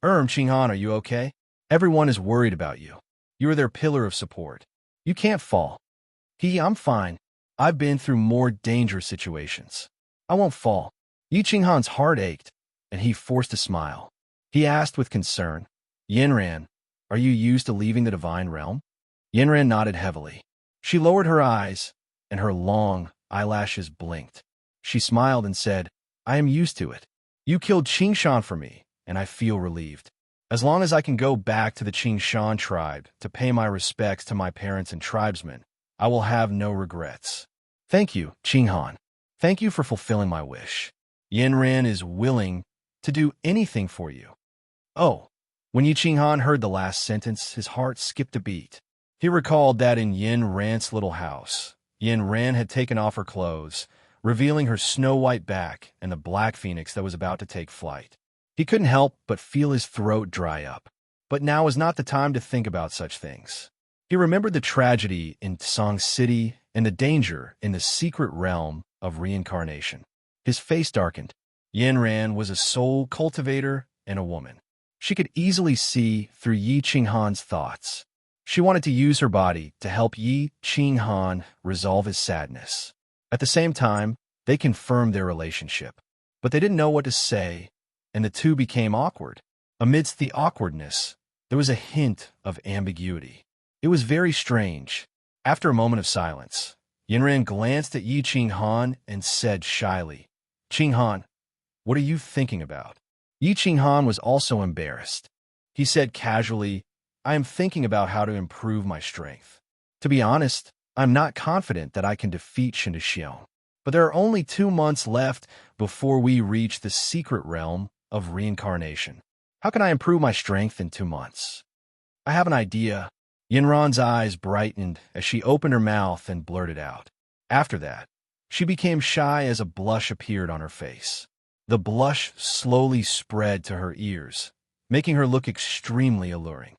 Qinghan, are you okay? Everyone is worried about you. You are their pillar of support. You can't fall. I'm fine. I've been through more dangerous situations. I won't fall. Yi Qinghan's heart ached, and he forced a smile. He asked with concern, Yanran, are you used to leaving the divine realm? Yanran nodded heavily. She lowered her eyes, and her long eyelashes blinked. She smiled and said, I am used to it. You killed Qingshan for me, and I feel relieved. As long as I can go back to the Qingshan tribe to pay my respects to my parents and tribesmen, I will have no regrets. Thank you, Qinghan. Thank you for fulfilling my wish. Ran is willing to do anything for you. Oh, when Yi Qinghan heard the last sentence, his heart skipped a beat. He recalled that in Ran's little house, Ran had taken off her clothes, revealing her snow-white back and the black phoenix that was about to take flight. He couldn't help but feel his throat dry up. But now was not the time to think about such things. He remembered the tragedy in Song City and the danger in the secret realm of reincarnation. His face darkened. Ran was a soul cultivator and a woman. She could easily see through Yi Qinghan's thoughts. She wanted to use her body to help Yi Qinghan resolve his sadness. At the same time, they confirmed their relationship. But they didn't know what to say, and the two became awkward. Amidst the awkwardness, there was a hint of ambiguity. It was very strange. After a moment of silence, Ran glanced at Yi Qinghan and said shyly, "Qinghan, what are you thinking about?" Yi Qinghan was also embarrassed. He said casually, "I am thinking about how to improve my strength. To be honest, I'm not confident that I can defeat Xiong. But there are only 2 months left before we reach the secret realm of reincarnation. How can I improve my strength in 2 months? I have an idea." Ran's eyes brightened as she opened her mouth and blurted out. After that, she became shy as a blush appeared on her face. The blush slowly spread to her ears, making her look extremely alluring.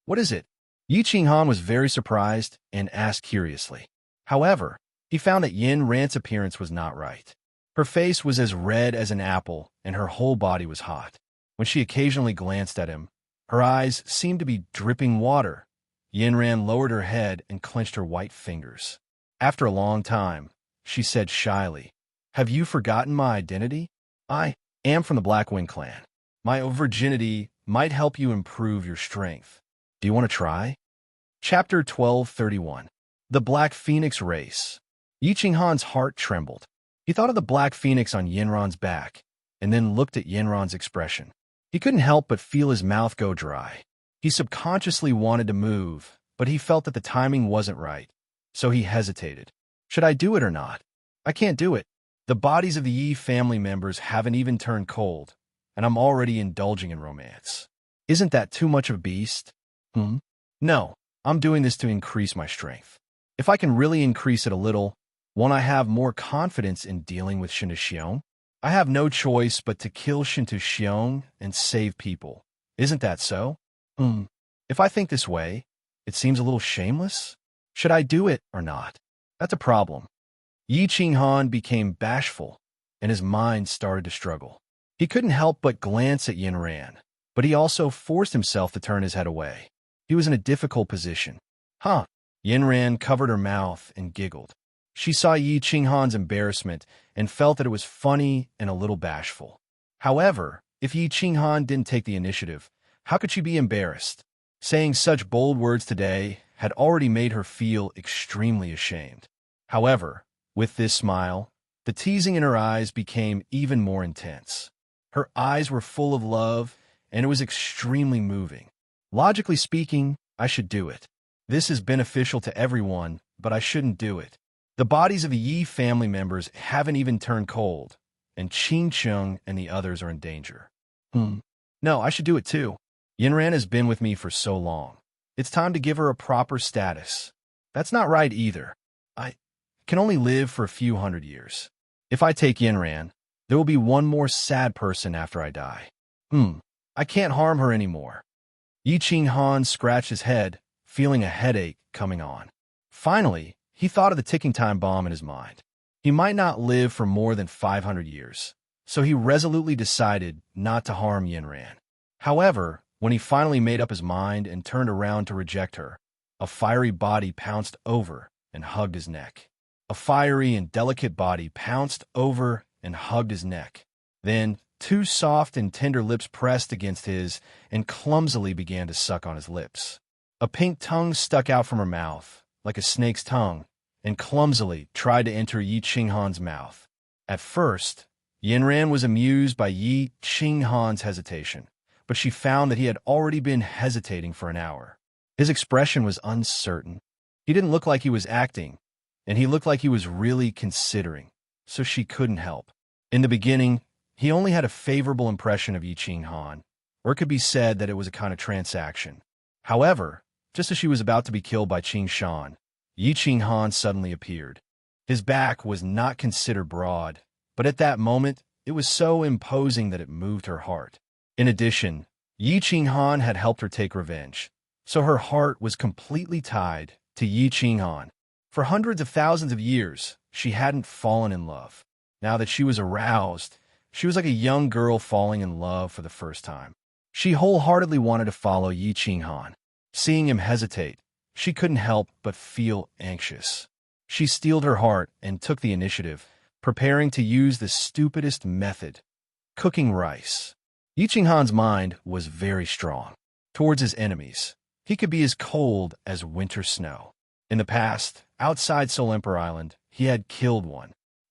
What is it?" Yi Qinghan was very surprised and asked curiously. However, he found that Ran's appearance was not right. Her face was as red as an apple, and her whole body was hot. When she occasionally glanced at him, her eyes seemed to be dripping water. Ran lowered her head and clenched her white fingers. After a long time, she said shyly, "Have you forgotten my identity? I am from the Blackwing clan. My virginity might help you improve your strength. Do you want to try?" Chapter 1231. The Black Phoenix Race. Yi Qinghan's heart trembled. He thought of the black phoenix on Ran's back, and then looked at Ran's expression. He couldn't help but feel his mouth go dry. He subconsciously wanted to move, but he felt that the timing wasn't right, so he hesitated. Should I do it or not? I can't do it. The bodies of the Yi family members haven't even turned cold, and I'm already indulging in romance. Isn't that too much of a beast? No, I'm doing this to increase my strength. If I can really increase it a little, won't I have more confidence in dealing with Xiong? I have no choice but to kill Xiong and save people. Isn't that so? If I think this way, it seems a little shameless. Should I do it or not? That's a problem. Yi Qinghan became bashful, and his mind started to struggle. He couldn't help but glance at Ran, but he also forced himself to turn his head away. He was in a difficult position. Ran covered her mouth and giggled. She saw Yi Qinghan's embarrassment and felt that it was funny and a little bashful. However, if Yi Qinghan didn't take the initiative, how could she be embarrassed? Saying such bold words today had already made her feel extremely ashamed. However, with this smile, the teasing in her eyes became even more intense. Her eyes were full of love, and it was extremely moving. Logically speaking, I should do it. This is beneficial to everyone, but I shouldn't do it. The bodies of the Yi family members haven't even turned cold, and Qingcheng and the others are in danger. No, I should do it too. Ran has been with me for so long. It's time to give her a proper status. That's not right either. I can only live for a few hundred years. If I take Ran, there will be one more sad person after I die. I can't harm her anymore. Yi Qinghan scratched his head, feeling a headache coming on. Finally, he thought of the ticking time bomb in his mind. He might not live for more than 500 years, so he resolutely decided not to harm Ran. However, when he finally made up his mind and turned around to reject her, a fiery body pounced over and hugged his neck. A fiery and delicate body pounced over and hugged his neck. Then, 2 soft and tender lips pressed against his and clumsily began to suck on his lips. A pink tongue stuck out from her mouth, like a snake's tongue, and clumsily tried to enter Yi Qinghan's mouth. At first, Ran was amused by Yi Qinghan's hesitation, but she found that he had already been hesitating for an hour. His expression was uncertain. He didn't look like he was acting, and he looked like he was really considering, so she couldn't help. In the beginning, he only had a favorable impression of Yi Qing Han, or it could be said that it was a kind of transaction. However, just as she was about to be killed by Qing Shan, Yi Qing Han suddenly appeared. His back was not considered broad, but at that moment, it was so imposing that it moved her heart. In addition, Yi Qing Han had helped her take revenge, so her heart was completely tied to Yi Qing Han. For hundreds of thousands of years, she hadn't fallen in love. Now that she was aroused, she was like a young girl falling in love for the first time. She wholeheartedly wanted to follow Yi Qing Han. Seeing him hesitate, she couldn't help but feel anxious. She steeled her heart and took the initiative, preparing to use the stupidest method, cooking rice. Yi Qing Han's mind was very strong. Towards his enemies, he could be as cold as winter snow. In the past, outside Soul Emperor Island, he had killed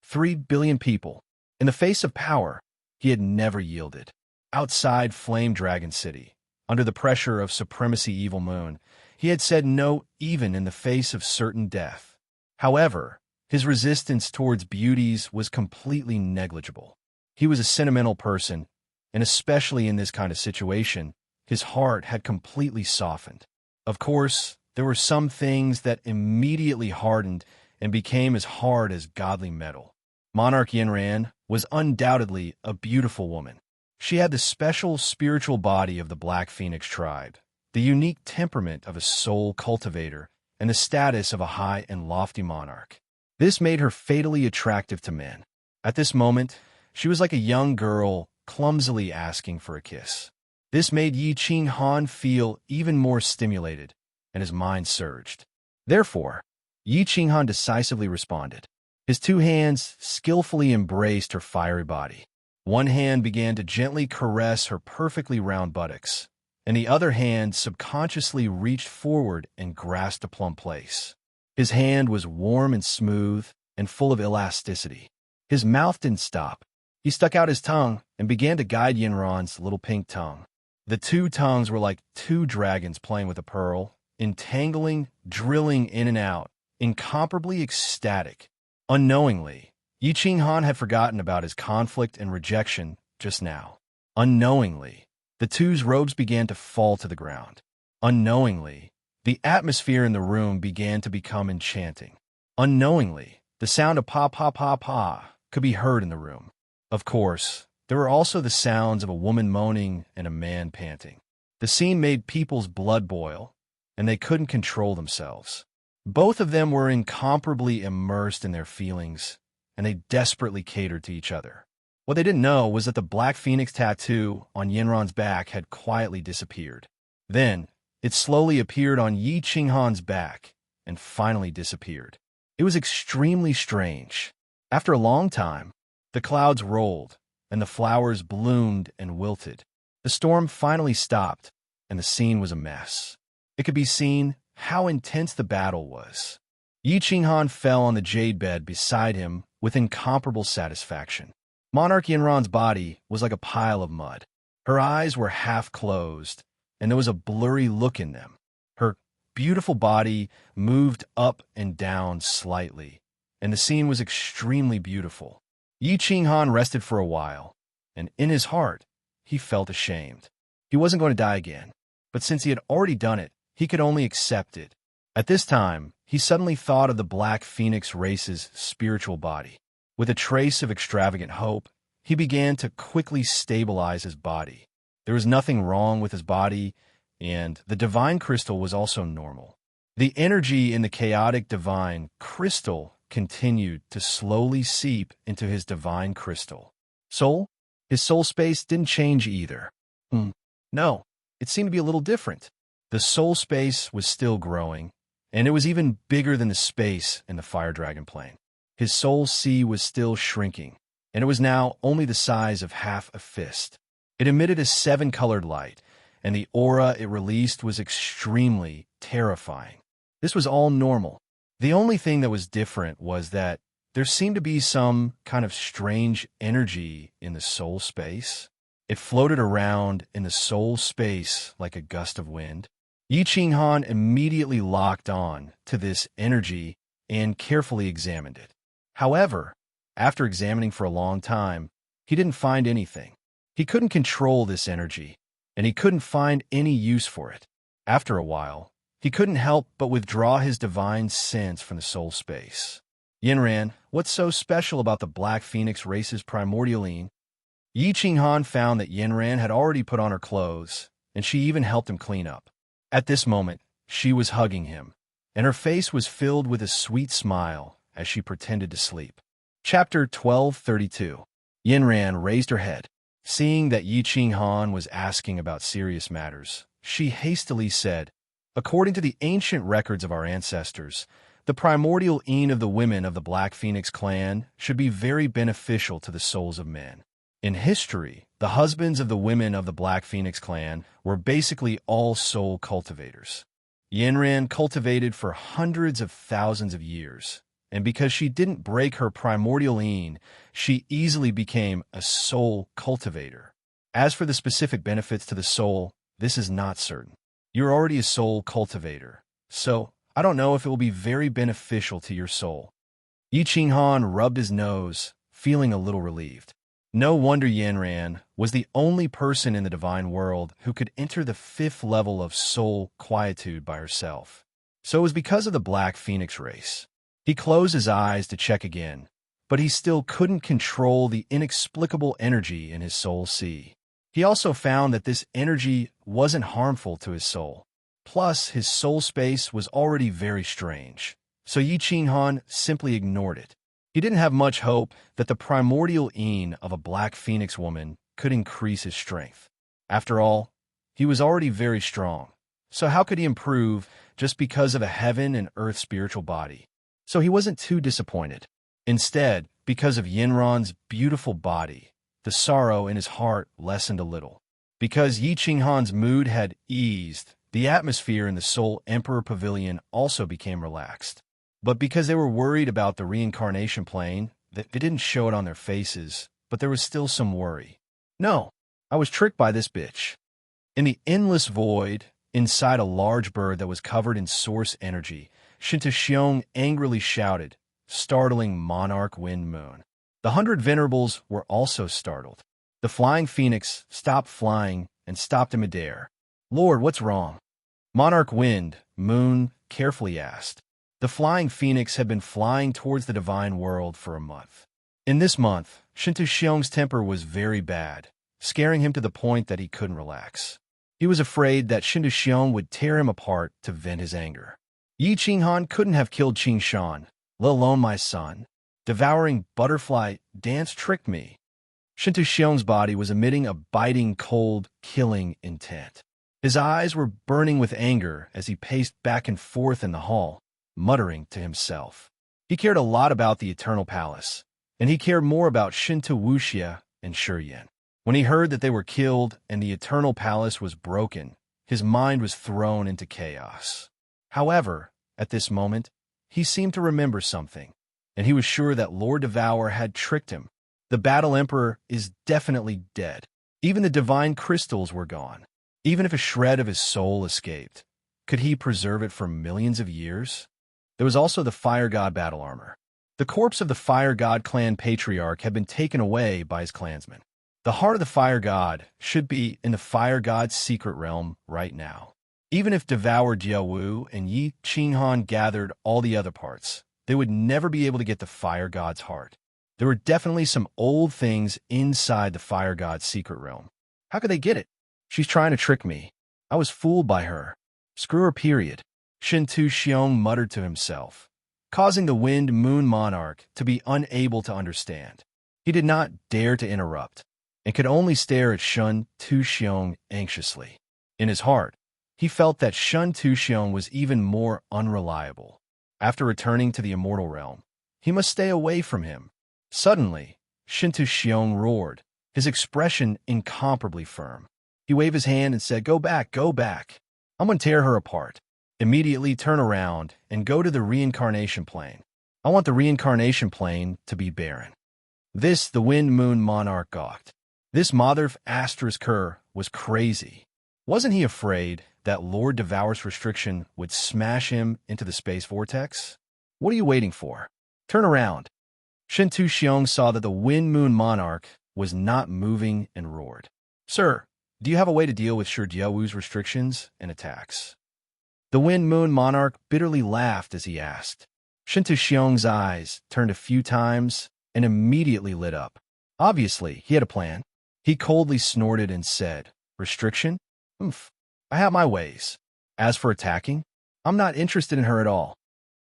3 billion people. In the face of power, he had never yielded. Outside Flame Dragon City, under the pressure of Supremacy Evil Moon, he had said no even in the face of certain death. However, his resistance towards beauties was completely negligible. He was a sentimental person, and especially in this kind of situation, his heart had completely softened. Of course, there were some things that immediately hardened and became as hard as godly metal. Monarch Yanran was undoubtedly a beautiful woman. She had the special spiritual body of the Black Phoenix tribe, the unique temperament of a soul cultivator, and the status of a high and lofty monarch. This made her fatally attractive to men. At this moment, she was like a young girl clumsily asking for a kiss. This made Yi Qing Han feel even more stimulated, and his mind surged. Therefore, Yi Qing Han decisively responded. His 2 hands skillfully embraced her fiery body. One hand began to gently caress her perfectly round buttocks, and the other hand subconsciously reached forward and grasped a plump place. His hand was warm and smooth and full of elasticity. His mouth didn't stop. He stuck out his tongue and began to guide Yanran's little pink tongue. The 2 tongues were like 2 dragons playing with a pearl, entangling, drilling in and out, incomparably ecstatic. Unknowingly, Yi Qing Han had forgotten about his conflict and rejection just now. Unknowingly, the 2's robes began to fall to the ground. Unknowingly, the atmosphere in the room began to become enchanting. Unknowingly, the sound of pa pa pa pa could be heard in the room. Of course, there were also the sounds of a woman moaning and a man panting. The scene made people's blood boil, and they couldn't control themselves. Both of them were incomparably immersed in their feelings, and they desperately catered to each other. What they didn't know was that the Black Phoenix tattoo on Yanran's back had quietly disappeared. Then, it slowly appeared on Yi Qing Han's back, and finally disappeared. It was extremely strange. After a long time, the clouds rolled, and the flowers bloomed and wilted. The storm finally stopped, and the scene was a mess. It could be seen how intense the battle was. Yi Qing Han fell on the jade bed beside him with incomparable satisfaction. Monarch Yanran's body was like a pile of mud. Her eyes were half closed, and there was a blurry look in them. Her beautiful body moved up and down slightly, and the scene was extremely beautiful. Yi Qing Han rested for a while, and in his heart, he felt ashamed. He wasn't going to die again, but since he had already done it, he could only accept it. At this time, he suddenly thought of the Black Phoenix race's spiritual body. With a trace of extravagant hope, he began to quickly stabilize his body. There was nothing wrong with his body, and the divine crystal was also normal. The energy in the chaotic divine crystal continued to slowly seep into his divine crystal. Soul? His soul space didn't change either. No, it seemed to be a little different. The soul space was still growing, and it was even bigger than the space in the Fire Dragon plane. His soul sea was still shrinking, and it was now only the size of half a fist. It emitted a 7-colored light, and the aura it released was extremely terrifying. This was all normal. The only thing that was different was that there seemed to be some kind of strange energy in the soul space. It floated around in the soul space like a gust of wind. Yi Qing Han immediately locked on to this energy and carefully examined it. However, After examining for a long time, he didn't find anything. He couldn't control this energy, and he couldn't find any use for it. After a while, he couldn't help but withdraw his divine sense from the soul space. Yinran, what's so special about the Black Phoenix race's primordial yin? Yi Qinghan found that Yinran had already put on her clothes, and she even helped him clean up. At this moment, she was hugging him, and her face was filled with a sweet smile as she pretended to sleep. Chapter 1232. Yinran raised her head. Seeing that Yi Qinghan was asking about serious matters, she hastily said, "According to the ancient records of our ancestors, the primordial yin of the women of the Black Phoenix clan should be very beneficial to the souls of men. In history, the husbands of the women of the Black Phoenix clan were basically all soul cultivators. Yinran cultivated for hundreds of thousands of years, and because she didn't break her primordial yin, she easily became a soul cultivator. As for the specific benefits to the soul, this is not certain. You're already a soul cultivator, so I don't know if it will be very beneficial to your soul." Yi Qinghan rubbed his nose, feeling a little relieved. No wonder Yinran was the only person in the divine world who could enter the 5th level of soul quietude by herself. So it was because of the Black Phoenix race. He closed his eyes to check again, but he still couldn't control the inexplicable energy in his soul sea. He also found that this energy wasn't harmful to his soul. Plus, his soul space was already very strange, so Yi Qinghan simply ignored it. He didn't have much hope that the primordial yin of a Black Phoenix woman could increase his strength. After all, he was already very strong, so how could he improve just because of a heaven and earth spiritual body? So he wasn't too disappointed. Instead, because of Yinran's beautiful body, the sorrow in his heart lessened a little. Because Yi Qinghan's mood had eased, the atmosphere in the Soul Emperor Pavilion also became relaxed. But because they were worried about the reincarnation plane, they didn't show it on their faces, but there was still some worry. "No, I was tricked by this bitch." In the endless void, inside a large bird that was covered in source energy, Shinta angrily shouted, startling Monarch Wind Moon. The 100 Venerables were also startled. The flying phoenix stopped flying and stopped in midair. "Lord, what's wrong?" Monarch Wind Moon carefully asked. The flying phoenix had been flying towards the divine world for a month. In this month, Shinta temper was very bad, scaring him to the point that he couldn't relax. He was afraid that Shinta would tear him apart to vent his anger. "Yi Qinghan couldn't have killed Qingshan, let alone my son. Devouring butterfly dance tricked me." Shinta body was emitting a biting, cold, killing intent. His eyes were burning with anger as he paced back and forth in the hall, muttering to himself. He cared a lot about the Eternal Palace, and he cared more about Shinta Wuxia and Shiyan. When he heard that they were killed and the Eternal Palace was broken, his mind was thrown into chaos. However, at this moment, he seemed to remember something, and he was sure that Lord Devour had tricked him. The Battle Emperor is definitely dead. Even the divine crystals were gone. Even if a shred of his soul escaped, could he preserve it for millions of years? There was also the Fire God battle armor. The corpse of the Fire God clan patriarch had been taken away by his clansmen. The heart of the Fire God should be in the Fire God's secret realm right now. Even if Devour Jiawu and Yi Qinghan gathered all the other parts, they would never be able to get the Fire God's heart. There were definitely some old things inside the Fire God's secret realm. How could they get it? "She's trying to trick me. I was fooled by her. Screw her, period," Shinta muttered to himself, causing the Wind Moon Monarch to be unable to understand. He did not dare to interrupt, and could only stare at Shun Tu anxiously. In his heart, he felt that Shun Tu was even more unreliable. After returning to the immortal realm, he must stay away from him. Suddenly, Shinta roared, his expression incomparably firm. He waved his hand and said, go back. I'm going to tear her apart. Immediately turn around and go to the reincarnation plane. I want the reincarnation plane to be barren." This, the Wind Moon Monarch gawked. This Mother Asterisk was crazy. Wasn't he afraid that Lord Devour's restriction would smash him into the space vortex? What are you waiting for? Turn around. Shen Tu-xiong saw that the Wind Moon Monarch was not moving and roared. Sir, do you have a way to deal with Shi Jiawu's restrictions and attacks? The Wind Moon Monarch bitterly laughed as he asked. Shen Tu-xiong's eyes turned a few times and immediately lit up. Obviously, he had a plan. He coldly snorted and said, Restriction? Oomph. I have my ways. As for attacking, I'm not interested in her at all.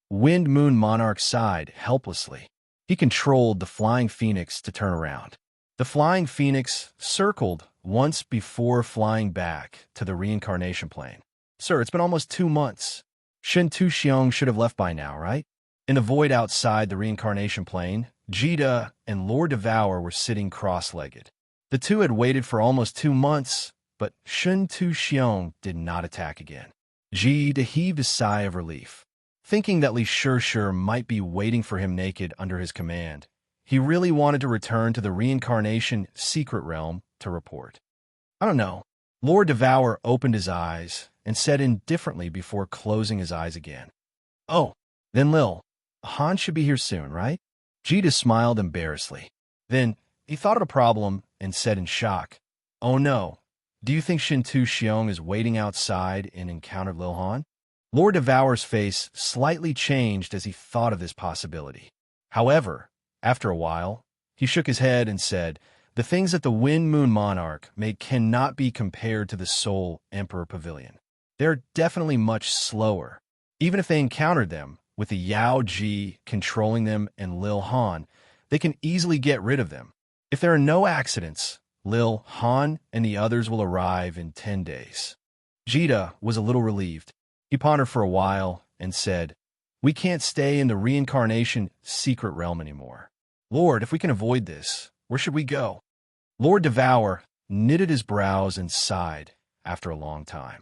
Wind Moon Monarch sighed helplessly. He controlled the Flying Phoenix to turn around. The Flying Phoenix circled once before flying back to the reincarnation plane. Sir, it's been almost 2 months. Shen Tu-xiong should have left by now, right? In the void outside the reincarnation plane, Jita and Lord Devour were sitting cross-legged. The two had waited for almost 2 months, but Shen Tu-xiong did not attack again. Jita heaved a sigh of relief. Thinking that Li Shishir might be waiting for him naked under his command, he really wanted to return to the reincarnation secret realm to report. I don't know. Lord Devour opened his eyes and said indifferently before closing his eyes again. Oh, then Lil, Han should be here soon, right? Jita smiled embarrassedly. Then he thought of a problem and said in shock, Oh no, do you think Shen Tu-xiong is waiting outside and encountered Lil Han? Lord Devour's face slightly changed as he thought of this possibility. However, after a while, he shook his head and said, The things that the Wind Moon Monarch made cannot be compared to the Soul Emperor Pavilion. They're definitely much slower. Even if they encountered them, with the Yao Ji controlling them and Lil Han, they can easily get rid of them. If there are no accidents, Lil Han and the others will arrive in 10 days. Jita was a little relieved. He pondered for a while and said, We can't stay in the reincarnation secret realm anymore. Lord, if we can avoid this, where should we go? Lord Devour knitted his brows and sighed after a long time.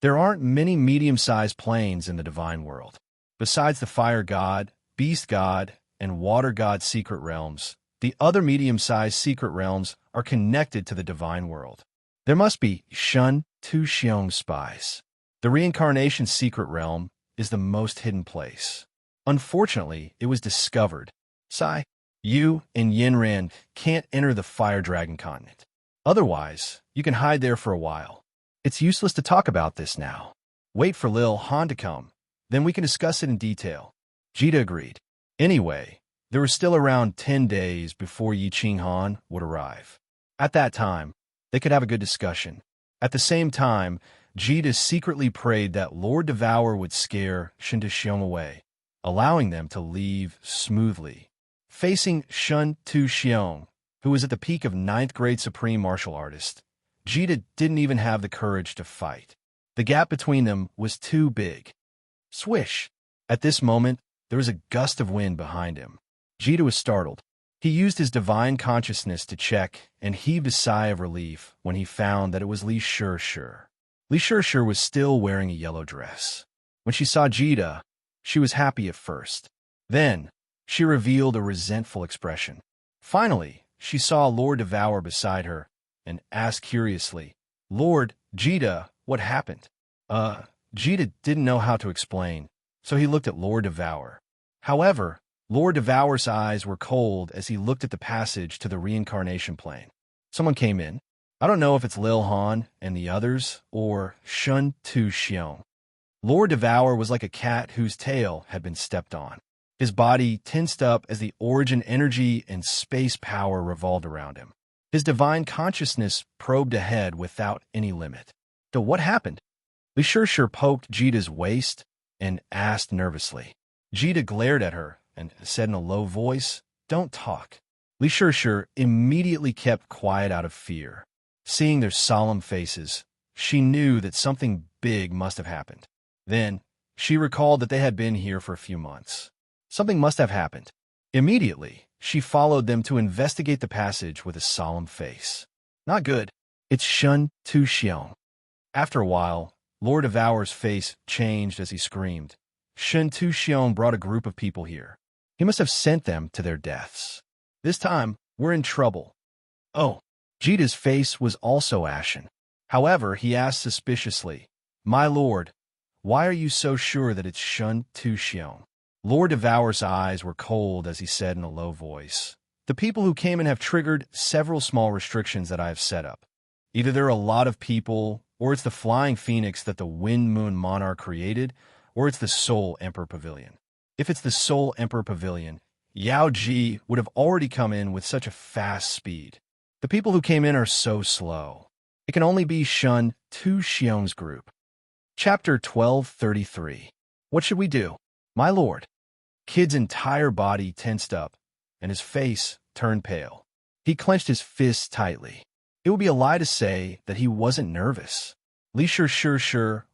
There aren't many medium-sized planes in the divine world. Besides the Fire God, Beast God, and Water God secret realms, the other medium-sized secret realms are connected to the divine world. There must be Shen Tu-xiong spies. The reincarnation secret realm is the most hidden place. Unfortunately, it was discovered. Sai, you and Yinran can't enter the Fire Dragon continent. Otherwise, you can hide there for a while. It's useless to talk about this now. Wait for Lil Han to come. Then we can discuss it in detail. Jita agreed. Anyway, there were still around 10 days before Yi Qing Han would arrive. At that time, they could have a good discussion. At the same time, Jita secretly prayed that Lord Devour would scare Shen Tu-xiong away, allowing them to leave smoothly. Facing Shen Tu-xiong, who was at the peak of 9th grade supreme martial artist, Jita didn't even have the courage to fight. The gap between them was too big. Swish! At this moment, there was a gust of wind behind him. Jita was startled. He used his divine consciousness to check and heaved a sigh of relief when he found that it was Li Shishir. Li Shishir was still wearing a yellow dress. When she saw Jita, she was happy at first. Then, she revealed a resentful expression. Finally, she saw Lord Devour beside her and asked curiously, Lord, Jita, what happened? Jita didn't know how to explain, so he looked at Lord Devour. However, Lord Devour's eyes were cold as he looked at the passage to the reincarnation plane. Someone came in. I don't know if it's Lil Han and the others or Shen Tu-xiong. Lord Devour was like a cat whose tail had been stepped on. His body tensed up as the origin energy and space power revolved around him. His divine consciousness probed ahead without any limit. So what happened? Li Shishir poked Jita's waist and asked nervously. Jita glared at her and said in a low voice, Don't talk. Li Shishir immediately kept quiet out of fear. Seeing their solemn faces, she knew that something big must have happened. Then, she recalled that they had been here for a few months. Something must have happened. Immediately, she followed them to investigate the passage with a solemn face. Not good. It's Shen Tu-xiong. After a while, Lord Devour's face changed as he screamed. Shen Tu-xiong brought a group of people here. He must have sent them to their deaths. This time, we're in trouble. Oh, Jita's face was also ashen. However, he asked suspiciously, My lord, why are you so sure that it's Shen Tu-xiong? Lord Devour's eyes were cold as he said in a low voice, "The people who came in have triggered several small restrictions that I have set up. Either there are a lot of people, or it's the flying phoenix that the Wind Moon Monarch created, or it's the Soul Emperor Pavilion. If it's the Soul Emperor Pavilion, Yao Ji would have already come in with such a fast speed. The people who came in are so slow. It can only be Shun Tu Xiong's group." Chapter 1233. What should we do? My lord. Kid's entire body tensed up, and his face turned pale. He clenched his fists tightly. It would be a lie to say that he wasn't nervous. Li Shi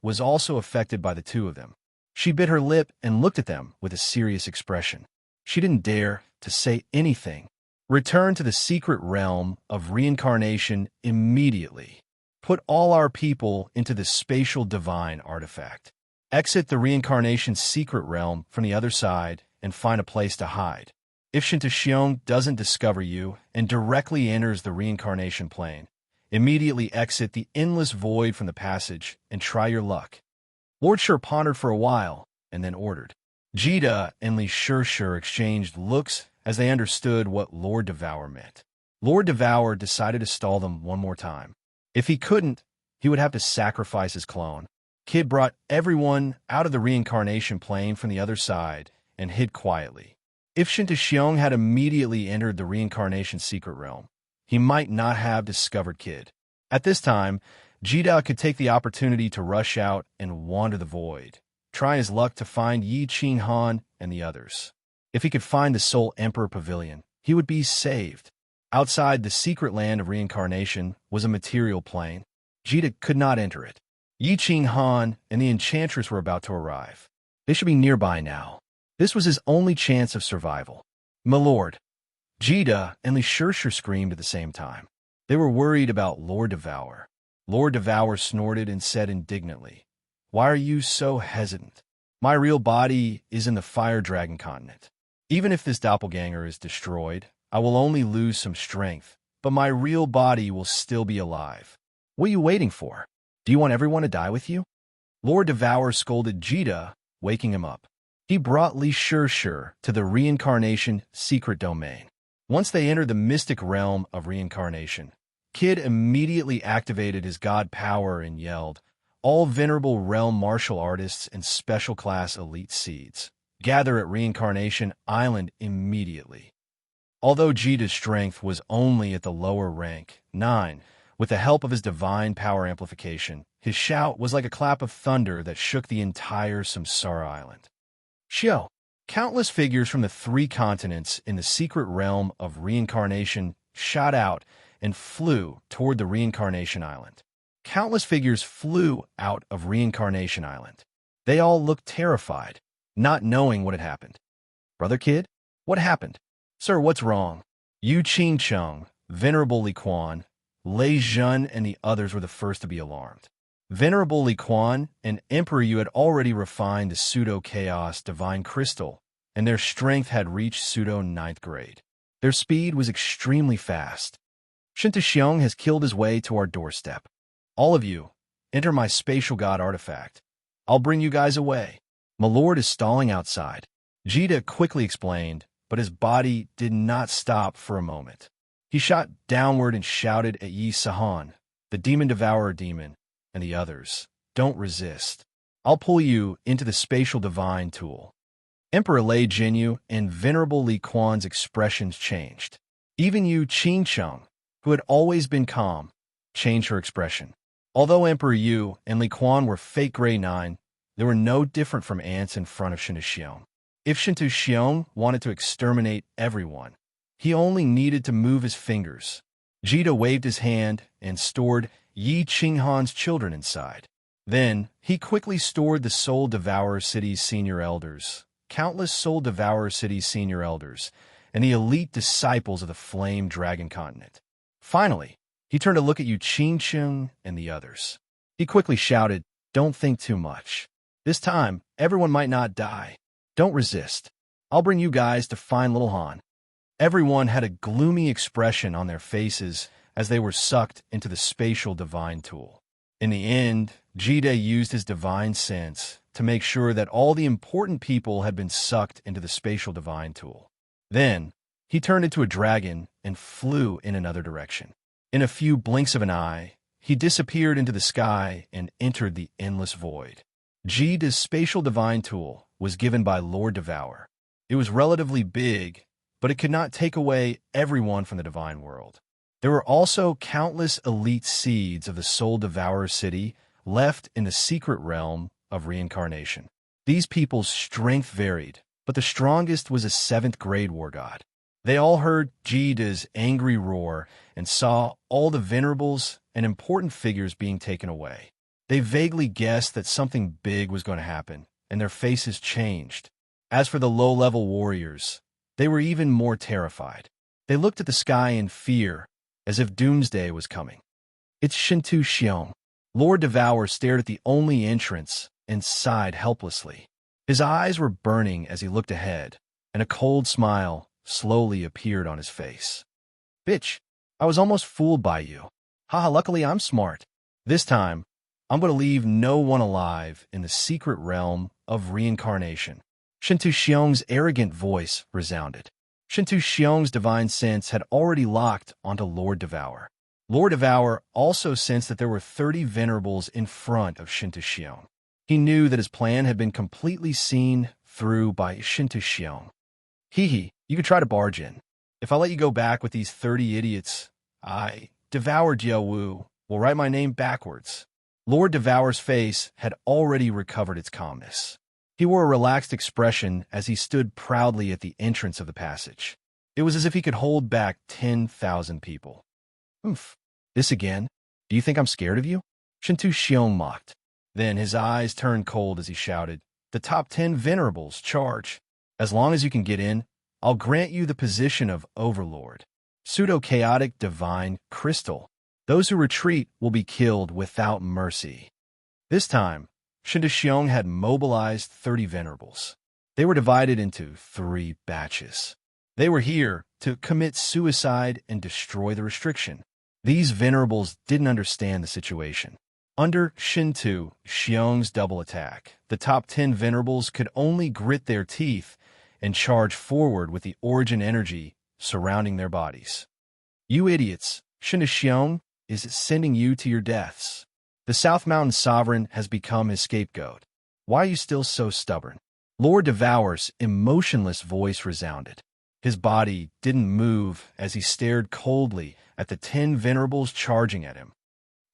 was also affected by the two of them. She bit her lip and looked at them with a serious expression. She didn't dare to say anything. "Return to the secret realm of reincarnation immediately. Put all our people into the spatial divine artifact. Exit the reincarnation secret realm from the other side and find a place to hide. If Shinta Xiong doesn't discover you and directly enters the reincarnation plane, immediately exit the endless void from the passage and try your luck." Lord Shur pondered for a while and then ordered. Jida and Li Shur exchanged looks as they understood what Lord Devour meant. Lord Devour decided to stall them one more time. If he couldn't, he would have to sacrifice his clone. Kid brought everyone out of the reincarnation plane from the other side and hid quietly. If Shinta Xiong had immediately entered the reincarnation secret realm, he might not have discovered Kid. At this time, Jida could take the opportunity to rush out and wander the void, try his luck to find Yi Qing Han and the others. If he could find the Soul Emperor Pavilion, he would be saved. Outside the secret land of reincarnation was a material plane. Jida could not enter it. Yi Qing Han and the Enchantress were about to arrive. They should be nearby now. This was his only chance of survival. "My lord!" Jida and Li Shur screamed at the same time. They were worried about Lord Devour. Lord Devour snorted and said indignantly, "Why are you so hesitant? My real body is in the Fire Dragon continent. Even if this doppelganger is destroyed, I will only lose some strength, but my real body will still be alive. What are you waiting for? Do you want everyone to die with you?" Lord Devour scolded Jida, waking him up. He brought Li Shur to the reincarnation secret domain. Once they entered the mystic realm of reincarnation, Kid immediately activated his god power and yelled, "All venerable realm martial artists and special class elite seeds, gather at Reincarnation Island immediately." Although Jida's strength was only at the lower rank, 9, with the help of his divine power amplification, his shout was like a clap of thunder that shook the entire Samsara Island. Shio, countless figures from the 3 continents in the secret realm of reincarnation shot out and flew toward the Reincarnation Island. Countless figures flew out of Reincarnation Island. They all looked terrified, not knowing what had happened. "Brother Kid, what happened?" "Sir, what's wrong?" Yu Qing Chung, Venerable Li Quan, Lei Zhun, and the others were the first to be alarmed. Venerable Li Quan and Emperor Yu had already refined the pseudo-chaos divine crystal, and their strength had reached pseudo-9th grade. Their speed was extremely fast. "Shinta Xiong has killed his way to our doorstep. All of you, enter my spatial god artifact. I'll bring you guys away. My lord is stalling outside." Jida quickly explained, but his body did not stop for a moment. He shot downward and shouted at Yi Sahan, the demon devourer demon, and the others, "Don't resist. I'll pull you into the spatial divine tool." Emperor Lei Jinyu and Venerable Li Quan's expressions changed. Even Yu Qing Chung, who had always been calm, changed her expression. Although Emperor Yu and Li Quan were fake grade 9, they were no different from ants in front of Shinta Xiong. If Shinta Xiong wanted to exterminate everyone, he only needed to move his fingers. Jida waved his hand and stored Yi Qinghan's children inside. Then, he quickly stored the Soul Devourer City's senior elders, countless Soul Devourer City's senior elders, and the elite disciples of the Flame Dragon Continent. Finally, he turned to look at Yu Qingcheng and the others. He quickly shouted, "Don't think too much. This time, everyone might not die. Don't resist. I'll bring you guys to find little Han." Everyone had a gloomy expression on their faces as they were sucked into the spatial divine tool. In the end, Jida used his divine sense to make sure that all the important people had been sucked into the spatial divine tool. Then, he turned into a dragon and flew in another direction. In a few blinks of an eye, he disappeared into the sky and entered the endless void. Jida's spatial divine tool was given by Lord Devour. It was relatively big, but it could not take away everyone from the divine world. There were also countless elite seeds of the Soul Devourer city left in the secret realm of reincarnation. These people's strength varied, but the strongest was a 7th-grade war god. They all heard Jida's angry roar and saw all the venerables and important figures being taken away. They vaguely guessed that something big was going to happen, and their faces changed. As for the low-level warriors, they were even more terrified. They looked at the sky in fear, as if doomsday was coming. It's Shintu Xiong. Lord Devour stared at the only entrance and sighed helplessly. His eyes were burning as he looked ahead, and a cold smile slowly appeared on his face. Bitch, I was almost fooled by you. Haha, luckily I'm smart. This time, I'm going to leave no one alive in the secret realm of reincarnation. Shintu Xiong's arrogant voice resounded. Shintu Xiong's divine sense had already locked onto Lord Devour. Lord Devour also sensed that there were 30 venerables in front of Shintu Xiong. He knew that his plan had been completely seen through by Shintu Xiong. Hee, you could try to barge in. If I let you go back with these 30 idiots, I, Devour Jiaowu, will write my name backwards. Lord Devour's face had already recovered its calmness. He wore a relaxed expression as he stood proudly at the entrance of the passage. It was as if he could hold back 10,000 people. This again? Do you think I'm scared of you? Shintu Xiong mocked. Then his eyes turned cold as he shouted, The top 10 venerables, charge. As long as you can get in, I'll grant you the position of Overlord. Pseudo-chaotic divine crystal. Those who retreat will be killed without mercy. This time, Shintu Xiong had mobilized 30 venerables. They were divided into 3 batches. They were here to commit suicide and destroy the restriction. These venerables didn't understand the situation. Under Shintu Xiong's double attack, the top 10 venerables could only grit their teeth and charge forward with the origin energy surrounding their bodies. You idiots, Shintu Xiong is sending you to your deaths. The South Mountain Sovereign has become his scapegoat. Why are you still so stubborn? Lord Devour's emotionless voice resounded. His body didn't move as he stared coldly at the 10 venerables charging at him.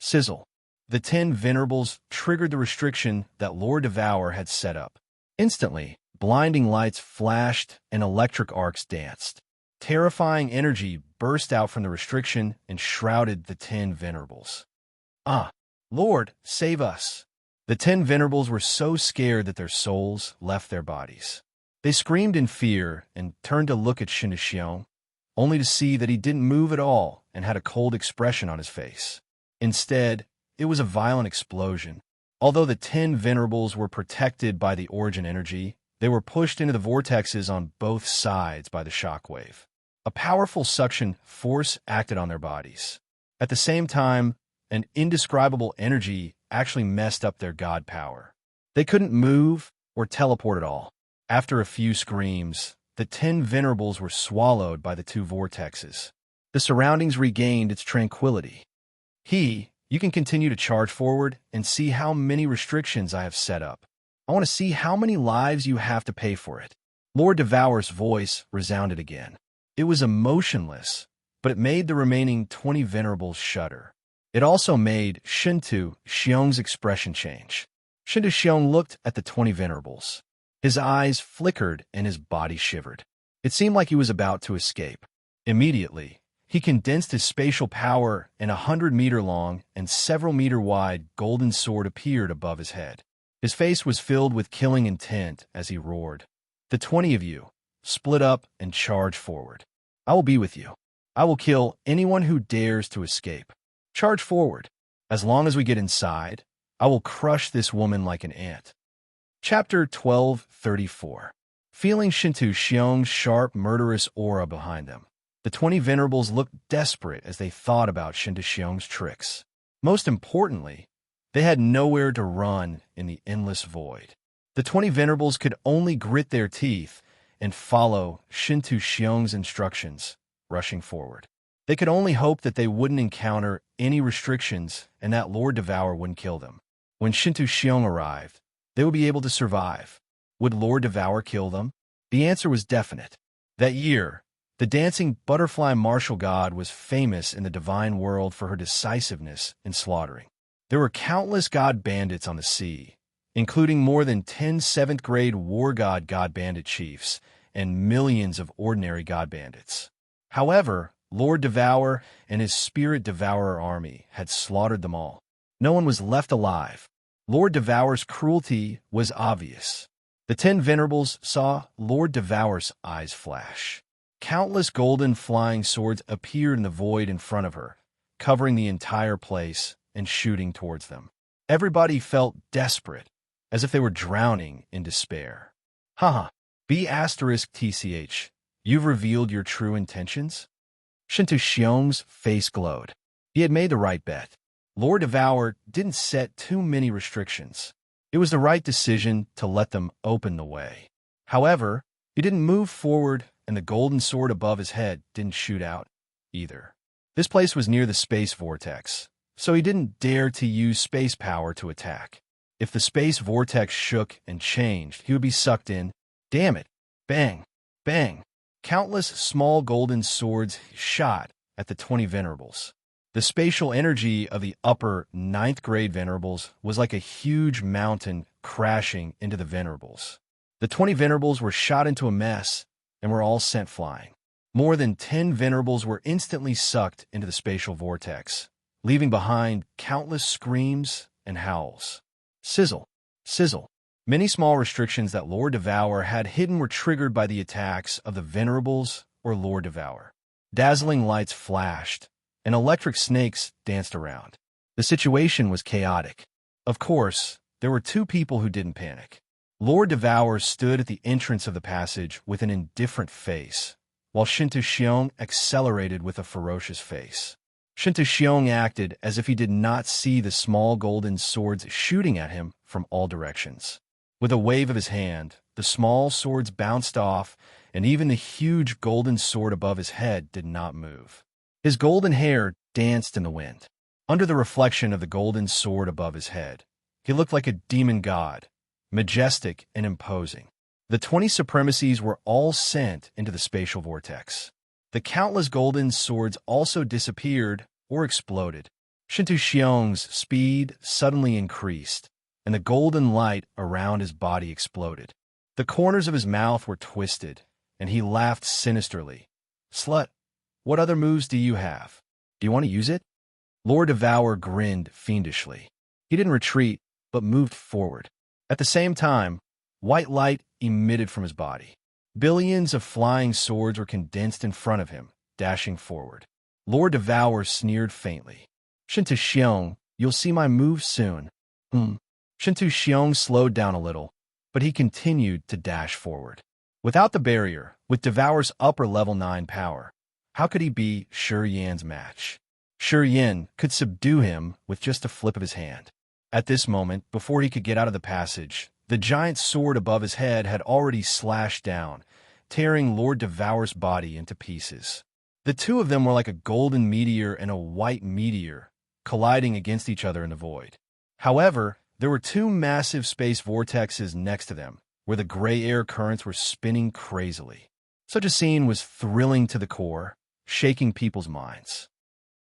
Sizzle. The 10 venerables triggered the restriction that Lord Devour had set up. Instantly, blinding lights flashed and electric arcs danced. Terrifying energy burst out from the restriction and shrouded the 10 venerables. Lord, save us. The 10 venerables were so scared that their souls left their bodies. They screamed in fear and turned to look at Shintu Xiong, only to see that he didn't move at all and had a cold expression on his face. Instead, it was a violent explosion. Although the 10 venerables were protected by the origin energy, they were pushed into the vortexes on both sides by the shockwave. A powerful suction force acted on their bodies. At the same time, an indescribable energy actually messed up their god power. They couldn't move or teleport at all. After a few screams, the 10 venerables were swallowed by the 2 vortexes. The surroundings regained its tranquility. You can continue to charge forward and see how many restrictions I have set up. I want to see how many lives you have to pay for it. Lord Devour's voice resounded again. It was emotionless, but it made the remaining 20 venerables shudder. It also made Shintu Xiong's expression change. Shintu Xiong looked at the 20 venerables. His eyes flickered and his body shivered. It seemed like he was about to escape. Immediately, he condensed his spatial power, and a 100-meter-long and several-meter-wide golden sword appeared above his head. His face was filled with killing intent as he roared. The 20 of you, split up and charge forward. I will be with you. I will kill anyone who dares to escape. Charge forward. As long as we get inside, I will crush this woman like an ant. Chapter 1234. Feeling Shintu Xiong's sharp, murderous aura behind them, the 20 venerables looked desperate as they thought about Shintu Xiong's tricks. Most importantly, they had nowhere to run in the endless void. The 20 venerables could only grit their teeth and follow Shintu Xiong's instructions, rushing forward. They could only hope that they wouldn't encounter any restrictions and that Lord Devour wouldn't kill them. When Shintu Xiong arrived, they would be able to survive. Would Lord Devour kill them? The answer was definite. That year, the dancing butterfly martial god was famous in the divine world for her decisiveness in slaughtering. There were countless god bandits on the sea, including more than 10 7th-grade war god bandit chiefs and millions of ordinary god bandits. However, Lord Devour and his Spirit Devourer army had slaughtered them all. No one was left alive. Lord Devour's cruelty was obvious. The 10 venerables saw Lord Devour's eyes flash. Countless golden flying swords appeared in the void in front of her, covering the entire place and shooting towards them. Everybody felt desperate, as if they were drowning in despair. Haha, B*TCH, you've revealed your true intentions? Shintu Xiong's face glowed. He had made the right bet. Lord Devour didn't set too many restrictions. It was the right decision to let them open the way. However, he didn't move forward, and the golden sword above his head didn't shoot out either. This place was near the space vortex, so he didn't dare to use space power to attack. If the space vortex shook and changed, he would be sucked in. Damn it! Bang! Bang! Countless small golden swords shot at the 20 venerables. The spatial energy of the upper 9th-grade venerables was like a huge mountain crashing into the venerables. The 20 venerables were shot into a mess and were all sent flying. More than 10 venerables were instantly sucked into the spatial vortex, leaving behind countless screams and howls. Sizzle, sizzle. Many small restrictions that Lord Devour had hidden were triggered by the attacks of the venerables or Lord Devour. Dazzling lights flashed, and electric snakes danced around. The situation was chaotic. Of course, there were two people who didn't panic. Lord Devour stood at the entrance of the passage with an indifferent face, while Shintu Xiong accelerated with a ferocious face. Shintu Xiong acted as if he did not see the small golden swords shooting at him from all directions. With a wave of his hand, the small swords bounced off, and even the huge golden sword above his head did not move. His golden hair danced in the wind. Under the reflection of the golden sword above his head, he looked like a demon god, majestic and imposing. The 20 supremacies were all sent into the spatial vortex. The countless golden swords also disappeared or exploded. Shintu Xiong's speed suddenly increased, and the golden light around his body exploded. The corners of his mouth were twisted, and he laughed sinisterly. Slut, what other moves do you have? Do you want to use it? Lord Devour grinned fiendishly. He didn't retreat, but moved forward. At the same time, white light emitted from his body. Billions of flying swords were condensed in front of him, dashing forward. Lord Devour sneered faintly. Shintu Xiong, you'll see my move soon. Shintu Xiong slowed down a little, but he continued to dash forward. Without the barrier, with Devour's upper level 9 power, how could he be Shi Yan's match? Shi Yan could subdue him with just a flip of his hand. At this moment, before he could get out of the passage, the giant sword above his head had already slashed down, tearing Lord Devour's body into pieces. The two of them were like a golden meteor and a white meteor, colliding against each other in the void. However, there were two massive space vortexes next to them, where the gray air currents were spinning crazily. Such a scene was thrilling to the core, shaking people's minds.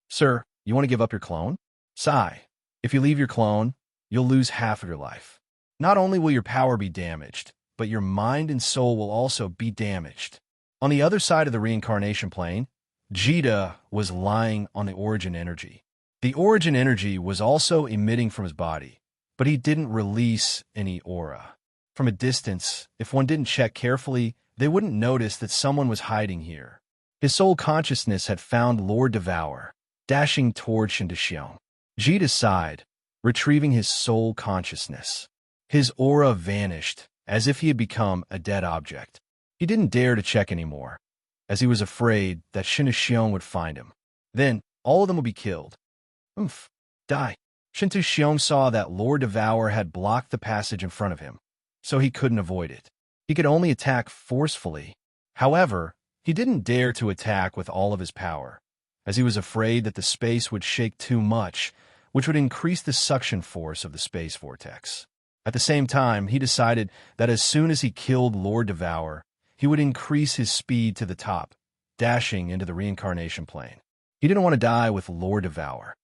Sir, you want to give up your clone? Sigh. If you leave your clone, you'll lose half of your life. Not only will your power be damaged, but your mind and soul will also be damaged. On the other side of the reincarnation plane, Jita was lying on the origin energy. The origin energy was also emitting from his body, but he didn't release any aura. From a distance, if one didn't check carefully, they wouldn't notice that someone was hiding here. His soul consciousness had found Lord Devour, dashing toward Shintu Xiong. Jita sighed, retrieving his soul consciousness. His aura vanished, as if he had become a dead object. He didn't dare to check anymore, as he was afraid that Shintu Xiong would find him. Then, all of them would be killed. Die. Shintu Xiong saw that Lord Devour had blocked the passage in front of him. so he couldn't avoid it. He could only attack forcefully. However, he didn't dare to attack with all of his power, as he was afraid that the space would shake too much, which would increase the suction force of the space vortex. At the same time, he decided that as soon as he killed Lord Devour, he would increase his speed to the top, dashing into the reincarnation plane. He didn't want to die with Lord Devour.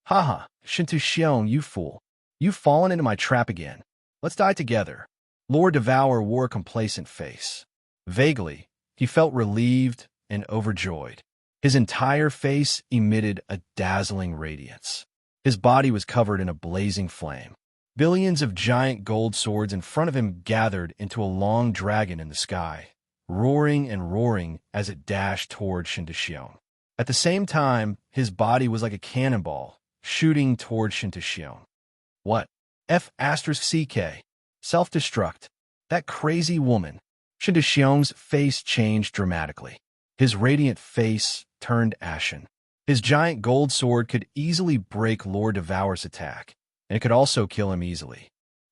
Haha, Shinto Xiong, you fool. You've fallen into my trap again. Let's die together. Lord Devour wore a complacent face. Vaguely, he felt relieved and overjoyed. His entire face emitted a dazzling radiance. His body was covered in a blazing flame. Billions of giant gold swords in front of him gathered into a long dragon in the sky, roaring and roaring as it dashed toward Shinto Xiong. At the same time, his body was like a cannonball, shooting toward Shinto Xiong. What? F***CK. Self-destruct. That crazy woman. Shinto Xiong's face changed dramatically. His radiant face turned ashen. His giant gold sword could easily break Lord Devour's attack, and it could also kill him easily.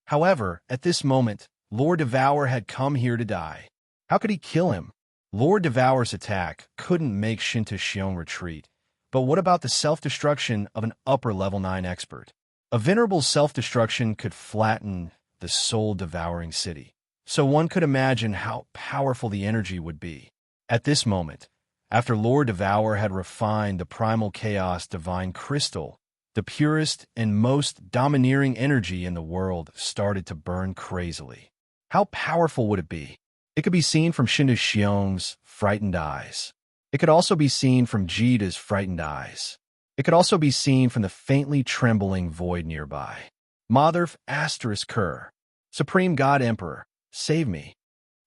However, at this moment, Lord Devour had come here to die. How could he kill him? Lord Devour's attack couldn't make Shinto Xiong retreat, but what about the self-destruction of an upper level 9 expert? A venerable self-destruction could flatten the soul-devouring city, so one could imagine how powerful the energy would be. At this moment, after Lord Devour had refined the primal chaos divine crystal, the purest and most domineering energy in the world started to burn crazily. How powerful would it be? It could be seen from Shinto Xiong's frightened eyes. It could also be seen from Jida's frightened eyes. It could also be seen from the faintly trembling void nearby. Mother Ker. Supreme God Emperor, save me.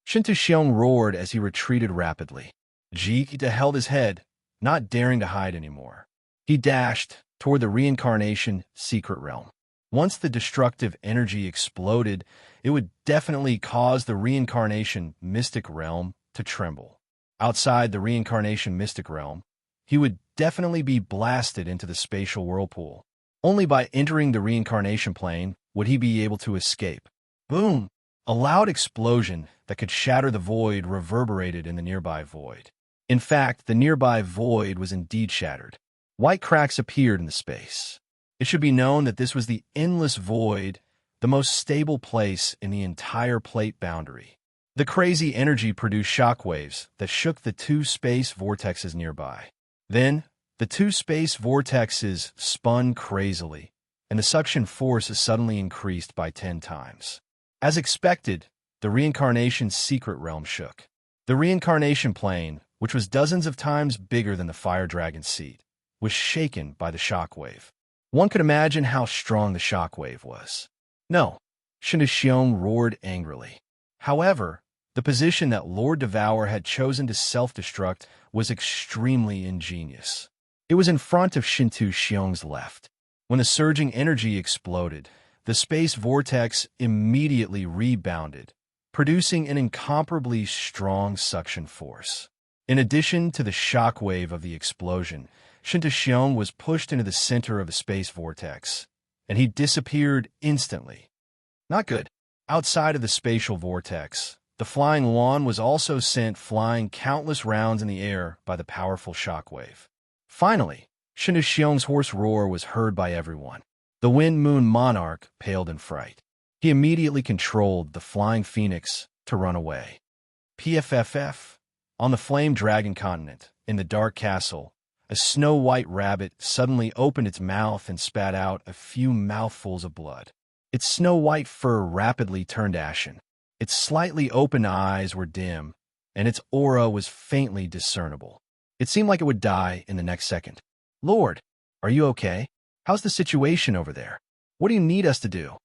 Shinto Xiong roared as he retreated rapidly. Jida held his head, not daring to hide anymore. He dashed toward the reincarnation secret realm. Once the destructive energy exploded, it would definitely cause the reincarnation mystic realm to tremble. Outside the reincarnation mystic realm, he would definitely be blasted into the spatial whirlpool. Only by entering the reincarnation plane would he be able to escape. Boom! A loud explosion that could shatter the void reverberated in the nearby void. In fact, the nearby void was indeed shattered. White cracks appeared in the space. It should be known that this was the endless void, the most stable place in the entire plate boundary. The crazy energy produced shockwaves that shook the 2 space vortexes nearby. Then, the 2 space vortexes spun crazily, and the suction force suddenly increased by 10 times. As expected, the reincarnation's secret realm shook. The reincarnation plane, which was dozens of times bigger than the fire dragon's seat, was shaken by the shockwave. One could imagine how strong the shockwave was. No, Shinto Xiong roared angrily. However, the position that Lord Devour had chosen to self-destruct was extremely ingenious. It was in front of Shinto Xiong's left. When the surging energy exploded, the space vortex immediately rebounded, producing an incomparably strong suction force. In addition to the shockwave of the explosion, Shinto Xiong was pushed into the center of the space vortex, and he disappeared instantly. Not good. Outside of the spatial vortex, the flying lawn was also sent flying countless rounds in the air by the powerful shockwave. Finally, Shinto Xiong's hoarse roar was heard by everyone. The Wind Moon Monarch paled in fright. He immediately controlled the Flying Phoenix to run away. PFFF. On the Flame Dragon continent, in the Dark Castle, a snow-white rabbit suddenly opened its mouth and spat out a few mouthfuls of blood. Its snow-white fur rapidly turned ashen. Its slightly open eyes were dim, and its aura was faintly discernible. It seemed like it would die in the next second. Lord, are you okay? How's the situation over there? What do you need us to do?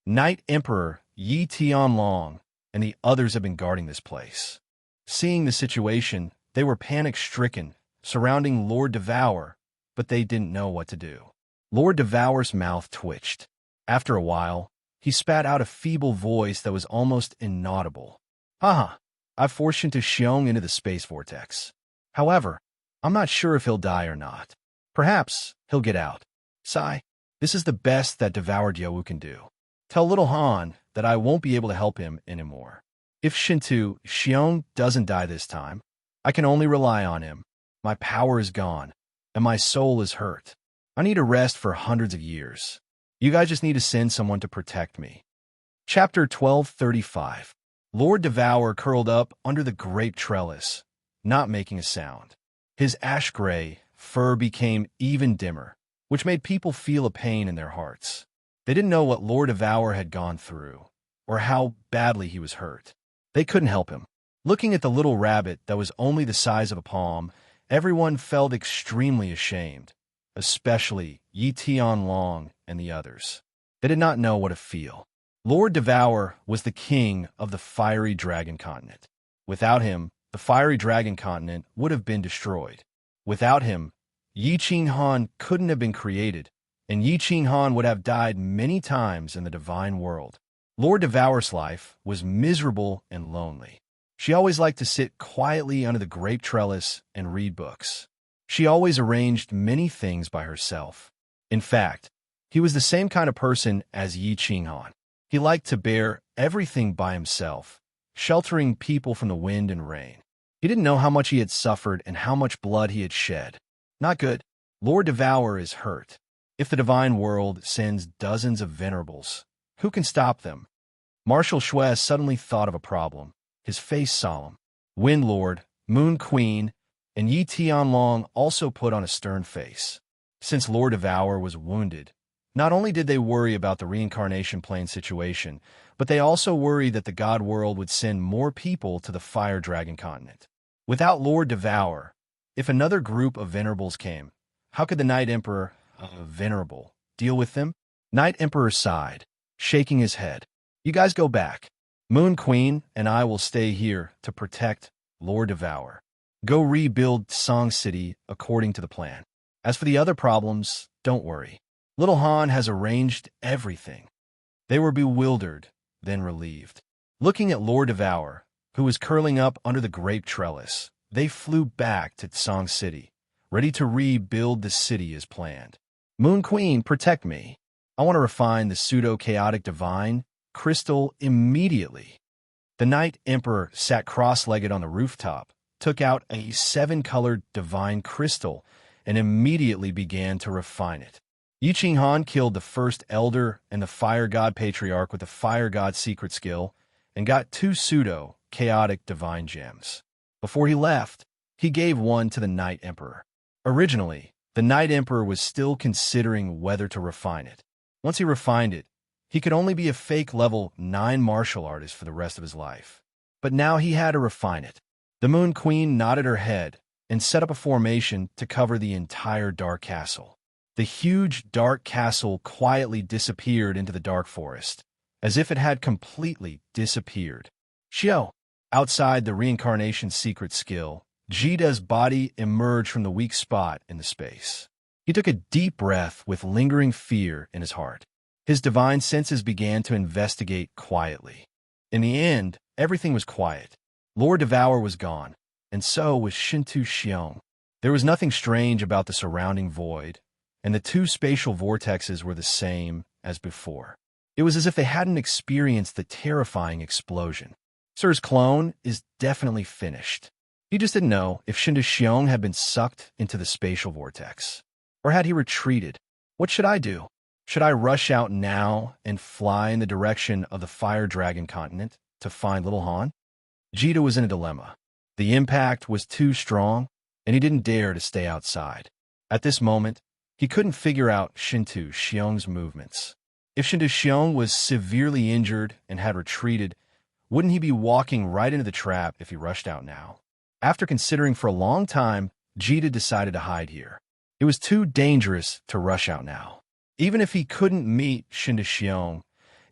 Knight Emperor Yi Tianlong and the others have been guarding this place. Seeing the situation, they were panic-stricken, surrounding Lord Devour, but they didn't know what to do. Lord Devour's mouth twitched. After a while, he spat out a feeble voice that was almost inaudible. Haha, I've forced Shinto Xiong into the space vortex. However, I'm not sure if he'll die or not. Perhaps he'll get out. Sigh, this is the best that Devoured Yowu can do. Tell little Han that I won't be able to help him anymore. If Shintu Xiong doesn't die this time, I can only rely on him. My power is gone, and my soul is hurt. I need a rest for hundreds of years. You guys just need to send someone to protect me. Chapter 1235. Lord Devour curled up under the grape trellis, not making a sound. His ash-gray fur became even dimmer, which made people feel a pain in their hearts. They didn't know what Lord Devour had gone through, or how badly he was hurt. They couldn't help him. Looking at the little rabbit that was only the size of a palm, everyone felt extremely ashamed, especially Yi Tianlong and the others. They did not know what to feel. Lord Devour was the king of the Fiery Dragon Continent. Without him, the Fiery Dragon Continent would have been destroyed. Without him, Yi Qinghan couldn't have been created, and Yi Qinghan would have died many times in the divine world. Lord Devour's life was miserable and lonely. She always liked to sit quietly under the grape trellis and read books. She always arranged many things by herself. In fact, he was the same kind of person as Yi Qinghan. He liked to bear everything by himself, sheltering people from the wind and rain. He didn't know how much he had suffered and how much blood he had shed. Not good. Lord Devour is hurt. If the divine world sends dozens of venerables, who can stop them? Marshal Shui suddenly thought of a problem, his face solemn. Wind Lord, Moon Queen, and Yi Tianlong also put on a stern face. Since Lord Devour was wounded, not only did they worry about the reincarnation plane situation, but they also worried that the God world would send more people to the Fire Dragon Continent. Without Lord Devour, if another group of venerables came, how could the Night Emperor, venerable, deal with them? Night Emperor sighed, shaking his head. You guys go back. Moon Queen and I will stay here to protect Lord Devour. Go rebuild Song City according to the plan. As for the other problems, don't worry. Little Han has arranged everything. They were bewildered, then relieved. Looking at Lord Devour, who was curling up under the grape trellis, they flew back to Song City, ready to rebuild the city as planned. Moon Queen, protect me. I want to refine the pseudo-chaotic divine crystal immediately. The Night Emperor sat cross-legged on the rooftop, took out a 7-colored divine crystal, and immediately began to refine it. Yi Qinghan killed the first elder and the fire god patriarch with the fire god secret skill and got 2 pseudo-chaotic divine gems. Before he left, he gave one to the Night Emperor. Originally, the Night Emperor was still considering whether to refine it. Once he refined it, he could only be a fake level 9 martial artist for the rest of his life. But now he had to refine it. The Moon Queen nodded her head and set up a formation to cover the entire Dark Castle. The huge Dark Castle quietly disappeared into the Dark Forest, as if it had completely disappeared. Xiao, outside the reincarnation secret skill, Jida's body emerged from the weak spot in the space. He took a deep breath with lingering fear in his heart. His divine senses began to investigate quietly. In the end, everything was quiet. Lord Devour was gone, and so was Shintu Xiong. There was nothing strange about the surrounding void, and the 2 spatial vortexes were the same as before. It was as if they hadn't experienced the terrifying explosion. Sir's clone is definitely finished. He just didn't know if Shintu Xiong had been sucked into the spatial vortex. Or had he retreated? What should I do? Should I rush out now and fly in the direction of the Fire Dragon Continent to find Little Han? Jita was in a dilemma. The impact was too strong, and he didn't dare to stay outside. At this moment, he couldn't figure out Shintu Xiong's movements. If Shintu Xiong was severely injured and had retreated, wouldn't he be walking right into the trap if he rushed out now? After considering for a long time, Jita decided to hide here. It was too dangerous to rush out now. Even if he couldn't meet Shintu Xiong,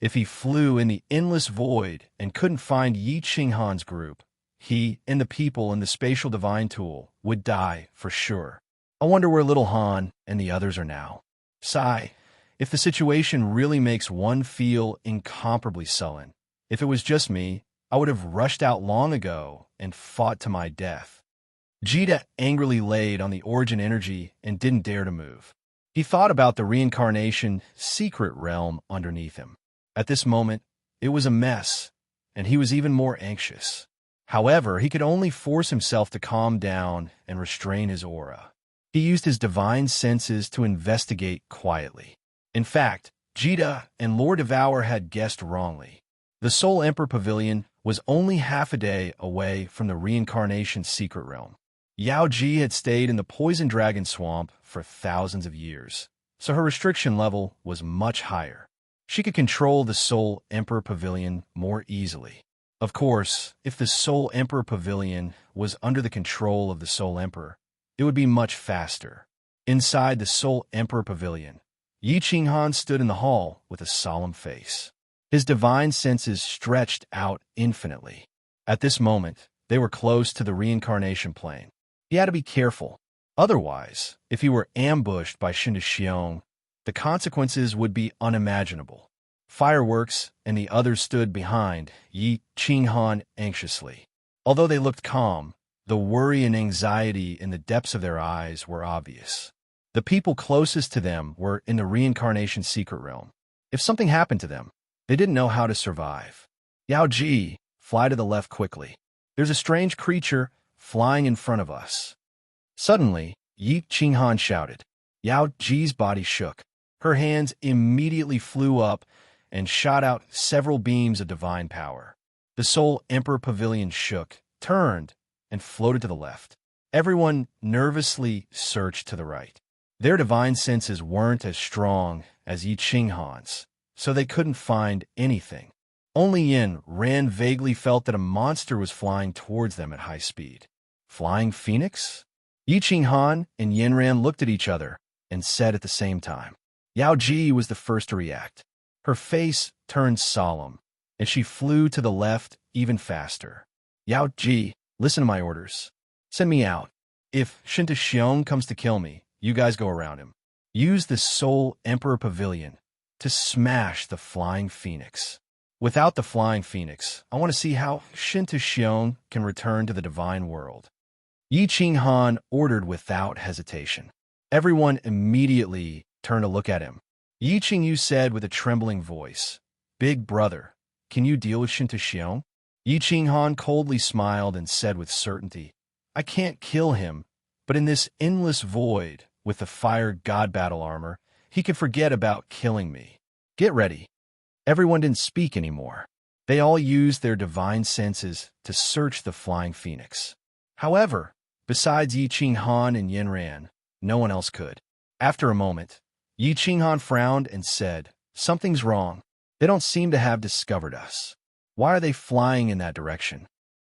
if he flew in the endless void and couldn't find Yi Qinghan's group, he and the people in the spatial divine tool would die for sure. I wonder where Little Han and the others are now. Sigh, if the situation really makes one feel incomparably sullen. If it was just me, I would have rushed out long ago and fought to my death. Jita angrily laid on the origin energy and didn't dare to move. He thought about the reincarnation secret realm underneath him. At this moment, It was a mess, and he was even more anxious. However, he could only force himself to calm down and restrain his aura. He used his divine senses to investigate quietly. In fact, Jita and Lord Devour had guessed wrongly. The Soul Emperor Pavilion was only half a day away from the reincarnation secret realm. Yao Ji had stayed in the Poison Dragon Swamp for thousands of years, so her restriction level was much higher. She could control the Soul Emperor Pavilion more easily. Of course, if the Soul Emperor Pavilion was under the control of the Soul Emperor, it would be much faster. Inside the Soul Emperor Pavilion, Yi Qinghan stood in the hall with a solemn face. His divine senses stretched out infinitely. At this moment, they were close to the reincarnation plane. He had to be careful. Otherwise, if he were ambushed by Shinta Xiong, the consequences would be unimaginable. Fireworks and the others stood behind Yi Qinghan anxiously. Although they looked calm, the worry and anxiety in the depths of their eyes were obvious. The people closest to them were in the reincarnation secret realm. If something happened to them, they didn't know how to survive. Yao Ji, fly to the left quickly. There's a strange creature flying in front of us. Suddenly, Yi Qinghan shouted. Yao Ji's body shook. Her hands immediately flew up and shot out several beams of divine power. The Soul Emperor Pavilion shook, turned, and floated to the left. Everyone nervously searched to the right. Their divine senses weren't as strong as Yi Qinghan's, so they couldn't find anything. Only Yin Ran vaguely felt that a monster was flying towards them at high speed. Flying Phoenix? Yi Qinghan and Yin Ran looked at each other and said at the same time. Yao Ji was the first to react. Her face turned solemn, and she flew to the left even faster. Yao Ji, listen to my orders. Send me out. If Shinta Xiong comes to kill me, you guys go around him. Use the Soul Emperor Pavilion to smash the Flying Phoenix. Without the Flying Phoenix, I want to see how Shinta Xiong can return to the divine world. Yi Qinghan ordered without hesitation. Everyone immediately turned to look at him. Yi Qingyu said with a trembling voice, Big brother, can you deal with Shinta Xiong? Yi Qinghan coldly smiled and said with certainty, I can't kill him, but in this endless void, with the fire god battle armor, he can forget about killing me. Get ready. Everyone didn't speak anymore. They all used their divine senses to search the Flying Phoenix. However, besides Yi Qinghan and Yin Ran, no one else could. After a moment, Yi Qinghan frowned and said, Something's wrong. They don't seem to have discovered us. Why are they flying in that direction?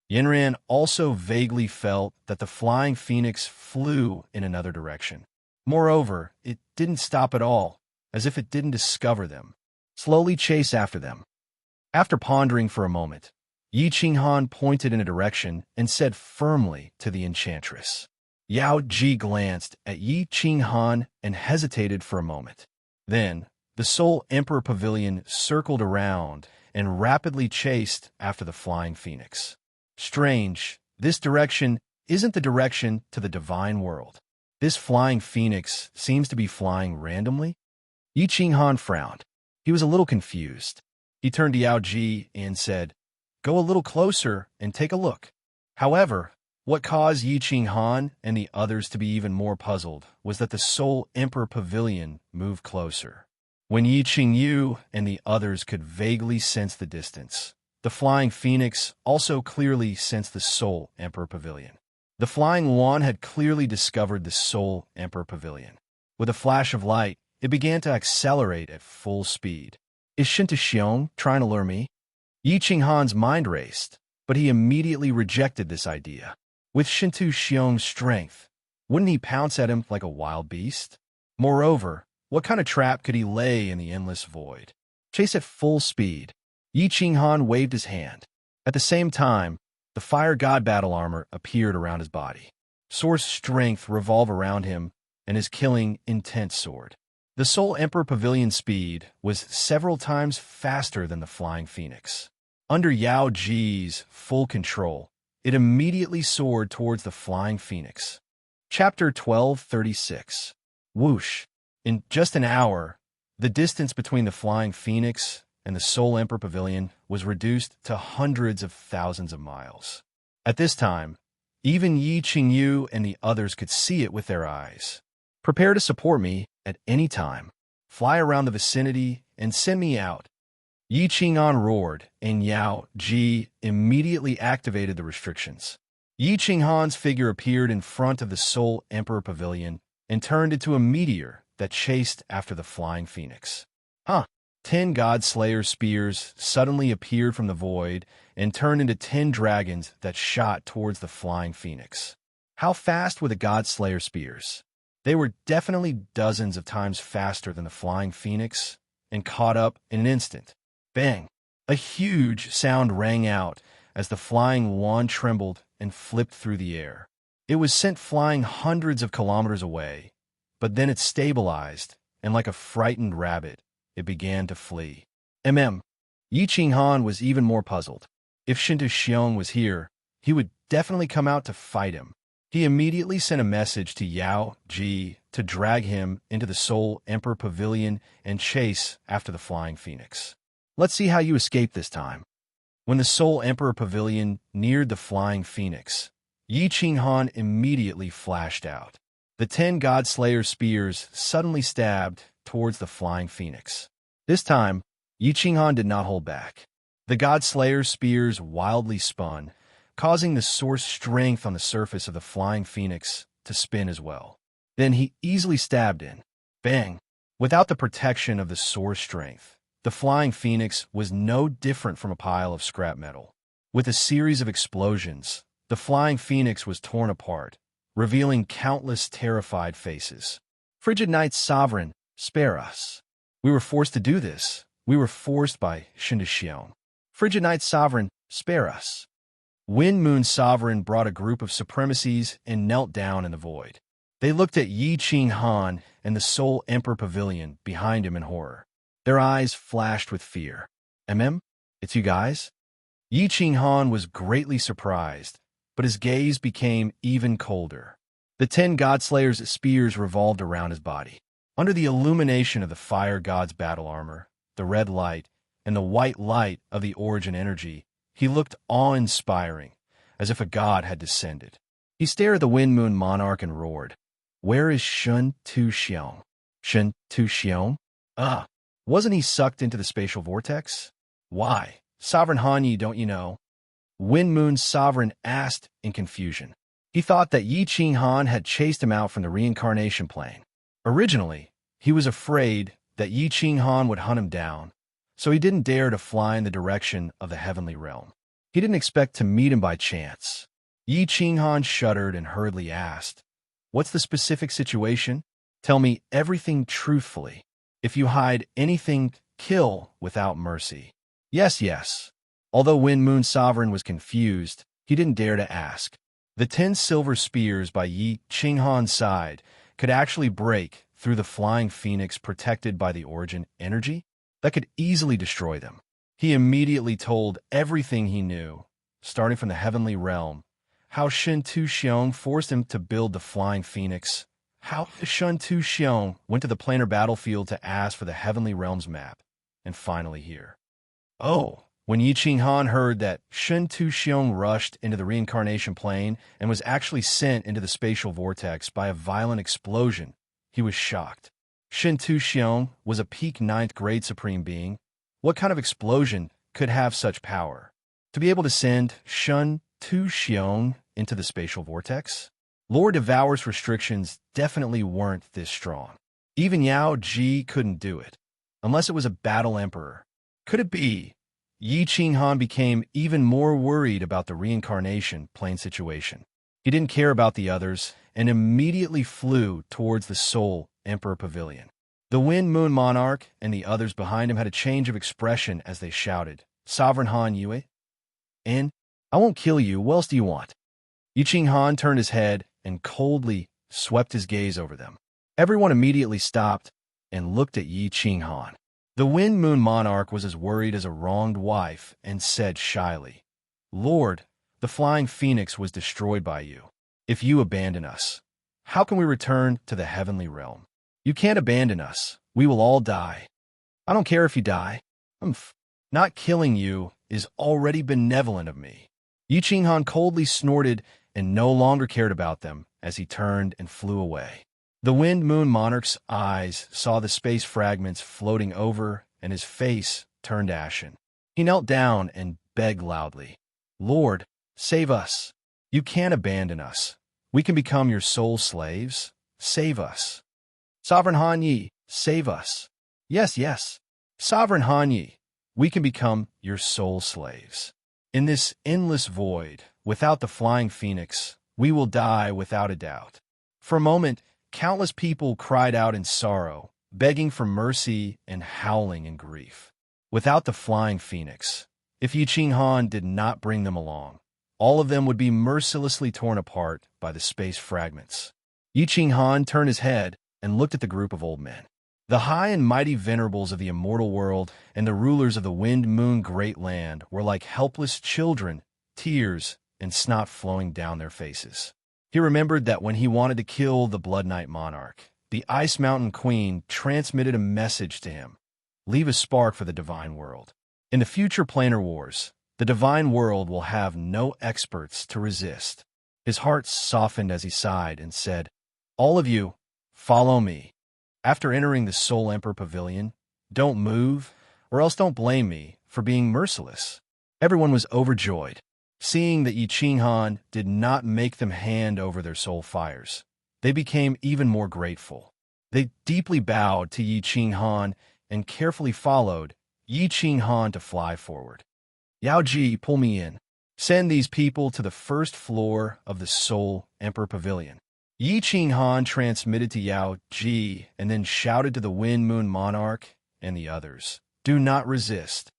Yin Ran also vaguely felt that the Flying Phoenix flew in another direction. Moreover, it didn't stop at all, as if it didn't discover them. Slowly chase after them. After pondering for a moment, Yi Qinghan pointed in a direction and said firmly to the enchantress. Yao Ji glanced at Yi Qinghan and hesitated for a moment. Then, the Soul Emperor Pavilion circled around and rapidly chased after the Flying Phoenix. Strange, this direction isn't the direction to the divine world. This Flying Phoenix seems to be flying randomly. Yi Qinghan frowned. He was a little confused. He turned to Yao Ji and said, Go a little closer and take a look. However, what caused Yi Qinghan and the others to be even more puzzled was that the Soul Emperor Pavilion moved closer. When Yi Qingyu and the others could vaguely sense the distance, the Flying Phoenix also clearly sensed the Soul Emperor Pavilion. The Flying Yuan had clearly discovered the Soul Emperor Pavilion. With a flash of light, it began to accelerate at full speed. Is Shinta Xiong trying to lure me? Yi Qinghan's mind raced, but he immediately rejected this idea. With Shinta Xiong's strength, wouldn't he pounce at him like a wild beast? Moreover, what kind of trap could he lay in the endless void? Chase at full speed. Yi Qinghan waved his hand. At the same time, the fire god battle armor appeared around his body. Source strength revolved around him, and his killing intent soared. The Soul Emperor Pavilion speed was several times faster than the Flying Phoenix. Under Yao Ji's full control, it immediately soared towards the Flying Phoenix. Chapter 1236. Whoosh. In just an hour, the distance between the Flying Phoenix and the Soul Emperor Pavilion was reduced to hundreds of thousands of miles. At this time, even Yi Qingyu and the others could see it with their eyes. Prepare to support me at any time. Fly around the vicinity and send me out. Yi Qinghan roared, and Yao Ji immediately activated the restrictions. Yi Qinghan's figure appeared in front of the Soul Emperor Pavilion and turned into a meteor that chased after the flying phoenix. 10 God-Slayer spears suddenly appeared from the void and turned into 10 dragons that shot towards the flying phoenix. How fast were the God-Slayer spears? They were definitely dozens of times faster than the flying phoenix and caught up in an instant. Bang! A huge sound rang out as the flying wand trembled and flipped through the air. It was sent flying hundreds of kilometers away, but then it stabilized, and like a frightened rabbit, it began to flee. Yi Qinghan was even more puzzled. If Shintu Xiong was here, he would definitely come out to fight him. He immediately sent a message to Yao Ji to drag him into the Soul Emperor Pavilion and chase after the flying phoenix. Let's see how you escape this time. When the Soul Emperor Pavilion neared the flying phoenix, Yi Qinghan immediately flashed out. The 10 God-Slayer spears suddenly stabbed towards the flying phoenix. This time, Yi Qinghan did not hold back. The God-Slayer spears wildly spun, causing the source strength on the surface of the flying phoenix to spin as well. Then he easily stabbed in. Bang! Without the protection of the source strength, the flying phoenix was no different from a pile of scrap metal. With a series of explosions, the flying phoenix was torn apart, revealing countless terrified faces. Frigid Knight's Sovereign, spare us. We were forced to do this. We were forced by Shintu Xiong. Frigid Knight's Sovereign, spare us. Wind Moon Sovereign brought a group of supremacies and knelt down in the void. They looked at Yi Qinghan and the Soul Emperor Pavilion behind him in horror. Their eyes flashed with fear. It's you guys? Yi Qinghan was greatly surprised, but his gaze became even colder. The 10 God-Slayer's spears revolved around his body. Under the illumination of the fire god's battle armor, the red light, and the white light of the origin energy, he looked awe-inspiring, as if a god had descended. He stared at the Wind Moon Monarch and roared, "Where is Shintu Xiong? Shintu Xiong? Wasn't he sucked into the spatial vortex? Why? Sovereign Hanyi, don't you know?" Wind Moon's Sovereign asked in confusion. He thought that Yi Qinghan had chased him out from the reincarnation plane. Originally, he was afraid that Yi Qinghan would hunt him down, so he didn't dare to fly in the direction of the heavenly realm. He didn't expect to meet him by chance. Yi Qinghan shuddered and hurriedly asked, "What's the specific situation? Tell me everything truthfully. If you hide anything, kill without mercy." Yes. Although Wind Moon Sovereign was confused, he didn't dare to ask. The 10 silver spears by Yi Qinghan's side could actually break through the flying phoenix protected by the origin energy that could easily destroy them. He immediately told everything he knew, starting from the heavenly realm, how Shintu Xiong forced him to build the flying phoenix, how Shintu Xiong went to the planar battlefield to ask for the heavenly realm's map, and finally here. When Yi Qinghan heard that Shintu Xiong rushed into the reincarnation plane and was actually sent into the spatial vortex by a violent explosion, he was shocked. Shintu Xiong was a peak 9th grade supreme being. What kind of explosion could have such power? To be able to send Shintu Xiong into the spatial vortex? Lord Devour's restrictions definitely weren't this strong. Even Yao Ji couldn't do it, unless it was a battle emperor. Could it be? Yi Qinghan became even more worried about the reincarnation plane situation. He didn't care about the others and immediately flew towards the Soul Emperor Pavilion. The Wind Moon Monarch and the others behind him had a change of expression as they shouted, "Sovereign Han Yue? And I won't kill you, what else do you want?" Yi Qinghan turned his head and coldly swept his gaze over them. Everyone immediately stopped and looked at Yi Qinghan. The Wind Moon Monarch was as worried as a wronged wife and said shyly, "Lord, the flying phoenix was destroyed by you. If you abandon us, how can we return to the heavenly realm? You can't abandon us. We will all die. I don't care if you die. Humph. Not killing you is already benevolent of me. Yi Qinghan coldly snorted and no longer cared about them as he turned and flew away. The Wind Moon Monarch's eyes saw the space fragments floating over, and his face turned ashen. He knelt down and begged loudly, "Lord, save us. You can't abandon us. We can become your soul slaves. Save us. Sovereign Han Yi, save us. Yes, yes. Sovereign Han Yi, we can become your soul slaves. In this endless void, without the flying phoenix, we will die without a doubt." For a moment, countless people cried out in sorrow, begging for mercy and howling in grief. Without the flying phoenix, if Yi Qinghan did not bring them along, all of them would be mercilessly torn apart by the space fragments. Yi Qinghan turned his head and looked at the group of old men. The high and mighty venerables of the immortal world and the rulers of the Wind-Moon Great Land were like helpless children, tears and snot flowing down their faces. He remembered that when he wanted to kill the Blood Knight monarch, the Ice Mountain Queen transmitted a message to him: "Leave a spark for the divine world. In the future planar wars, the divine world will have no experts to resist." His heart softened as he sighed and said, "All of you, follow me." After entering the Soul Emperor Pavilion, don't move, or else don't blame me for being merciless. Everyone was overjoyed, seeing that Yi Qinghan did not make them hand over their soul fires. They became even more grateful. They deeply bowed to Yi Qinghan and carefully followed Yi Qinghan to fly forward. "Yao Ji, pull me in. Send these people to the first floor of the Soul Emperor Pavilion." Yi Qinghan transmitted to Yao Ji and then shouted to the Wind Moon Monarch and the others, "Do not resist."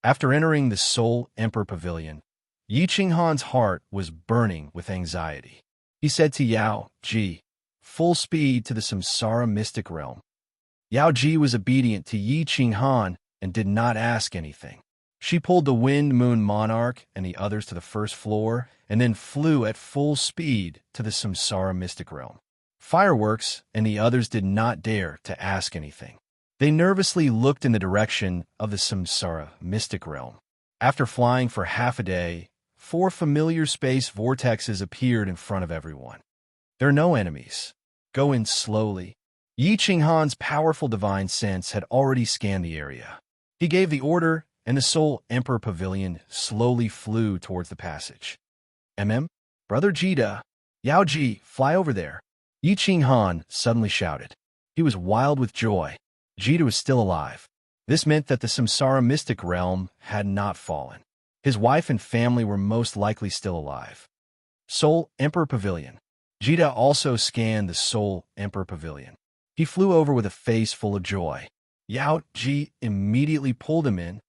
After entering the Soul Emperor Pavilion, Yi Qinghan's heart was burning with anxiety. He said to Yao Ji, "Full speed to the Samsara Mystic Realm." Yao Ji was obedient to Yi Qinghan and did not ask anything. She pulled the Wind Moon Monarch and the others to the first floor and then flew at full speed to the Samsara Mystic Realm. Fireworks and the others did not dare to ask anything. They nervously looked in the direction of the Samsara Mystic Realm. After flying for half a day, 4 familiar space vortexes appeared in front of everyone. "There are no enemies. Go in slowly." Yi Qinghan's powerful divine sense had already scanned the area. He gave the order, and the Soul Emperor Pavilion slowly flew towards the passage. Brother Jida, Yao Ji, fly over there." Yi Qinghan suddenly shouted. He was wild with joy. Jida was still alive. This meant that the Samsara Mystic Realm had not fallen. His wife and family were most likely still alive. Soul Emperor Pavilion. Jida also scanned the Soul Emperor Pavilion. He flew over with a face full of joy. Yao Ji immediately pulled him in.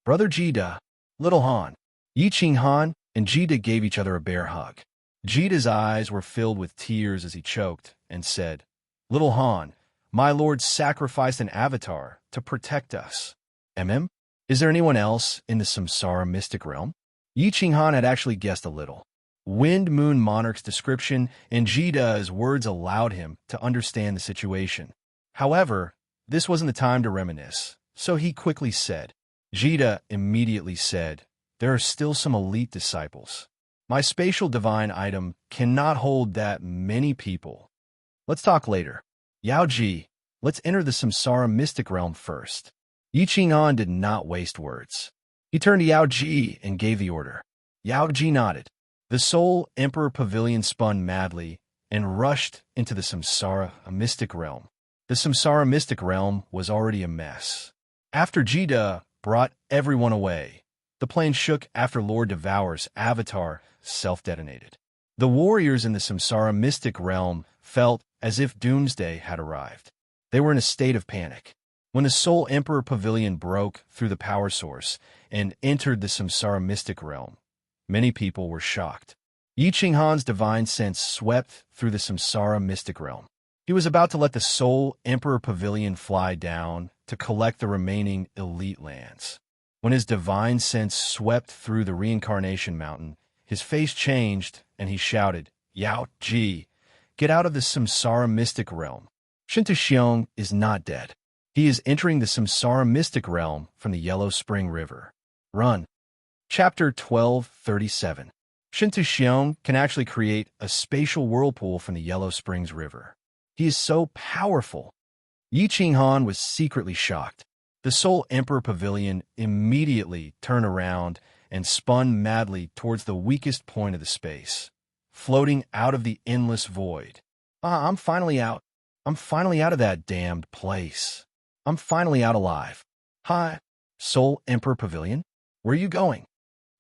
"Brother Jida, little Han." Yi Qinghan and Jida gave each other a bear hug. Jida's eyes were filled with tears as he choked and said, "Little Han, my lord sacrificed an avatar to protect us." Is there anyone else in the Samsara Mystic Realm? Yi Qinghan had actually guessed a little. Wind Moon Monarch's description and Jida's words allowed him to understand the situation. However, this wasn't the time to reminisce, so he quickly said. Jida immediately said, "There are still some elite disciples. My spatial divine item cannot hold that many people. Let's talk later. Yao Ji, let's enter the Samsara Mystic Realm first." Yi Qinghan did not waste words. He turned to Yao Ji and gave the order. Yao Ji nodded. The Soul Emperor Pavilion spun madly and rushed into the Samsara Mystic Realm. The Samsara Mystic Realm was already a mess. After Jida brought everyone away, the plane shook after Lord Devour's avatar self-detonated. The warriors in the Samsara Mystic Realm felt as if doomsday had arrived. They were in a state of panic. When the Soul Emperor Pavilion broke through the power source and entered the Samsara Mystic Realm, many people were shocked. Yi Qinghan's divine sense swept through the Samsara Mystic Realm. He was about to let the Soul Emperor Pavilion fly down to collect the remaining elite lands. When his divine sense swept through the Reincarnation Mountain, his face changed and he shouted, "Yao Ji, get out of the Samsara Mystic Realm. Shinta Xiong is not dead. He is entering the Samsara mystic realm from the Yellow Spring River. Run. Chapter 1237. Shintu Xiong can actually create a spatial whirlpool from the Yellow Springs River. He is so powerful. Yi Qinghan was secretly shocked. The Soul Emperor Pavilion immediately turned around and spun madly towards the weakest point of the space, floating out of the endless void. I'm finally out. I'm finally out of that damned place. I'm finally out alive. Hi, Soul Emperor Pavilion? Where are you going?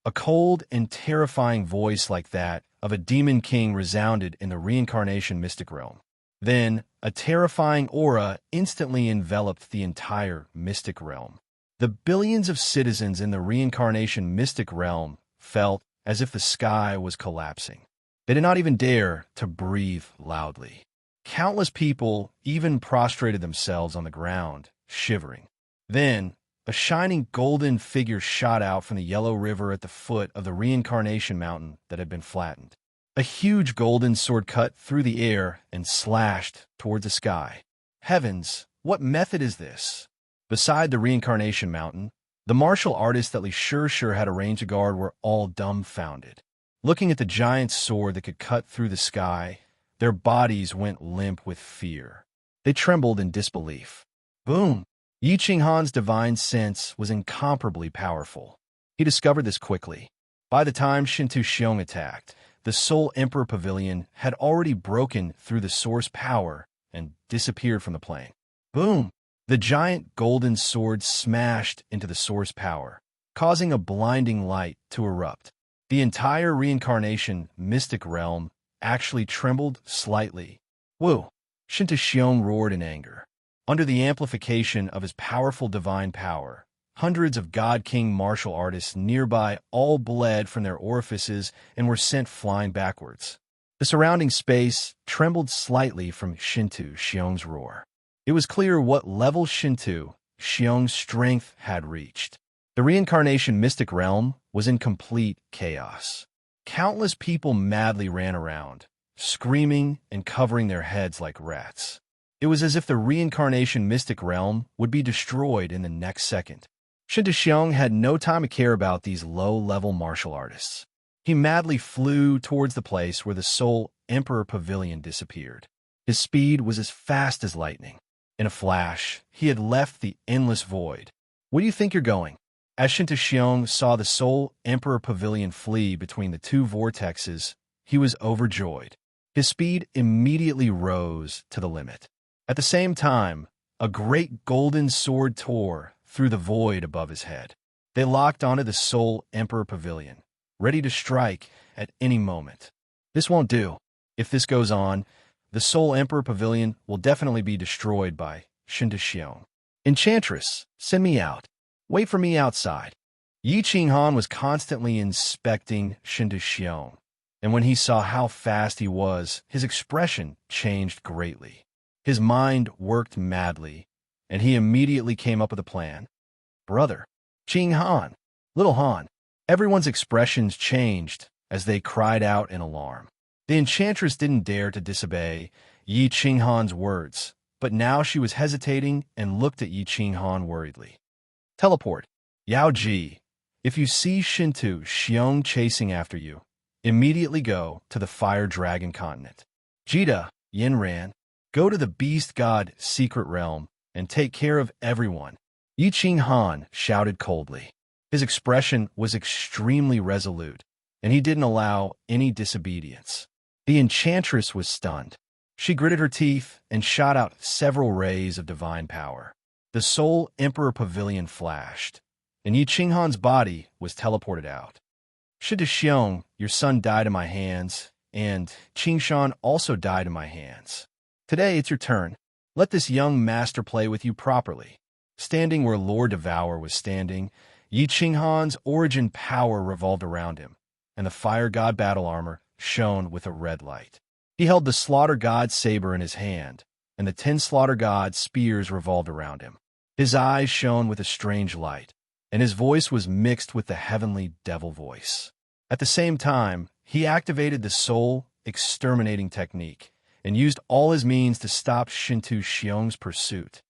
A cold and terrifying voice like that of a demon king resounded in the reincarnation mystic realm. Then, a terrifying aura instantly enveloped the entire mystic realm. The billions of citizens in the reincarnation mystic realm felt as if the sky was collapsing. They did not even dare to breathe loudly. Countless people even prostrated themselves on the ground, shivering. Then, a shining golden figure shot out from the yellow river at the foot of the reincarnation mountain that had been flattened. A huge golden sword cut through the air and slashed toward the sky. Heavens, what method is this? Beside the reincarnation mountain, the martial artists that Li Sure had arranged to guard were all dumbfounded. Looking at the giant sword that could cut through the sky, their bodies went limp with fear. They trembled in disbelief. Boom! Yi Qinghan's divine sense was incomparably powerful. He discovered this quickly. By the time Shintu Xiong attacked, the Soul Emperor Pavilion had already broken through the source power and disappeared from the plane. Boom! The giant golden sword smashed into the source power, causing a blinding light to erupt. The entire reincarnation mystic realm actually trembled slightly. Woo! Shintu Xiong roared in anger. Under the amplification of his powerful divine power, hundreds of God King martial artists nearby all bled from their orifices and were sent flying backwards. The surrounding space trembled slightly from Shintu Xiong's roar. It was clear what level Shintu Xiong's strength had reached. The reincarnation mystic realm was in complete chaos. Countless people madly ran around, screaming and covering their heads like rats. It was as if the reincarnation mystic realm would be destroyed in the next second. Shintu Xiong had no time to care about these low-level martial artists. He madly flew towards the place where the Soul Emperor Pavilion disappeared. His speed was as fast as lightning. In a flash, he had left the endless void. Where do you think you're going? As Shintu Xiong saw the Soul Emperor Pavilion flee between the two vortexes, he was overjoyed. His speed immediately rose to the limit. At the same time, a great golden sword tore through the void above his head. They locked onto the Soul Emperor Pavilion, ready to strike at any moment. This won't do. If this goes on, the Soul Emperor Pavilion will definitely be destroyed by Shintu Xiong. Enchantress, send me out. Wait for me outside. Yi Qinghan was constantly inspecting Shintu Xiong, and when he saw how fast he was, his expression changed greatly. His mind worked madly, and he immediately came up with a plan. Brother, Qinghan, little Han, everyone's expressions changed as they cried out in alarm. The enchantress didn't dare to disobey Yi Qinghan's words, but now she was hesitating and looked at Yi Qinghan worriedly. Teleport. Yao Ji, if you see Shintu Xiong chasing after you, immediately go to the Fire Dragon continent. Jita, Yinran, go to the Beast God secret realm and take care of everyone. Yi Qinghan shouted coldly. His expression was extremely resolute, and he didn't allow any disobedience. The enchantress was stunned. She gritted her teeth and shot out several rays of divine power. The Soul Emperor Pavilion flashed, and Yi Qinghan's body was teleported out. Shintu Xiong, your son died in my hands, and Qingshan also died in my hands. Today it's your turn. Let this young master play with you properly. Standing where Lord Devour was standing, Yi Qinghan's origin power revolved around him, and the Fire God battle armor shone with a red light. He held the Slaughter God saber in his hand, and the 10 Slaughter God spears revolved around him. His eyes shone with a strange light, and his voice was mixed with the heavenly devil voice. At the same time, he activated the soul exterminating technique and used all his means to stop Shintu Xiong's pursuit.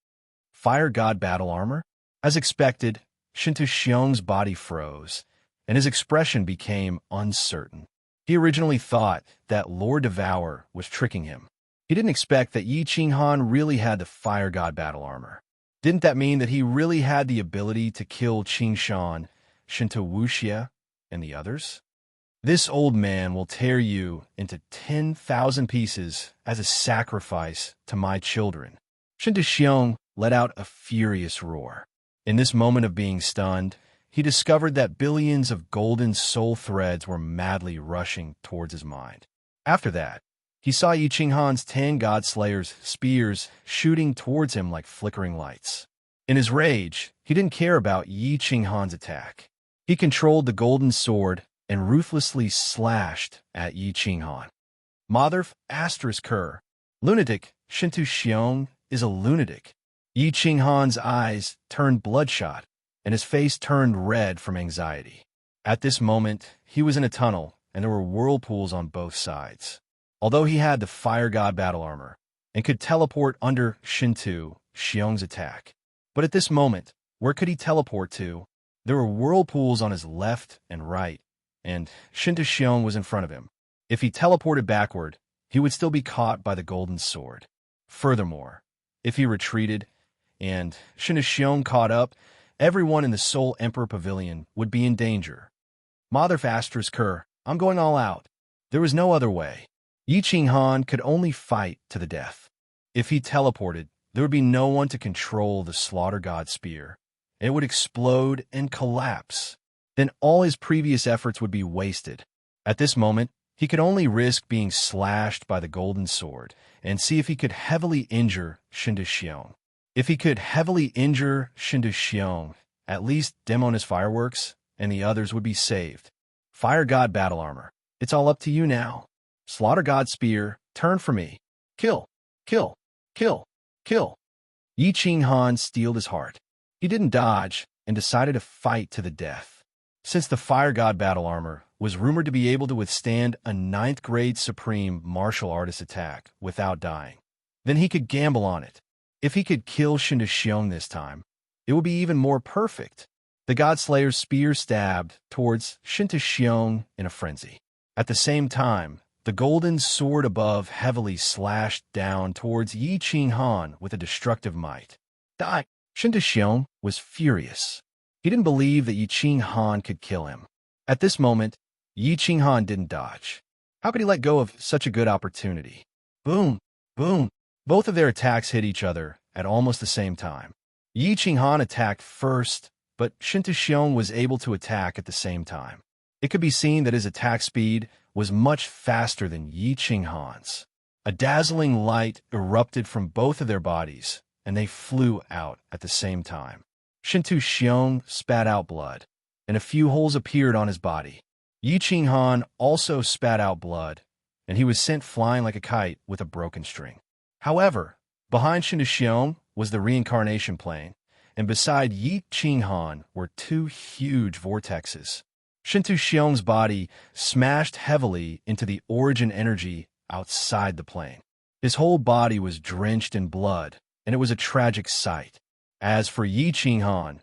fire god battle armor? As expected, Shinto Xiong's body froze, and his expression became uncertain. He originally thought that Lord Devourer was tricking him. He didn't expect that Yi Qinghan really had the fire god battle armor. Didn't that mean that he really had the ability to kill Qingshan, Shinto Wuxia, and the others? This old man will tear you into 10,000 pieces as a sacrifice to my children. Shinto Xiong let out a furious roar. In this moment of being stunned, he discovered that billions of golden soul threads were madly rushing towards his mind. After that, he saw Yi Qinghan's 10 God Slayers' spears shooting towards him like flickering lights. In his rage, he didn't care about Yi Qinghan's attack. He controlled the golden sword and ruthlessly slashed at Yi Qinghan. Mother ***, lunatic, Shinto Xiong is a lunatic. Yi Qinghan's eyes turned bloodshot, and his face turned red from anxiety. At this moment, he was in a tunnel, and there were whirlpools on both sides. Although he had the Fire God battle armor, and could teleport under Shinto Xiong's attack. But at this moment, where could he teleport to? There were whirlpools on his left and right, and Shinto Xiong was in front of him. If he teleported backward, he would still be caught by the golden sword. Furthermore, if he retreated, and Shinto Xiong caught up, everyone in the Soul Emperor Pavilion would be in danger. Mother ***, I'm going all out. There was no other way. Yi Qinghan could only fight to the death. If he teleported, there would be no one to control the Slaughter God Spear. It would explode and collapse. Then all his previous efforts would be wasted. At this moment, he could only risk being slashed by the golden sword and see if he could heavily injure Shinto Xiong. If he could heavily injure Shinto Xiong, at least Demoness Fireworks and the others would be saved. Fire God battle armor. It's all up to you now. Slaughter God Spear, turn for me. Kill, kill, kill, kill. Yi Qinghan steeled his heart. He didn't dodge and decided to fight to the death. Since the Fire God battle armor was rumored to be able to withstand a 9th grade supreme martial artist attack without dying, then he could gamble on it. If he could kill Shinto Xiong this time, it would be even more perfect. The God Slayer's spear stabbed towards Shinto Xiong in a frenzy. At the same time, the golden sword above heavily slashed down towards Yi Qinghan with a destructive might. Die! Shinto Xiong was furious. He didn't believe that Yi Qinghan could kill him. At this moment, Yi Qinghan didn't dodge. How could he let go of such a good opportunity? Boom! Boom! Both of their attacks hit each other at almost the same time. Yi Qinghan attacked first, but Shinto Xiong was able to attack at the same time. It could be seen that his attack speed was much faster than Yi Qinghan's. A dazzling light erupted from both of their bodies, and they flew out at the same time. Shinto Xiong spat out blood, and a few holes appeared on his body. Yi Qinghan also spat out blood, and he was sent flying like a kite with a broken string. However, behind Shinto Xiong was the reincarnation plane, and beside Yi Qinghan were 2 huge vortexes. Shinto Xiong's body smashed heavily into the origin energy outside the plane. His whole body was drenched in blood, and it was a tragic sight. As for Yi Qinghan,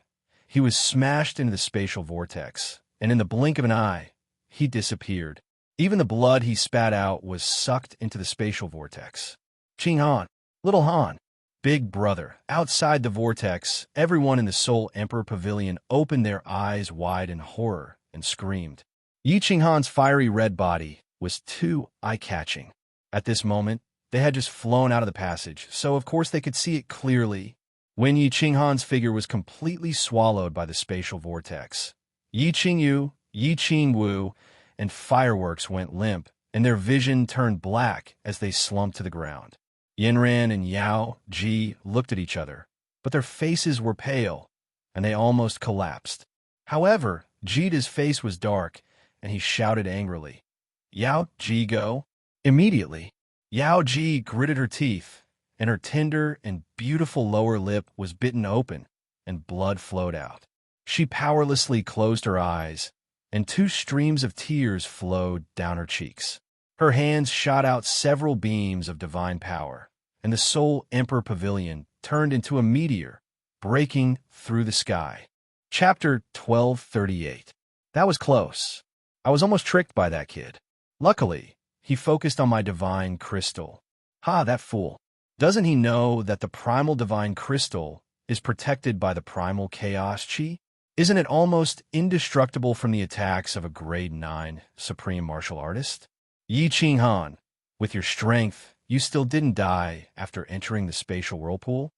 he was smashed into the spatial vortex, and in the blink of an eye, he disappeared. Even the blood he spat out was sucked into the spatial vortex. Qinghan, little Han, big brother. Outside the vortex, everyone in the Soul Emperor Pavilion opened their eyes wide in horror and screamed. Yi Qinghan's fiery red body was too eye-catching. At this moment, they had just flown out of the passage, so of course they could see it clearly. When Yi Qinghan's figure was completely swallowed by the spatial vortex, Yi Qingyu, Yi Qingwu, and Fireworks went limp, and their vision turned black as they slumped to the ground. Yanran and Yao Ji looked at each other, but their faces were pale, and they almost collapsed. However, Jida's face was dark, and he shouted angrily, "Yao Ji, go!" Immediately, Yao Ji gritted her teeth, and her tender and beautiful lower lip was bitten open, and blood flowed out. She powerlessly closed her eyes, and 2 streams of tears flowed down her cheeks. Her hands shot out several beams of divine power, and the Soul Emperor Pavilion turned into a meteor breaking through the sky. Chapter 1238. That was close. I was almost tricked by that kid. Luckily, he focused on my divine crystal. Ha, that fool. Doesn't he know that the primal divine crystal is protected by the primal chaos chi? Isn't it almost indestructible from the attacks of a grade 9 supreme martial artist? Yi Qinghan, with your strength, you still didn't die after entering the spatial whirlpool?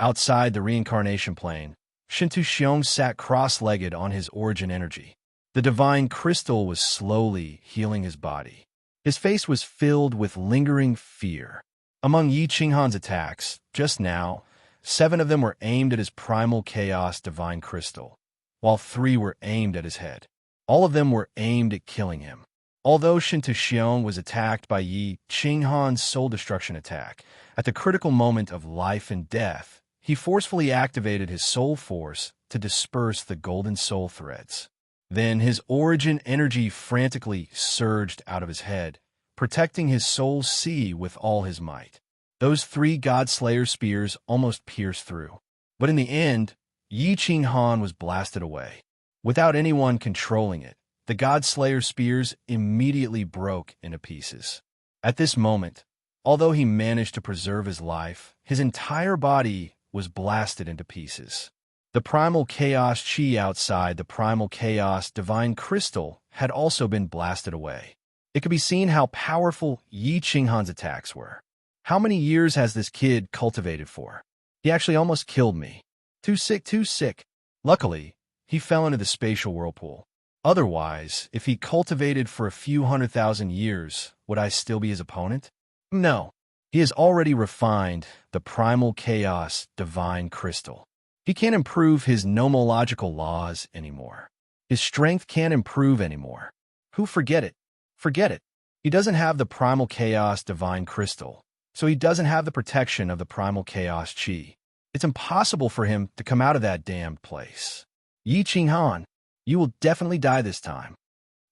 Outside the reincarnation plane, Shintu Xiong sat cross-legged on his origin energy. The divine crystal was slowly healing his body. His face was filled with lingering fear. Among Yi Qinghan's attacks, just now, 7 of them were aimed at his primal chaos divine crystal, while 3 were aimed at his head. All of them were aimed at killing him. Although Shintu Xiong was attacked by Yi Qinghan's soul destruction attack, at the critical moment of life and death, he forcefully activated his soul force to disperse the golden soul threads. Then his origin energy frantically surged out of his head, protecting his soul's sea with all his might. Those 3 God-Slayer spears almost pierced through. But in the end, Yi Qinghan was blasted away. Without anyone controlling it, the God-Slayer spears immediately broke into pieces. At this moment, although he managed to preserve his life, his entire body was blasted into pieces. The primal chaos chi outside the primal chaos divine crystal had also been blasted away. It could be seen how powerful Yi Qinghan's attacks were. How many years has this kid cultivated for? He actually almost killed me. Too sick, too sick. Luckily, he fell into the spatial whirlpool. Otherwise, if he cultivated for a few 100,000 years, would I still be his opponent? No. He has already refined the primal chaos divine crystal. He can't improve his nomological laws anymore. His strength can't improve anymore. Who forget it? Forget it. He doesn't have the primal chaos divine crystal, so he doesn't have the protection of the primal chaos chi. It's impossible for him to come out of that damned place. Yi Qinghan, you will definitely die this time.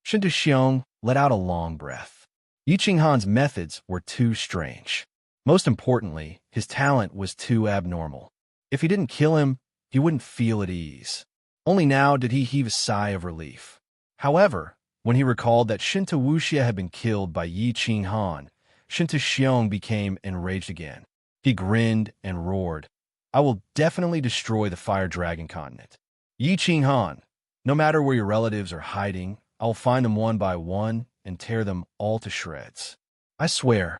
Shintu Xiong let out a long breath. Yi Qinghan's methods were too strange. Most importantly, his talent was too abnormal. If he didn't kill him, he wouldn't feel at ease. Only now did he heave a sigh of relief. However, when he recalled that Shinta Wuxia had been killed by Yi Qinghan, Shinta Xiong became enraged again. He grinned and roared, I will definitely destroy the Fire Dragon continent. Yi Qinghan, no matter where your relatives are hiding, I will find them one by one and tear them all to shreds. I swear.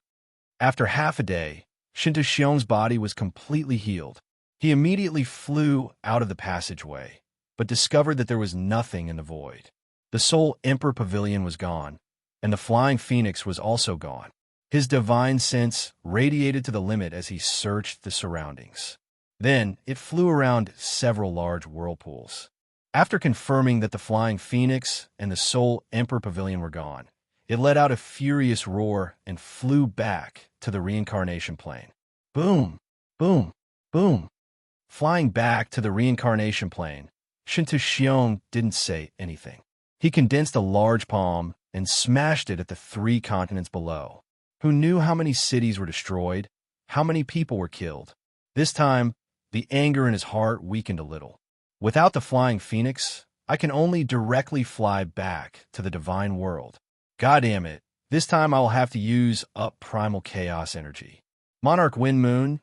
After half a day, Shinta Xiong's body was completely healed. He immediately flew out of the passageway, but discovered that there was nothing in the void. The Soul Emperor Pavilion was gone, and the Flying Phoenix was also gone. His divine sense radiated to the limit as he searched the surroundings. Then it flew around several large whirlpools. After confirming that the Flying Phoenix and the Soul Emperor Pavilion were gone, it let out a furious roar and flew back to the reincarnation plane. Boom! Boom! Boom! Flying back to the reincarnation plane, Shintu Xiong didn't say anything. He condensed a large palm and smashed it at the 3 continents below. Who knew how many cities were destroyed, how many people were killed? This time, the anger in his heart weakened a little. Without the Flying Phoenix, I can only directly fly back to the divine world. God damn it, this time I will have to use up primal chaos energy. Monarch Wind Moon,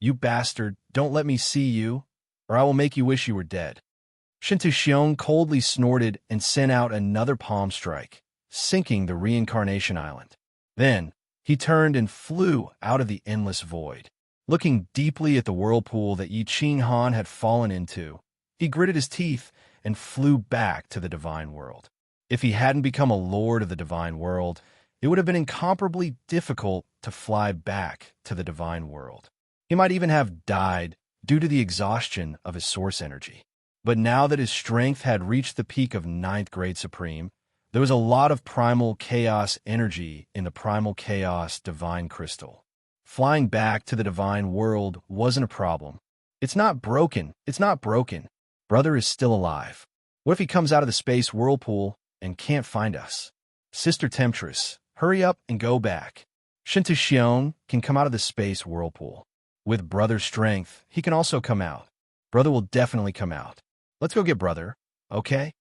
you bastard, don't let me see you, or I will make you wish you were dead. Shintu Xiong coldly snorted and sent out another palm strike, sinking the reincarnation island. Then, he turned and flew out of the endless void. Looking deeply at the whirlpool that Yi Qinghan had fallen into, he gritted his teeth and flew back to the divine world. If he hadn't become a lord of the divine world, it would have been incomparably difficult to fly back to the divine world. He might even have died due to the exhaustion of his source energy. But now that his strength had reached the peak of 9th grade supreme, there was a lot of primal chaos energy in the primal chaos divine crystal. Flying back to the divine world wasn't a problem. It's not broken. It's not broken. Brother is still alive. What if he comes out of the space whirlpool and can't find us? Sister Temptress, hurry up and go back. Shintu Xiong can come out of the space whirlpool. With brother's strength, he can also come out. Brother will definitely come out. Let's go get brother, okay?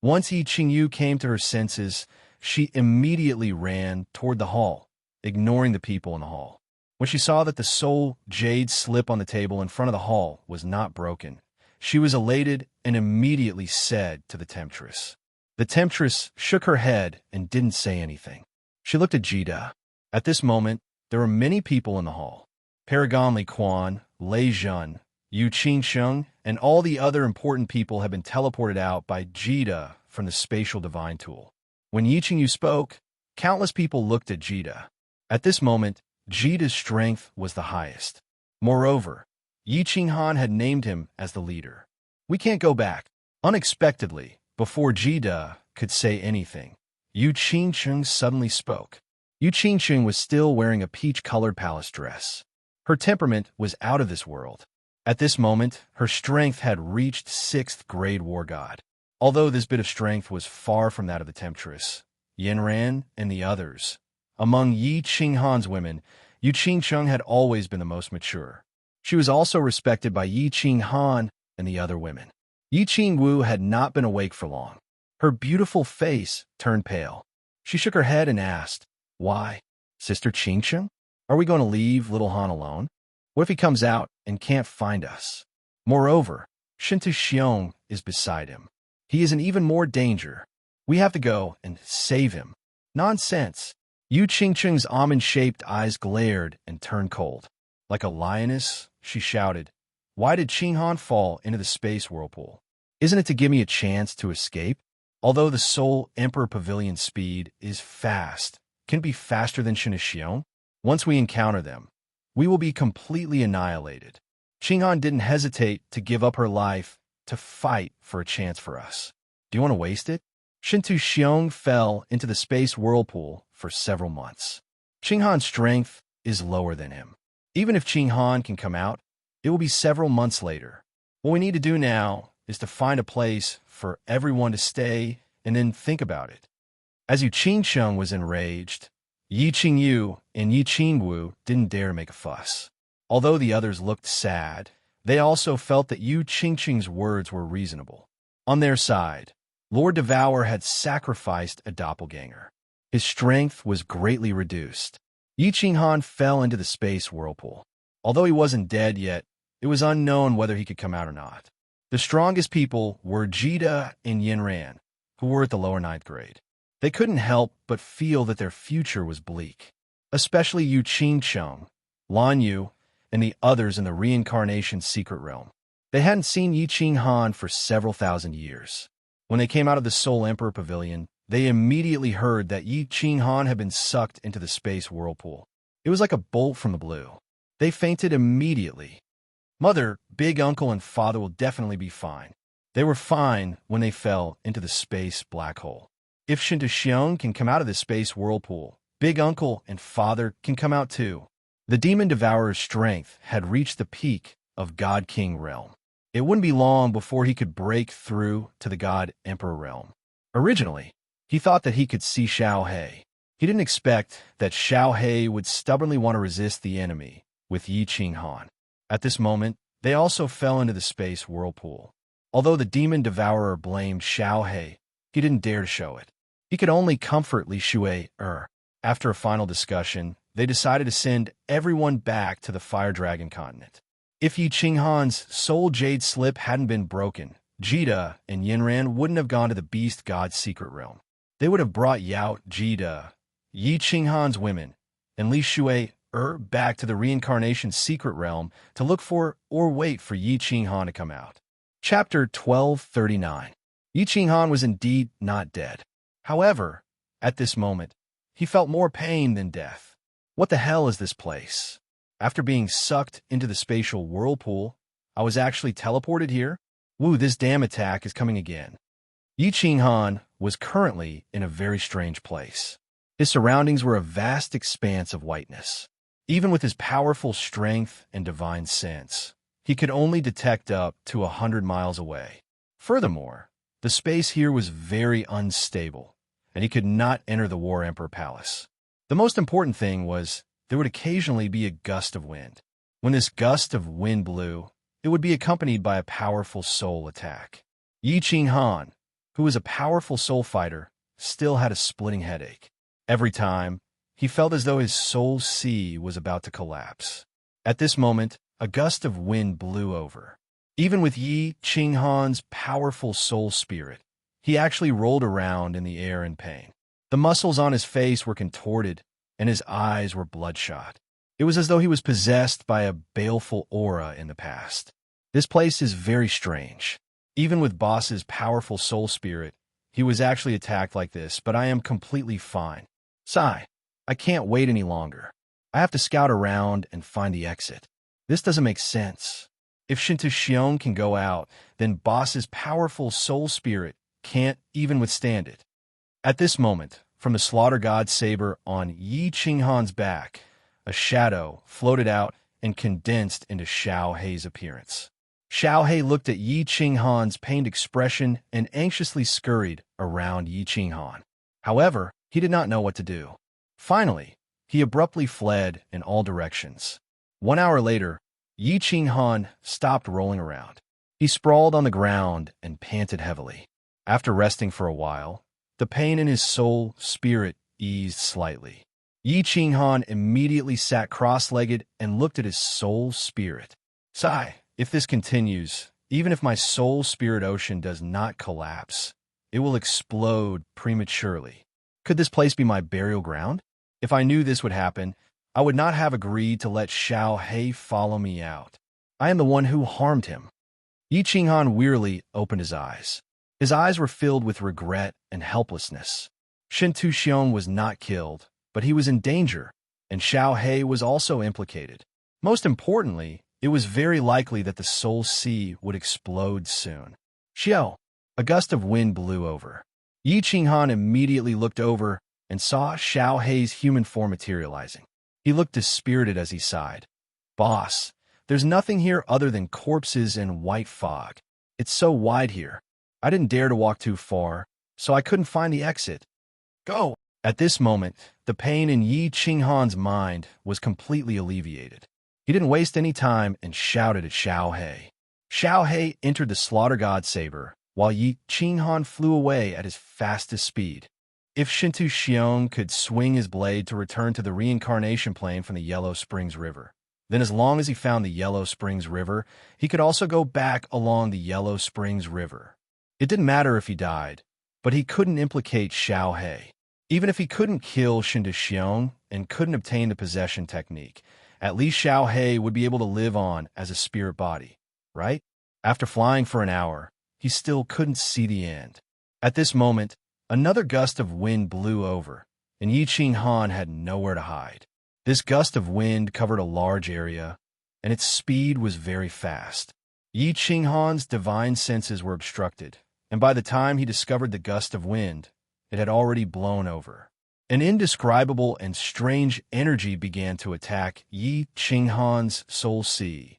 Once Yi Qingyu came to her senses, she immediately ran toward the hall, ignoring the people in the hall. When she saw that the soul jade slip on the table in front of the hall was not broken, she was elated and immediately said to the temptress. The temptress shook her head and didn't say anything. She looked at Jida. At this moment, there were many people in the hall. Paragon Li Quan, Lei Zhen, Yu Qingsheng, and all the other important people had been teleported out by Jida from the spatial divine tool. When Yi Qingyu spoke, countless people looked at Jida. At this moment, Jida's strength was the highest. Moreover, Yi Qinghan had named him as the leader. We can't go back. Unexpectedly, before Jida could say anything, Yu Qingsheng suddenly spoke. Yu Qingsheng was still wearing a peach-colored palace dress. Her temperament was out of this world. At this moment, her strength had reached 6th grade war god. Although this bit of strength was far from that of the temptress, Yanran, and the others. Among Yi Qinghan's women, Yu Qingsheng had always been the most mature. She was also respected by Yi Qinghan and the other women. Yi Qingwu had not been awake for long. Her beautiful face turned pale. She shook her head and asked, "Why, Sister Qingsheng? Are we going to leave little Han alone? What if he comes out and can't find us? Moreover, Shintu Xiong is beside him. He is in even more danger. We have to go and save him." Nonsense. Yu Qingsheng's almond-shaped eyes glared and turned cold. Like a lioness, she shouted, "Why did Qinghan fall into the space whirlpool? Isn't it to give me a chance to escape? Although the Soul Emperor Pavilion's speed is fast, can it be faster than Shintu? Once we encounter them, we will be completely annihilated. Qinghan didn't hesitate to give up her life to fight for a chance for us. Do you want to waste it?" Shintu Xiong fell into the space whirlpool for several months. Qinghan's strength is lower than him. Even if Qinghan can come out, it will be several months later. What we need to do now is to find a place for everyone to stay and then think about it. As Yu Qingsheng was enraged, Yi Qingyu and Yi Qingwu didn't dare make a fuss. Although the others looked sad, they also felt that Yu Qingsheng's words were reasonable. On their side, Lord Devour had sacrificed a doppelganger. His strength was greatly reduced. Yi Qinghan fell into the space whirlpool. Although he wasn't dead yet, it was unknown whether he could come out or not. The strongest people were Jida and Yanran, who were at the lower 9th grade. They couldn't help but feel that their future was bleak, especially Yu Qingsheng, Lan Yu, and the others in the reincarnation secret realm. They hadn't seen Yi Qinghan for several thousand years. When they came out of the Soul Emperor Pavilion, they immediately heard that Yi Qinghan had been sucked into the space whirlpool. It was like a bolt from the blue. They fainted immediately. Mother, big uncle, and father will definitely be fine. They were fine when they fell into the space black hole. If Shintu Xiong can come out of the space whirlpool, big uncle and father can come out too. The demon devourer's strength had reached the peak of God King realm. It wouldn't be long before he could break through to the God Emperor realm. Originally, he thought that he could see Xiao He. He didn't expect that Xiao He would stubbornly want to resist the enemy with Yi Qinghan. At this moment, they also fell into the space whirlpool. Although the demon devourer blamed Xiao he didn't dare to show it. He could only comfort Li Shui. After a final discussion, they decided to send everyone back to the Fire Dragon continent. If Yi Qinghan's soul jade slip hadn't been broken, Jida and Yanran wouldn't have gone to the beast god's secret realm. They would have brought Yao, Jida, Yi Qinghan's women, and Li Shui back to the reincarnation secret realm to look for or wait for Yi Qinghan to come out. Chapter 1239. Yi Qinghan was indeed not dead. However, at this moment, he felt more pain than death. What the hell is this place? After being sucked into the spatial whirlpool, I was actually teleported here? Woo, this damn attack is coming again. Yi Qinghan was currently in a very strange place. His surroundings were a vast expanse of whiteness. Even with his powerful strength and divine sense, he could only detect up to 100 miles away. Furthermore, the space here was very unstable, and he could not enter the War Emperor Palace. The most important thing was there would occasionally be a gust of wind. When this gust of wind blew, it would be accompanied by a powerful soul attack. Yi Qinghan, who was a powerful soul fighter, still had a splitting headache. Every time, he felt as though his soul sea was about to collapse. At this moment, a gust of wind blew over. Even with Yi Qinghan's powerful soul spirit, he actually rolled around in the air in pain. The muscles on his face were contorted, and his eyes were bloodshot. It was as though he was possessed by a baleful aura in the past. This place is very strange. Even with Boss's powerful soul spirit, he was actually attacked like this, but I am completely fine. Sigh, I can't wait any longer. I have to scout around and find the exit. This doesn't make sense. If Shinto Xiong can go out, then Boss's powerful soul spirit can't even withstand it. At this moment, from the Slaughter God's saber on Yi Qinghan's back, a shadow floated out and condensed into Xiao Hei's appearance. Xiao Hei looked at Yi Qinghan's pained expression and anxiously scurried around Yi Qinghan. However, he did not know what to do. Finally, he abruptly fled in all directions. 1 hour later, Yi Qinghan stopped rolling around. He sprawled on the ground and panted heavily. After resting for a while, the pain in his soul spirit eased slightly. Yi Qinghan immediately sat cross-legged and looked at his soul spirit. Sigh, if this continues, even if my soul spirit ocean does not collapse, it will explode prematurely. Could this place be my burial ground? If I knew this would happen, I would not have agreed to let Xiao Hei follow me out. I am the one who harmed him. Yi Qinghan wearily opened his eyes. His eyes were filled with regret and helplessness. Shinto Xiong was not killed, but he was in danger, and Xiao Hei was also implicated. Most importantly, it was very likely that the Soul Sea would explode soon. Xiao, a gust of wind blew over. Yi Qinghan immediately looked over and saw Xiao Hei's human form materializing. He looked dispirited as he sighed. Boss, there's nothing here other than corpses and white fog. It's so wide here. I didn't dare to walk too far, so I couldn't find the exit. Go! At this moment, the pain in Yi Qinghan's mind was completely alleviated. He didn't waste any time and shouted at Xiao Hei. Xiao Hei entered the Slaughter God saber, while Yi Qinghan flew away at his fastest speed. If Shinto Xiong could swing his blade to return to the reincarnation plane from the Yellow Springs River, then as long as he found the Yellow Springs River, he could also go back along the Yellow Springs River. It didn't matter if he died, but he couldn't implicate Xiao Hei. Even if he couldn't kill Shinto Xiong and couldn't obtain the possession technique, at least Xiao Hei would be able to live on as a spirit body, right? After flying for an hour, he still couldn't see the end. At this moment, another gust of wind blew over, and Yi Qinghan had nowhere to hide. This gust of wind covered a large area, and its speed was very fast. Yi Qinghan's divine senses were obstructed, and by the time he discovered the gust of wind, it had already blown over. An indescribable and strange energy began to attack Yi Qinghan's soul sea,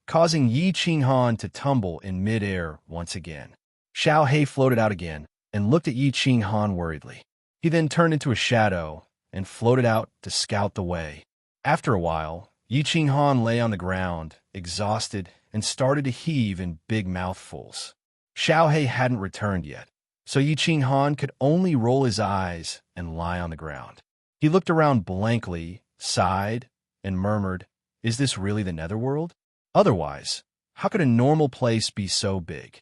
causing Yi Qinghan to tumble in midair once again. Xiao Hei floated out again and looked at Yi Qinghan worriedly. He then turned into a shadow and floated out to scout the way. After a while, Yi Qinghan lay on the ground, exhausted, and started to heave in big mouthfuls. Xiao Hei hadn't returned yet, so Yi Qinghan could only roll his eyes and lie on the ground. He looked around blankly, sighed, and murmured, "Is this really the Netherworld? Otherwise, how could a normal place be so big?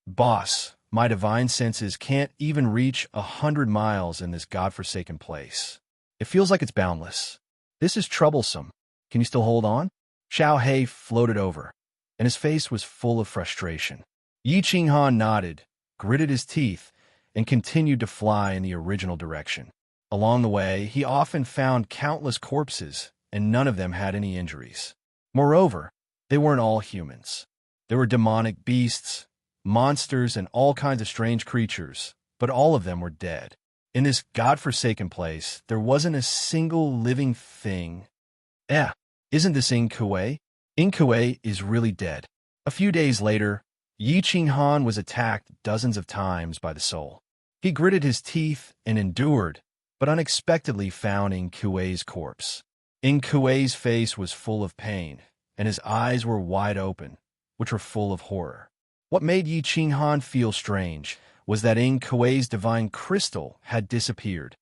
Boss, my divine senses can't even reach 100 miles in this godforsaken place. It feels like it's boundless. This is troublesome. Can you still hold on?" Xiao Hei floated over, and his face was full of frustration. Yi Qinghan nodded, gritted his teeth, and continued to fly in the original direction. Along the way, he often found countless corpses, and none of them had any injuries. Moreover, they weren't all humans. There were demonic beasts, monsters, and all kinds of strange creatures, but all of them were dead. In this godforsaken place, there wasn't a single living thing. Isn't this Inkue? Inkue is really dead. A few days later, Yi Qinghan was attacked dozens of times by the soul. He gritted his teeth and endured, but unexpectedly found Inkue's corpse. Inkue's face was full of pain, and his eyes were wide open, which were full of horror. What made Yi Qinghan feel strange was that Ing Kuei's divine crystal had disappeared.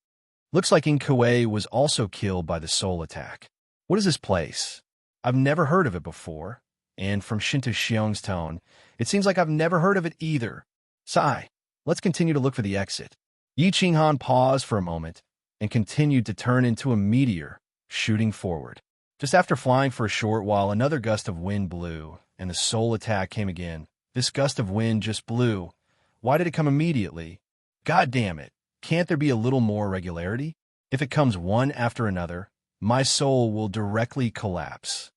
Looks like Ing Kuei was also killed by the soul attack. What is this place? I've never heard of it before, and from Shinta Xiong's tone, it seems like I've never heard of it either. Sigh, let's continue to look for the exit. Yi Qinghan paused for a moment and continued to turn into a meteor, shooting forward. Just after flying for a short while, another gust of wind blew, and the soul attack came again. This gust of wind just blew. Why did it come immediately? God damn it. Can't there be a little more regularity? If it comes one after another, my soul will directly collapse.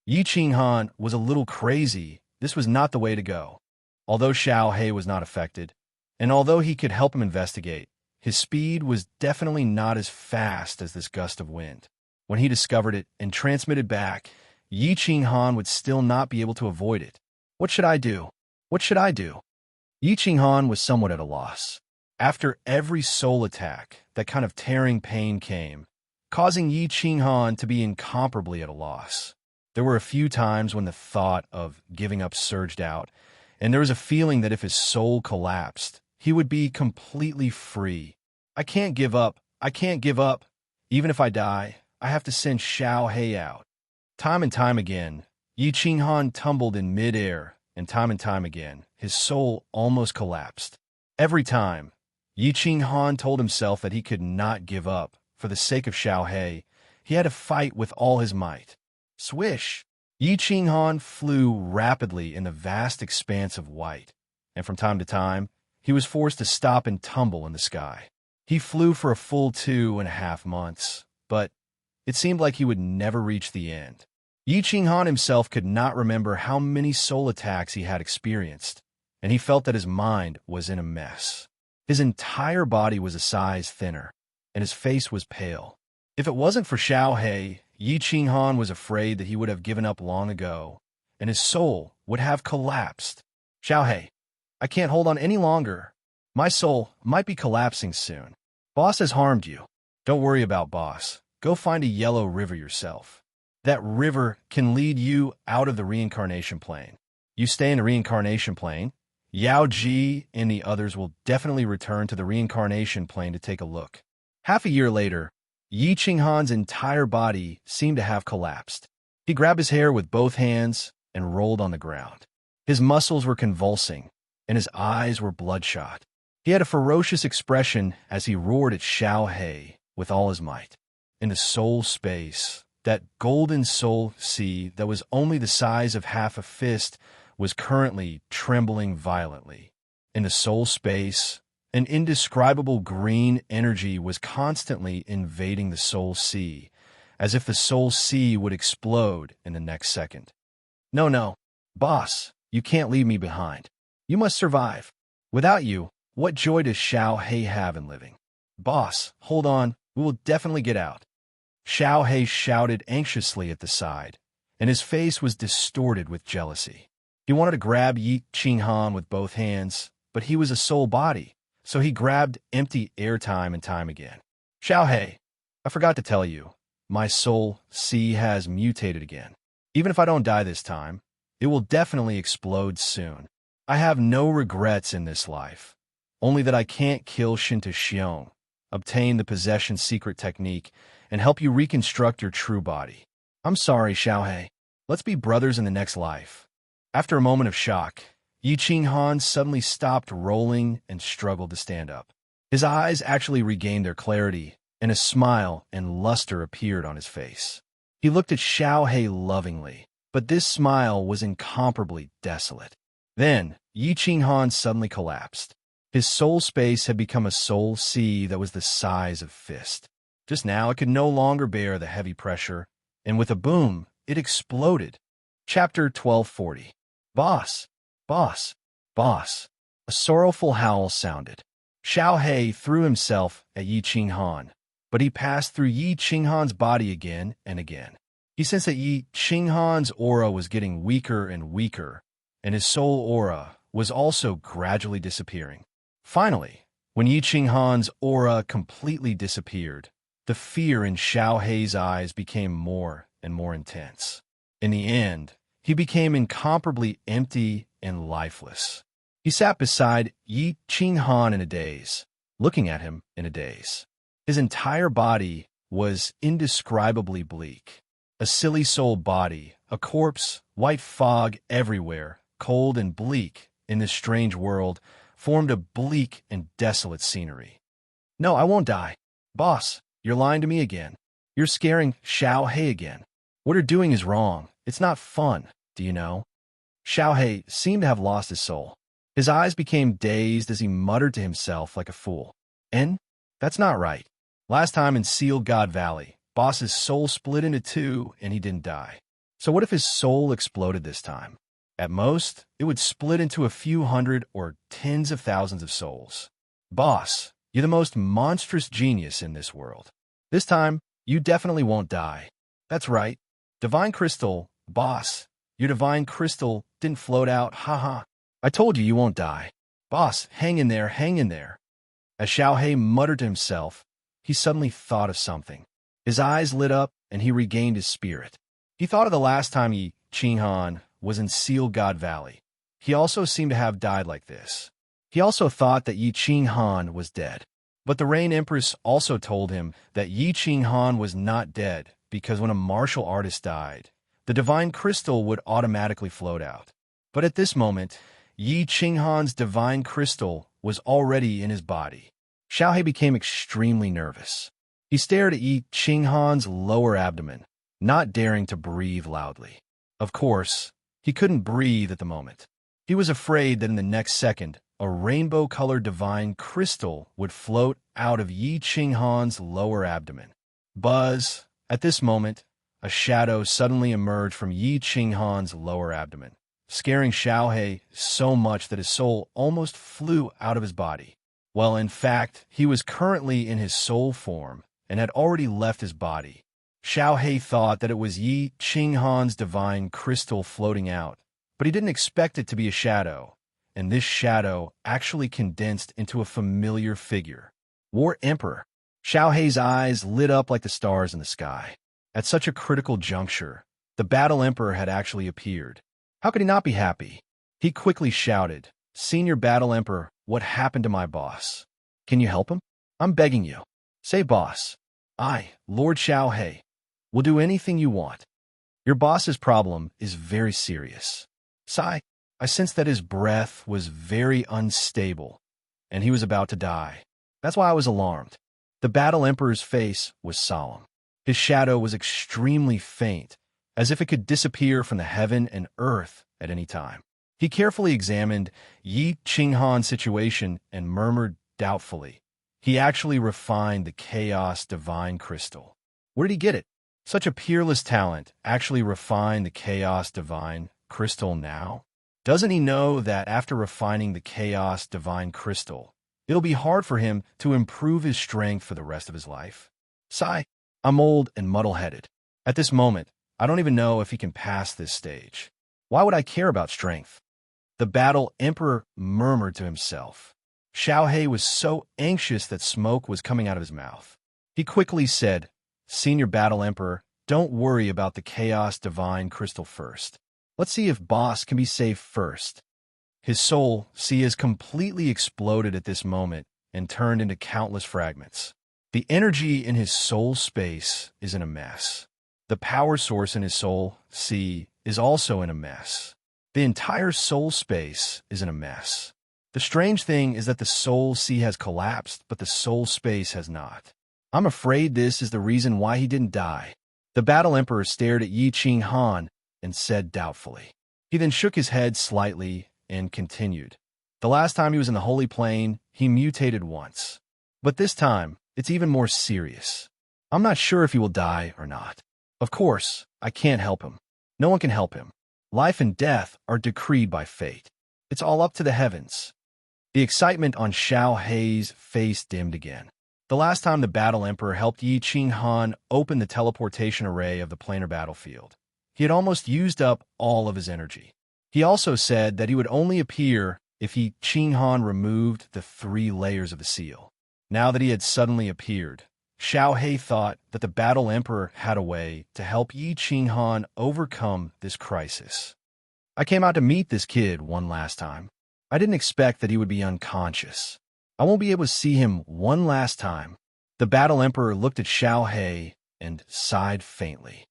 Yi Qinghan was a little crazy. This was not the way to go. Although Xiao He was not affected, and although he could help him investigate, his speed was definitely not as fast as this gust of wind. When he discovered it and transmitted back, Yi Qinghan would still not be able to avoid it. What should I do? What should I do? Yi Qinghan was somewhat at a loss. After every soul attack, that kind of tearing pain came, causing Yi Qinghan to be incomparably at a loss. There were a few times when the thought of giving up surged out, and there was a feeling that if his soul collapsed, he would be completely free. I can't give up. I can't give up. Even if I die, I have to send Xiao He out. Time and time again, Yi Qinghan tumbled in midair, and time again, his soul almost collapsed. Every time, Yi Qinghan told himself that he could not give up. For the sake of Xiao He had to fight with all his might. Swish! Yi Qinghan flew rapidly in the vast expanse of white, and from time to time, he was forced to stop and tumble in the sky. He flew for a full 2.5 months, but it seemed like he would never reach the end. Yi Qinghan himself could not remember how many soul attacks he had experienced, and he felt that his mind was in a mess. His entire body was a size thinner, and his face was pale. If it wasn't for Xiao He, Yi Qinghan was afraid that he would have given up long ago, and his soul would have collapsed. Xiao He, I can't hold on any longer. My soul might be collapsing soon. Boss has harmed you. Don't worry about Boss. Go find a yellow river yourself. That river can lead you out of the reincarnation plane. You stay in the reincarnation plane, Yao Ji and the others will definitely return to the reincarnation plane to take a look. Half a year later, Yi Qinghan's entire body seemed to have collapsed. He grabbed his hair with both hands and rolled on the ground. His muscles were convulsing, and his eyes were bloodshot. He had a ferocious expression as he roared at Xiao He with all his might. In the soul space, that golden soul sea that was only the size of half a fist was currently trembling violently. In the soul space, an indescribable green energy was constantly invading the soul sea, as if the soul sea would explode in the next second. No, boss, you can't leave me behind. You must survive. Without you, what joy does Xiao He have in living? Boss, hold on, we will definitely get out. Xiao He shouted anxiously at the side, and his face was distorted with jealousy. He wanted to grab Yi Qinghan with both hands, but he was a soul body, so he grabbed empty air time and time again. Xiao He, I forgot to tell you, my soul sea has mutated again. Even if I don't die this time, it will definitely explode soon. I have no regrets in this life, only that I can't kill Shinta Xiong, obtain the possession secret technique, and help you reconstruct your true body. I'm sorry, Xiao He. Let's be brothers in the next life. After a moment of shock, Yi Qinghan suddenly stopped rolling and struggled to stand up. His eyes actually regained their clarity, and a smile and luster appeared on his face. He looked at Xiao He lovingly, but this smile was incomparably desolate. Then, Yi Qinghan suddenly collapsed. His soul space had become a soul sea that was the size of fist. Just now it could no longer bear the heavy pressure, and with a boom, it exploded. Chapter 1240. Boss, boss, boss. A sorrowful howl sounded. Xiao He threw himself at Yi Qinghan, but he passed through Yi Qinghan's body again and again. He sensed that Yi Qinghan's aura was getting weaker and weaker, and his soul aura was also gradually disappearing. Finally, when Yi Qinghan's aura completely disappeared, the fear in Xiao He's eyes became more and more intense. In the end, he became incomparably empty and lifeless. He sat beside Yi Qinghan in a daze, looking at him in a daze. His entire body was indescribably bleak. A silly soul body, a corpse, white fog everywhere, cold and bleak in this strange world, formed a bleak and desolate scenery. No, I won't die. Boss, you're lying to me again. You're scaring Xiao He again. What you're doing is wrong. It's not fun, do you know? Xiao He seemed to have lost his soul. His eyes became dazed as he muttered to himself like a fool. That's not right. Last time in Seal God Valley, Boss's soul split into two and he didn't die. So what if his soul exploded this time? At most, it would split into a few hundred or tens of thousands of souls. Boss, you're the most monstrous genius in this world. This time, you definitely won't die. That's right. Divine Crystal, boss, your divine crystal didn't float out, haha. I told you won't die. Boss, hang in there, hang in there. As Xiao He muttered to himself, he suddenly thought of something. His eyes lit up and he regained his spirit. He thought of the last time Yi Qinghan was in Seal God Valley. He also seemed to have died like this. He also thought that Yi Qinghan was dead. But the Rain Empress also told him that Yi Qinghan was not dead because when a martial artist died, the divine crystal would automatically float out. But at this moment, Yi Qinghan's divine crystal was already in his body. Xiao He became extremely nervous. He stared at Yi Qinghan's lower abdomen, not daring to breathe loudly. Of course, he couldn't breathe at the moment. He was afraid that in the next second, a rainbow-colored divine crystal would float out of Yi Qinghan's lower abdomen. Buzz! At this moment, a shadow suddenly emerged from Yi Qinghan's lower abdomen, scaring Xiao He so much that his soul almost flew out of his body. Well, in fact, he was currently in his soul form and had already left his body. Xiao He thought that it was Yi Qinghan's divine crystal floating out, but he didn't expect it to be a shadow, and this shadow actually condensed into a familiar figure. War Emperor. Xiao He's eyes lit up like the stars in the sky. At such a critical juncture, the Battle Emperor had actually appeared. How could he not be happy? He quickly shouted, "Senior Battle Emperor, what happened to my boss? Can you help him? I'm begging you. Say boss. I, Lord Xiao He, will do anything you want. Your boss's problem is very serious." Sigh. I sensed that his breath was very unstable, and he was about to die. That's why I was alarmed. The Battle Emperor's face was solemn. His shadow was extremely faint, as if it could disappear from the heaven and earth at any time. He carefully examined Yi Qinghan's situation and murmured doubtfully. He actually refined the Chaos Divine Crystal. Where did he get it? Such a peerless talent actually refined the Chaos Divine Crystal now? Doesn't he know that after refining the Chaos Divine Crystal, it'll be hard for him to improve his strength for the rest of his life? Sigh. I'm old and muddle-headed. At this moment, I don't even know if he can pass this stage. Why would I care about strength? The Battle Emperor murmured to himself. Xiao He was so anxious that smoke was coming out of his mouth. He quickly said, "Senior Battle Emperor, don't worry about the Chaos Divine Crystal first. Let's see if boss can be saved first." His soul, has completely exploded at this moment and turned into countless fragments. The energy in his soul space is in a mess. The power source in his soul, is also in a mess. The entire soul space is in a mess. The strange thing is that the soul has collapsed, but the soul space has not. I'm afraid this is the reason why he didn't die. The Battle Emperor stared at Yi Qinghan and said doubtfully. He then shook his head slightly and continued. The last time he was in the Holy Plain, he mutated once. But this time, it's even more serious. I'm not sure if he will die or not. Of course, I can't help him. No one can help him. Life and death are decreed by fate. It's all up to the heavens. The excitement on Xiao He's face dimmed again. The last time the Battle Emperor helped Yi Qinghan open the teleportation array of the planar battlefield, he had almost used up all of his energy. He also said that he would only appear if Yi Qinghan removed the 3 layers of the seal. Now that he had suddenly appeared, Xiao He thought that the Battle Emperor had a way to help Yi Qinghan overcome this crisis. I came out to meet this kid one last time. I didn't expect that he would be unconscious. I won't be able to see him one last time. The Battle Emperor looked at Xiao He and sighed faintly.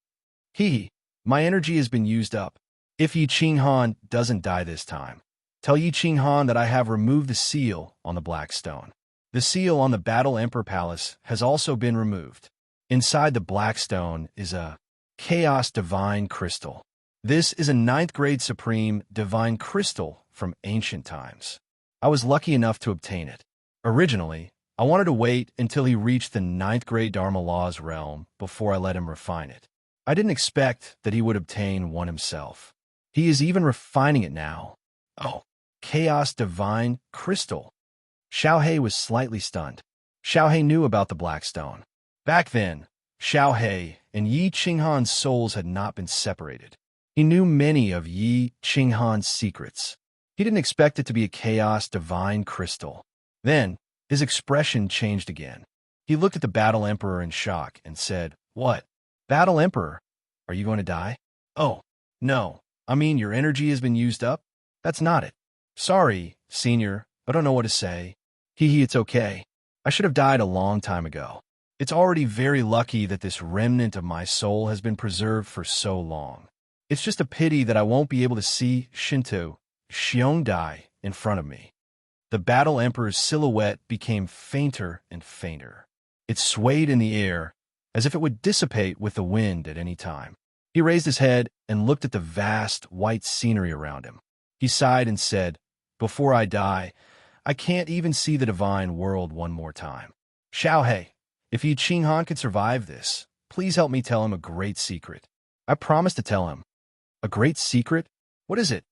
My energy has been used up. If Yi Qinghan doesn't die this time, tell Yi Qinghan that I have removed the seal on the black stone. The seal on the Battle Emperor Palace has also been removed. Inside the black stone is a Chaos Divine Crystal. This is a 9th grade Supreme Divine Crystal from ancient times. I was lucky enough to obtain it. Originally, I wanted to wait until he reached the 9th grade Dharma Law's realm before I let him refine it. I didn't expect that he would obtain one himself. He is even refining it now. Oh, Chaos Divine Crystal. Xiao He was slightly stunned. Xiao He knew about the Black Stone. Back then, Xiao He and Yi Qinghan's souls had not been separated. He knew many of Yi Qinghan's secrets. He didn't expect it to be a Chaos Divine Crystal. Then, his expression changed again. He looked at the Battle Emperor in shock and said, "What? Battle Emperor? Are you going to die?" "Oh, no. I mean, your energy has been used up? That's not it. Sorry, Senior. I don't know what to say. It's okay. I should have died a long time ago. It's already very lucky that this remnant of my soul has been preserved for so long. It's just a pity that I won't be able to see Shinto Xiong die in front of me." The Battle Emperor's silhouette became fainter and fainter. It swayed in the air, as if it would dissipate with the wind at any time. He raised his head and looked at the vast, white scenery around him. He sighed and said, "Before I die, I can't even see the divine world one more time. Xiao He, if Yi Qinghan could survive this, please help me tell him a great secret. I promise to tell him." "A great secret? What is it?"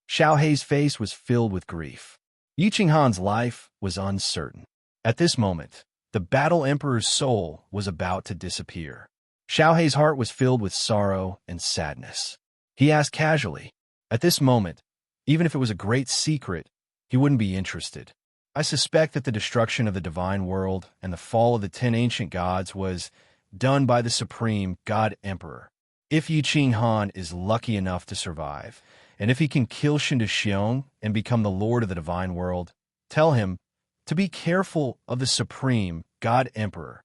Xiao He's face was filled with grief. Yi Qinghan's life was uncertain. At this moment, the Battle Emperor's soul was about to disappear. Xiao He's heart was filled with sorrow and sadness. He asked casually, "At this moment, even if it was a great secret, he wouldn't be interested. I suspect that the destruction of the divine world and the fall of the 10 ancient gods was done by the Supreme God Emperor. If Yi Qinghan is lucky enough to survive, and if he can kill Shinto Xiong and become the Lord of the divine world, tell him to be careful of the Supreme God Emperor."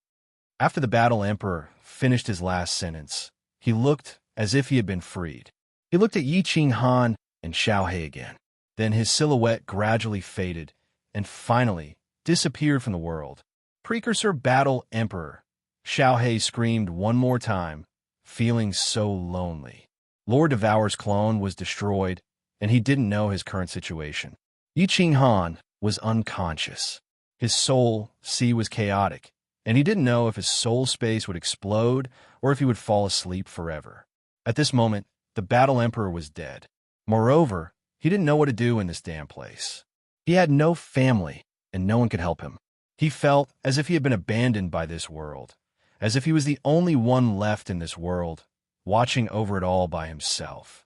After the Battle Emperor finished his last sentence, he looked as if he had been freed. He looked at Yi Qinghan and Xiao He again. Then his silhouette gradually faded and finally disappeared from the world. "Precursor Battle Emperor," Xiao He screamed one more time, feeling so lonely. Lord Devour's clone was destroyed, and he didn't know his current situation. Yi Qinghan was unconscious. His soul sea was chaotic, and he didn't know if his soul space would explode or if he would fall asleep forever. At this moment, the Battle Emperor was dead. Moreover, he didn't know what to do in this damn place. He had no family, and no one could help him. He felt as if he had been abandoned by this world, as if he was the only one left in this world, watching over it all by himself.